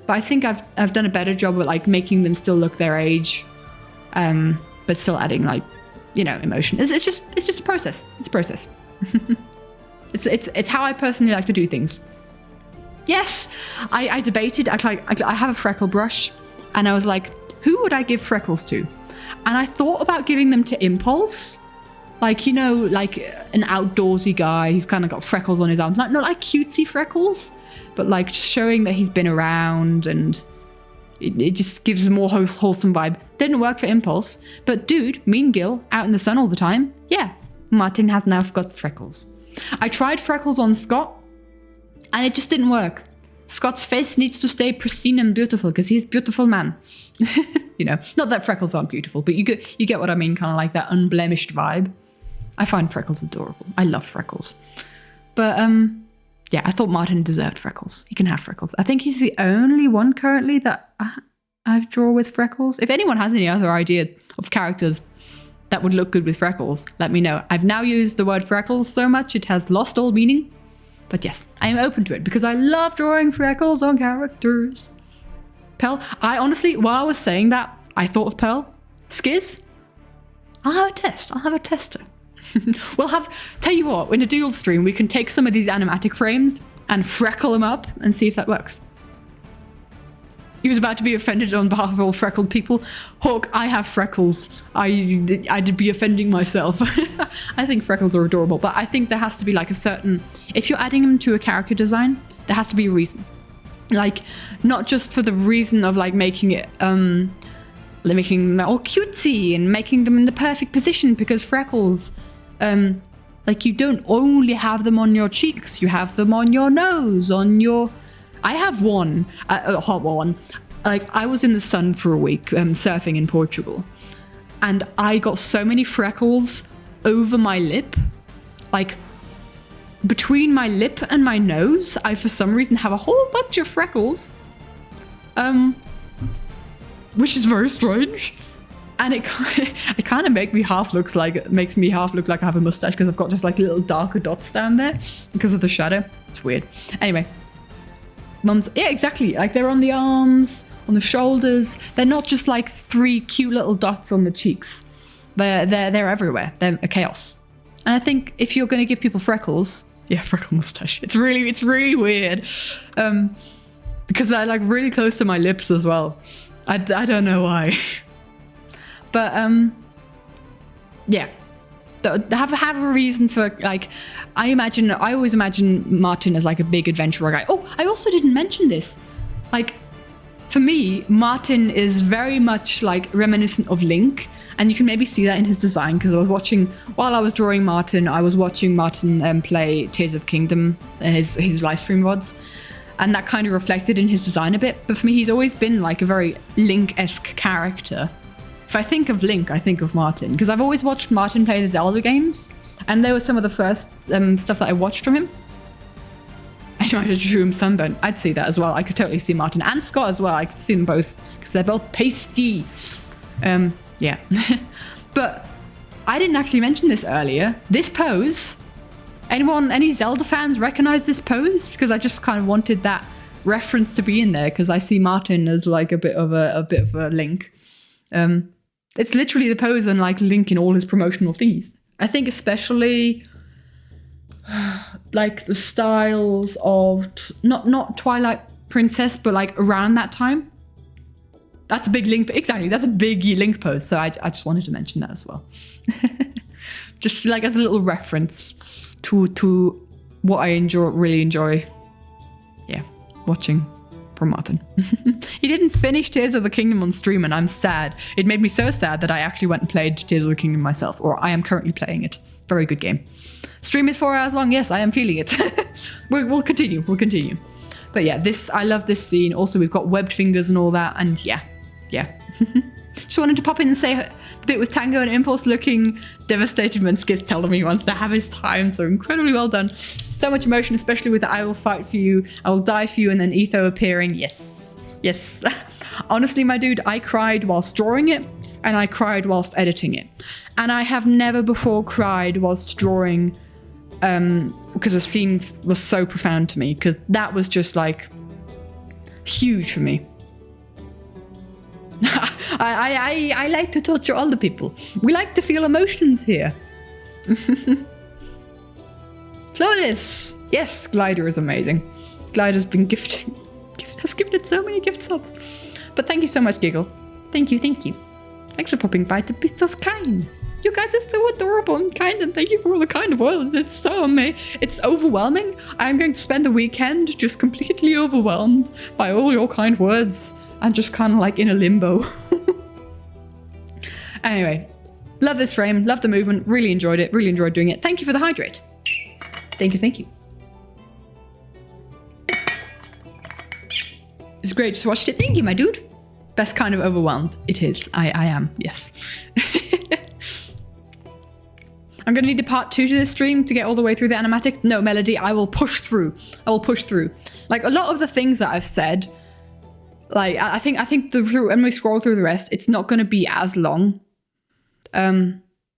A: But I think I've done a better job of like making them still look their age, but still adding like, you know, emotion. It's just a process. It's a process. it's how I personally like to do things. Yes, I debated. I have a freckle brush, and I was like, who would I give freckles to? And I thought about giving them to Impulse, Like, you know, like an outdoorsy guy. He's kind of got freckles on his arms. Not like cutesy freckles, but like showing that he's been around, and it just gives a more wholesome vibe. Didn't work for Impulse, but dude, Mean Gil, out in the sun all the time. Yeah, Martin has now got freckles. I tried freckles on Scott, and it just didn't work. Scott's face needs to stay pristine and beautiful because he's a beautiful man. You know, not that freckles aren't beautiful, but you get what I mean, kind of like that unblemished vibe. I find freckles adorable. I love freckles. But yeah, I thought Martin deserved freckles. He can have freckles. I think he's the only one currently that I draw with freckles. If anyone has any other idea of characters that would look good with freckles, let me know. I've now used the word freckles so much it has lost all meaning. But yes, I am open to it because I love drawing freckles on characters. Pearl, I honestly, while I was saying that, I thought of Pearl. Skiz, I'll have a test. I'll have a tester. Tell you what, in a dual stream, we can take some of these animatic frames and freckle them up and see if that works. He was about to be offended on behalf of all freckled people. Hawk, I have freckles. I'd be offending myself. I think freckles are adorable, but I think there has to be like a certain... If you're adding them to a character design, there has to be a reason. Like, not just for the reason of like making it... making them all cutesy and making them in the perfect position, because freckles... like, you don't only have them on your cheeks, you have them on your nose, on your... I have one, a hot one. Like, I was in the sun for a week surfing in Portugal, and I got so many freckles over my lip. Like, between my lip and my nose, I for some reason have a whole bunch of freckles. Which is very strange. And it kind of makes me half look like I have a mustache because I've got just like little darker dots down there because of the shadow. It's weird. Anyway, yeah, exactly. Like, they're on the arms, on the shoulders. They're not just like 3 cute little dots on the cheeks. They're everywhere. They're a chaos. And I think if you're going to give people freckles, yeah, freckle mustache. It's really weird. Because they're like really close to my lips as well. I don't know why. But yeah, have a reason for, like, I always imagine Martin as like a big adventurer guy. Oh, I also didn't mention this. Like, for me, Martin is very much like reminiscent of Link, and you can maybe see that in his design, because while I was drawing Martin, I was watching Martin play Tears of the Kingdom, his live stream VODs, and that kind of reflected in his design a bit. But for me, he's always been like a very Link-esque character. If I think of Link, I think of Martin, because I've always watched Martin play the Zelda games, and they were some of the first stuff that I watched from him. I might have drew him sunburn. I'd see that as well. I could totally see Martin and Scott as well. I could see them both because they're both pasty. Yeah. But I didn't actually mention this earlier. This pose. Any Zelda fans recognize this pose? Because I just kind of wanted that reference to be in there, because I see Martin as like a bit of a Link. It's literally the pose and like Link in all his promotional things. I think especially like the styles of not Twilight Princess, but like around that time. That's a big Link. Exactly, that's a big Link pose. So I just wanted to mention that as well, just like as a little reference to what I really enjoy. Yeah, watching from Martin. He didn't finish Tears of the Kingdom on stream, and I'm sad. It made me so sad that I actually went and played Tears of the Kingdom myself, or I am currently playing it. Very good game. Stream is 4 hours long. Yes, I am feeling it. We'll continue. But yeah, I love this scene. Also, we've got webbed fingers and all that, and yeah. Just wanted to pop in and say a bit with Tango and Impulse looking devastated when Skiz telling me he wants to have his time. So incredibly well done. So much emotion, especially with the I will fight for you, I will die for you, and then Etho appearing. Yes. Honestly, my dude, I cried whilst drawing it, and I cried whilst editing it. And I have never before cried whilst drawing, because the scene was so profound to me, because that was just like huge for me. I like to torture all the people. We like to feel emotions here. Lotus! Yes, Glider is amazing. Glider's been has gifted so many gift subs. But thank you so much, Giggle. Thank you. Thanks for popping by to be so kind. You guys are so adorable and kind, and thank you for all the kind words. It's so amazing. It's overwhelming. I'm going to spend the weekend just completely overwhelmed by all your kind words and just kind of like in a limbo. Anyway, love this frame, love the movement, really enjoyed it, really enjoyed doing it. Thank you for the hydrate. Thank you, thank you. It's great, just watched it. Thank you, my dude. Best kind of overwhelmed. It is. I am, yes. I'm gonna need a part 2 to this stream to get all the way through the animatic. No, Melody, I will push through. I will push through. Like a lot of the things that I've said, like I think when we scroll through the rest, it's not gonna be as long.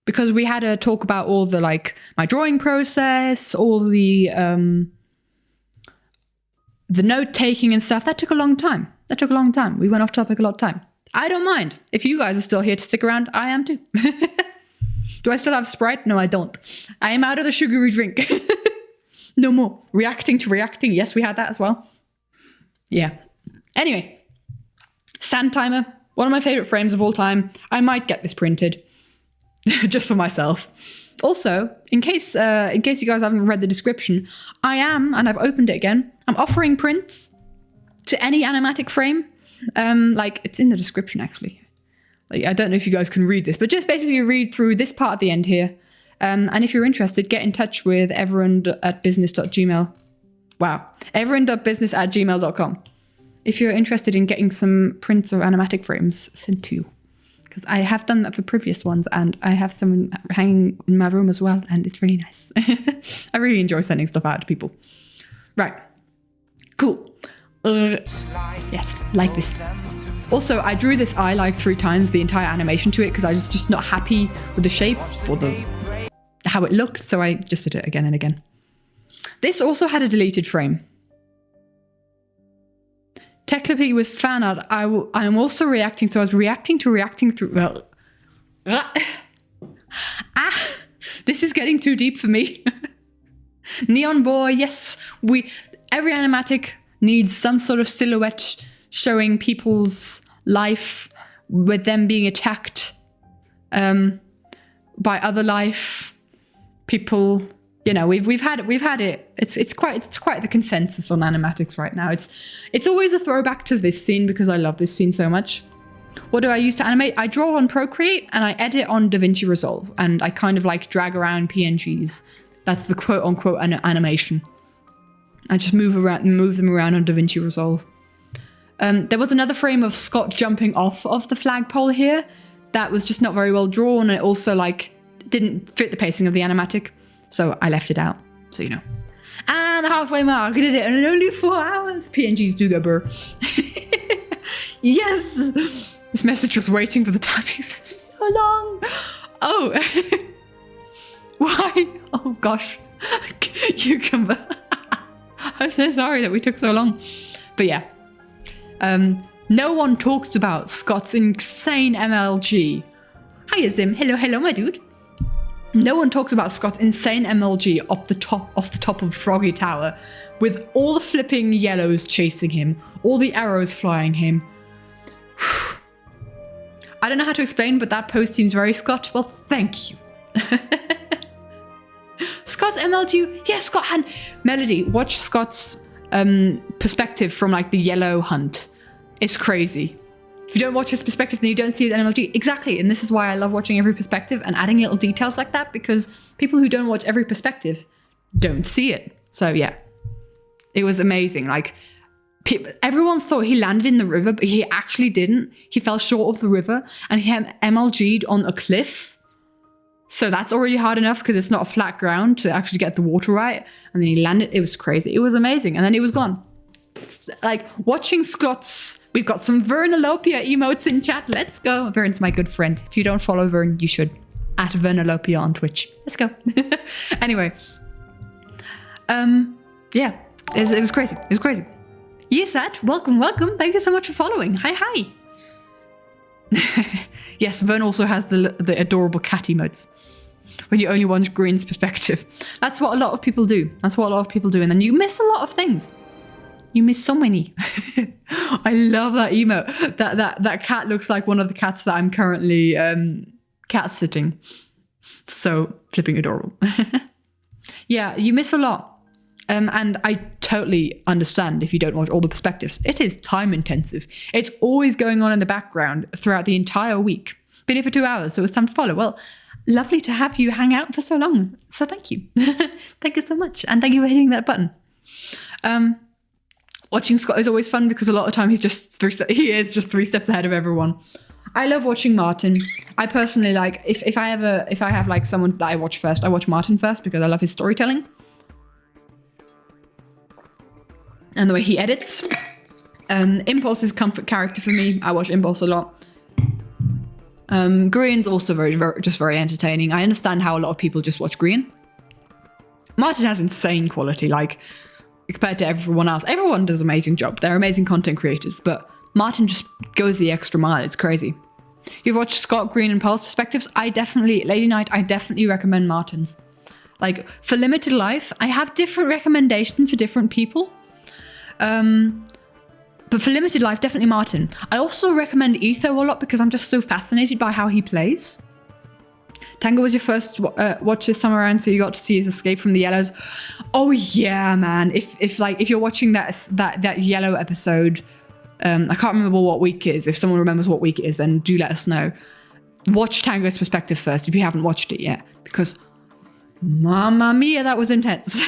A: Because we had a talk about all the like my drawing process, all the note taking and stuff. That took a long time. We went off topic a lot of time. I don't mind. If you guys are still here to stick around, I am too. Do I still have Sprite? No, I don't. I am out of the sugary drink. No more. Reacting to reacting. Yes, we had that as well. Yeah. Anyway. Sand timer. One of my favorite frames of all time. I might get this printed. Just for myself. Also, in case you guys haven't read the description, I am, and I've opened it again, I'm offering prints to any animatic frame. Like, it's in the description, actually. Like, I don't know if you guys can read this, but just basically read through this part at the end here. And if you're interested, get in touch with everyone@business.gmail. Wow. everyone.business@gmail.com. If you're interested in getting some prints of animatic frames sent to you. Because I have done that for previous ones, and I have some hanging in my room as well, and it's really nice. I really enjoy sending stuff out to people. Right. Cool. Yes, like this. Also, I drew this eye like 3 times, the entire animation to it, because I was just not happy with the shape or how it looked, so I just did it again and again. This also had a deleted frame. Technically with fan art, I am also reacting, so I was reacting to, well, this is getting too deep for me. Neon boy, yes, every animatic needs some sort of silhouette showing people's life with them being attacked by other life people. You know, we've had it. It's quite the consensus on animatics right now. It's always a throwback to this scene because I love this scene so much. What do I use to animate? I draw on Procreate and I edit on DaVinci Resolve, and I kind of like drag around PNGs. That's the quote unquote animation. I just move them around on DaVinci Resolve. There was another frame of Scott jumping off of the flagpole here that was just not very well drawn. It also like didn't fit the pacing of the animatic. So I left it out, so you know. And the halfway mark, I did it in only 4 hours. PNGs do go burr. Yes! This message was waiting for the typing for so long. Oh. Why? Oh gosh. Cucumber. I'm so sorry that we took so long. But yeah. No one talks about Scott's insane MLG. Hiya Zim. Hello my dude. No one talks about Scott's insane MLG off the top of Froggy Tower, with all the flipping yellows chasing him, all the arrows flying him. I don't know how to explain, but that post seems very Scott. Well, thank you. Scott's MLG, yeah, Scott had Melody. Watch Scott's perspective from like the yellow hunt. It's crazy. If you don't watch his perspective, then you don't see his MLG. Exactly, and this is why I love watching every perspective and adding little details like that, because people who don't watch every perspective don't see it. So yeah, it was amazing. Like, everyone thought he landed in the river, but he actually didn't. He fell short of the river, and he had MLG'd on a cliff. So that's already hard enough because it's not a flat ground to actually get the water right. And then he landed. It was crazy. It was amazing. And then he was gone. Like, watching Scott's... We've got some Vernalopia emotes in chat. Let's go. Vern's my good friend. If you don't follow Vern, you should. At Vernalopia on Twitch. Let's go. Anyway. Yeah. It was crazy. It was crazy. Yesat, welcome. Thank you so much for following. Hi. Yes, Vern also has the adorable cat emotes. When you only watch Green's perspective. That's what a lot of people do. And then you miss a lot of things. You miss so many. I love that emote. That cat looks like one of the cats that I'm currently cat sitting. So flipping adorable. Yeah, you miss a lot. And I totally understand if you don't watch all the perspectives. It is time intensive. It's always going on in the background throughout the entire week. Been here for 2 hours, so it's time to follow. Well, lovely to have you hang out for so long. So thank you. Thank you so much. And thank you for hitting that button. Watching Scott is always fun because a lot of the time he is just 3 steps ahead of everyone. I love watching Martin. I personally like if I have like someone that I watch first, I watch Martin first because I love his storytelling. And the way he edits. Impulse is comfort character for me. I watch Impulse a lot. Green's also very entertaining. I understand how a lot of people just watch Green. Martin has insane quality, like compared to everyone else. Everyone does an amazing job. They're amazing content creators, but Martin just goes the extra mile. It's crazy. You've watched Scott, Green, and Pearl's perspectives. Lady Night, I definitely recommend Martin's. Like for Limited Life, I have different recommendations for different people. But for Limited Life, definitely Martin. I also recommend Etho a lot because I'm just so fascinated by how he plays. Tango was your first watch this time around, so you got to see his escape from the yellows. Oh yeah, man! If you're watching that yellow episode, I can't remember what week it is. If someone remembers what week it is, then do let us know. Watch Tango's perspective first if you haven't watched it yet, because mamma mia, that was intense.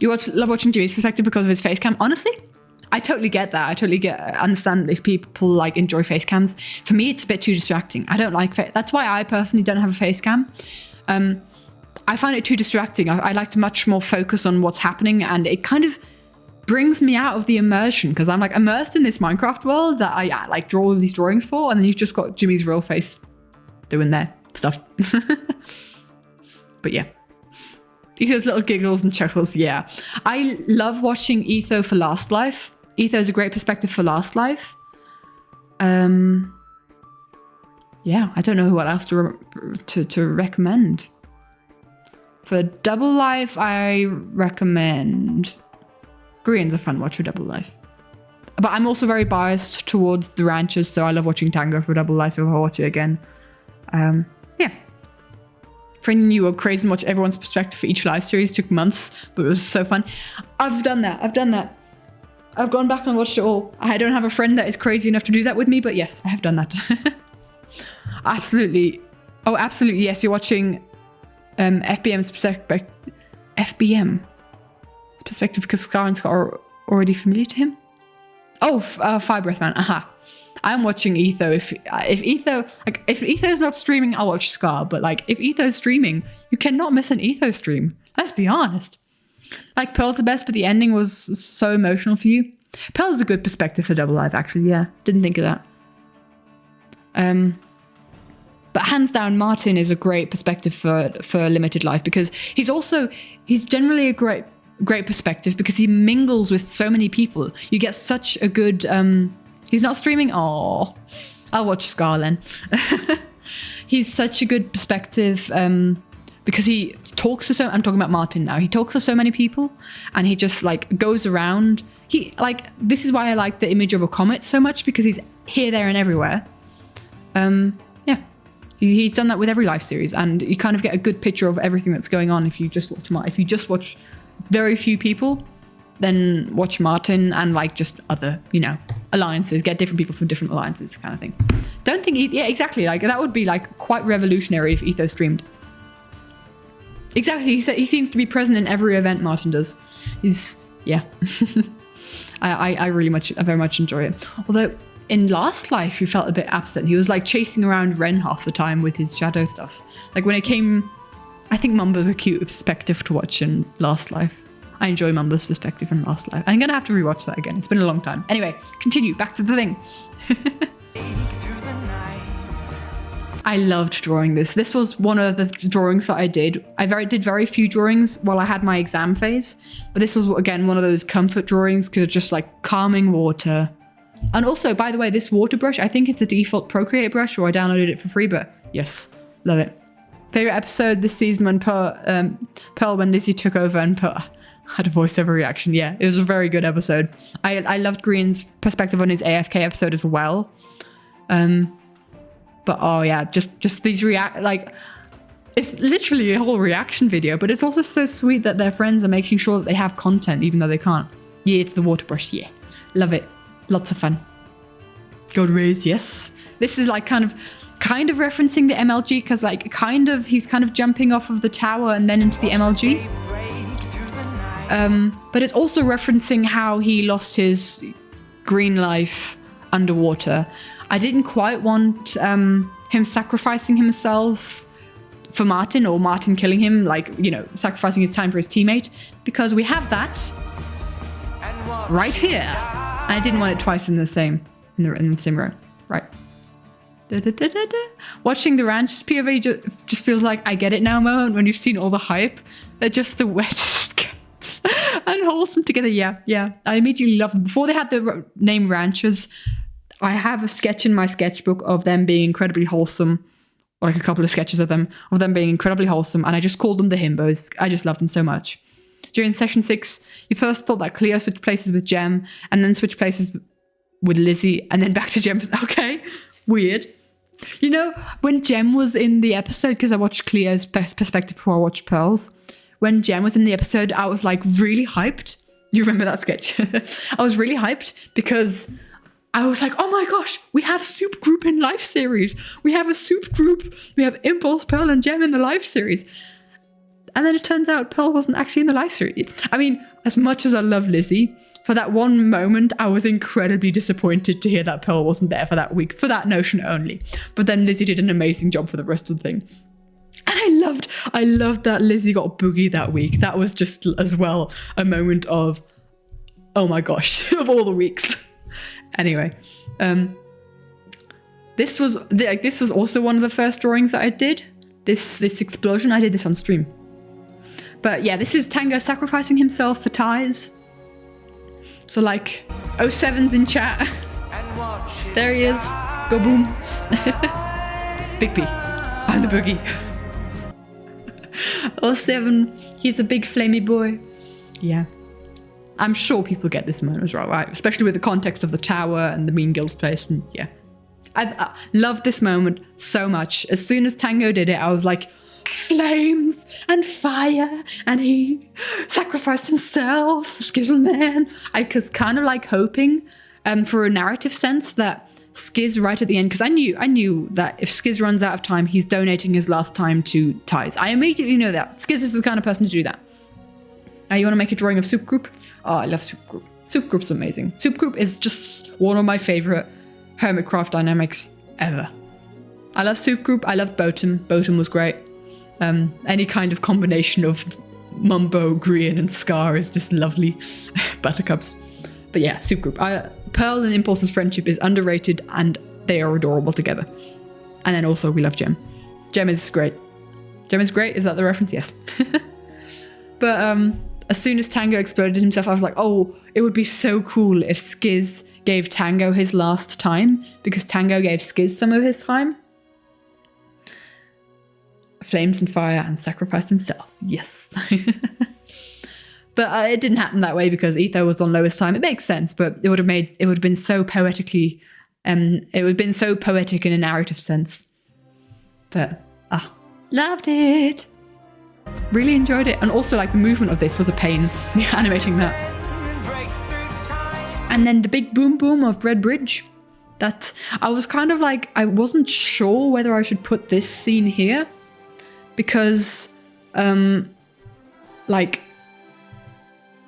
A: Love watching Jimmy's perspective because of his face cam. Honestly, I totally get that. I totally understand if people like enjoy face cams. For me, it's a bit too distracting. I don't like that's why I personally don't have a face cam. I find it too distracting. I like to much more focus on what's happening, and it kind of brings me out of the immersion because I'm like immersed in this Minecraft world that I like draw all these drawings for, and then you've just got Jimmy's real face doing their stuff. But yeah. Etho's little giggles and chuckles, yeah. I love watching Etho for Last Life. Etho's a great perspective for Last Life. Yeah, I don't know what else to recommend. For Double Life, I recommend... Green's a fun watch for Double Life. But I'm also very biased towards the ranchers, so I love watching Tango for Double Life if I watch it again. Yeah. Finding you were crazy much everyone's perspective for each live series took months, but it was so fun. I've done that. I've gone back and watched it all. I don't have a friend that is crazy enough to do that with me, but yes, I have done that. Absolutely. Oh, absolutely. Yes, you're watching FBM's perspective. FBM perspective because Scar and Scott are already familiar to him. Oh, Fire Breath Man. Aha. I'm watching Etho. If Etho's not streaming, I'll watch Scar. But like, if Etho's streaming, you cannot miss an Etho stream. Let's be honest. Like, Pearl's the best, but the ending was so emotional for you. Pearl's a good perspective for Double Life, actually. Yeah, didn't think of that. But hands down, Martin is a great perspective for Limited Life because he's generally a great perspective because he mingles with so many people. You get such a good. He's not streaming. Oh, I'll watch Scar then. He's such a good perspective because he talks to I'm talking about Martin now. He talks to so many people and he just like goes around. This is why I like the image of a comet so much because he's here, there and everywhere. Yeah, he's done that with every live series and you kind of get a good picture of everything that's going on if you just watch very few people, then watch Martin and like just other, alliances, get different people from different alliances kind of thing. Don't think, yeah, exactly. Like that would be like quite revolutionary if Etho streamed. Exactly. He seems to be present in every event Martin does. Yeah. I very much enjoy it. Although in Last Life, he felt a bit absent. He was like chasing around Ren half the time with his shadow stuff. Like when it came, I think Mumbo's a cute perspective to watch in Last Life. I enjoy Mumbo's perspective in Last Life. I'm going to have to rewatch that again. It's been a long time. Anyway, continue. Back to the thing. I loved drawing this. This was one of the drawings that I did. I did very few drawings while I had my exam phase. But this was, again, one of those comfort drawings because it's just like calming water. And also, by the way, this water brush, I think it's a default Procreate brush or I downloaded it for free. But yes, love it. Favorite episode this season when Pearl when Lizzie took over and had a voiceover reaction. Yeah, it was a very good episode. I loved Green's perspective on his AFK episode as well. But oh yeah, just these it's literally a whole reaction video, but it's also so sweet that their friends are making sure that they have content even though they can't. Yeah, it's the water brush. Yeah, love it. Lots of fun. God rays, yes. This is like kind of referencing the MLG because like he's kind of jumping off of the tower and then into the MLG. But it's also referencing how he lost his green life underwater. I didn't quite want him sacrificing himself for Martin or Martin killing him, like, you know, sacrificing his time for his teammate, because we have that right here. And I didn't want it twice in the same row. Right. Watching the ranch POV just feels like I get it now moment when you've seen all the hype. They're just the wettest cats and wholesome together. Yeah. I immediately loved them. Before they had the name ranchers, I have a sketch in my sketchbook of them being incredibly wholesome, or like a couple of sketches of them being incredibly wholesome, and I just called them the himbos. I just love them so much. During session 6, you first thought that Cleo switched places with Jem, and then switched places with Lizzie, and then back to Jem. Okay, weird. You know, when Jem was in the episode, because I watched Cleo's perspective before I watched Pearl's, when Jem was in the episode, I was like really hyped. You remember that sketch? I was really hyped because I was like, oh my gosh, we have Soup Group in live series. We have a Soup Group. We have Impulse, Pearl, and Jem in the live series. And then it turns out Pearl wasn't actually in the live series. I mean, as much as I love Lizzie, for that one moment, I was incredibly disappointed to hear that Pearl wasn't there for that week, for that notion only. But then Lizzie did an amazing job for the rest of the thing. And I loved that Lizzie got Boogie that week. That was just as well a moment of, oh my gosh, of all the weeks. Anyway, this was also one of the first drawings that I did. This explosion, I did this on stream. But yeah, this is Tango sacrificing himself for ties. So like, 07's in chat. There he is. Go boom. Big P. I'm the boogie. 07, he's a big flamey boy. Yeah. I'm sure people get this moment as well, right? Especially with the context of the tower and the Mean Girls place. And yeah. I loved this moment so much. As soon as Tango did it, I was like, flames and fire, and he sacrificed himself, Skizzleman. I was kind of like hoping for a narrative sense that Skizz right at the end, because I knew that if Skizz runs out of time, he's donating his last time to ties. I immediately know that. Skizz is the kind of person to do that. You want to make a drawing of Soup Group? Oh, I love Soup Group. Soup Group's amazing. Soup Group is just one of my favorite Hermitcraft dynamics ever. I love Soup Group. I love Botum. Botum was great. Any kind of combination of Mumbo, Grian, and Scar is just lovely. Buttercups. But yeah, Soup Group. Pearl and Impulse's friendship is underrated, and they are adorable together. And then also, we love Jem. Jem is great. Jem is great. Is that the reference? Yes. But as soon as Tango exploded himself, I was like, oh, it would be so cool if Skizz gave Tango his last time, because Tango gave Skizz some of his time. Flames and fire and sacrificed himself. Yes. But it didn't happen that way because Etho was on lowest time. It makes sense, but it would have been so poetically, it would have been so poetic in a narrative sense. But loved it. Really enjoyed it. And also like the movement of this was a pain, animating that. And then the big boom boom of Red Bridge. That I was kind of like, I wasn't sure whether I should put this scene here. Because, like,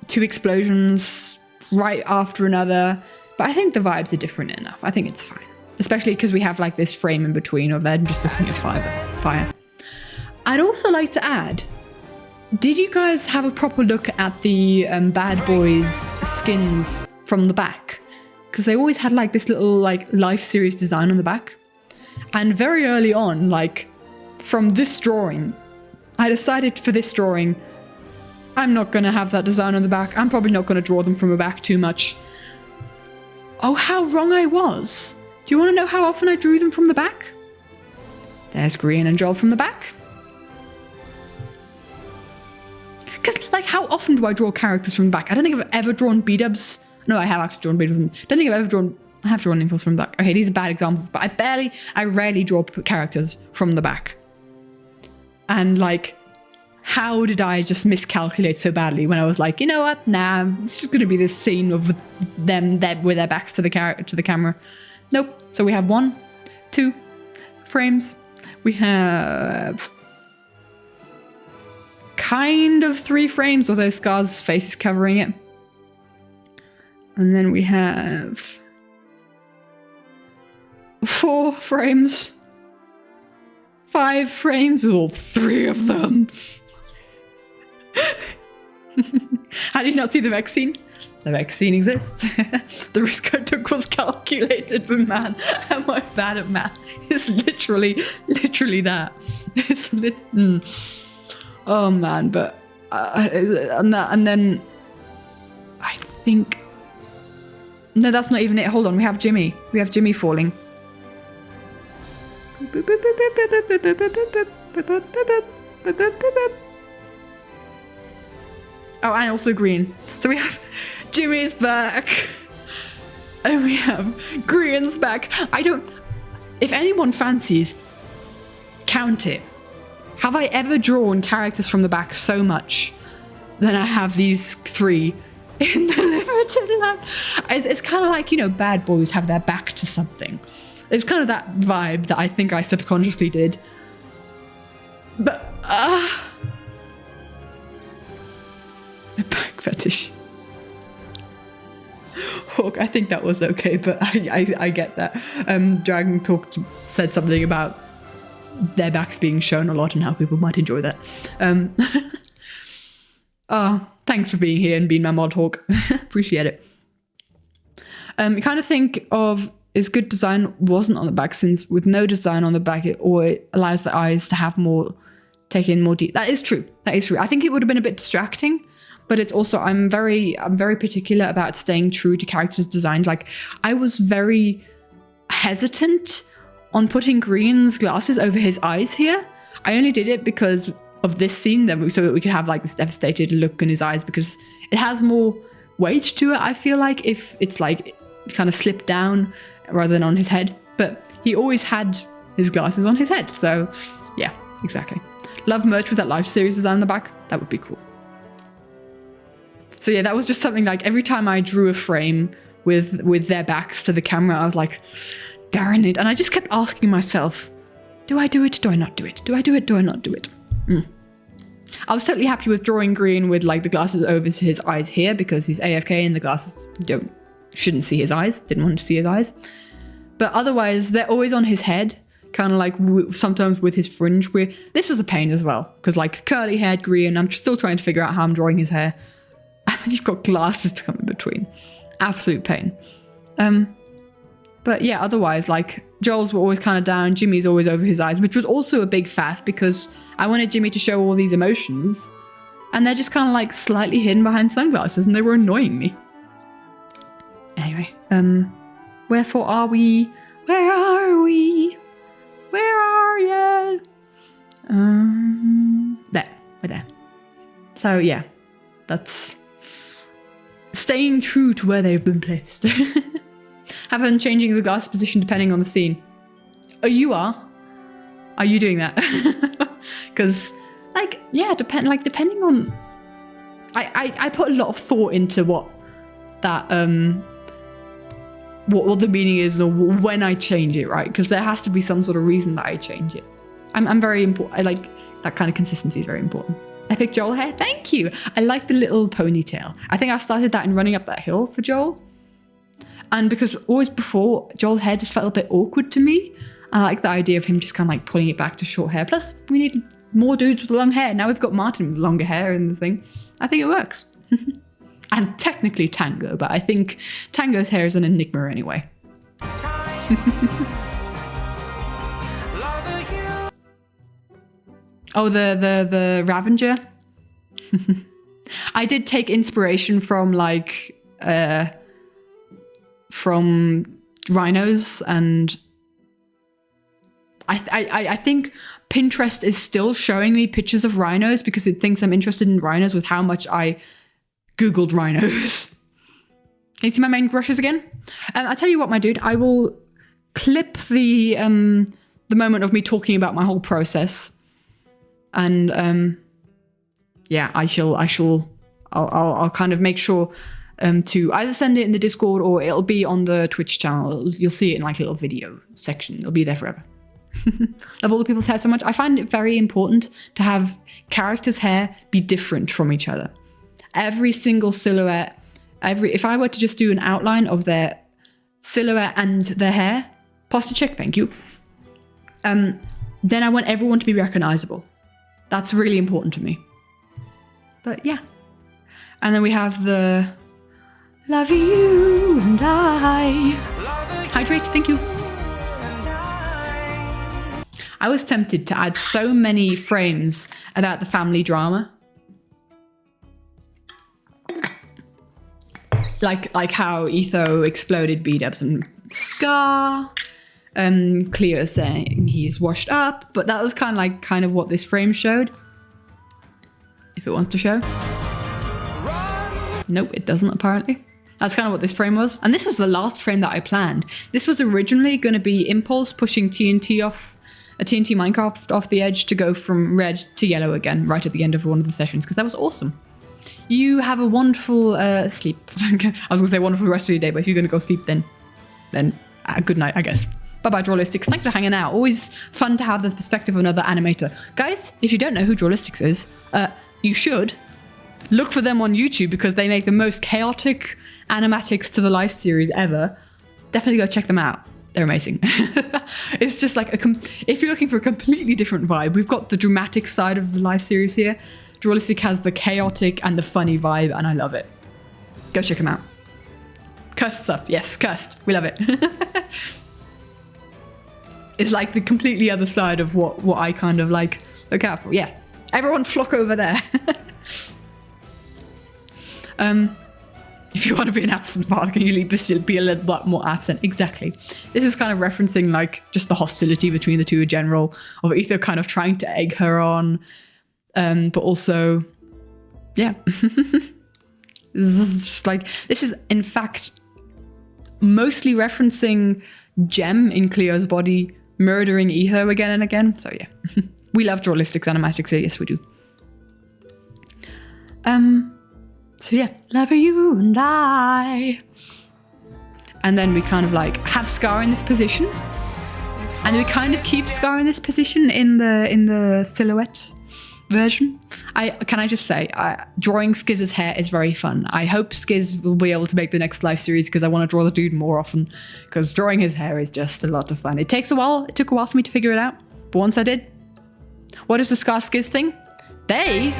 A: 2 explosions right after another. But I think the vibes are different enough. I think it's fine. Especially because we have, like, this frame in between of them just looking at fire. I'd also like to add, did you guys have a proper look at the Bad Boys skins from the back? Because they always had, like, this little, like, life series design on the back. And very early on, like, from this drawing, I decided for this drawing, I'm not going to have that design on the back. I'm probably not going to draw them from the back too much. Oh, how wrong I was. Do you want to know how often I drew them from the back? There's Grian and Joel from the back. Because, like, how often do I draw characters from the back? I don't think I've ever drawn B-dubs. No, I have actually drawn B-dubs. I don't think I've ever drawn... I have drawn impulse from the back. Okay, these are bad examples, but I rarely draw characters from the back. And like, how did I just miscalculate so badly when I was like, you know what? Nah, it's just gonna be this scene of them with their backs to the camera. Nope. So we have 1, 2 frames. We have kind of 3 frames, although Scar's face is covering it. And then we have 4 frames. 5 frames with all 3 of them. How did you not see the vaccine? The vaccine exists. The risk I took was calculated, but man, am I bad at math? It's literally that. It's oh man, but and then I think no, that's not even it. Hold on, we have Jimmy. We have Jimmy falling. Oh, and also green. So we have Jimmy's back. And we have Green's back. If anyone fancies, count it. Have I ever drawn characters from the back so much than I have these 3 in the limited lab? It's kind of like, you know, bad boys have their back to something. It's kind of that vibe that I think I subconsciously did. But, the back fetish. Hawk, I think that was okay, but I get that. Dragon said something about their backs being shown a lot and how people might enjoy that. Oh, thanks for being here and being my mod, Hawk. Appreciate it. You kind of think of is good design wasn't on the back, since with no design on the back, it allows the eyes to have more, take in more deep. That is true. That is true. I think it would have been a bit distracting, but it's also, I'm very particular about staying true to characters' designs. Like, I was very hesitant on putting Green's glasses over his eyes here. I only did it because of this scene, so that we could have like this devastated look in his eyes, because it has more weight to it, I feel like, if it's like kind of slipped down rather than on his head. But he always had his glasses on his head, so yeah, exactly. Love merch with that Life series design on the back. That would be cool. So yeah, that was just something like every time I drew a frame with their backs to the camera, I was like, darn it. And I just kept asking myself, do I do it? Do I not do it? Do I do it? Do I not do it? I was totally happy with drawing Green with like the glasses over to his eyes here, because he's AFK and the glasses shouldn't see his eyes. Didn't want to see his eyes. But otherwise, they're always on his head, kind of like sometimes with his fringe. This was a pain as well, because like curly haired Green, I'm still trying to figure out how I'm drawing his hair. And then you've got glasses to come in between. Absolute pain. But yeah, otherwise, like Joel's were always kind of down, Jimmy's always over his eyes, which was also a big faff because I wanted Jimmy to show all these emotions, and they're just kind of like slightly hidden behind sunglasses, and they were annoying me. Anyway, wherefore are we? Where are we? Where are you? There, we're there. So yeah, that's staying true to where they've been placed. Have fun changing the glass position depending on the scene. Oh, you are? Are you doing that? Because, like, yeah, depending on... I put a lot of thought into what that, what the meaning is, or when I change it, right? Because there has to be some sort of reason that I change it. I'm very important. I like that kind of consistency is very important. Epic Joel hair, thank you. I like the little ponytail. I think I started that in running up that hill for Joel. And because always before, Joel's hair just felt a bit awkward to me. I like the idea of him just kind of like pulling it back to short hair. Plus, we need more dudes with long hair. Now we've got Martin with longer hair and the thing. I think it works. And technically Tango, but I think Tango's hair is an enigma anyway. Oh, the Ravager? I did take inspiration from like... from rhinos, and I think Pinterest is still showing me pictures of rhinos because it thinks I'm interested in rhinos with how much I Googled rhinos. Can you see my main brushes again? I tell you what, my dude, I will clip the moment of me talking about my whole process, and yeah, I'll kind of make sure to either send it in the Discord or it'll be on the Twitch channel. You'll see it in like a little video section. It'll be there forever. Love all the people's hair so much. I find it very important to have characters' hair be different from each other. Every single silhouette, if I were to just do an outline of their silhouette and their hair, posture check, thank you. Then I want everyone to be recognizable. That's really important to me. But yeah. And then we have the love you and I. Hydrate, thank you. I was tempted to add so many frames about the family drama. Like how Etho exploded B-dubs and Scar. Cleo saying he's washed up, but that was kind of what this frame showed. If it wants to show. Nope, it doesn't apparently. That's kind of what this frame was. And this was the last frame that I planned. This was originally going to be Impulse pushing TNT Minecraft off the edge to go from red to yellow again, right at the end of one of the sessions, because that was awesome. You have a wonderful sleep. I was going to say wonderful rest of your day, but if you're going to go sleep, then good night, I guess. Bye-bye, Drawlistics. Thanks for hanging out. Always fun to have the perspective of another animator. Guys, if you don't know who Drawlistics is, you should look for them on YouTube because they make the most chaotic animatics to the live series ever. Definitely go check them out. They're amazing. It's just like, if you're looking for a completely different vibe, we've got the dramatic side of the live series here. Drawlistic has the chaotic and the funny vibe, and I love it. Go check them out. Cursed stuff. Yes, cursed. We love it. It's like the completely other side of what I kind of like look out for. Yeah. Everyone flock over there. If you want to be an absent father, can you be a little bit more absent? Exactly. This is kind of referencing like just the hostility between the two in general, of Ether kind of trying to egg her on, but also, yeah. This is in fact mostly referencing Gem in Cleo's body murdering Etho again and again. So yeah, we love Drawlistics animatics here. Yes, we do. So yeah, love you and I. And then we kind of like have Scar in this position. And then we kind of keep Scar in this position in the silhouette version. Can I just say, drawing Skiz's hair is very fun. I hope Skiz will be able to make the next live series because I want to draw the dude more often, because drawing his hair is just a lot of fun. It took a while for me to figure it out, but once I did. What is the Scar Skiz thing? They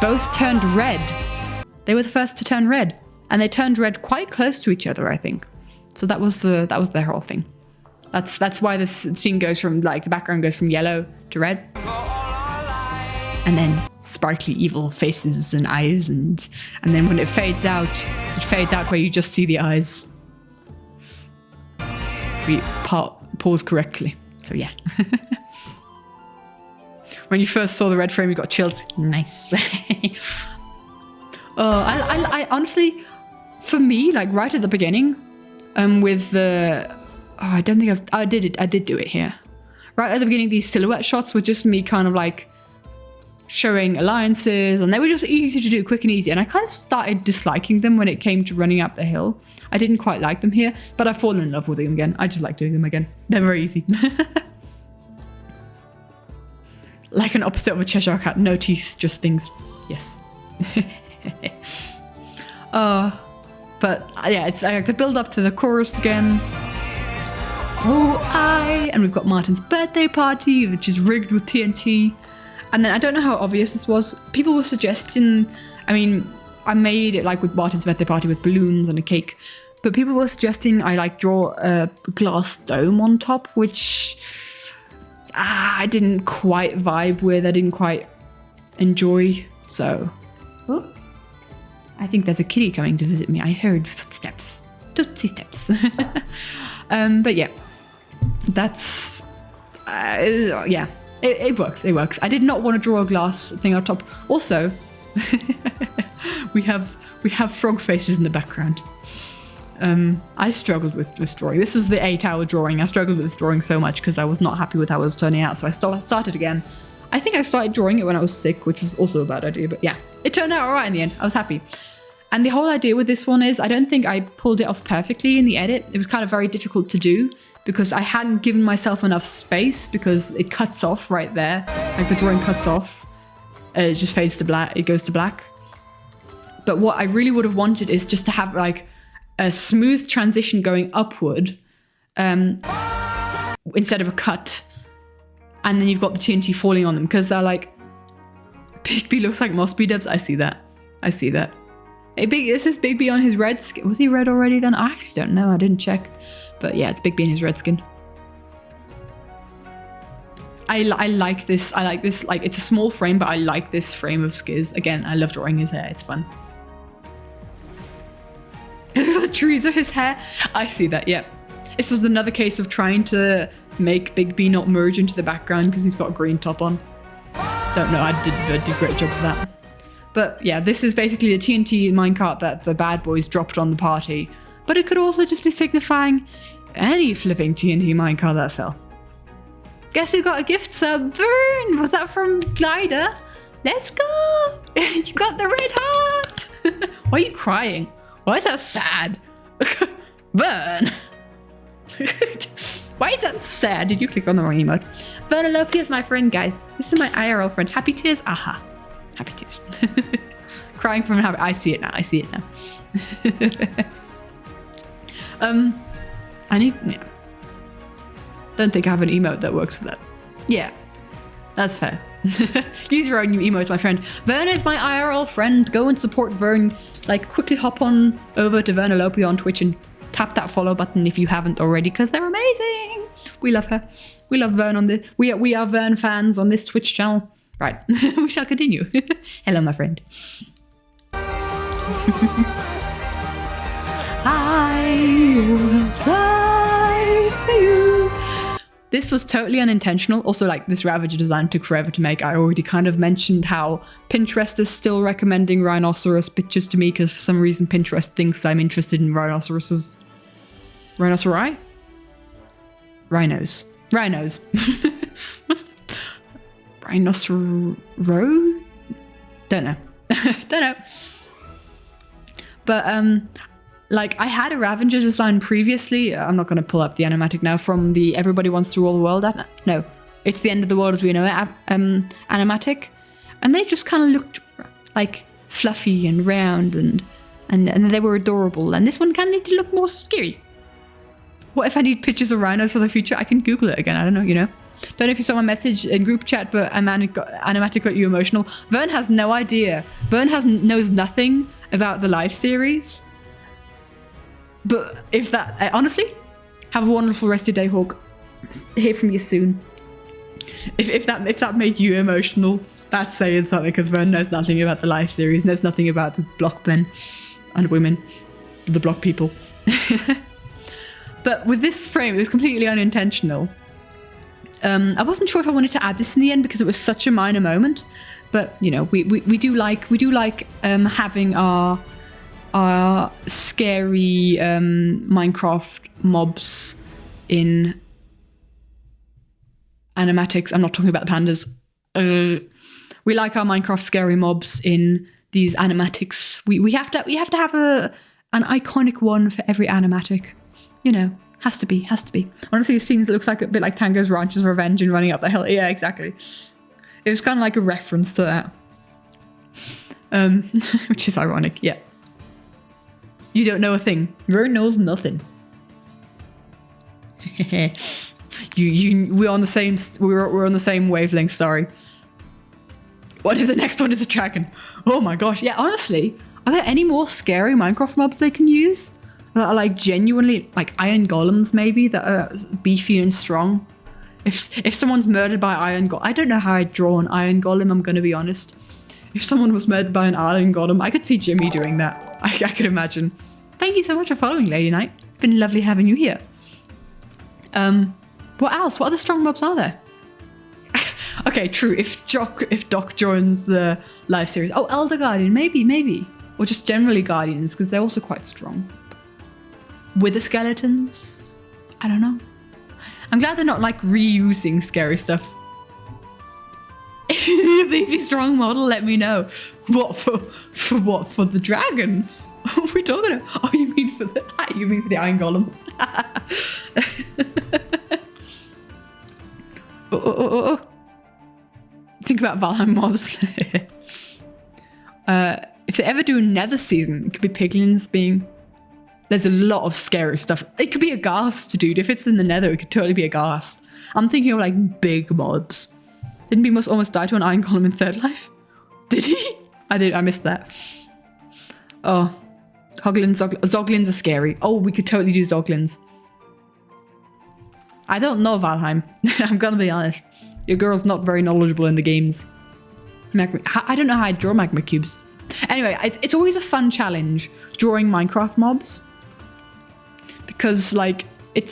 A: both turned red. They were the first to turn red, and they turned red quite close to each other, I think. So that was their whole thing. That's why this scene goes from, like, the background goes from yellow to red. And then sparkly evil faces and eyes, and then when it fades out where you just see the eyes. We pause correctly. So yeah. When you first saw the red frame, you got chills. Nice. I honestly, for me, like right at the beginning, with the, I don't think I did do it here. Right at the beginning, these silhouette shots were just me kind of like showing alliances, and they were just easy to do, quick and easy. And I kind of started disliking them when it came to running up the hill. I didn't quite like them here, but I've fallen in love with them again. I just like doing them again. They're very easy. Like an opposite of a Cheshire cat, no teeth, just things. Yes. But yeah, it's like the build up to the chorus again. And we've got Martin's birthday party, which is rigged with TNT. And then I don't know how obvious this was. People were suggesting, I mean, I made it like with Martin's birthday party with balloons and a cake, but people were suggesting I like draw a glass dome on top, which I didn't quite vibe with. I didn't quite enjoy. So, I think there's a kitty coming to visit me. I heard footsteps, tootsie steps. But yeah, that's yeah. It works. It works. I did not want to draw a glass thing on top. Also, we have frog faces in the background. I struggled with drawing. This is the 8-hour drawing. I struggled with this drawing so much because I was not happy with how it was turning out. So I started again. I think I started drawing it when I was sick, which was also a bad idea. But yeah, it turned out all right in the end. I was happy. And the whole idea with this one is I don't think I pulled it off perfectly in the edit. It was kind of very difficult to do because I hadn't given myself enough space because it cuts off right there. Like the drawing cuts off. It just fades to black. It goes to black. But what I really would have wanted is just to have like a smooth transition going upward instead of a cut. And then you've got the TNT falling on them because they're like, Big B looks like Moss B dubs. I see that. I see that. Hey, this is Big B on his red skin. Was he red already then? I actually don't know. I didn't check. But yeah, it's Big B in his red skin. I like this. I like this. Like, it's a small frame, but I like this frame of Skiz. Again, I love drawing his hair. It's fun. The trees are his hair. I see that, yeah. This was another case of trying to make Big B not merge into the background because he's got a green top on. Don't know, I did a great job for that. But yeah, this is basically the TNT minecart that the bad boys dropped on the party. But it could also just be signifying any flipping TNT minecart that fell. Guess who got a gift sub? Vern! Was that from Glider? Let's go! You got the red heart! Why are you crying? Why is that sad? Vern! Why is that sad? Did you click on the wrong emote? Vernolopia is my friend, guys. This is my IRL friend. Happy tears? Aha. Happy tears. Crying from habit. I see it now. I see it now. I need... Yeah. Don't think I have an emote that works for that. Yeah. That's fair. Use your own new emotes, my friend. Vern is my IRL friend. Go and support Vern. Like, quickly hop on over to Vernolopia on Twitch and tap that follow button if you haven't already, because they're amazing. We love her. We love Vern on this. We are Vern fans on this Twitch channel. Right. We shall continue. Hello, my friend. I will die for you. This was totally unintentional. Also, like, this Ravager design took forever to make. I already kind of mentioned how Pinterest is still recommending rhinoceros pictures to me because for some reason Pinterest thinks I'm interested in rhinoceroses. Rhinoceri? Rhinos. Rhinos. What's Rhinocero? Don't know. Don't know. But like, I had a Ravager design previously. I'm not going to pull up the animatic now from the Everybody Wants to Rule the World. No, it's the End of the World as we know it. Animatic, and they just kind of looked like fluffy and round and they were adorable. And this one kind of needs to look more scary. What if I need pictures of rhinos for the future? I can Google it again. I don't know, you know. Don't know if you saw my message in group chat, but Animatic got you emotional. Vern has no idea. Vern knows nothing about the live series. But if that, honestly, have a wonderful rest of your day, Hawk. Hear from you soon. If that made you emotional, that's saying something, because Vern knows nothing about the live series, knows nothing about the block men and women, the block people. But with this frame, it was completely unintentional. I wasn't sure if I wanted to add this in the end because it was such a minor moment. But you know, we do like having our scary Minecraft mobs in animatics. I'm not talking about the pandas. We like our Minecraft scary mobs in these animatics. We have to have an iconic one for every animatic. You know, has to be. One of these scenes that looks like a bit like Tango's Rancher's Revenge and running up the hill. Yeah, exactly. It was kind of like a reference to that. Which is ironic, yeah. You don't know a thing. Vern knows nothing. We're on the same. We're on the same wavelength. Sorry. What if the next one is a dragon? Oh my gosh! Yeah, honestly, are there any more scary Minecraft mobs they can use that are like genuinely like iron golems? Maybe that are beefy and strong. If someone's murdered by iron golem, I don't know how I'd draw an iron golem. I'm gonna be honest. If someone was murdered by an iron golem, I could see Jimmy doing that. I could imagine. Thank you so much for following, Lady Knight. Been lovely having you here. What else? What other strong mobs are there? Okay, true. If Doc joins the live series. Oh, Elder Guardian. Maybe. Or just generally Guardians, because they're also quite strong. with the skeletons. I don't know. I'm glad they're not like reusing scary stuff. If you need a beefy strong model, let me know. What for what? For the dragon? What are we talking about? Oh, you mean for the Iron Golem? Oh. Think about Valheim mobs. If they ever do another season, it could be piglins being... There's a lot of scary stuff. It could be a ghast, dude. If it's in the nether, it could totally be a ghast. I'm thinking of like big mobs. Didn't Beamos almost die to an Iron Golem in Third Life? Did he? I missed that. Oh. Zoglins are scary. Oh, we could totally do Zoglins. I don't know Valheim. I'm gonna be honest. Your girl's not very knowledgeable in the games. I don't know how I draw magma cubes. Anyway, it's always a fun challenge drawing Minecraft mobs. Because like, it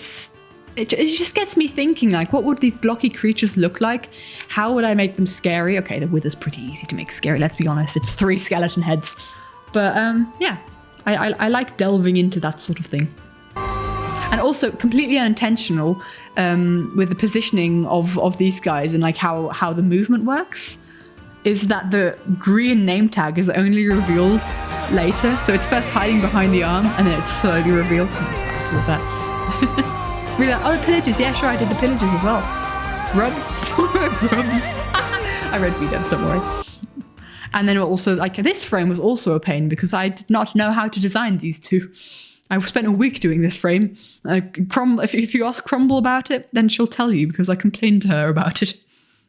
A: just gets me thinking, like, what would these blocky creatures look like? How would I make them scary? Okay, the wither's pretty easy to make scary, let's be honest. It's 3 skeleton heads. But yeah, I like delving into that sort of thing. And also completely unintentional with the positioning of these guys and like how the movement works is that the green name tag is only revealed later. So it's first hiding behind the arm and then it's slowly revealed. I'm just quite happy with that. Really like, oh, the pillages. Yeah, sure, I did the pillages as well. Grubs. Grubs. I read B-dubs, don't worry. And then also, like, this frame was also a pain because I did not know how to design these two. I spent a week doing this frame. If you ask Crumble about it, then she'll tell you because I complained to her about it.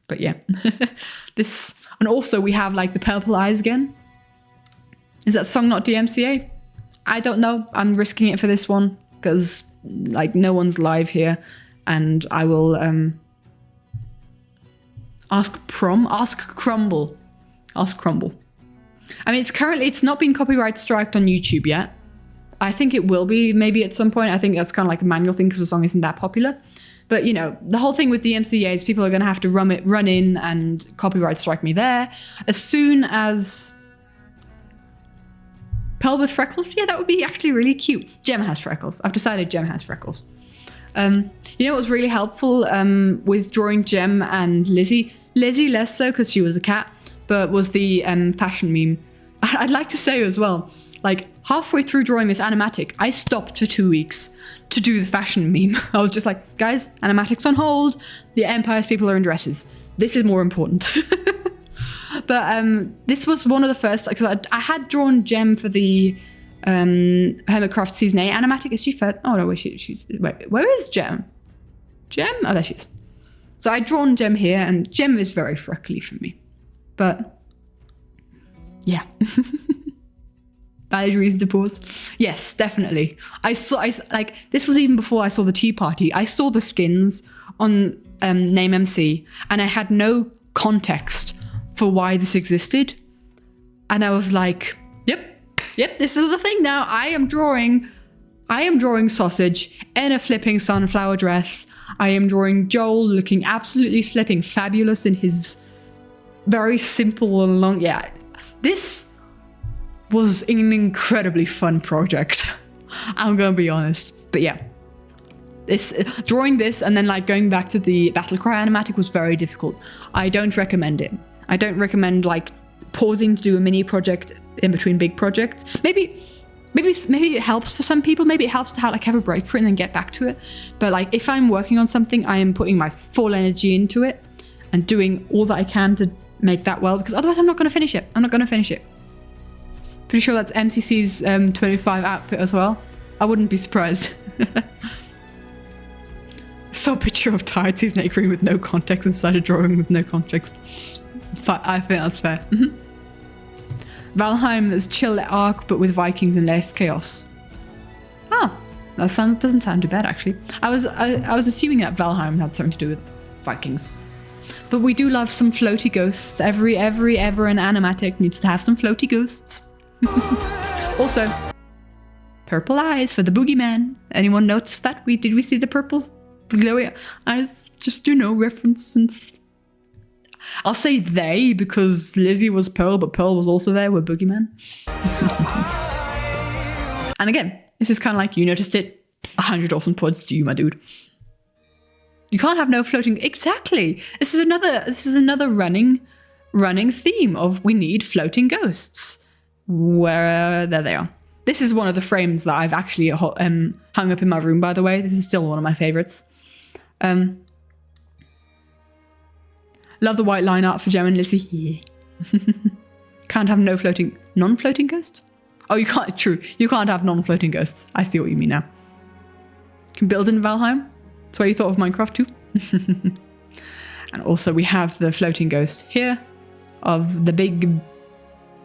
A: But yeah, this, and also we have like the purple eyes again. Is that song not DMCA? I don't know. I'm risking it for this one because like no one's live here, and I will ask Crumble. Ask Crumble. I mean, it's not been copyright striked on YouTube yet. I think it will be maybe at some point. I think that's kind of like a manual thing because the song isn't that popular. But, you know, the whole thing with the MCA is people are going to have to run in and copyright strike me there. As soon as... Pearl with freckles? Yeah, that would be actually really cute. Gem has freckles. I've decided Gem has freckles. You know what was really helpful with drawing Gem and Lizzie? Lizzie less so because she was a cat, but was the fashion meme. I'd like to say as well, like halfway through drawing this animatic, I stopped for 2 weeks to do the fashion meme. I was just like, guys, animatic's on hold. The Empire's people are in dresses. This is more important. But this was one of the first, because I had drawn Gem for the Hermitcraft Season 8 animatic. Is she first? Oh no, wait, where is Gem? Gem? Oh, there she is. So I'd drawn Gem here, and Gem is very freckly for me. But yeah. Valid reason to pause. Yes, definitely. I like this was even before I saw the Tea Party. I saw the skins on Name MC, and I had no context for why this existed. And I was like, yep, this is the thing now. I am drawing Sausage in a flipping sunflower dress. I am drawing Joel looking absolutely flipping fabulous in his very simple and long. Yeah, this was an incredibly fun project. I'm gonna be honest. But yeah, drawing this and then like going back to the Battle Cry animatic was very difficult. I don't recommend it. I don't recommend like pausing to do a mini project in between big projects. Maybe it helps for some people. Maybe it helps to have a break for it and then get back to it. But like if I'm working on something, I am putting my full energy into it and doing all that I can to make that well, because otherwise I'm not going to finish it. Pretty sure that's MTC's 25 output as well. I wouldn't be surprised. I saw a picture of tired season 8 green with no context and started drawing with no context. I think that's fair. Mm-hmm. Valheim is chill arc, but with Vikings and less chaos. Oh, that doesn't sound too bad actually. I was assuming that Valheim had something to do with Vikings, but we do love some floaty ghosts. Every ever an animatic needs to have some floaty ghosts. Also, purple eyes for the boogeyman. Anyone notice that? Did we see the purple glowy eyes? Just reference and. I'll say they because Lizzie was Pearl, but Pearl was also there with Boogeyman. And again, this is kind of like you noticed it, 100 awesome points to you, my dude. You can't have no floating. Exactly. This is another running theme of we need floating ghosts. Where there they are. This is one of the frames that I've actually hung up in my room, by the way. This is still one of my favorites. Love the white line art for Gem and Lizzie. Yeah. Can't have non-floating ghosts? Oh, you can't. True. You can't have non-floating ghosts. I see what you mean now. You can build in Valheim. That's why you thought of Minecraft too. And also we have the floating ghost here of the big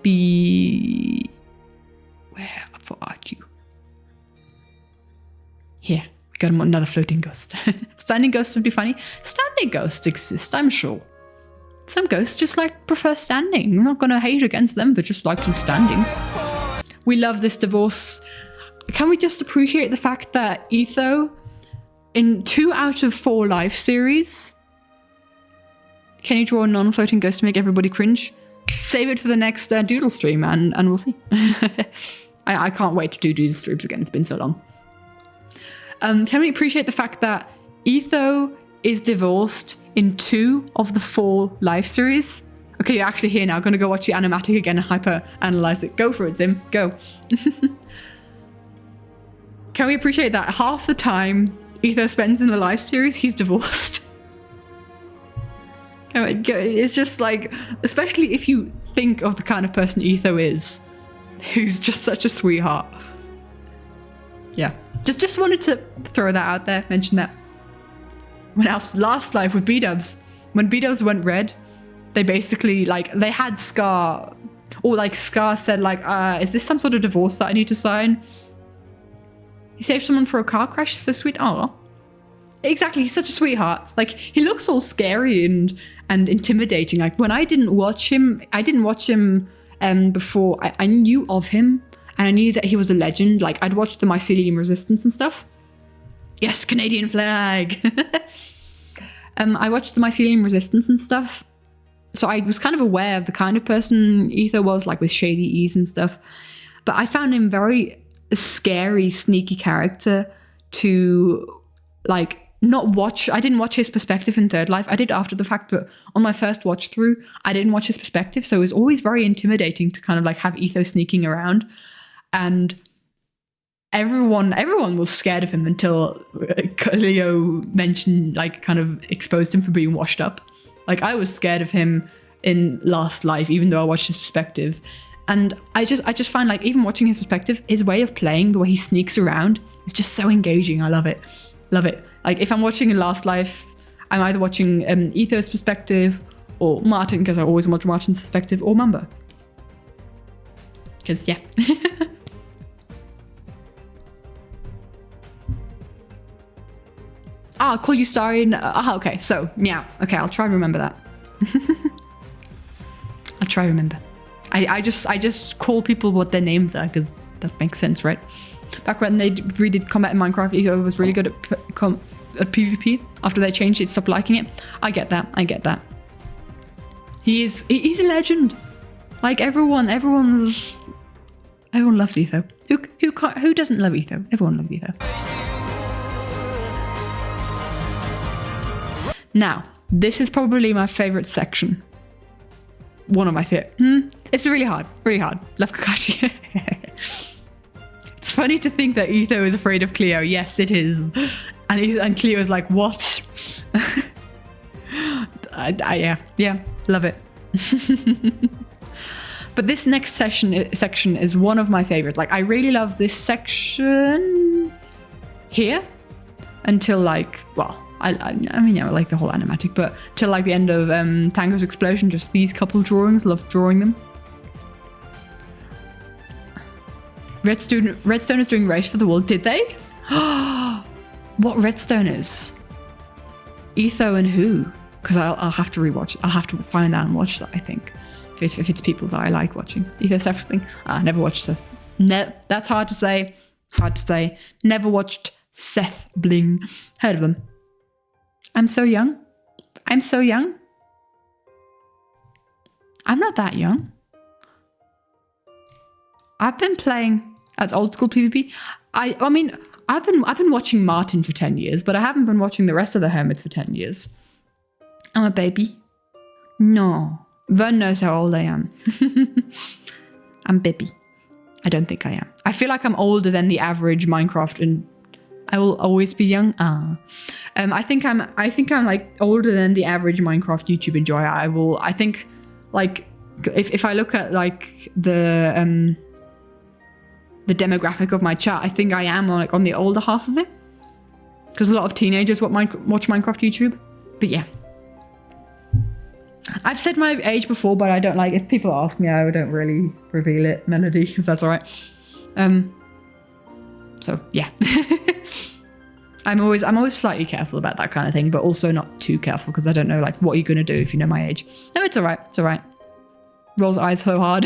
A: bee. Where are you? Here. Got another floating ghost. Standing ghosts would be funny. Standing ghosts exist, I'm sure. Some ghosts just prefer standing. I'm not going to hate against them for just liking standing. We love this divorce. Can we just appreciate the fact that Etho, in 2 out of 4 life series, can you draw a non-floating ghost to make everybody cringe? Save it for the next doodle stream and we'll see. I can't wait to do doodle streams again. It's been so long. Can we appreciate the fact that Etho is divorced in 2 of the 4 life series? Okay, you're actually here now. I'm going to go watch the animatic again and hyper-analyze it. Go for it, Zim. Go. Can we appreciate that half the time Etho spends in the life series, he's divorced? It's just especially if you think of the kind of person Etho is, who's just such a sweetheart. Yeah. Just wanted to throw that out there, mention that. When else? Last life with B-dubs. When B-dubs went red, they basically, they had Scar, or Scar said, is this some sort of divorce that I need to sign? He saved someone for a car crash, so sweet. Oh. Exactly, he's such a sweetheart. He looks all scary and intimidating. When I didn't watch him before, I knew of him, and I knew that he was a legend. I'd watched the Mycelium Resistance and stuff. Yes, Canadian flag! I watched the Mycelium Resistance and stuff, so I was kind of aware of the kind of person Etho was, with Shady Ease and stuff. But I found him very scary, sneaky character to, not watch. I didn't watch his perspective in Third Life. I did after the fact, but on my first watch through, I didn't watch his perspective, so it was always very intimidating to kind of have Etho sneaking around. And everyone was scared of him until Leo mentioned, kind of exposed him for being washed up. I was scared of him in Last Life, even though I watched his perspective. And I just find even watching his perspective, his way of playing, the way he sneaks around, is just so engaging. I love it. Love it. If I'm watching in Last Life, I'm either watching Etho's perspective or Martin, because I always watch Martin's perspective, or Mamba. Because, yeah. I'll call you Starry. Okay, so, meow. Okay, I'll try and remember that. I'll try and remember. I just call people what their names are, because that makes sense, right? Back when they redid combat in Minecraft, Etho was really good at PvP. After they changed it, stopped liking it. I get that. He's a legend. Everyone loves Etho. Who doesn't love Etho? Everyone loves Etho. Now, this is probably my favorite section. One of my favorite. It's really hard. Love Kakashi. It's funny to think that Etho is afraid of Cleo. Yes, it is. And Cleo is like, what? Yeah, love it. But this next section is one of my favorites. I really love this section here until I like the whole animatic, but till the end of Tango's explosion, just these couple drawings, love drawing them. Redstone is doing Race for the World. Did they? What Redstone is? Etho and who? Because I'll have to rewatch. I'll have to find out and watch that, I think. If it's people that I like watching. Etho Seth. I never watched Seth. That's hard to say. Never watched Seth Bling. Heard of them. I'm so young. I'm not that young. I've been playing as old school PvP. I I've been watching Martin for 10 years, but I haven't been watching the rest of the hermits for 10 years. I'm a baby. No. Vern knows how old I am. I'm baby. I don't think I am. I feel like I'm older than the average Minecraft, and I will always be young. I think I'm like older than the average Minecraft YouTube enjoyer. I think like if I look at like the demographic of my chat, I think I am like on the older half of it, because a lot of teenagers watch Minecraft YouTube. But yeah, I've said my age before, but I don't like, if people ask me, I don't really reveal it, Melody, if that's all right. So yeah. I'm always slightly careful about that kind of thing, but also not too careful, because I don't know like what you're gonna do if you know my age. No, it's all right. It's all right. Rolls eyes so hard.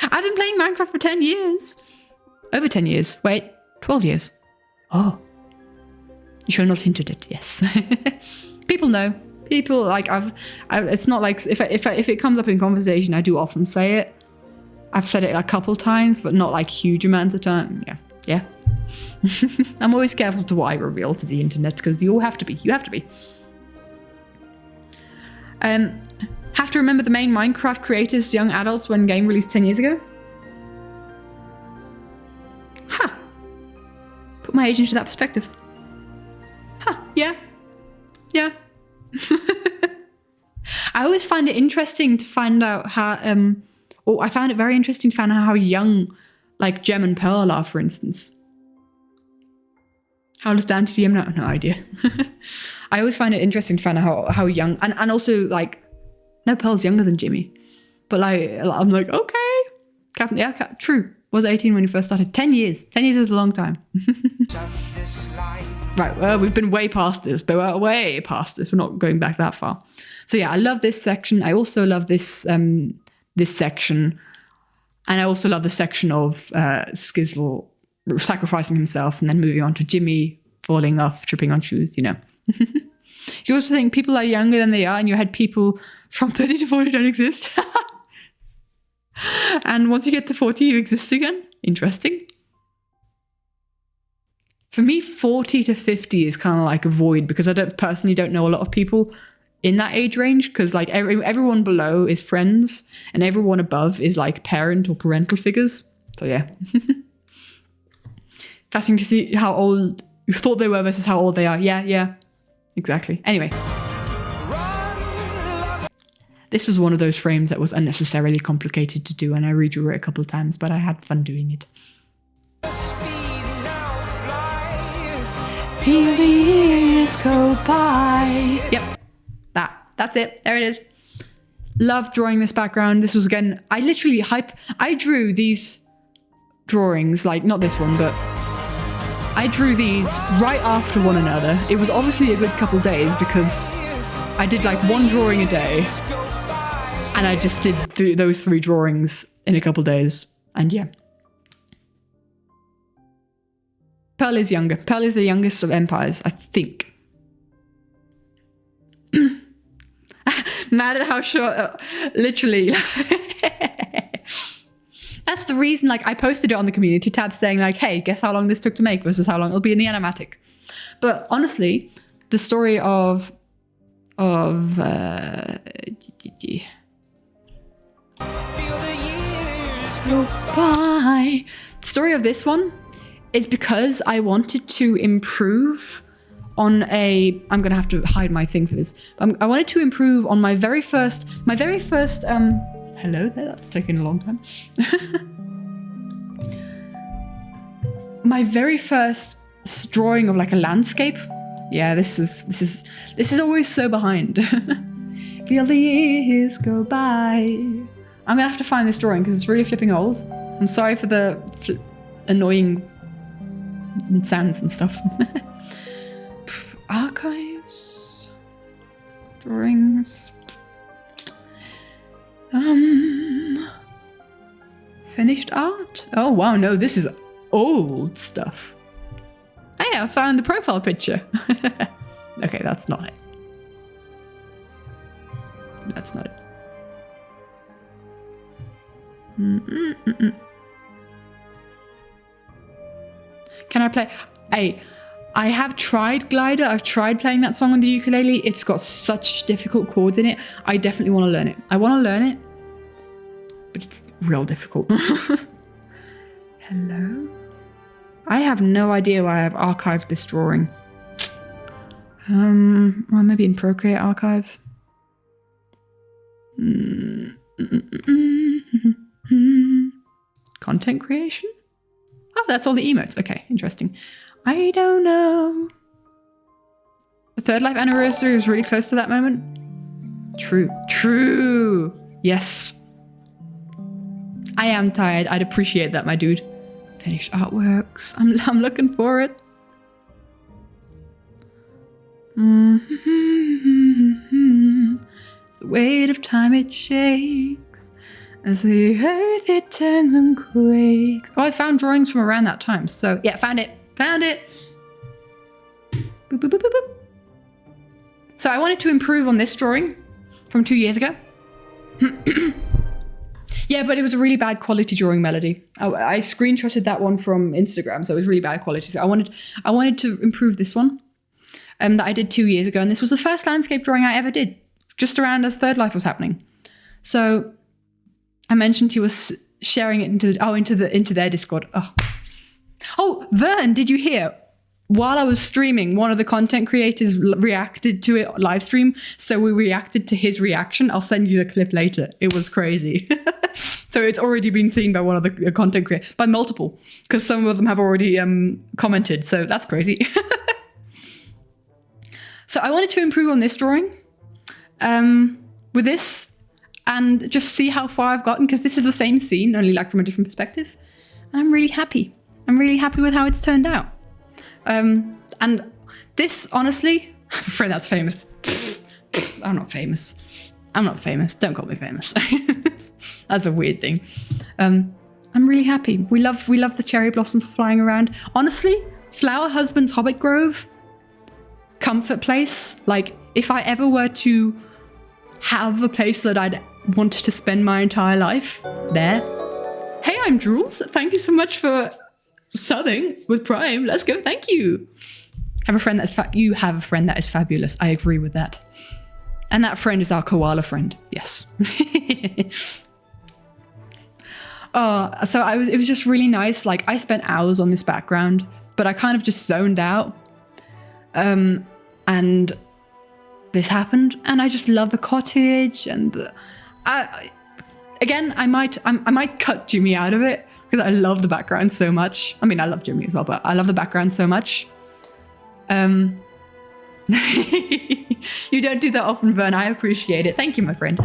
A: I've been playing Minecraft for 10 years. Over 10 years. Wait, 12 years. Oh. You should not hinted it. Yes. People know. People like it's not like if it comes up in conversation, I do often say it. I've said it a couple times, but not like huge amounts of time. Yeah. I'm always careful to what I reveal to the internet, because you all have to be. You have to be. Have to remember the main Minecraft creators, young adults, when game released 10 years ago? Huh. Put my age into that perspective. Huh, yeah. Yeah. I always find it interesting to find out how, I found it very interesting to find out how young, like, Gem and Pearl are, for instance. How does Dan TDM know? No idea. I always find it interesting to find out how young, and also, like, no, Pearl's younger than Jimmy. But like, I'm like, okay. Captain, yeah, true. Was 18 when you first started. 10 years. 10 years is a long time. Right, well, we've been way past this. But we're way past this. We're not going back that far. So yeah, I love this section. I also love this this section. And I also love the section of Skizzle sacrificing himself and then moving on to Jimmy falling off, tripping on shoes, you know. You also think people are younger than they are, and you had people from 30 to 40 don't exist. And once you get to 40, you exist again. Interesting. For me, 40 to 50 is kind of like a void, because I personally don't know a lot of people in that age range, because like everyone below is friends and everyone above is like parent or parental figures. So yeah. Fascinating to see how old you thought they were versus how old they are. Yeah. Exactly. Anyway. This was one of those frames that was unnecessarily complicated to do, and I redrew it a couple of times, but I had fun doing it. Feel the years go by. Yep. That's it. There it is. Love drawing this background. This was, again, I drew these drawings, like not this one, but I drew these right after one another. It was obviously a good couple days, because I did like one drawing a day, and I just did those 3 drawings in a couple days. And yeah. Pearl is younger. Pearl is the youngest of empires, I think. Mad at how short, literally. That's the reason, like, I posted it on the community tab saying, like, hey, guess how long this took to make versus how long it'll be in the animatic. But honestly, the story of the story of this one is because I wanted to improve on I'm gonna have to hide my thing for this. I wanted to improve on my very first, hello there, that's taking a long time. My very first drawing of like a landscape. Yeah, this is always so behind. Feel the years go by. I'm gonna have to find this drawing because it's really flipping old. I'm sorry for the annoying sounds and stuff. Archives, drawings, finished art. Oh wow, no, this is old stuff. Hey, I found the profile picture. Okay, that's not it. That's not it. Can I play? I have tried Glider. I've tried playing that song on the ukulele. It's got such difficult chords in it. I definitely want to learn it. I want to learn it, but it's real difficult. Hello? I have no idea why I've archived this drawing. Well, maybe in Procreate Archive. Content creation? Oh, that's all the emotes. Okay, interesting. I don't know. The Third Life anniversary was really close to that moment. True. Yes. I am tired. I'd appreciate that, my dude. Finished artworks. I'm looking for it. The weight of time it shakes as the earth it turns and quakes. Oh, I found drawings from around that time. So yeah, found it. Boop, boop, boop, boop, boop. So I wanted to improve on this drawing from 2 years ago. Yeah, but it was a really bad quality drawing, Melody. I screenshotted that one from Instagram, so it was really bad quality. So I wanted to improve this one that I did 2 years ago, and this was the first landscape drawing I ever did, just around as Third Life was happening. So I mentioned he was sharing it into their Discord. Oh, Vern, did you hear? While I was streaming, one of the content creators reacted to it live stream, so we reacted to his reaction. I'll send you the clip later. It was crazy. So it's already been seen by one of the content creators, by multiple, because some of them have already commented. So that's crazy. So I wanted to improve on this drawing with this and just see how far I've gotten, because this is the same scene, only like from a different perspective. And I'm really happy. I'm really happy with how it's turned out. And this, honestly, I have a friend that's famous. I'm not famous. Don't call me famous. That's a weird thing. I'm really happy. We love the cherry blossom flying around. Honestly, Flower Husband's Hobbit Grove, comfort place. Like, if I ever were to have a place that I'd want to spend my entire life, there. Hey, I'm Jules. Thank you so much for subbing with Prime. Let's go. Thank you. You have a friend that is fabulous. I agree with that. And that friend is our koala friend. Yes. So it was just really nice. Like, I spent hours on this background, but I kind of just zoned out. And this happened, and I just love the cottage and I might cut Jimmy out of it because I love the background so much. I mean, I love Jimmy as well, but I love the background so much. You don't do that often, Vern. I appreciate it. Thank you, my friend.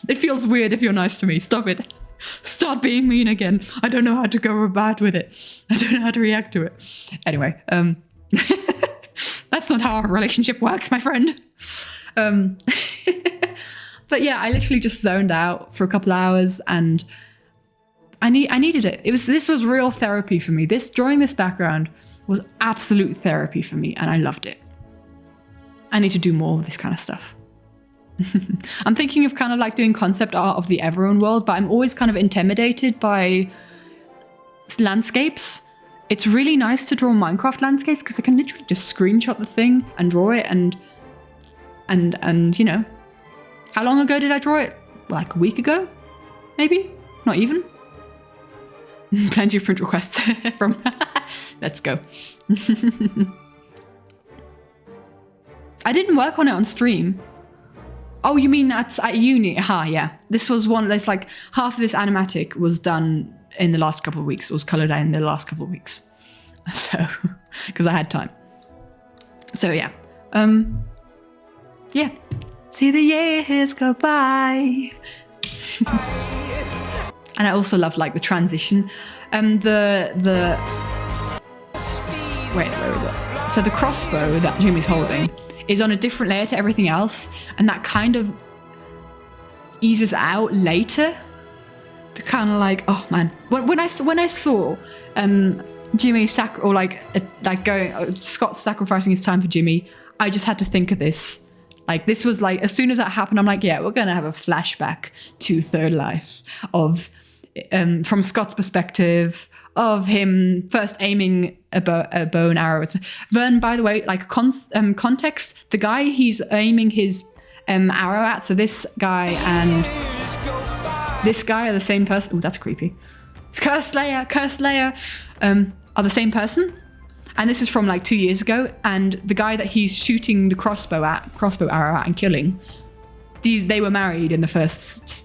A: It feels weird if you're nice to me. Stop it. Start being mean again. I don't know how to go about with it. I don't know how to react to it. Anyway, that's not how our relationship works, my friend. But yeah, I literally just zoned out for a couple hours, and I needed it. This was real therapy for me. Drawing this background was absolute therapy for me, and I loved it. I need to do more of this kind of stuff. I'm thinking of kind of like doing concept art of the Everone world, but I'm always kind of intimidated by landscapes. It's really nice to draw Minecraft landscapes because I can literally just screenshot the thing and draw it, and you know, how long ago did I draw it? Like a week ago, maybe? Not even. Plenty of print requests from. Let's go. I didn't work on it on stream. Oh, you mean that's at uni? Yeah. This was one. There's like half of this animatic was done in the last couple of weeks. It was colored out in the last couple of weeks. So, because I had time. So yeah. Yeah. See the years go by. And I also love like the transition. Wait, where is it? So the crossbow that Jimmy's holding is on a different layer to everything else, and that kind of eases out later. To kind of like, oh man, when I saw Jimmy Scott sacrificing his time for Jimmy, I just had to think of this. Like, this was like, as soon as that happened, I'm like, yeah, we're gonna have a flashback to Third Life of from Scott's perspective, of him first aiming a bow and arrow. It's Vern, by the way, like context, the guy he's aiming his arrow at, so this guy and this guy are the same person. Oh, that's creepy. Curse Layer are the same person. And this is from like 2 years ago. And the guy that he's shooting the crossbow arrow at and killing, they were married in the first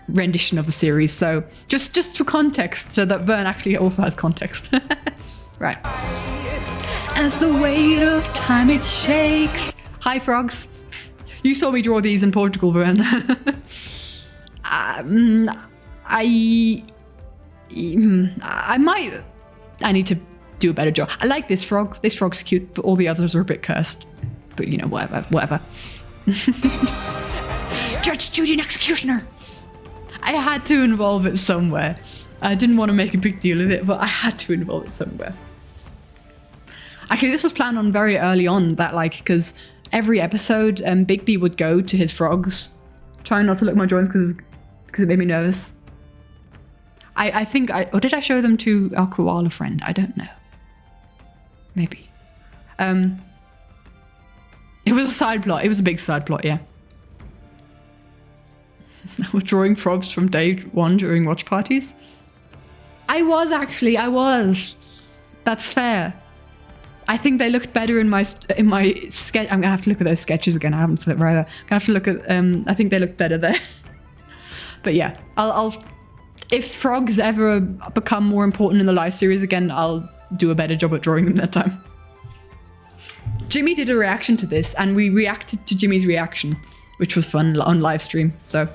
A: rendition of the series. So just for context, so that Vern actually also has context. Right. As the weight of time it shakes. Hi, frogs. You saw me draw these in Portugal, Vern. I need to do a better job. I like this frog. This frog's cute, but all the others are a bit cursed. But you know, whatever. Judge, Judy, and Executioner. I had to involve it somewhere. I didn't want to make a big deal of it, but I had to involve it somewhere. Actually, this was planned on very early on, that like, because every episode, Bigby would go to his frogs. Trying not to look at my joints because it made me nervous. I think or did I show them to our koala friend? I don't know. Maybe. It was a side plot. It was a big side plot, yeah. I was drawing frogs from day one during watch parties. I was. That's fair. I think they looked better in my sketch. I'm gonna have to look at those sketches again. I haven't for forever. I'm gonna have to look at. I think they looked better there. But yeah, I'll. If frogs ever become more important in the live series again, I'll do a better job at drawing them that time. Jimmy did a reaction to this, and we reacted to Jimmy's reaction, which was fun on live stream. So,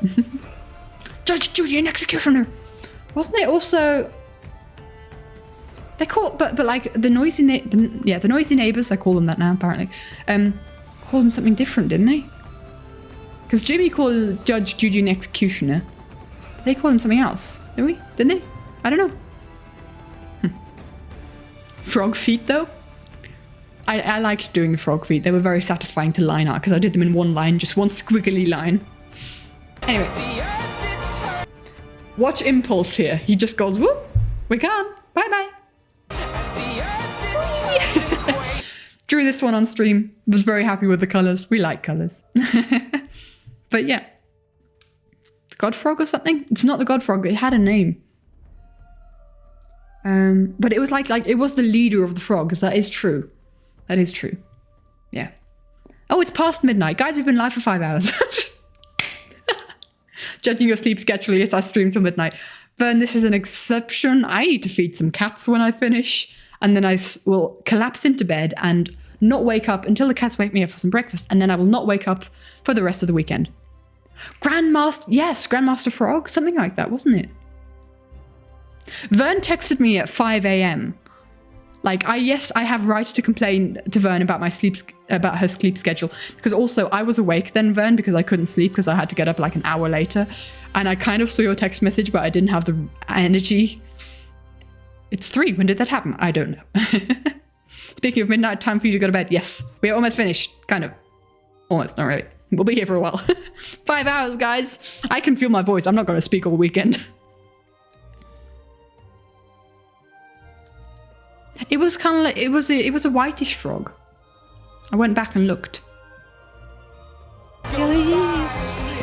A: Judge, Judy, and Executioner. Wasn't it also? They call, but like the noisy neighbors. I call them that now. Apparently, called them something different, didn't they? Because Jimmy called Judge, Judy, and Executioner. They called him something else, didn't they? I don't know. Frog feet, though. I liked doing the frog feet. They were very satisfying to line out because I did them in one line, just one squiggly line. Anyway. Watch Impulse here. He just goes, whoop, we're gone. Bye-bye. Drew this one on stream. Was very happy with the colours. We like colours. But yeah. Godfrog or something? It's not the Godfrog. It had a name. But it was like it was the leader of the frogs. That is true. That is true. Yeah. Oh, it's past midnight. Guys, we've been live for 5 hours. Judging your sleep schedule, yes, I stream till midnight. Vern, this is an exception. I need to feed some cats when I finish. And then I will collapse into bed and not wake up until the cats wake me up for some breakfast. And then I will not wake up for the rest of the weekend. Grandmaster Frog, something like that, wasn't it? Vern texted me at 5 a.m. Like, I have right to complain to Vern about about her sleep schedule, because also I was awake then, Vern, because I couldn't sleep because I had to get up like an hour later, and I kind of saw your text message, but I didn't have the energy. It's 3. When did that happen? I don't know. Speaking of midnight, time for you to go to bed. Yes, we're almost finished. Kind of. Almost, not really. We'll be here for a while. 5 hours, guys. I can feel my voice. I'm not going to speak all weekend. It was kind of like, it was a whitish frog. I went back and looked.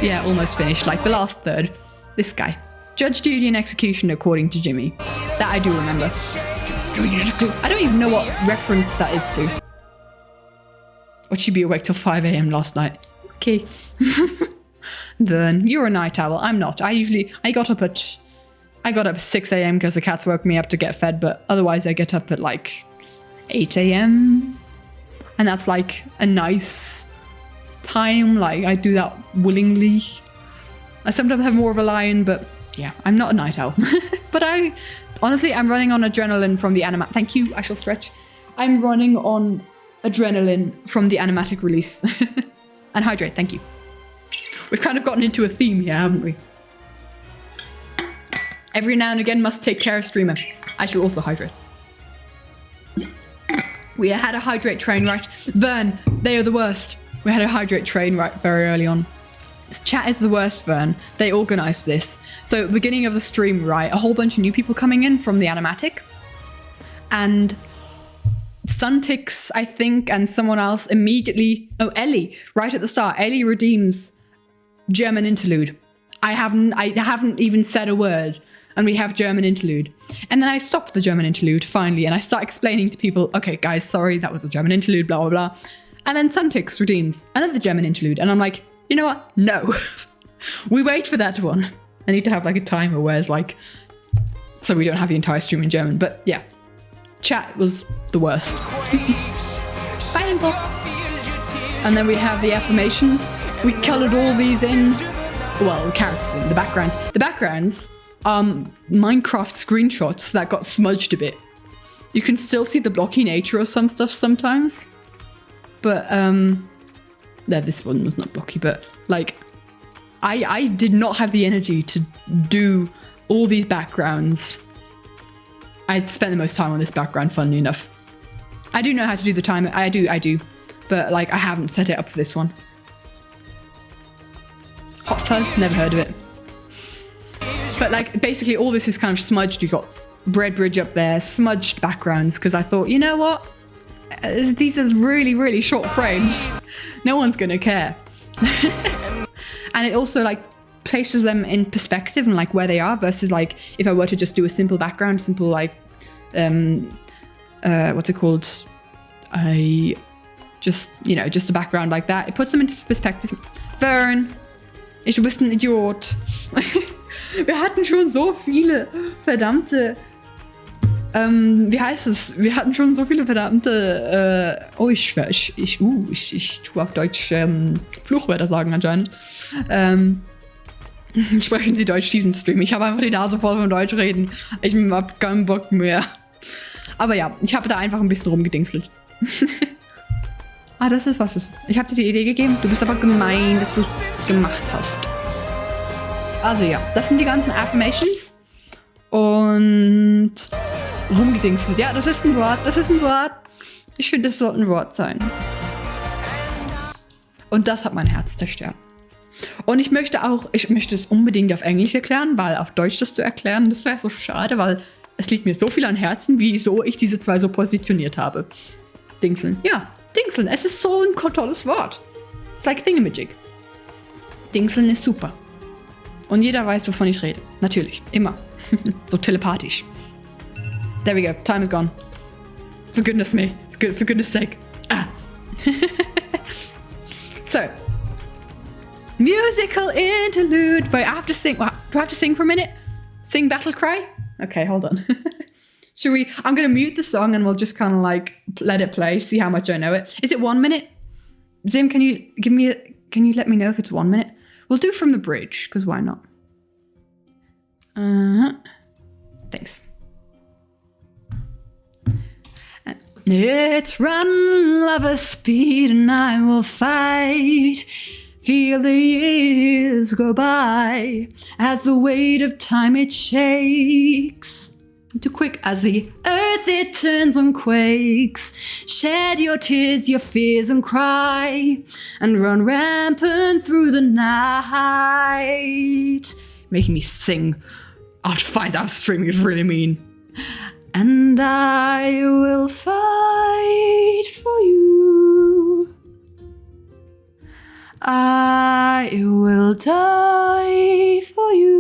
A: Yeah, almost finished. Like the last third. This guy. Judge, Judy, and Executioner, according to Jimmy. That I do remember. I don't even know what reference that is to. Would she be awake till 5 a.m. last night? Okay. Vern, you're a night owl. I'm not. I got up at 6 a.m. because the cats woke me up to get fed, but otherwise I get up at like 8 a.m. And that's like a nice time. Like, I do that willingly. I sometimes have more of a lion, but yeah, I'm not a night owl. But honestly, I'm running on adrenaline from the Animatic. Thank you, I shall stretch. I'm running on adrenaline from the Animatic release. And hydrate, thank you. We've kind of gotten into a theme here, haven't we? Every now and again must take care of streamer. I shall also hydrate. We had a hydrate train, right? Vern, they are the worst. We had a hydrate train right very early on. Chat is the worst, Vern. They organised this. So beginning of the stream, right? A whole bunch of new people coming in from the Animatic. And Suntix, I think, and someone else immediately. Oh, Ellie, right at the start. Ellie redeems German interlude. I haven't even said a word, and we have German interlude. And then I stopped the German interlude finally, and I start explaining to people, okay, guys, sorry, that was a German interlude, blah, blah, blah. And then Suntix redeems another German interlude, and I'm like, you know what? No. We wait for that one. I need to have like a timer where it's like, so we don't have the entire stream in German. But yeah, chat was the worst. Bye, Impulse. And then we have the affirmations. We colored all these in. Well, the characters in the backgrounds. The backgrounds are Minecraft screenshots that got smudged a bit. You can still see the blocky nature of some stuff sometimes. But, no, this one was not blocky, but like, I did not have the energy to do all these backgrounds. I spent the most time on this background, funnily enough. I do know how to do the timer. I do. But like, I haven't set it up for this one. Hot Fuzz, never heard of it. But like, basically all this is kind of smudged. You've got Bread Bridge up there, smudged backgrounds, because I thought, you know what? These are really, really short frames. No one's gonna care. And it also like places them in perspective and like where they are versus like if I were to just do a simple background, simple like, what's it called? Just a background like that. It puts them into perspective. Vern, ich bist ein Idiot. Wir hatten schon so viele verdammte, wie heißt es? Wir hatten schon so viele verdammte, ich tue auf Deutsch Fluchwörter sagen anscheinend. Sprechen Sie Deutsch diesen Stream. Ich habe einfach die Nase voll von Deutsch reden. Ich hab keinen Bock mehr. Aber ja, ich habe da einfach ein bisschen rumgedingselt. Das ist was ist. Ich habe dir die Idee gegeben. Du bist aber gemein, dass du es gemacht hast. Also ja, das sind die ganzen Affirmations. Und rumgedingselt. Ja, das ist ein Wort. Ich finde, das sollte ein Wort sein. Und das hat mein Herz zerstört. Und ich möchte es unbedingt auf Englisch erklären, weil auf Deutsch das zu erklären, das wäre so schade, weil es liegt mir so viel an Herzen, wieso ich diese zwei so positioniert habe. Dingseln. Ja, Dingseln. Es ist so ein tolles Wort. It's like Thingamajig. Dingseln ist super. Und jeder weiß, wovon ich rede. Natürlich. Immer. So telepathisch. There we go. Time is gone. For goodness me. For goodness sake. So. Musical interlude. Wait, I have to sing. Do I have to sing for a minute? Sing Battle Cry? Okay, hold on. Should we? I'm going to mute the song and we'll just kind of like let it play, see how much I know it. Is it 1 minute? Zim, can you let me know if it's 1 minute? We'll do from the bridge, because why not? Thanks. Let's run, lovers, speed, and I will fight. Feel the years go by as the weight of time it shakes. Too quick as the earth it turns and quakes. Shed your tears, your fears, and cry, and run rampant through the night. Making me sing. I'll find out streaming is really mean. And I will fight for you. I will die for you.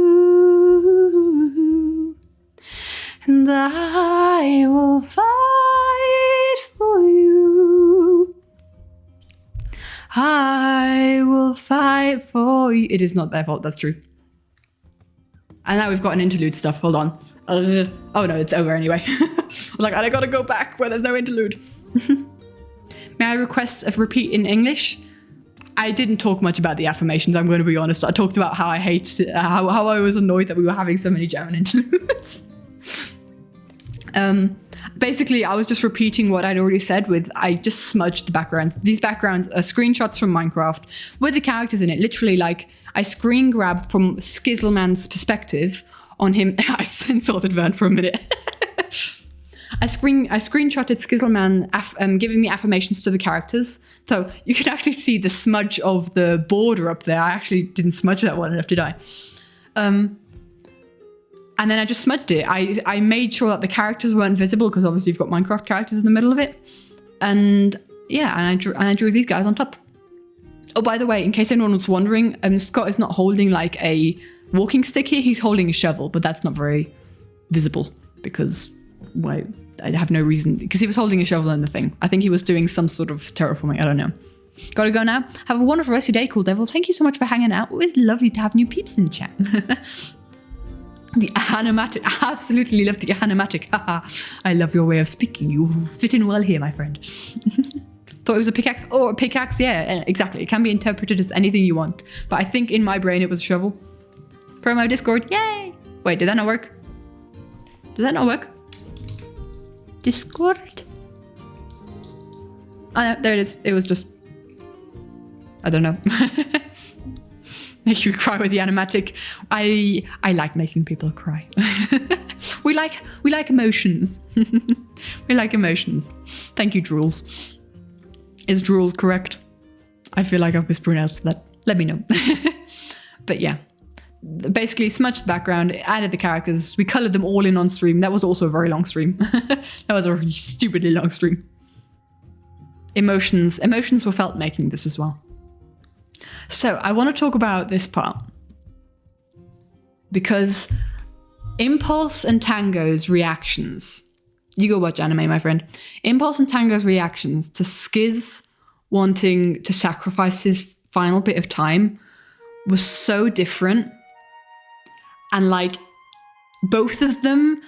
A: And I will fight for you. I will fight for you. It is not their fault, that's true. And now we've got an interlude stuff. Hold on. Oh no, it's over anyway. I was like, I gotta go back where there's no interlude. May I request a repeat in English? I didn't talk much about the affirmations, I'm going to be honest. I talked about how I hated it, how I was annoyed that we were having so many German interludes. Basically, I was just repeating what I'd already said I just smudged the backgrounds. These backgrounds are screenshots from Minecraft with the characters in it. Literally, like, I screen grabbed from Skizzleman's perspective on him. I insulted Vern for a minute. I screenshotted Skizzleman giving the affirmations to the characters. So you can actually see the smudge of the border up there. I actually didn't smudge that one enough, did I? And then I just smudged it. I made sure that the characters weren't visible because obviously you've got Minecraft characters in the middle of it. And yeah, and I drew these guys on top. Oh, by the way, in case anyone was wondering, Scott is not holding like a walking stick here. He's holding a shovel, but that's not very visible because I have no reason. Because he was holding a shovel in the thing. I think he was doing some sort of terraforming. I don't know. Gotta go now. Have a wonderful rest of your day, Cool Devil. Thank you so much for hanging out. It was lovely to have new peeps in the chat. The animatic. I absolutely love the animatic. I love your way of speaking. You fit in well here, my friend. Thought it was a pickaxe. Oh, a pickaxe. Yeah, exactly. It can be interpreted as anything you want. But I think in my brain it was a shovel. Promo Discord. Yay. Wait, did that not work? Did that not work? Discord? Oh, no, there it is. It was just... I don't know. Make you cry with the animatic. I like making people cry. we like emotions. We like emotions. Thank you, Drools. Is Drools correct? I feel like I've mispronounced that. Let me know. But yeah, basically smudged the background, added the characters. We colored them all in on stream. That was also a very long stream. That was a really stupidly long stream. Emotions were felt making this as well. So I want to talk about this part because Impulse and Tango's reactions. You go watch anime, my friend. Impulse and Tango's reactions to Skiz wanting to sacrifice his final bit of time was so different. And like both of them,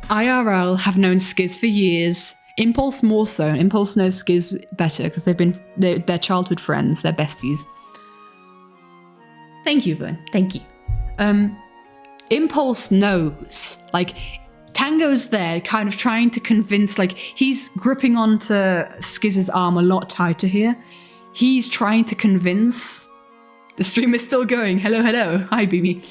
A: IRL, have known Skiz for years. Impulse more so. Impulse knows Skiz better because they're childhood friends. They're besties. Thank you, Vern. Thank you. Impulse knows. Like, Tango's there kind of trying to convince, like, he's gripping onto Skiz's arm a lot tighter here. He's trying to convince... The stream is still going. Hello, hello. Hi, Beamy.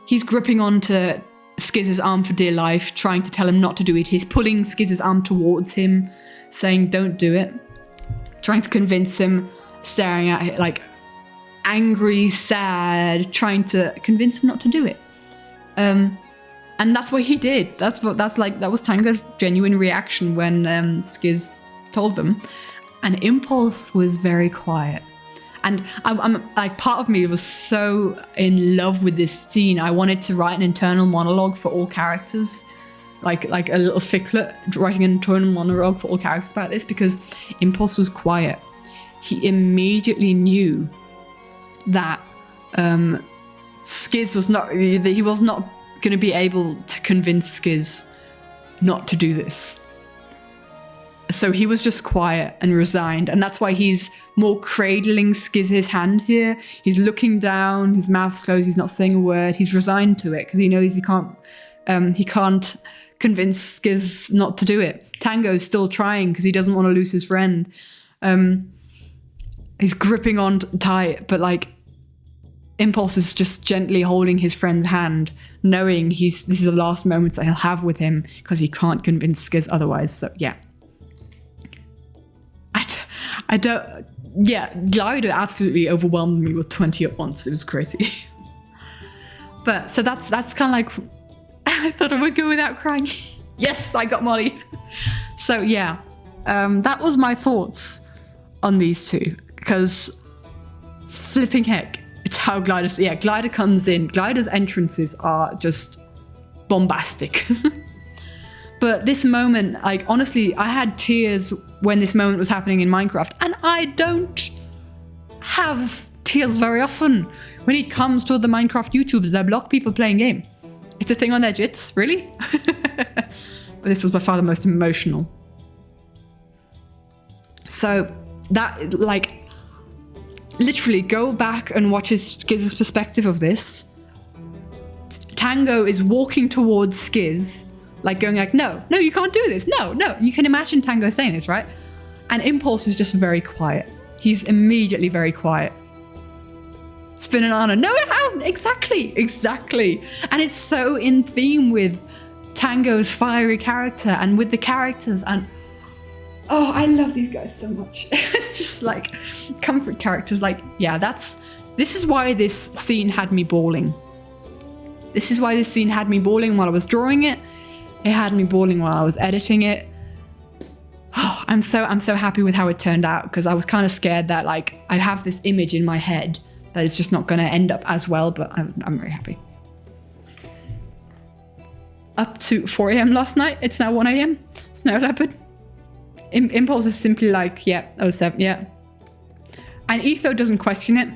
A: He's gripping onto Skiz's arm for dear life, trying to tell him not to do it. He's pulling Skiz's arm towards him, saying, don't do it. Trying to convince him, staring at it, like... angry, sad, trying to convince him not to do it. And that's what he did. That was Tango's genuine reaction when Skiz told them. And Impulse was very quiet. And I'm like, part of me was so in love with this scene. I wanted to write an internal monologue for all characters. Like a little ficklet, writing an internal monologue for all characters about this because Impulse was quiet. He immediately knew that Skiz was not going to be able to convince Skiz not to do this. So he was just quiet and resigned, and that's why he's more cradling Skiz's hand here. He's looking down, his mouth's closed, he's not saying a word. He's resigned to it because he knows he can't convince Skiz not to do it. Tango's still trying because he doesn't want to lose his friend. He's gripping on tight, but like Impulse is just gently holding his friend's hand, knowing this is the last moments that he'll have with him because he can't convince Skiz otherwise. So yeah. Glider absolutely overwhelmed me with 20 at once. It was crazy. But so that's kind of like, I thought I would go without crying. Yes, I got Molly. So yeah, that was my thoughts on these two because flipping heck, it's how Glider comes in. Glider's entrances are just bombastic. But this moment, like, honestly, I had tears when this moment was happening in Minecraft, and I don't have tears very often when it comes to the Minecraft YouTubers that block people playing game. It's a thing on their jits, really? But this was by far the most emotional. So that, like, literally go back and watch Skiz's perspective of this. Tango is walking towards Skiz, like going like, no, you can't do this. No. You can imagine Tango saying this, right? And Impulse is just very quiet. He's immediately very quiet. It's been an honor. No, it hasn't. Exactly. And it's so in theme with Tango's fiery character and with the characters. And oh, I love these guys so much. It's just like comfort characters. Like, yeah, this is why this scene had me bawling. This is why this scene had me bawling while I was drawing it. It had me bawling while I was editing it. Oh, I'm so happy with how it turned out, because I was kind of scared that like I have this image in my head that it's just not going to end up as well, but I'm very happy. Up to 4 a.m. last night. It's now 1 a.m. Snow Leopard. Impulse is simply like, yeah, 07, yeah. And Etho doesn't question it,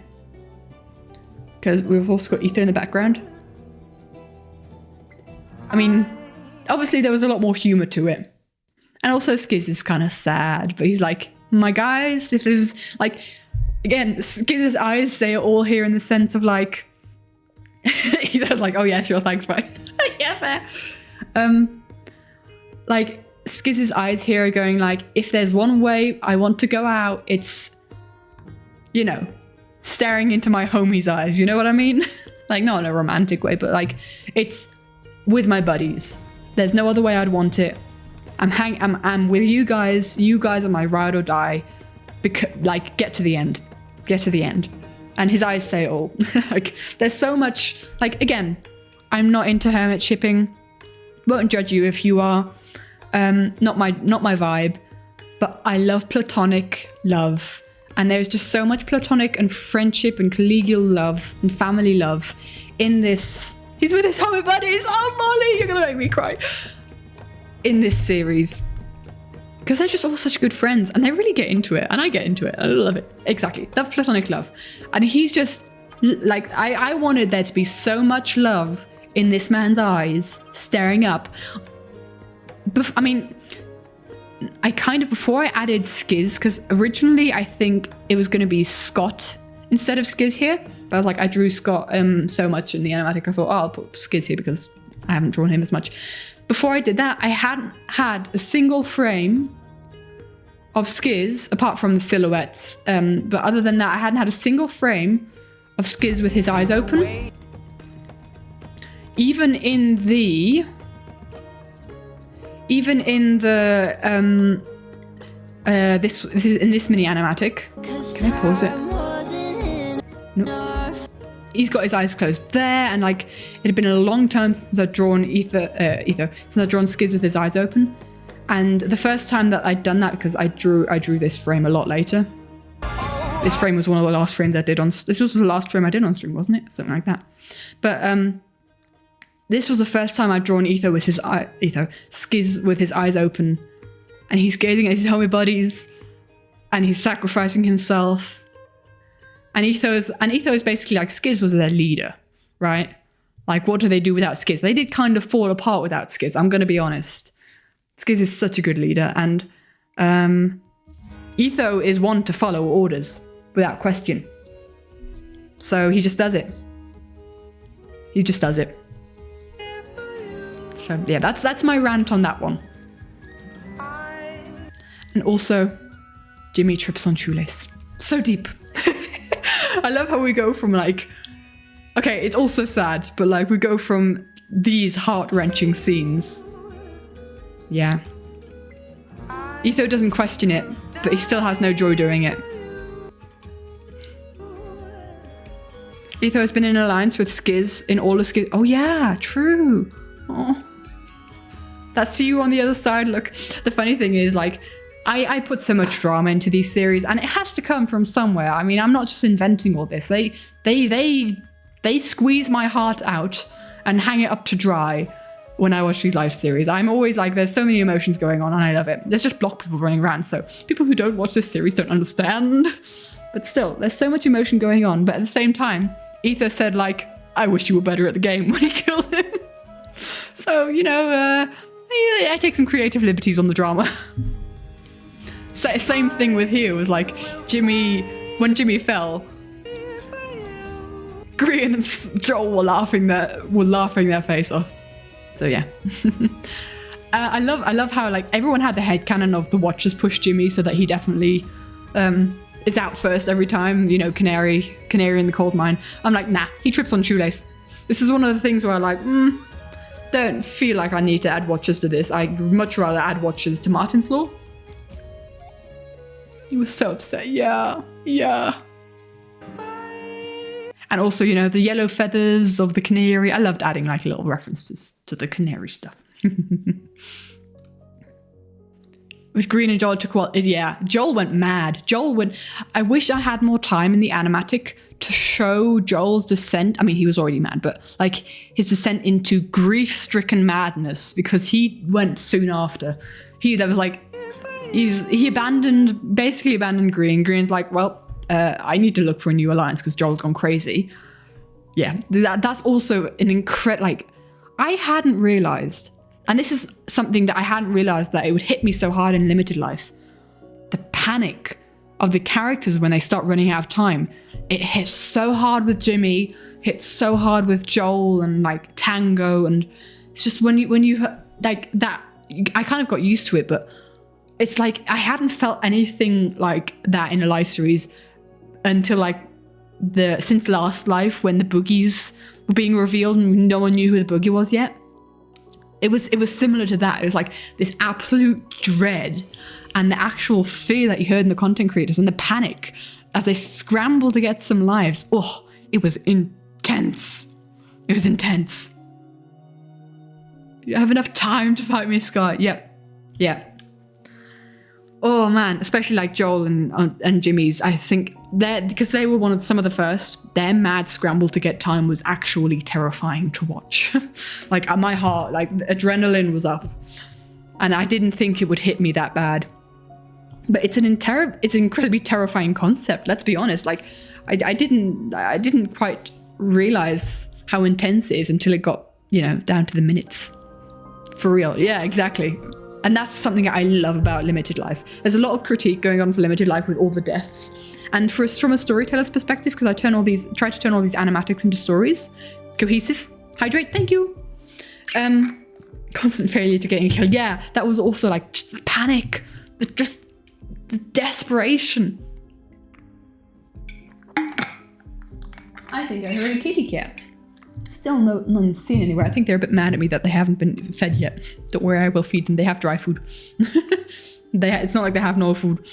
A: because we've also got Etho in the background. I mean, obviously there was a lot more humor to it. And also Skiz is kind of sad, but he's like, my guys, if it was like, again, Skiz's eyes say it all here in the sense of like, Etho's like, oh yeah, sure, thanks, bye. Yeah, fair. Like, Skiz's eyes here are going like, if there's one way I want to go out, it's, you know, staring into my homie's eyes, you know what I mean? Like, not in a romantic way, but like, it's with my buddies. There's no other way I'd want it. I'm with you guys. You guys are my ride or die. Like, get to the end. Get to the end. And his eyes say it all. Like, there's so much, like, again, I'm not into hermit shipping. Won't judge you if you are. Not my vibe. But I love platonic love. And there's just so much platonic and friendship and collegial love and family love in this. He's with his homie buddies. Oh, Molly, you're going to make me cry. In this series. Because they're just all such good friends and they really get into it. And I get into it. I love it. Exactly. Love platonic love. And he's just like, I wanted there to be so much love in this man's eyes staring up. I mean, I kind of, before I added Skiz, because originally I think it was going to be Scott instead of Skiz here. But like I drew Scott so much in the animatic, I thought, oh, I'll put Skiz here because I haven't drawn him as much. Before I did that, I hadn't had a single frame of Skiz, apart from the silhouettes. But other than that, I hadn't had a single frame of Skiz with his eyes open. Even in the this mini animatic. Can I pause it? No. He's got his eyes closed there, and like it had been a long time since I'd drawn since I'd drawn Skiz with his eyes open. And the first time that I'd done that, because I drew this frame a lot later. This frame was one of the last frames I did on. This was the last frame I did on stream, wasn't it? Something like that. But this was the first time I'd drawn Skiz with his eyes open, and he's gazing at his homie buddies, and he's sacrificing himself. And Etho is basically like, Skiz was their leader, right? Like, what do they do without Skiz? They did kind of fall apart without Skiz, I'm going to be honest. Skiz is such a good leader, and Etho is one to follow orders without question. So he just does it. He just does it. So yeah, that's my rant on that one. And also, Jimmy trips on shoelace. So deep. I love how we go from like, okay, it's also sad, but like we go from these heart-wrenching scenes. Yeah. Etho doesn't question it, but he still has no joy doing it. Etho has been in alliance with Skiz in all of Skiz. Oh yeah, true. Oh. That's you on the other side. Look, the funny thing is, like, I put so much drama into these series, and it has to come from somewhere. I mean, I'm not just inventing all this. They squeeze my heart out and hang it up to dry when I watch these live series. I'm always like, there's so many emotions going on, and I love it. There's just block people running around, so people who don't watch this series don't understand. But still, there's so much emotion going on. But at the same time, Etho said, like, I wish you were better at the game when he killed him. So, you know, I take some creative liberties on the drama. Same thing with here was like when Jimmy fell, Grian and Joel were laughing their face off. So yeah. I love how like everyone had the headcanon of the Watchers push Jimmy so that he definitely is out first every time, you know, canary in the coal mine. I'm like, nah, he trips on shoelace. This is one of the things where I like, don't feel like I need to add Watchers to this. I'd much rather add Watchers to Martin's Law. He was so upset. Yeah. And also, you know, the yellow feathers of the canary. I loved adding like little references to the canary stuff. With Green and Joel took what? Yeah, Joel went mad. I wish I had more time in the animatic to show Joel's descent. I mean, he was already mad, but like his descent into grief-stricken madness, because he went soon after. He basically abandoned Green. Green's like, well, I need to look for a new alliance because Joel's gone crazy. Yeah, that's also an incredible, like, I hadn't realized, and this is something that I hadn't realized, that it would hit me so hard in Limited Life. The panic of the characters when they start running out of time. It hits so hard with Jimmy, hits so hard with Joel and like Tango, and it's just when you like that, I kind of got used to it, but it's like I hadn't felt anything like that in a life series until like since Last Life, when the boogies were being revealed and no one knew who the boogie was yet. It was similar to that. It was like this absolute dread and the actual fear that you heard in the content creators and the panic as they scramble to get some lives. Oh, it was intense. It was intense. You have enough time to fight me, Scott. Yep. Yeah. Oh man, especially like Joel and Jimmy's. I think because they were some of the first, their mad scramble to get time was actually terrifying to watch. Like my heart, like adrenaline was up, and I didn't think it would hit me that bad. But it's an incredibly terrifying concept. Let's be honest. Like I didn't quite realize how intense it is until it got, you know, down to the minutes. For real. Yeah, exactly. And that's something I love about Limited Life. There's a lot of critique going on for Limited Life with all the deaths. And from a storyteller's perspective, because I try to turn all these animatics into stories. Cohesive. Hydrate, thank you. Constant failure to getting killed. Yeah, that was also like just the panic. The desperation. I think I heard a kitty cat. Still none seen anywhere. I think they're a bit mad at me that they haven't been fed yet. Don't worry, I will feed them. They have dry food. It's not like they have no food.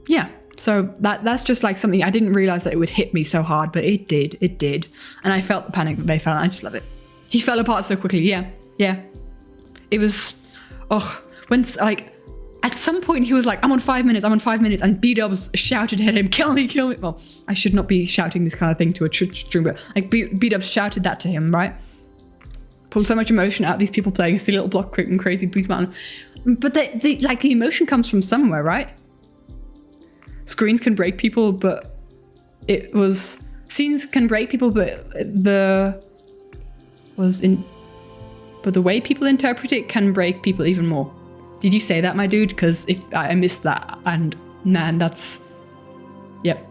A: Yeah, so that's just like something I didn't realize that it would hit me so hard, but it did. And I felt the panic that they felt. I just love it. He fell apart so quickly. Yeah. It was, when like, at some point he was like, I'm on 5 minutes, and B-Dubs shouted at him, kill me. Well, I should not be shouting this kind of thing to a stream, but like B-Dubs shouted that to him, right? Pulled so much emotion out of these people playing a silly little block and crazy beat man. But the emotion comes from somewhere, right? Screens can break people, but scenes can break people, but the way people interpret it can break people even more. Did you say that, my dude? Because if I missed that, and man, that's... Yep.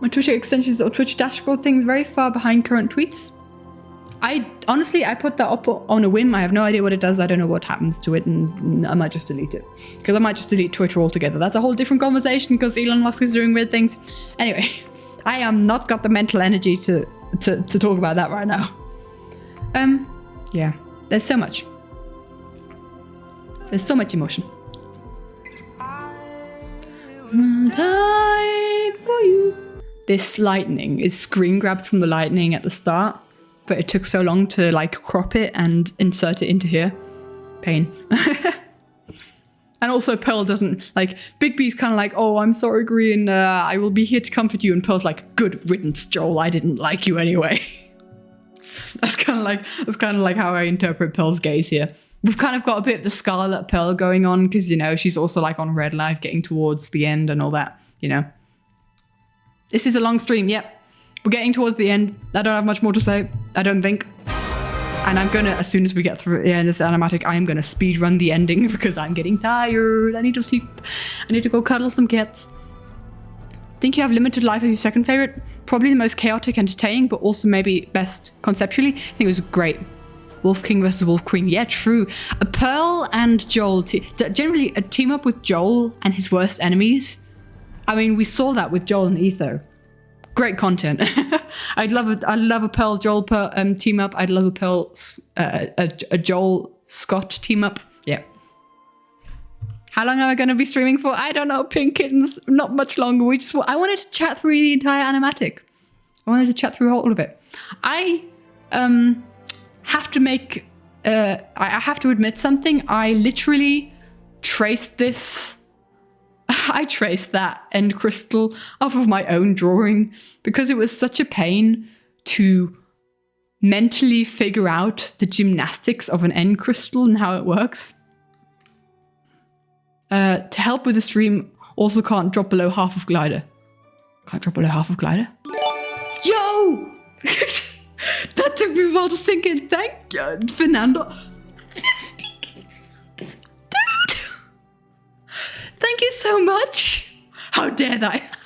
A: My Twitter extensions or Twitch dashboard thing's very far behind current tweets. I put that up on a whim. I have no idea what it does. I don't know what happens to it, and I might just delete it. Because I might just delete Twitter altogether. That's a whole different conversation because Elon Musk is doing weird things. Anyway, I am not got the mental energy to talk about that right now. Yeah. There's so much. There's so much emotion. Die for you. This lightning is screen grabbed from the lightning at the start, but it took so long to like crop it and insert it into here. Pain. And also Pearl doesn't, like, Big B's kind of like, oh, I'm sorry, Green, I will be here to comfort you. And Pearl's like, good riddance, Joel, I didn't like you anyway. That's kind of like how I interpret Pearl's gaze here. We've kind of got a bit of the Scarlet Pearl going on because, you know, she's also like on Red Light getting towards the end and all that, you know. This is a long stream, yep. We're getting towards the end. I don't have much more to say, I don't think. And I'm gonna, as soon as we get through the end of the animatic, I'm gonna speed run the ending because I'm getting tired. I need to sleep. I need to go cuddle some cats. Think you have Limited Life as your second favorite? Probably the most chaotic, entertaining, but also maybe best conceptually. I think it was great. Wolf King versus Wolf Queen. Yeah, true. A Pearl and Joel. Generally, a team up with Joel and his worst enemies. I mean, we saw that with Joel and Etho. Great content. I'd love a Pearl Joel team up. I'd love a Pearl a Joel Scott team up. Yeah. How long am I going to be streaming for? I don't know, Pink Kittens. Not much longer. I wanted to chat through the entire animatic. I wanted to chat through all of it. I have to make... I have to admit something. I literally traced this... I traced that end crystal off of my own drawing because it was such a pain to mentally figure out the gymnastics of an end crystal and how it works. To help with the stream, also can't drop below half of glider. Can't drop below half of glider? Yo! That took me a while to sink in. Thank you, Fernando. 50 gifts. Dude! Thank you so much. How dare that?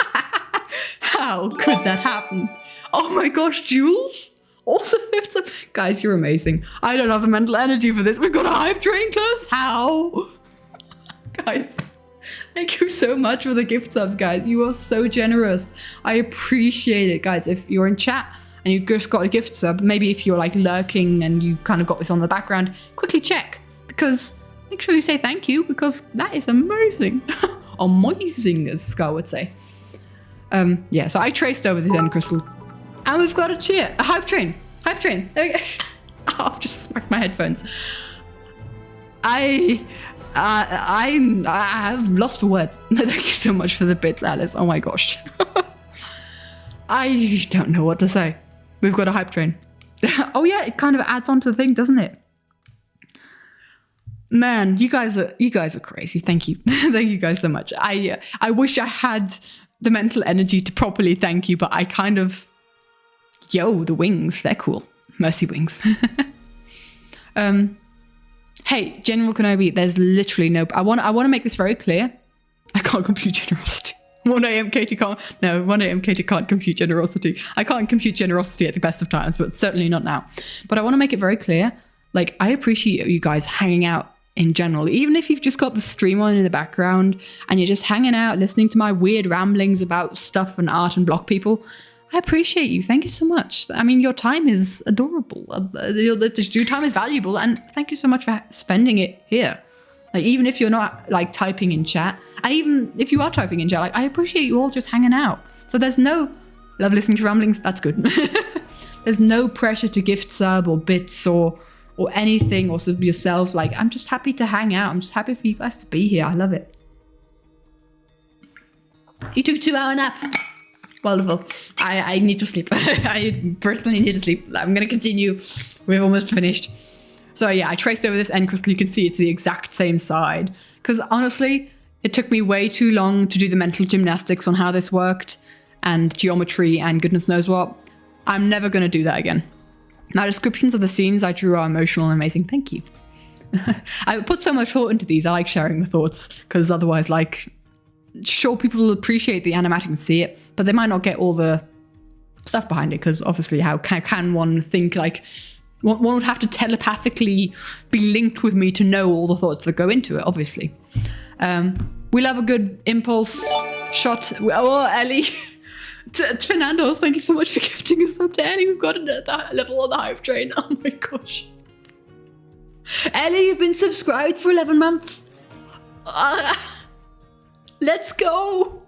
A: How could that happen? Oh my gosh, Jules? Also 5th. Guys, you're amazing. I don't have the mental energy for this. We've got a hype train close. How? Guys, thank you so much for the gift subs, guys. You are so generous. I appreciate it, guys. If you're in chat and you just got a gift sub, maybe if you're like lurking and you kind of got this on the background, quickly check, because make sure you say thank you, because that is amazing. Amazing, as Scar would say. Yeah, so I traced over this end crystal. And we've got a cheer. A hype train. Hype train. There we go. Oh, I've just smacked my headphones. I've lost for words. Thank you so much for the bits, Alice. Oh my gosh. I don't know what to say. We've got a hype train. Oh yeah, it kind of adds on to the thing, doesn't it? Man, you guys are crazy. Thank you. Thank you guys so much. I wish I had the mental energy to properly thank you, but I kind of... Yo, the wings, they're cool. Mercy wings. Hey, General Kenobi, there's literally no... I want to make this very clear. I can't compute generosity. 1am Katie can't... No, 1am Katie can't compute generosity. I can't compute generosity at the best of times, but certainly not now. But I want to make it very clear. Like, I appreciate you guys hanging out in general. Even if you've just got the stream on in the background and you're just hanging out, listening to my weird ramblings about stuff and art and block people... I appreciate you. Thank you so much. I mean, your time is adorable. Your time is valuable, and thank you so much for spending it here. Like, even if you're not like typing in chat, and even if you are typing in chat, like, I appreciate you all just hanging out. So there's no love listening to ramblings. That's good. There's no pressure to gift sub or bits or anything or sub yourself. Like, I'm just happy to hang out. I'm just happy for you guys to be here. I love it. You took a 2-hour nap. Wonderful. I need to sleep. I personally need to sleep. I'm going to continue. We've almost finished. So yeah, I traced over this end crystal. You can see it's the exact same side. Because honestly, it took me way too long to do the mental gymnastics on how this worked and geometry and goodness knows what. I'm never going to do that again. My descriptions of the scenes I drew are emotional and amazing. Thank you. I put so much thought into these. I like sharing the thoughts because otherwise, like, sure, people will appreciate the animatic and see it, but they might not get all the stuff behind it because obviously how can one think, like, one would have to telepathically be linked with me to know all the thoughts that go into it, obviously. We love a good impulse shot. Oh, Ellie. Fernando, thank you so much for gifting us up to Ellie. We've got a level on the hype train. Oh my gosh. Ellie, you've been subscribed for 11 months. Let's go.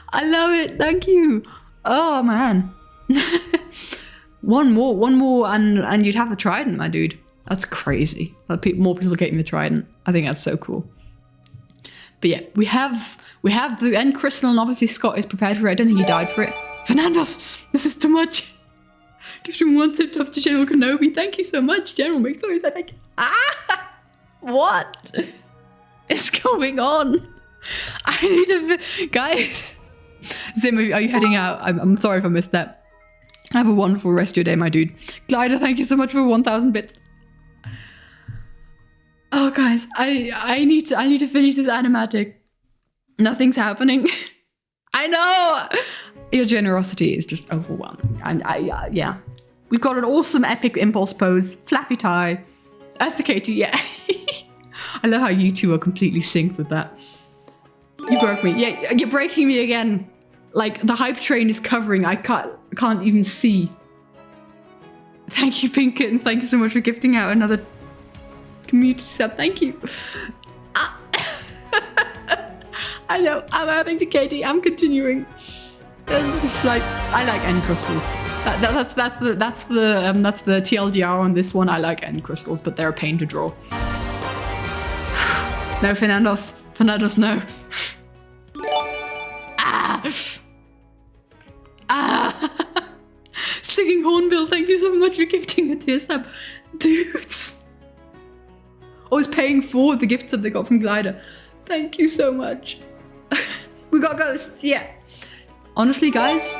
A: I love it. Thank you. Oh, man. One more, and you'd have the trident, my dude. That's crazy. More people are getting the trident. I think that's so cool. But yeah, we have the end crystal, and obviously Scott is prepared for it. I don't think he died for it. Fernandos, this is too much. Give him one tip top to General Kenobi. Thank you so much, General. Make sure he said thank you. What is going on? I need to... Guys. Zim, are you heading out? I'm sorry if I missed that. Have a wonderful rest of your day, my dude. Glider, thank you so much for 1,000 bits. Oh, guys, I need to finish this animatic. Nothing's happening. I know. Your generosity is just overwhelming. Yeah. We've got an awesome epic impulse pose. Flappy tie. That's the K2, yeah. I love how you two are completely synced with that. You broke me. Yeah, you're breaking me again. Like, the hype train is covering. I can't even see. Thank you, Pinkett, and thank you so much for gifting out another community sub. Thank you. I know. I'm adding to Katie. I'm continuing. It's just like I like end crystals. That's the TLDR on this one. I like end crystals, but they're a pain to draw. No, Fernandos. Fernandos, no. Singing Hornbill, thank you so much for gifting the tier sub. Dudes. I was paying for the gift sub they got from Glider. Thank you so much. We got ghosts, yeah. Honestly, guys.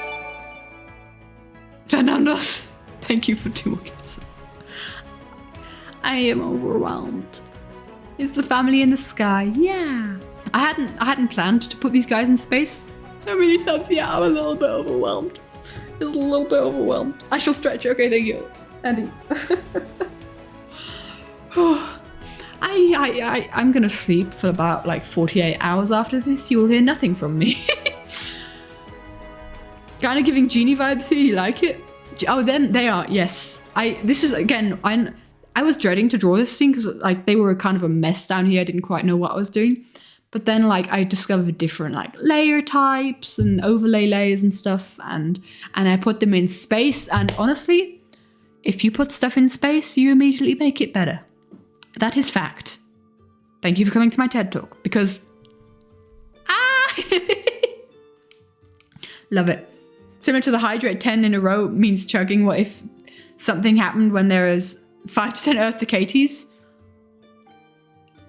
A: Fernandos, thank you for 2 more gift subs. I am overwhelmed. It's the family in the sky, yeah. I hadn't planned to put these guys in space. So many subs, yeah, I'm a little bit overwhelmed. Just a little bit overwhelmed. I shall stretch, okay, thank you. Andy. I'm gonna sleep for about like 48 hours after this. You will hear nothing from me. Kind of giving genie vibes here, you like it? Oh, then they are, yes. This is, again, I was dreading to draw this scene because like they were kind of a mess down here. I didn't quite know what I was doing. But then like I discovered different like layer types and overlay layers and stuff, and I put them in space. And honestly, if you put stuff in space, you immediately make it better. That is fact. Thank you for coming to my TED Talk, because love it. Similar to the hydrate, 10 in a row means chugging. What if something happened when there is 5 to 10 Earth to Katie's?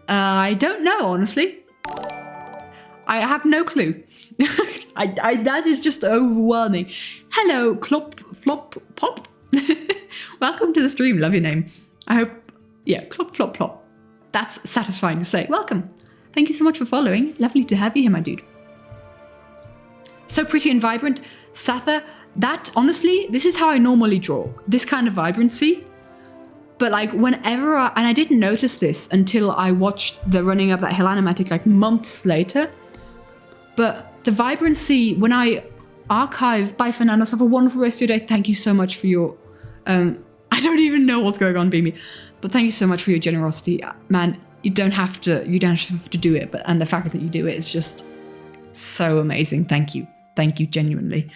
A: I don't know, honestly. I have no clue. That is just overwhelming. Hello, Clop, Flop, Pop. Welcome to the stream. Love your name. I hope, yeah, Clop, Flop, Plop. That's satisfying to say. Welcome. Thank you so much for following. Lovely to have you here, my dude. So pretty and vibrant. Satha, that, honestly, this is how I normally draw. This kind of vibrancy. But like whenever and I didn't notice this until I watched the Running Up That Hill animatic like months later. But the vibrancy, when I archive, bye Fernandos, have a wonderful rest of your day. Thank you so much for your, I don't even know what's going on, Beamy. But thank you so much for your generosity. Man, you don't have to do it. And the fact that you do it is just so amazing. Thank you. Thank you, genuinely.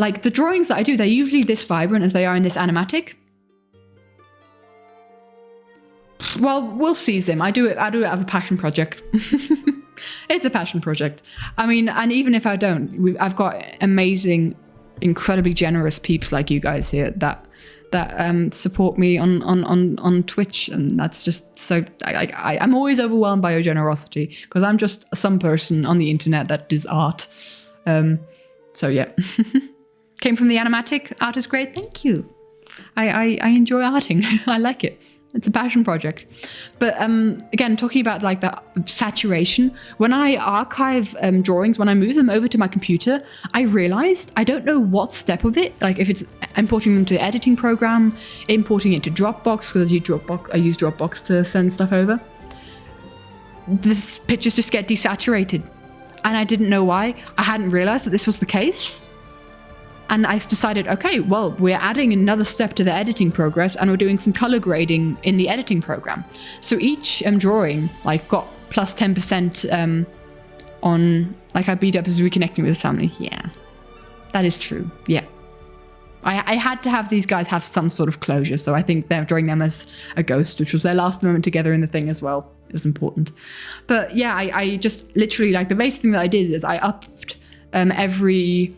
A: Like the drawings that I do, they're usually this vibrant as they are in this animatic. Well, we'll see, Zim. I do it out of a passion project. It's a passion project. I mean, and even if I don't, I've got amazing, incredibly generous peeps like you guys here that support me on Twitch, and that's just so. I'm always overwhelmed by your generosity because I'm just some person on the internet that does art. So yeah. Came from the animatic. Art is great. Thank you. I enjoy arting. I like it. It's a passion project. But again, talking about like the saturation, when I archive drawings, when I move them over to my computer, I realized I don't know what step of it, like if it's importing them to the editing program, importing it to Dropbox, because I use Dropbox to send stuff over. These pictures just get desaturated. And I didn't know why. I hadn't realized that this was the case. And I decided, okay, well, we're adding another step to the editing progress, and we're doing some color grading in the editing program. So each drawing like got plus 10% on, like I beat up as reconnecting with his family. Yeah, that is true. Yeah. I had to have these guys have some sort of closure. So I think they're drawing them as a ghost, which was their last moment together in the thing as well. It was important. But yeah, I just literally, like the basic thing that I did is I upped the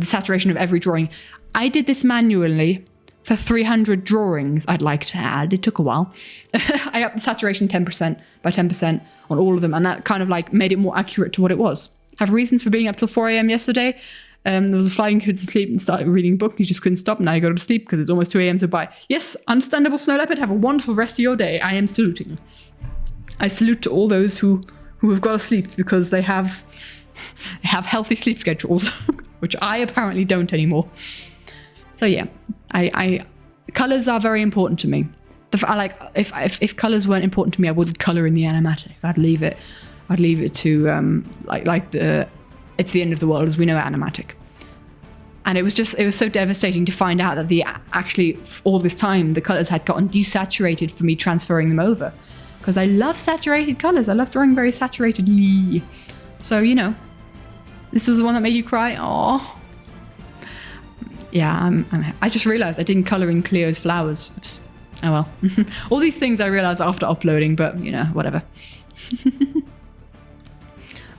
A: saturation of every drawing. I did this manually for 300 drawings, I'd like to add. It took a while. I upped the saturation 10% by 10% on all of them, and that kind of like made it more accurate to what it was. I have reasons for being up till 4 a.m. yesterday. There was a flying kid to sleep and started reading a book. You just couldn't stop. Now you go to sleep because it's almost 2 a.m. So bye. Yes, understandable, Snow Leopard. Have a wonderful rest of your day. I am saluting. I salute to all those who have got to sleep because they have healthy sleep schedules. Which I apparently don't anymore. So yeah, I colors are very important to me. If colors weren't important to me, I wouldn't color in the animatic. I'd leave it to it's the end of the world as we know animatic. And it was so devastating to find out that actually all this time the colors had gotten desaturated for me transferring them over. because I love saturated colors. I love drawing very saturatedly. So, you know, this was the one that made you cry. Oh, yeah. I just realized I didn't color in Cleo's flowers. Oops. Oh well. All these things I realized after uploading, but you know, whatever.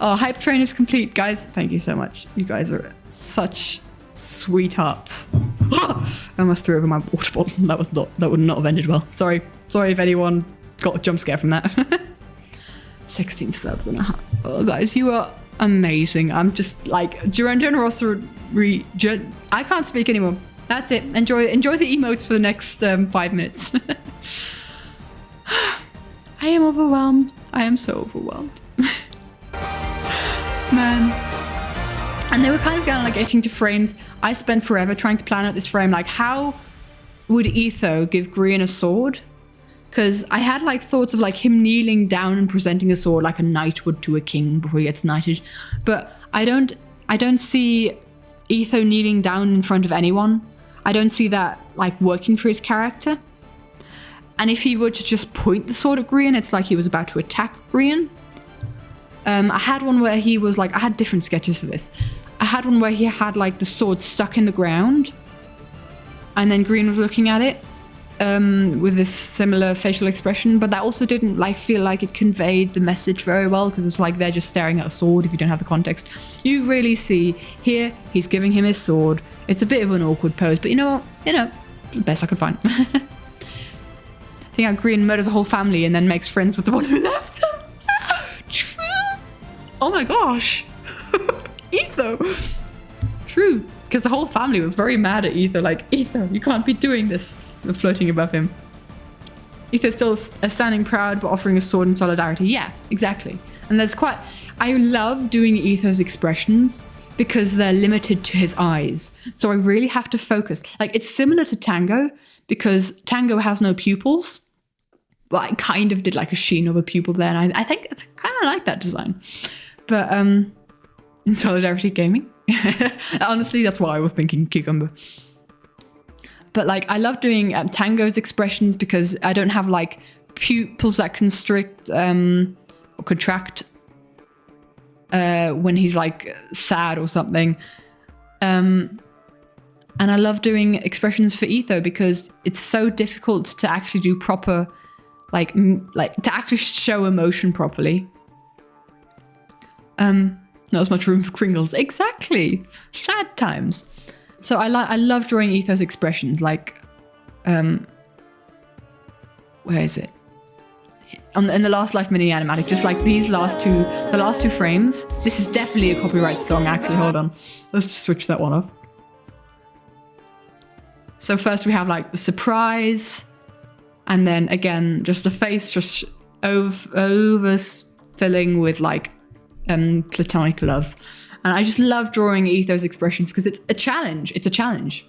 A: Oh, hype train is complete, guys. Thank you so much. You guys are such sweethearts. I almost threw over my water bottle. That would not have ended well. Sorry if anyone got a jump scare from that. 16 subs and a half. Oh, guys, you are amazing. I'm just like I can't speak anymore. That's it. Enjoy the emotes for the next 5 minutes. I am overwhelmed. I am so overwhelmed. Man. And they were kind of going like getting to frames. I spent forever trying to plan out this frame. Like, how would Etho give Grian a sword? Because I had like thoughts of like him kneeling down and presenting a sword like a knight would to a king before he gets knighted. But I don't see Etho kneeling down in front of anyone. I don't see that like working for his character. And if he were to just point the sword at Grian, it's like he was about to attack Grian. I had one where he was like, I had different sketches for this. I had one where he had like the sword stuck in the ground and then Grian was looking at it with this similar facial expression, but that also didn't like feel like it conveyed the message very well, because it's like they're just staring at a sword if you don't have the context. You really see here, he's giving him his sword. It's a bit of an awkward pose, but you know what? The best I could find. I think how Grian murders a whole family and then makes friends with the one who left them. True. Oh my gosh. Etho. True. Because the whole family was very mad at Etho. Like, Etho, you can't be doing this. They're floating above him. Etho's still standing proud but offering a sword in solidarity. Yeah, exactly. And I love doing Etho's expressions because they're limited to his eyes. So I really have to focus. Like, it's similar to Tango because Tango has no pupils. Well, I kind of did like a sheen of a pupil there, and I think it's kind of like that design. But in Solidarity Gaming, honestly, that's what I was thinking, Cucumber. But like, I love doing Tango's expressions because I don't have like pupils that constrict or contract when he's like sad or something. And I love doing expressions for Etho because it's so difficult to actually do proper. Like to actually show emotion properly. Not as much room for crinkles. Exactly. Sad times. So I love drawing Etho's expressions. Like, where is it? In the Last Life mini animatic, just like the last two frames. This is definitely a copyright song. Actually, hold on. Let's just switch that one off. So first we have like the surprise. And then again, just a face just overfilling with like platonic love. And I just love drawing Etho's expressions because it's a challenge. It's a challenge.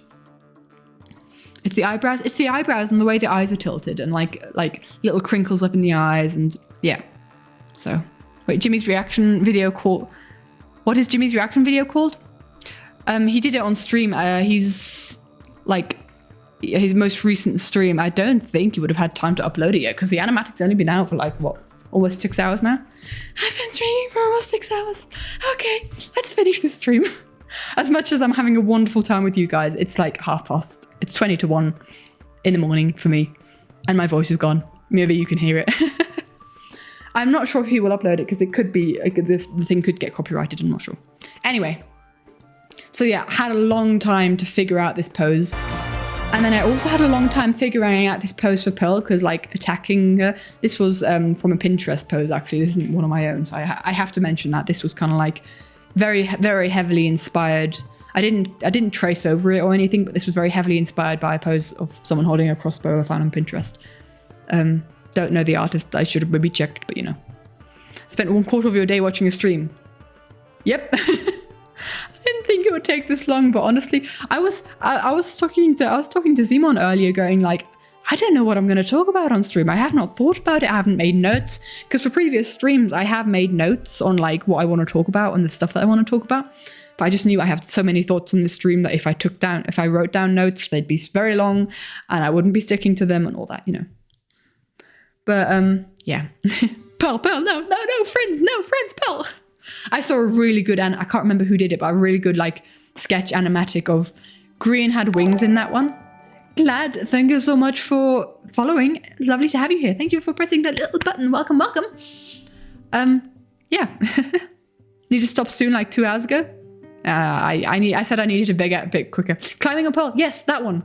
A: It's the eyebrows. It's the eyebrows and the way the eyes are tilted and like little crinkles up in the eyes and yeah. So wait, Jimmy's reaction video called. What is Jimmy's reaction video called? He did it on stream. He's like. His most recent stream, I don't think he would have had time to upload it yet because the animatic's only been out for like, what, almost 6 hours now? I've been streaming for almost 6 hours. Okay, let's finish this stream. As much as I'm having a wonderful time with you guys, it's like 1:30. It's 20 to 1 in the morning for me. And my voice is gone. Maybe you can hear it. I'm not sure if he will upload it because it could be, the thing could get copyrighted, I'm not sure. Anyway. So yeah, I had a long time to figure out this pose. And then I also had a long time figuring out this pose for Pearl because like attacking her, this was from a Pinterest pose actually. This isn't one of my own, so I have to mention that. This was kind of like very, very heavily inspired. I didn't trace over it or anything, but this was very heavily inspired by a pose of someone holding a crossbow I found on Pinterest. Don't know the artist, I should have maybe checked, but you know. Spent 1/4 of your day watching a stream. Yep. I didn't think it would take this long, but honestly, I was talking to Simon earlier, going like, I don't know what I'm going to talk about on stream. I have not thought about it. I haven't made notes because for previous streams, I have made notes on like what I want to talk about and the stuff that I want to talk about. But I just knew I have so many thoughts on the stream that if I wrote down notes, they'd be very long and I wouldn't be sticking to them and all that, you know. But yeah. Pearl, no, friends, Pearl. I saw a really good, and I can't remember who did it, but a really good like sketch animatic of Green had wings in that one. Glad, thank you so much for following. Lovely to have you here. Thank you for pressing that little button. Welcome. Yeah. Need to stop soon, like 2 hours ago. I said I needed to get a bit quicker. Climbing a Pearl, yes, that one.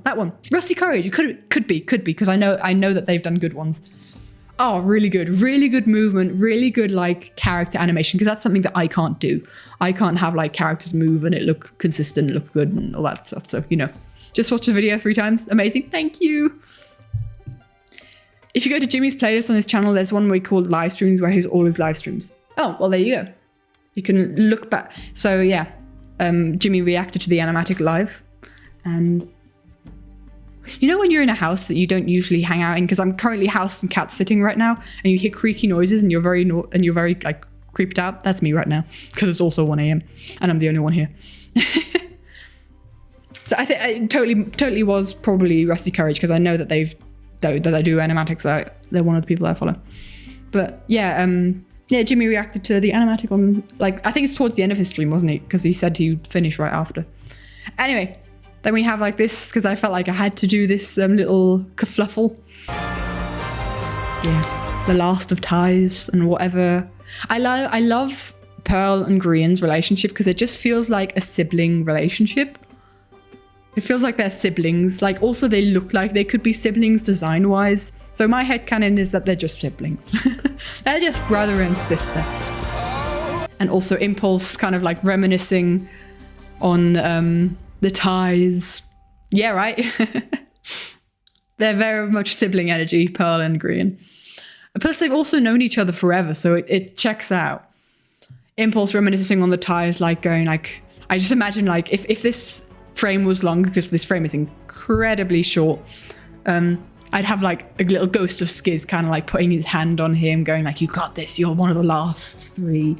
A: Rusty Courage, it could be, because I know that they've done good ones. Oh, really good movement, really good like character animation, because that's something that I can't do. I can't have like characters move and it look consistent, look good and all that stuff. So, just watch the video 3 times. Amazing, thank you. If you go to Jimmy's playlist on his channel, there's one we called live streams where he's all his live streams. Oh, well, there you go. You can look back. So yeah, Jimmy reacted to the Animatic live, and when you're in a house that you don't usually hang out in, because I'm currently house and cat sitting right now, and you hear creaky noises and you're very like creeped out. That's me right now, because it's also 1 a.m. and I'm the only one here. So I think it totally was probably Rusty Courage, because I know that they do animatics. They're one of the people I follow. But yeah, Jimmy reacted to the Animatic on, like, I think it's towards the end of his stream, wasn't he? Because he said he'd finish right after. Anyway, then we have like this, because I felt like I had to do this little kerfluffle. Yeah, the last of ties and whatever. I love Pearl and Green's relationship, because it just feels like a sibling relationship. It feels like they're siblings. Like, also they look like they could be siblings design-wise. So my headcanon is that they're just siblings. They're just brother and sister. And also Impulse kind of like reminiscing on the ties. Yeah, right? They're very much sibling energy, Pearl and Green. Plus they've also known each other forever, so it checks out. Impulse reminiscing on the ties, like going like, I just imagine like if this frame was longer, because this frame is incredibly short, I'd have like a little ghost of Skiz kind of like putting his hand on him, going like, you got this, you're one of the last 3.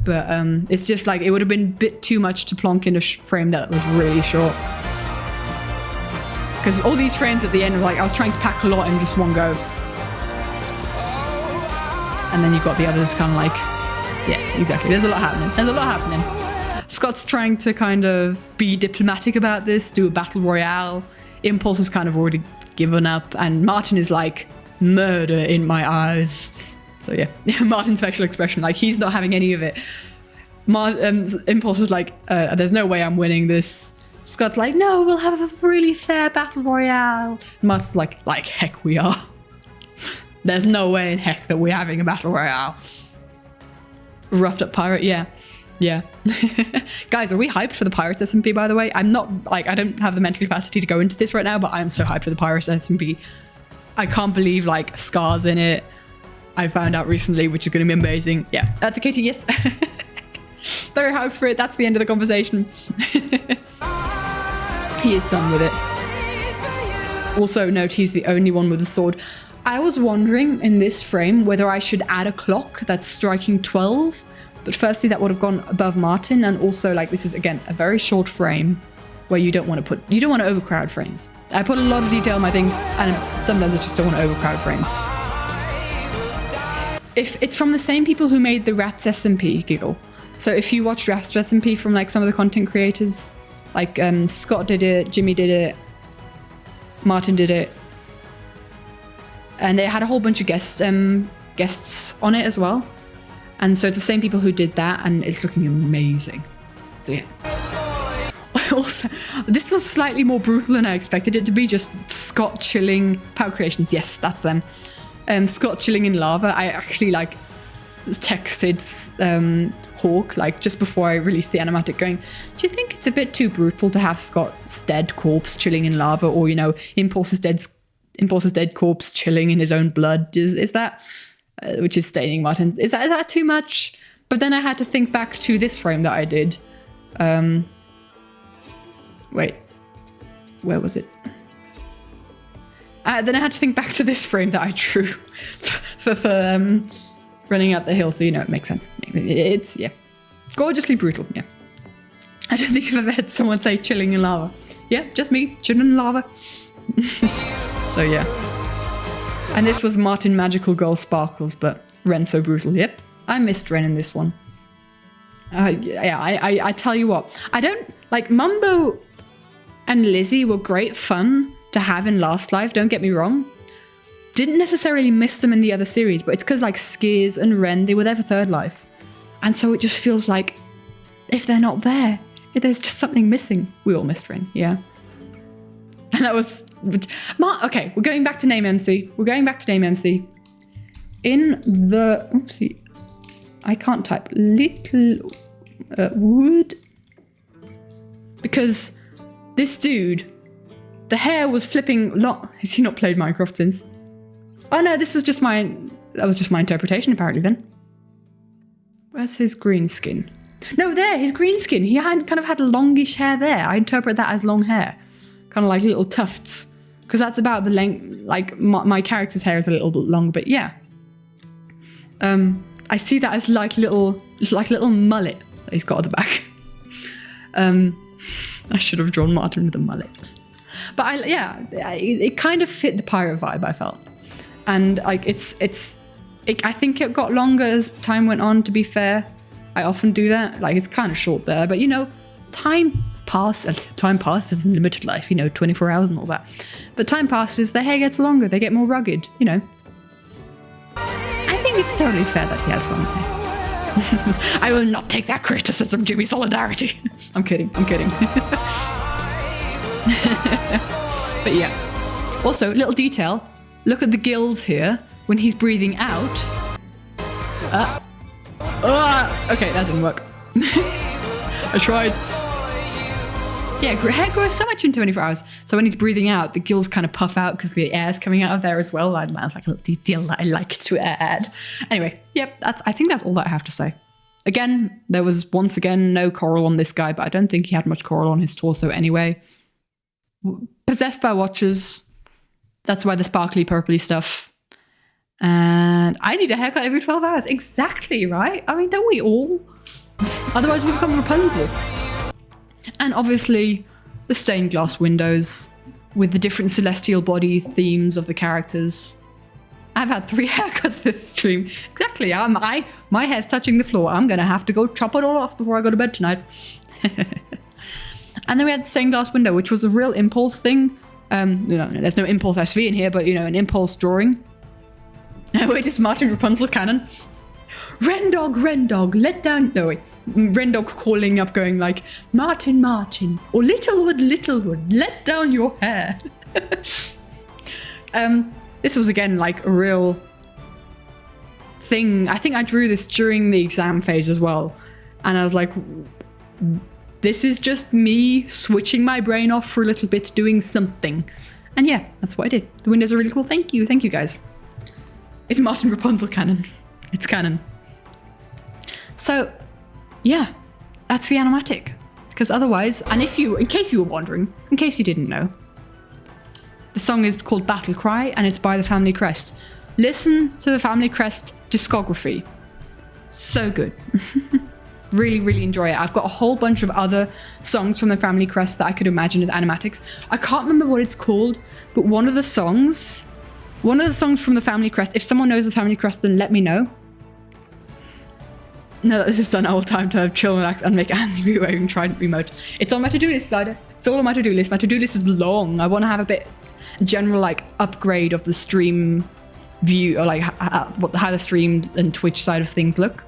A: But it's just like, it would have been a bit too much to plonk in a frame that was really short. Because all these frames at the end were like, I was trying to pack a lot in just one go. And then you've got the others kind of like, yeah, exactly. There's a lot happening. Scott's trying to kind of be diplomatic about this, do a battle royale. Impulse has kind of already given up, and Martin is like, murder in my eyes. So yeah, Martin's facial expression, like he's not having any of it. Impulse is like, there's no way I'm winning this. Scott's like, no, we'll have a really fair battle royale. Martin's like heck we are. There's no way in heck that we're having a battle royale. Roughed up pirate, yeah. Guys, are we hyped for the Pirates SMP, by the way? I'm not, like, I don't have the mental capacity to go into this right now, but I'm so hyped for the Pirates SMP. I can't believe, like, Scar's in it. I found out recently, which is going to be amazing. Yeah, that's the Katie, yes. Very hyped for it. That's the end of the conversation. He is done with it. Also note, he's the only one with a sword. I was wondering in this frame whether I should add a clock that's striking 12. But firstly, that would have gone above Martin, and also, like, this is again a very short frame where you don't want to overcrowd frames. I put a lot of detail in my things, and sometimes I just don't want to overcrowd frames. If it's from the same people who made the Rats SMP, giggle. So if you watch Rats SMP from like some of the content creators, like Scott did it, Jimmy did it, Martin did it, and they had a whole bunch of guests on it as well. And so it's the same people who did that, and it's looking amazing. So yeah. Also, this was slightly more brutal than I expected it to be. Just Scott chilling. Power Creations, yes, that's them. Scott chilling in lava. I actually like texted Hawk like just before I released the animatic, going, "Do you think it's a bit too brutal to have Scott's dead corpse chilling in lava, or Impulse's dead corpse chilling in his own blood? Is that?" Which is staining Martin. Is that too much? But then I had to think back to this frame that I did. Wait, where was it? Then I had to think back to this frame that I drew for running up the hill. So it makes sense. It's gorgeously brutal. Yeah, I don't think I've ever had someone say chilling in lava. Yeah, just me chilling in lava. So yeah. And this was Martin Magical Girl Sparkles, but Ren So Brutal. Yep, I missed Ren in this one. I tell you what, I don't like Mumbo and Lizzie were great fun to have in Last Life, don't get me wrong. Didn't necessarily miss them in the other series, but it's because like Skiz and Ren, they were there for Third Life. And so it just feels like if they're not there, there's just something missing. We all missed Ren, yeah. And that was... Okay, we're going back to Name MC. In the... Oopsie. I can't type. Little... wood... Because this dude, the hair was flipping... Has he not played Minecraft since? Oh no, this was just my... That was just my interpretation apparently then. Where's his green skin? No, there, his green skin. He had kind of had longish hair there. I interpret that as long hair. Kind of like little tufts. Because that's about the length, like my character's hair is a little bit long, but yeah. I see that as like little mullet that he's got at the back. I should have drawn Martin with a mullet. But it kind of fit the pirate vibe, I felt. And like I think it got longer as time went on, to be fair. I often do that. Like it's kind of short there, but you know, time passes in limited life, 24 hours and all that. But time passes, their hair gets longer, they get more rugged, I think it's totally fair that he has long hair. I will not take that criticism, Jimmy Solidarity. I'm kidding. But yeah. Also, little detail, look at the gills here. When he's breathing out. Okay, that didn't work. I tried. Yeah, hair grows so much in 24 hours. So when he's breathing out, the gills kind of puff out because the air's coming out of there as well. That's like a little detail that I like to add. Anyway, yep, I think that's all that I have to say. Again, there was once again no coral on this guy, but I don't think he had much coral on his torso anyway. Possessed by watchers. That's why the sparkly purpley stuff. And I need a haircut every 12 hours. Exactly, right? I mean, don't we all? Otherwise we become Rapunzel. And obviously, the stained glass windows with the different celestial body themes of the characters. I've had 3 haircuts this stream. Exactly. My hair's touching the floor. I'm going to have to go chop it all off before I go to bed tonight. And then we had the stained glass window, which was a real impulse thing. There's no impulse SV in here, but, an impulse drawing. Wait, it's Martin Rapunzel canon. Ren dog, let down... No, wait. Ren dog calling up going like, Martin, or Littlewood, let down your hair. This was again like a real thing. I think I drew this during the exam phase as well. And I was like, this is just me switching my brain off for a little bit, doing something. And yeah, that's what I did. The windows are really cool. Thank you guys. It's Martin Rapunzel canon. It's canon. So, yeah, that's the animatic. Because otherwise, and in case you were wondering, in case you didn't know, the song is called Battle Cry and it's by the Family Crest. Listen to the Family Crest discography. So good. Really, really enjoy it. I've got a whole bunch of other songs from the Family Crest that I could imagine as animatics. I can't remember what it's called, but one of the songs from the Family Crest, if someone knows the Family Crest, then let me know. Now that this is done, I will time to chill, relax, and make angry waving trident remote. It's on my to-do list, Slider. It's all on my to-do list. My to-do list is long. I want to have a bit general upgrade of the stream view, or how the stream and Twitch side of things look.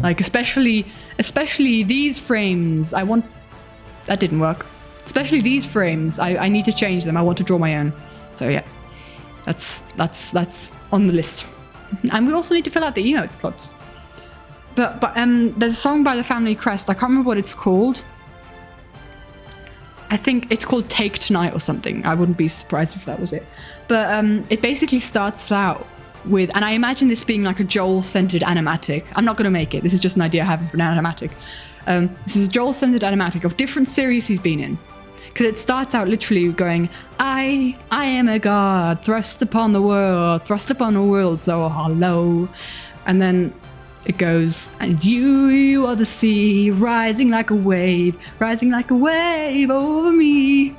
A: Especially these frames. That didn't work. Especially these frames. I need to change them. I want to draw my own. So yeah. That's on the list. And we also need to fill out the emote slots. But there's a song by the Family Crest. I can't remember what it's called. I think it's called Take Tonight or something. I wouldn't be surprised if that was it. But it basically starts out with, and I imagine this being like a Joel-centered animatic. I'm not going to make it. This is just an idea I have for an animatic. This is a Joel-centered animatic of different series he's been in. Because it starts out literally going, I am a god, thrust upon the world so hollow. And then it goes, and you are the sea, rising like a wave over me.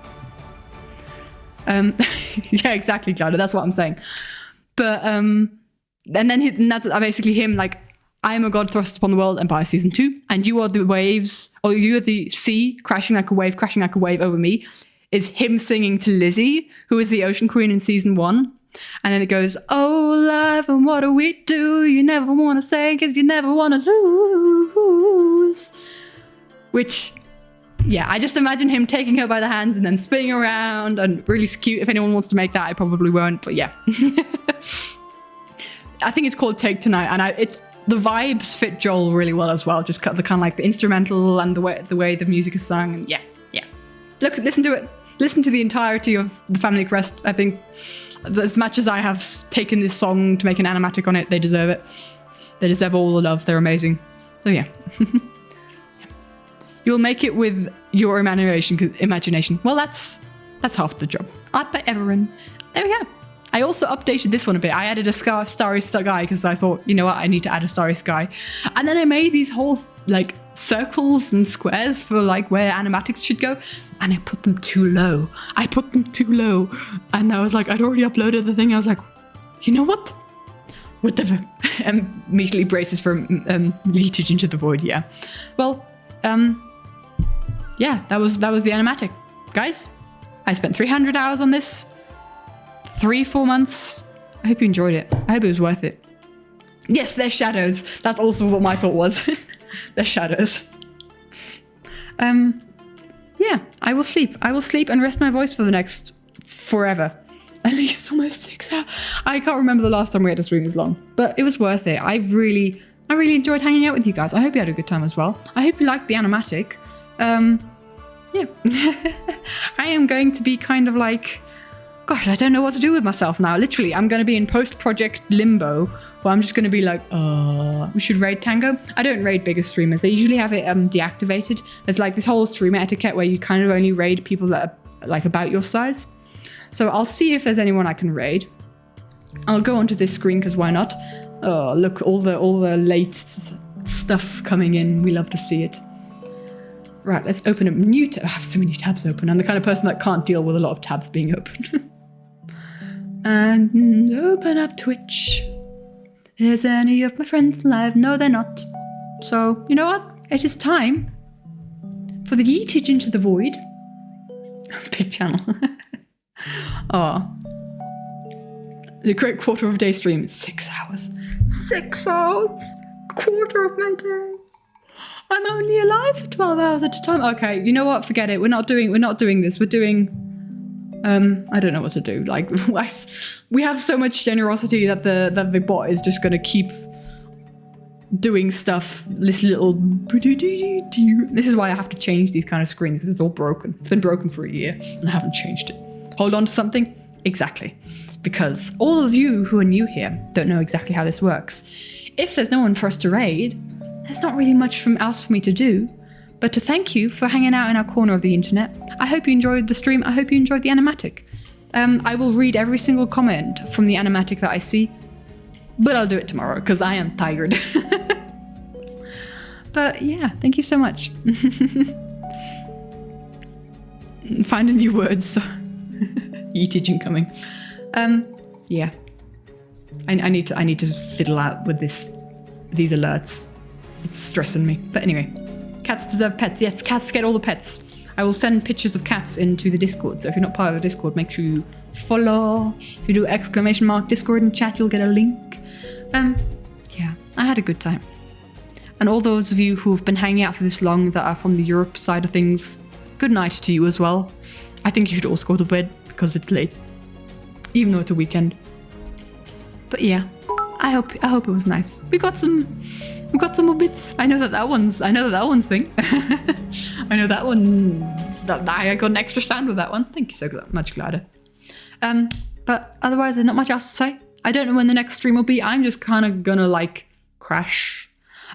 A: Yeah, exactly, Clara, that's what I'm saying. But and then that's basically him like, I am a god thrust upon the world, Empire season 2, and you are the waves, or you are the sea crashing like a wave over me, is him singing to Lizzie, who is the ocean queen in season 1. And then it goes, oh, love, and what do we do? You never want to say, because you never want to lose. Which, yeah, I just imagine him taking her by the hands and then spinning around, and really cute. If anyone wants to make that, I probably won't, but yeah. I think it's called Take Tonight, and the vibes fit Joel really well as well. Just the kind of like the instrumental and the way the music is sung, and yeah. Look, listen to it. Listen to the entirety of the Family Crest. I think as much as I have taken this song to make an animatic on it, they deserve it. They deserve all the love. They're amazing. So yeah. You'll make it with your imagination. Well, that's half the job. Art by Everin. There we go. I also updated this one a bit. I added a starry sky because I thought, you know what, I need to add a starry sky. And then I made these whole like circles and squares for like where animatics should go. And I put them too low. And I was like, I'd already uploaded the thing. I was like, you know what? Whatever. And immediately braces for leakage into the void. Yeah. Well, yeah, that was the animatic. Guys, I spent 300 hours on this. 3-4 months. I hope you enjoyed it. I hope it was worth it. Yes, they're shadows. That's also what my thought was. They're shadows. Yeah, I will sleep. I will sleep and rest my voice for the next forever. At least almost 6 hours. I can't remember the last time we had a stream this long, but it was worth it. I really enjoyed hanging out with you guys. I hope you had a good time as well. I hope you liked the animatic. Yeah. I am going to be kind of like, gosh, I don't know what to do with myself now. Literally, I'm going to be in post-project limbo where I'm just going to be like, we should raid Tango. I don't raid bigger streamers. They usually have it deactivated. There's like this whole streamer etiquette where you kind of only raid people that are like about your size. So I'll see if there's anyone I can raid. I'll go onto this screen because why not? Oh, look, all the late stuff coming in. We love to see it. Right, let's open up new tabs. I have so many tabs open. I'm the kind of person that can't deal with a lot of tabs being open. And open up Twitch. Is any of my friends live? No, they're not. So, you know what? It is time for the yeetage into the void. Big channel. Oh. The great quarter of a day stream. 6 hours. 6 hours? Quarter of my day. I'm only alive for 12 hours at a time. Okay, you know what? Forget it. We're not doing this. We're doing I don't know what to do. Like, we have so much generosity that the bot is just gonna keep doing stuff. This little. This is why I have to change these kind of screens because it's all broken. It's been broken for a year and I haven't changed it. Hold on to something? Exactly. Because all of you who are new here don't know exactly how this works. If there's no one for us to raid, there's not really much else for me to do. But to thank you for hanging out in our corner of the internet. I hope you enjoyed the stream. I hope you enjoyed the animatic. I will read every single comment from the animatic that I see. But I'll do it tomorrow because I am tired. But yeah, thank you so much. Finding new words. Yeetage incoming. Yeah. I need to fiddle out with these alerts. It's stressing me. But anyway. Cats deserve pets. Yes, cats get all the pets. I will send pictures of cats into the Discord. So if you're not part of the Discord, make sure you follow. If you do !Discord in chat, you'll get a link. Yeah, I had a good time. And all those of you who have been hanging out for this long that are from the Europe side of things, good night to you as well. I think you should all go to bed because it's late, even though it's a weekend. But yeah, I hope it was nice. We got some more bits. I know that one's thing. I know that one. I got an extra stand with that one. Thank you so much, Glada. But otherwise, there's not much else to say. I don't know when the next stream will be. I'm just kind of gonna like crash.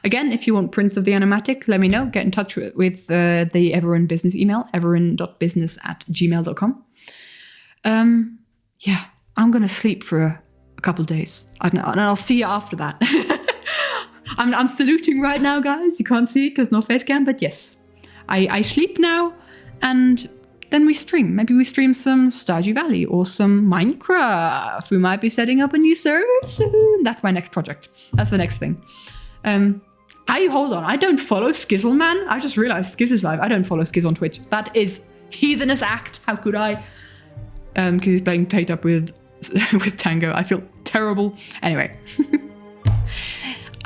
A: Again, if you want prints of the animatic, let me know. Get in touch with the Everin business email, everin.business@gmail.com. Yeah, I'm gonna sleep for a couple of days. I don't know, and I'll see you after that. I'm saluting right now, guys. You can't see it because no face cam, but yes, I sleep now, and then we stream. Maybe we stream some Stardew Valley or some Minecraft. We might be setting up a new server soon. That's my next project. That's the next thing. Hold on. I don't follow Skizzle, man. I just realized Skizz is live. I don't follow Skizz on Twitch. That is heathenous act. How could I? Because he's playing paid up with Tango. I feel terrible. Anyway.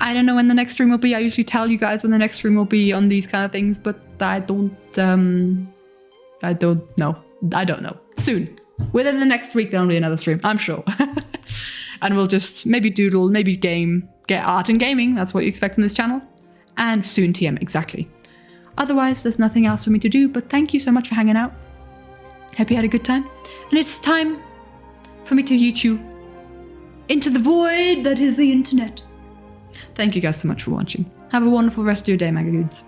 A: I don't know when the next stream will be. I usually tell you guys when the next stream will be on these kind of things, but I don't know. Soon. Within the next week, there'll be another stream, I'm sure. And we'll just maybe doodle, maybe game, get art and gaming. That's what you expect from this channel. And soon TM, exactly. Otherwise, there's nothing else for me to do, but thank you so much for hanging out. Hope you had a good time. And it's time for me to yeet you into the void that is the internet. Thank you guys so much for watching. Have a wonderful rest of your day, my dudes.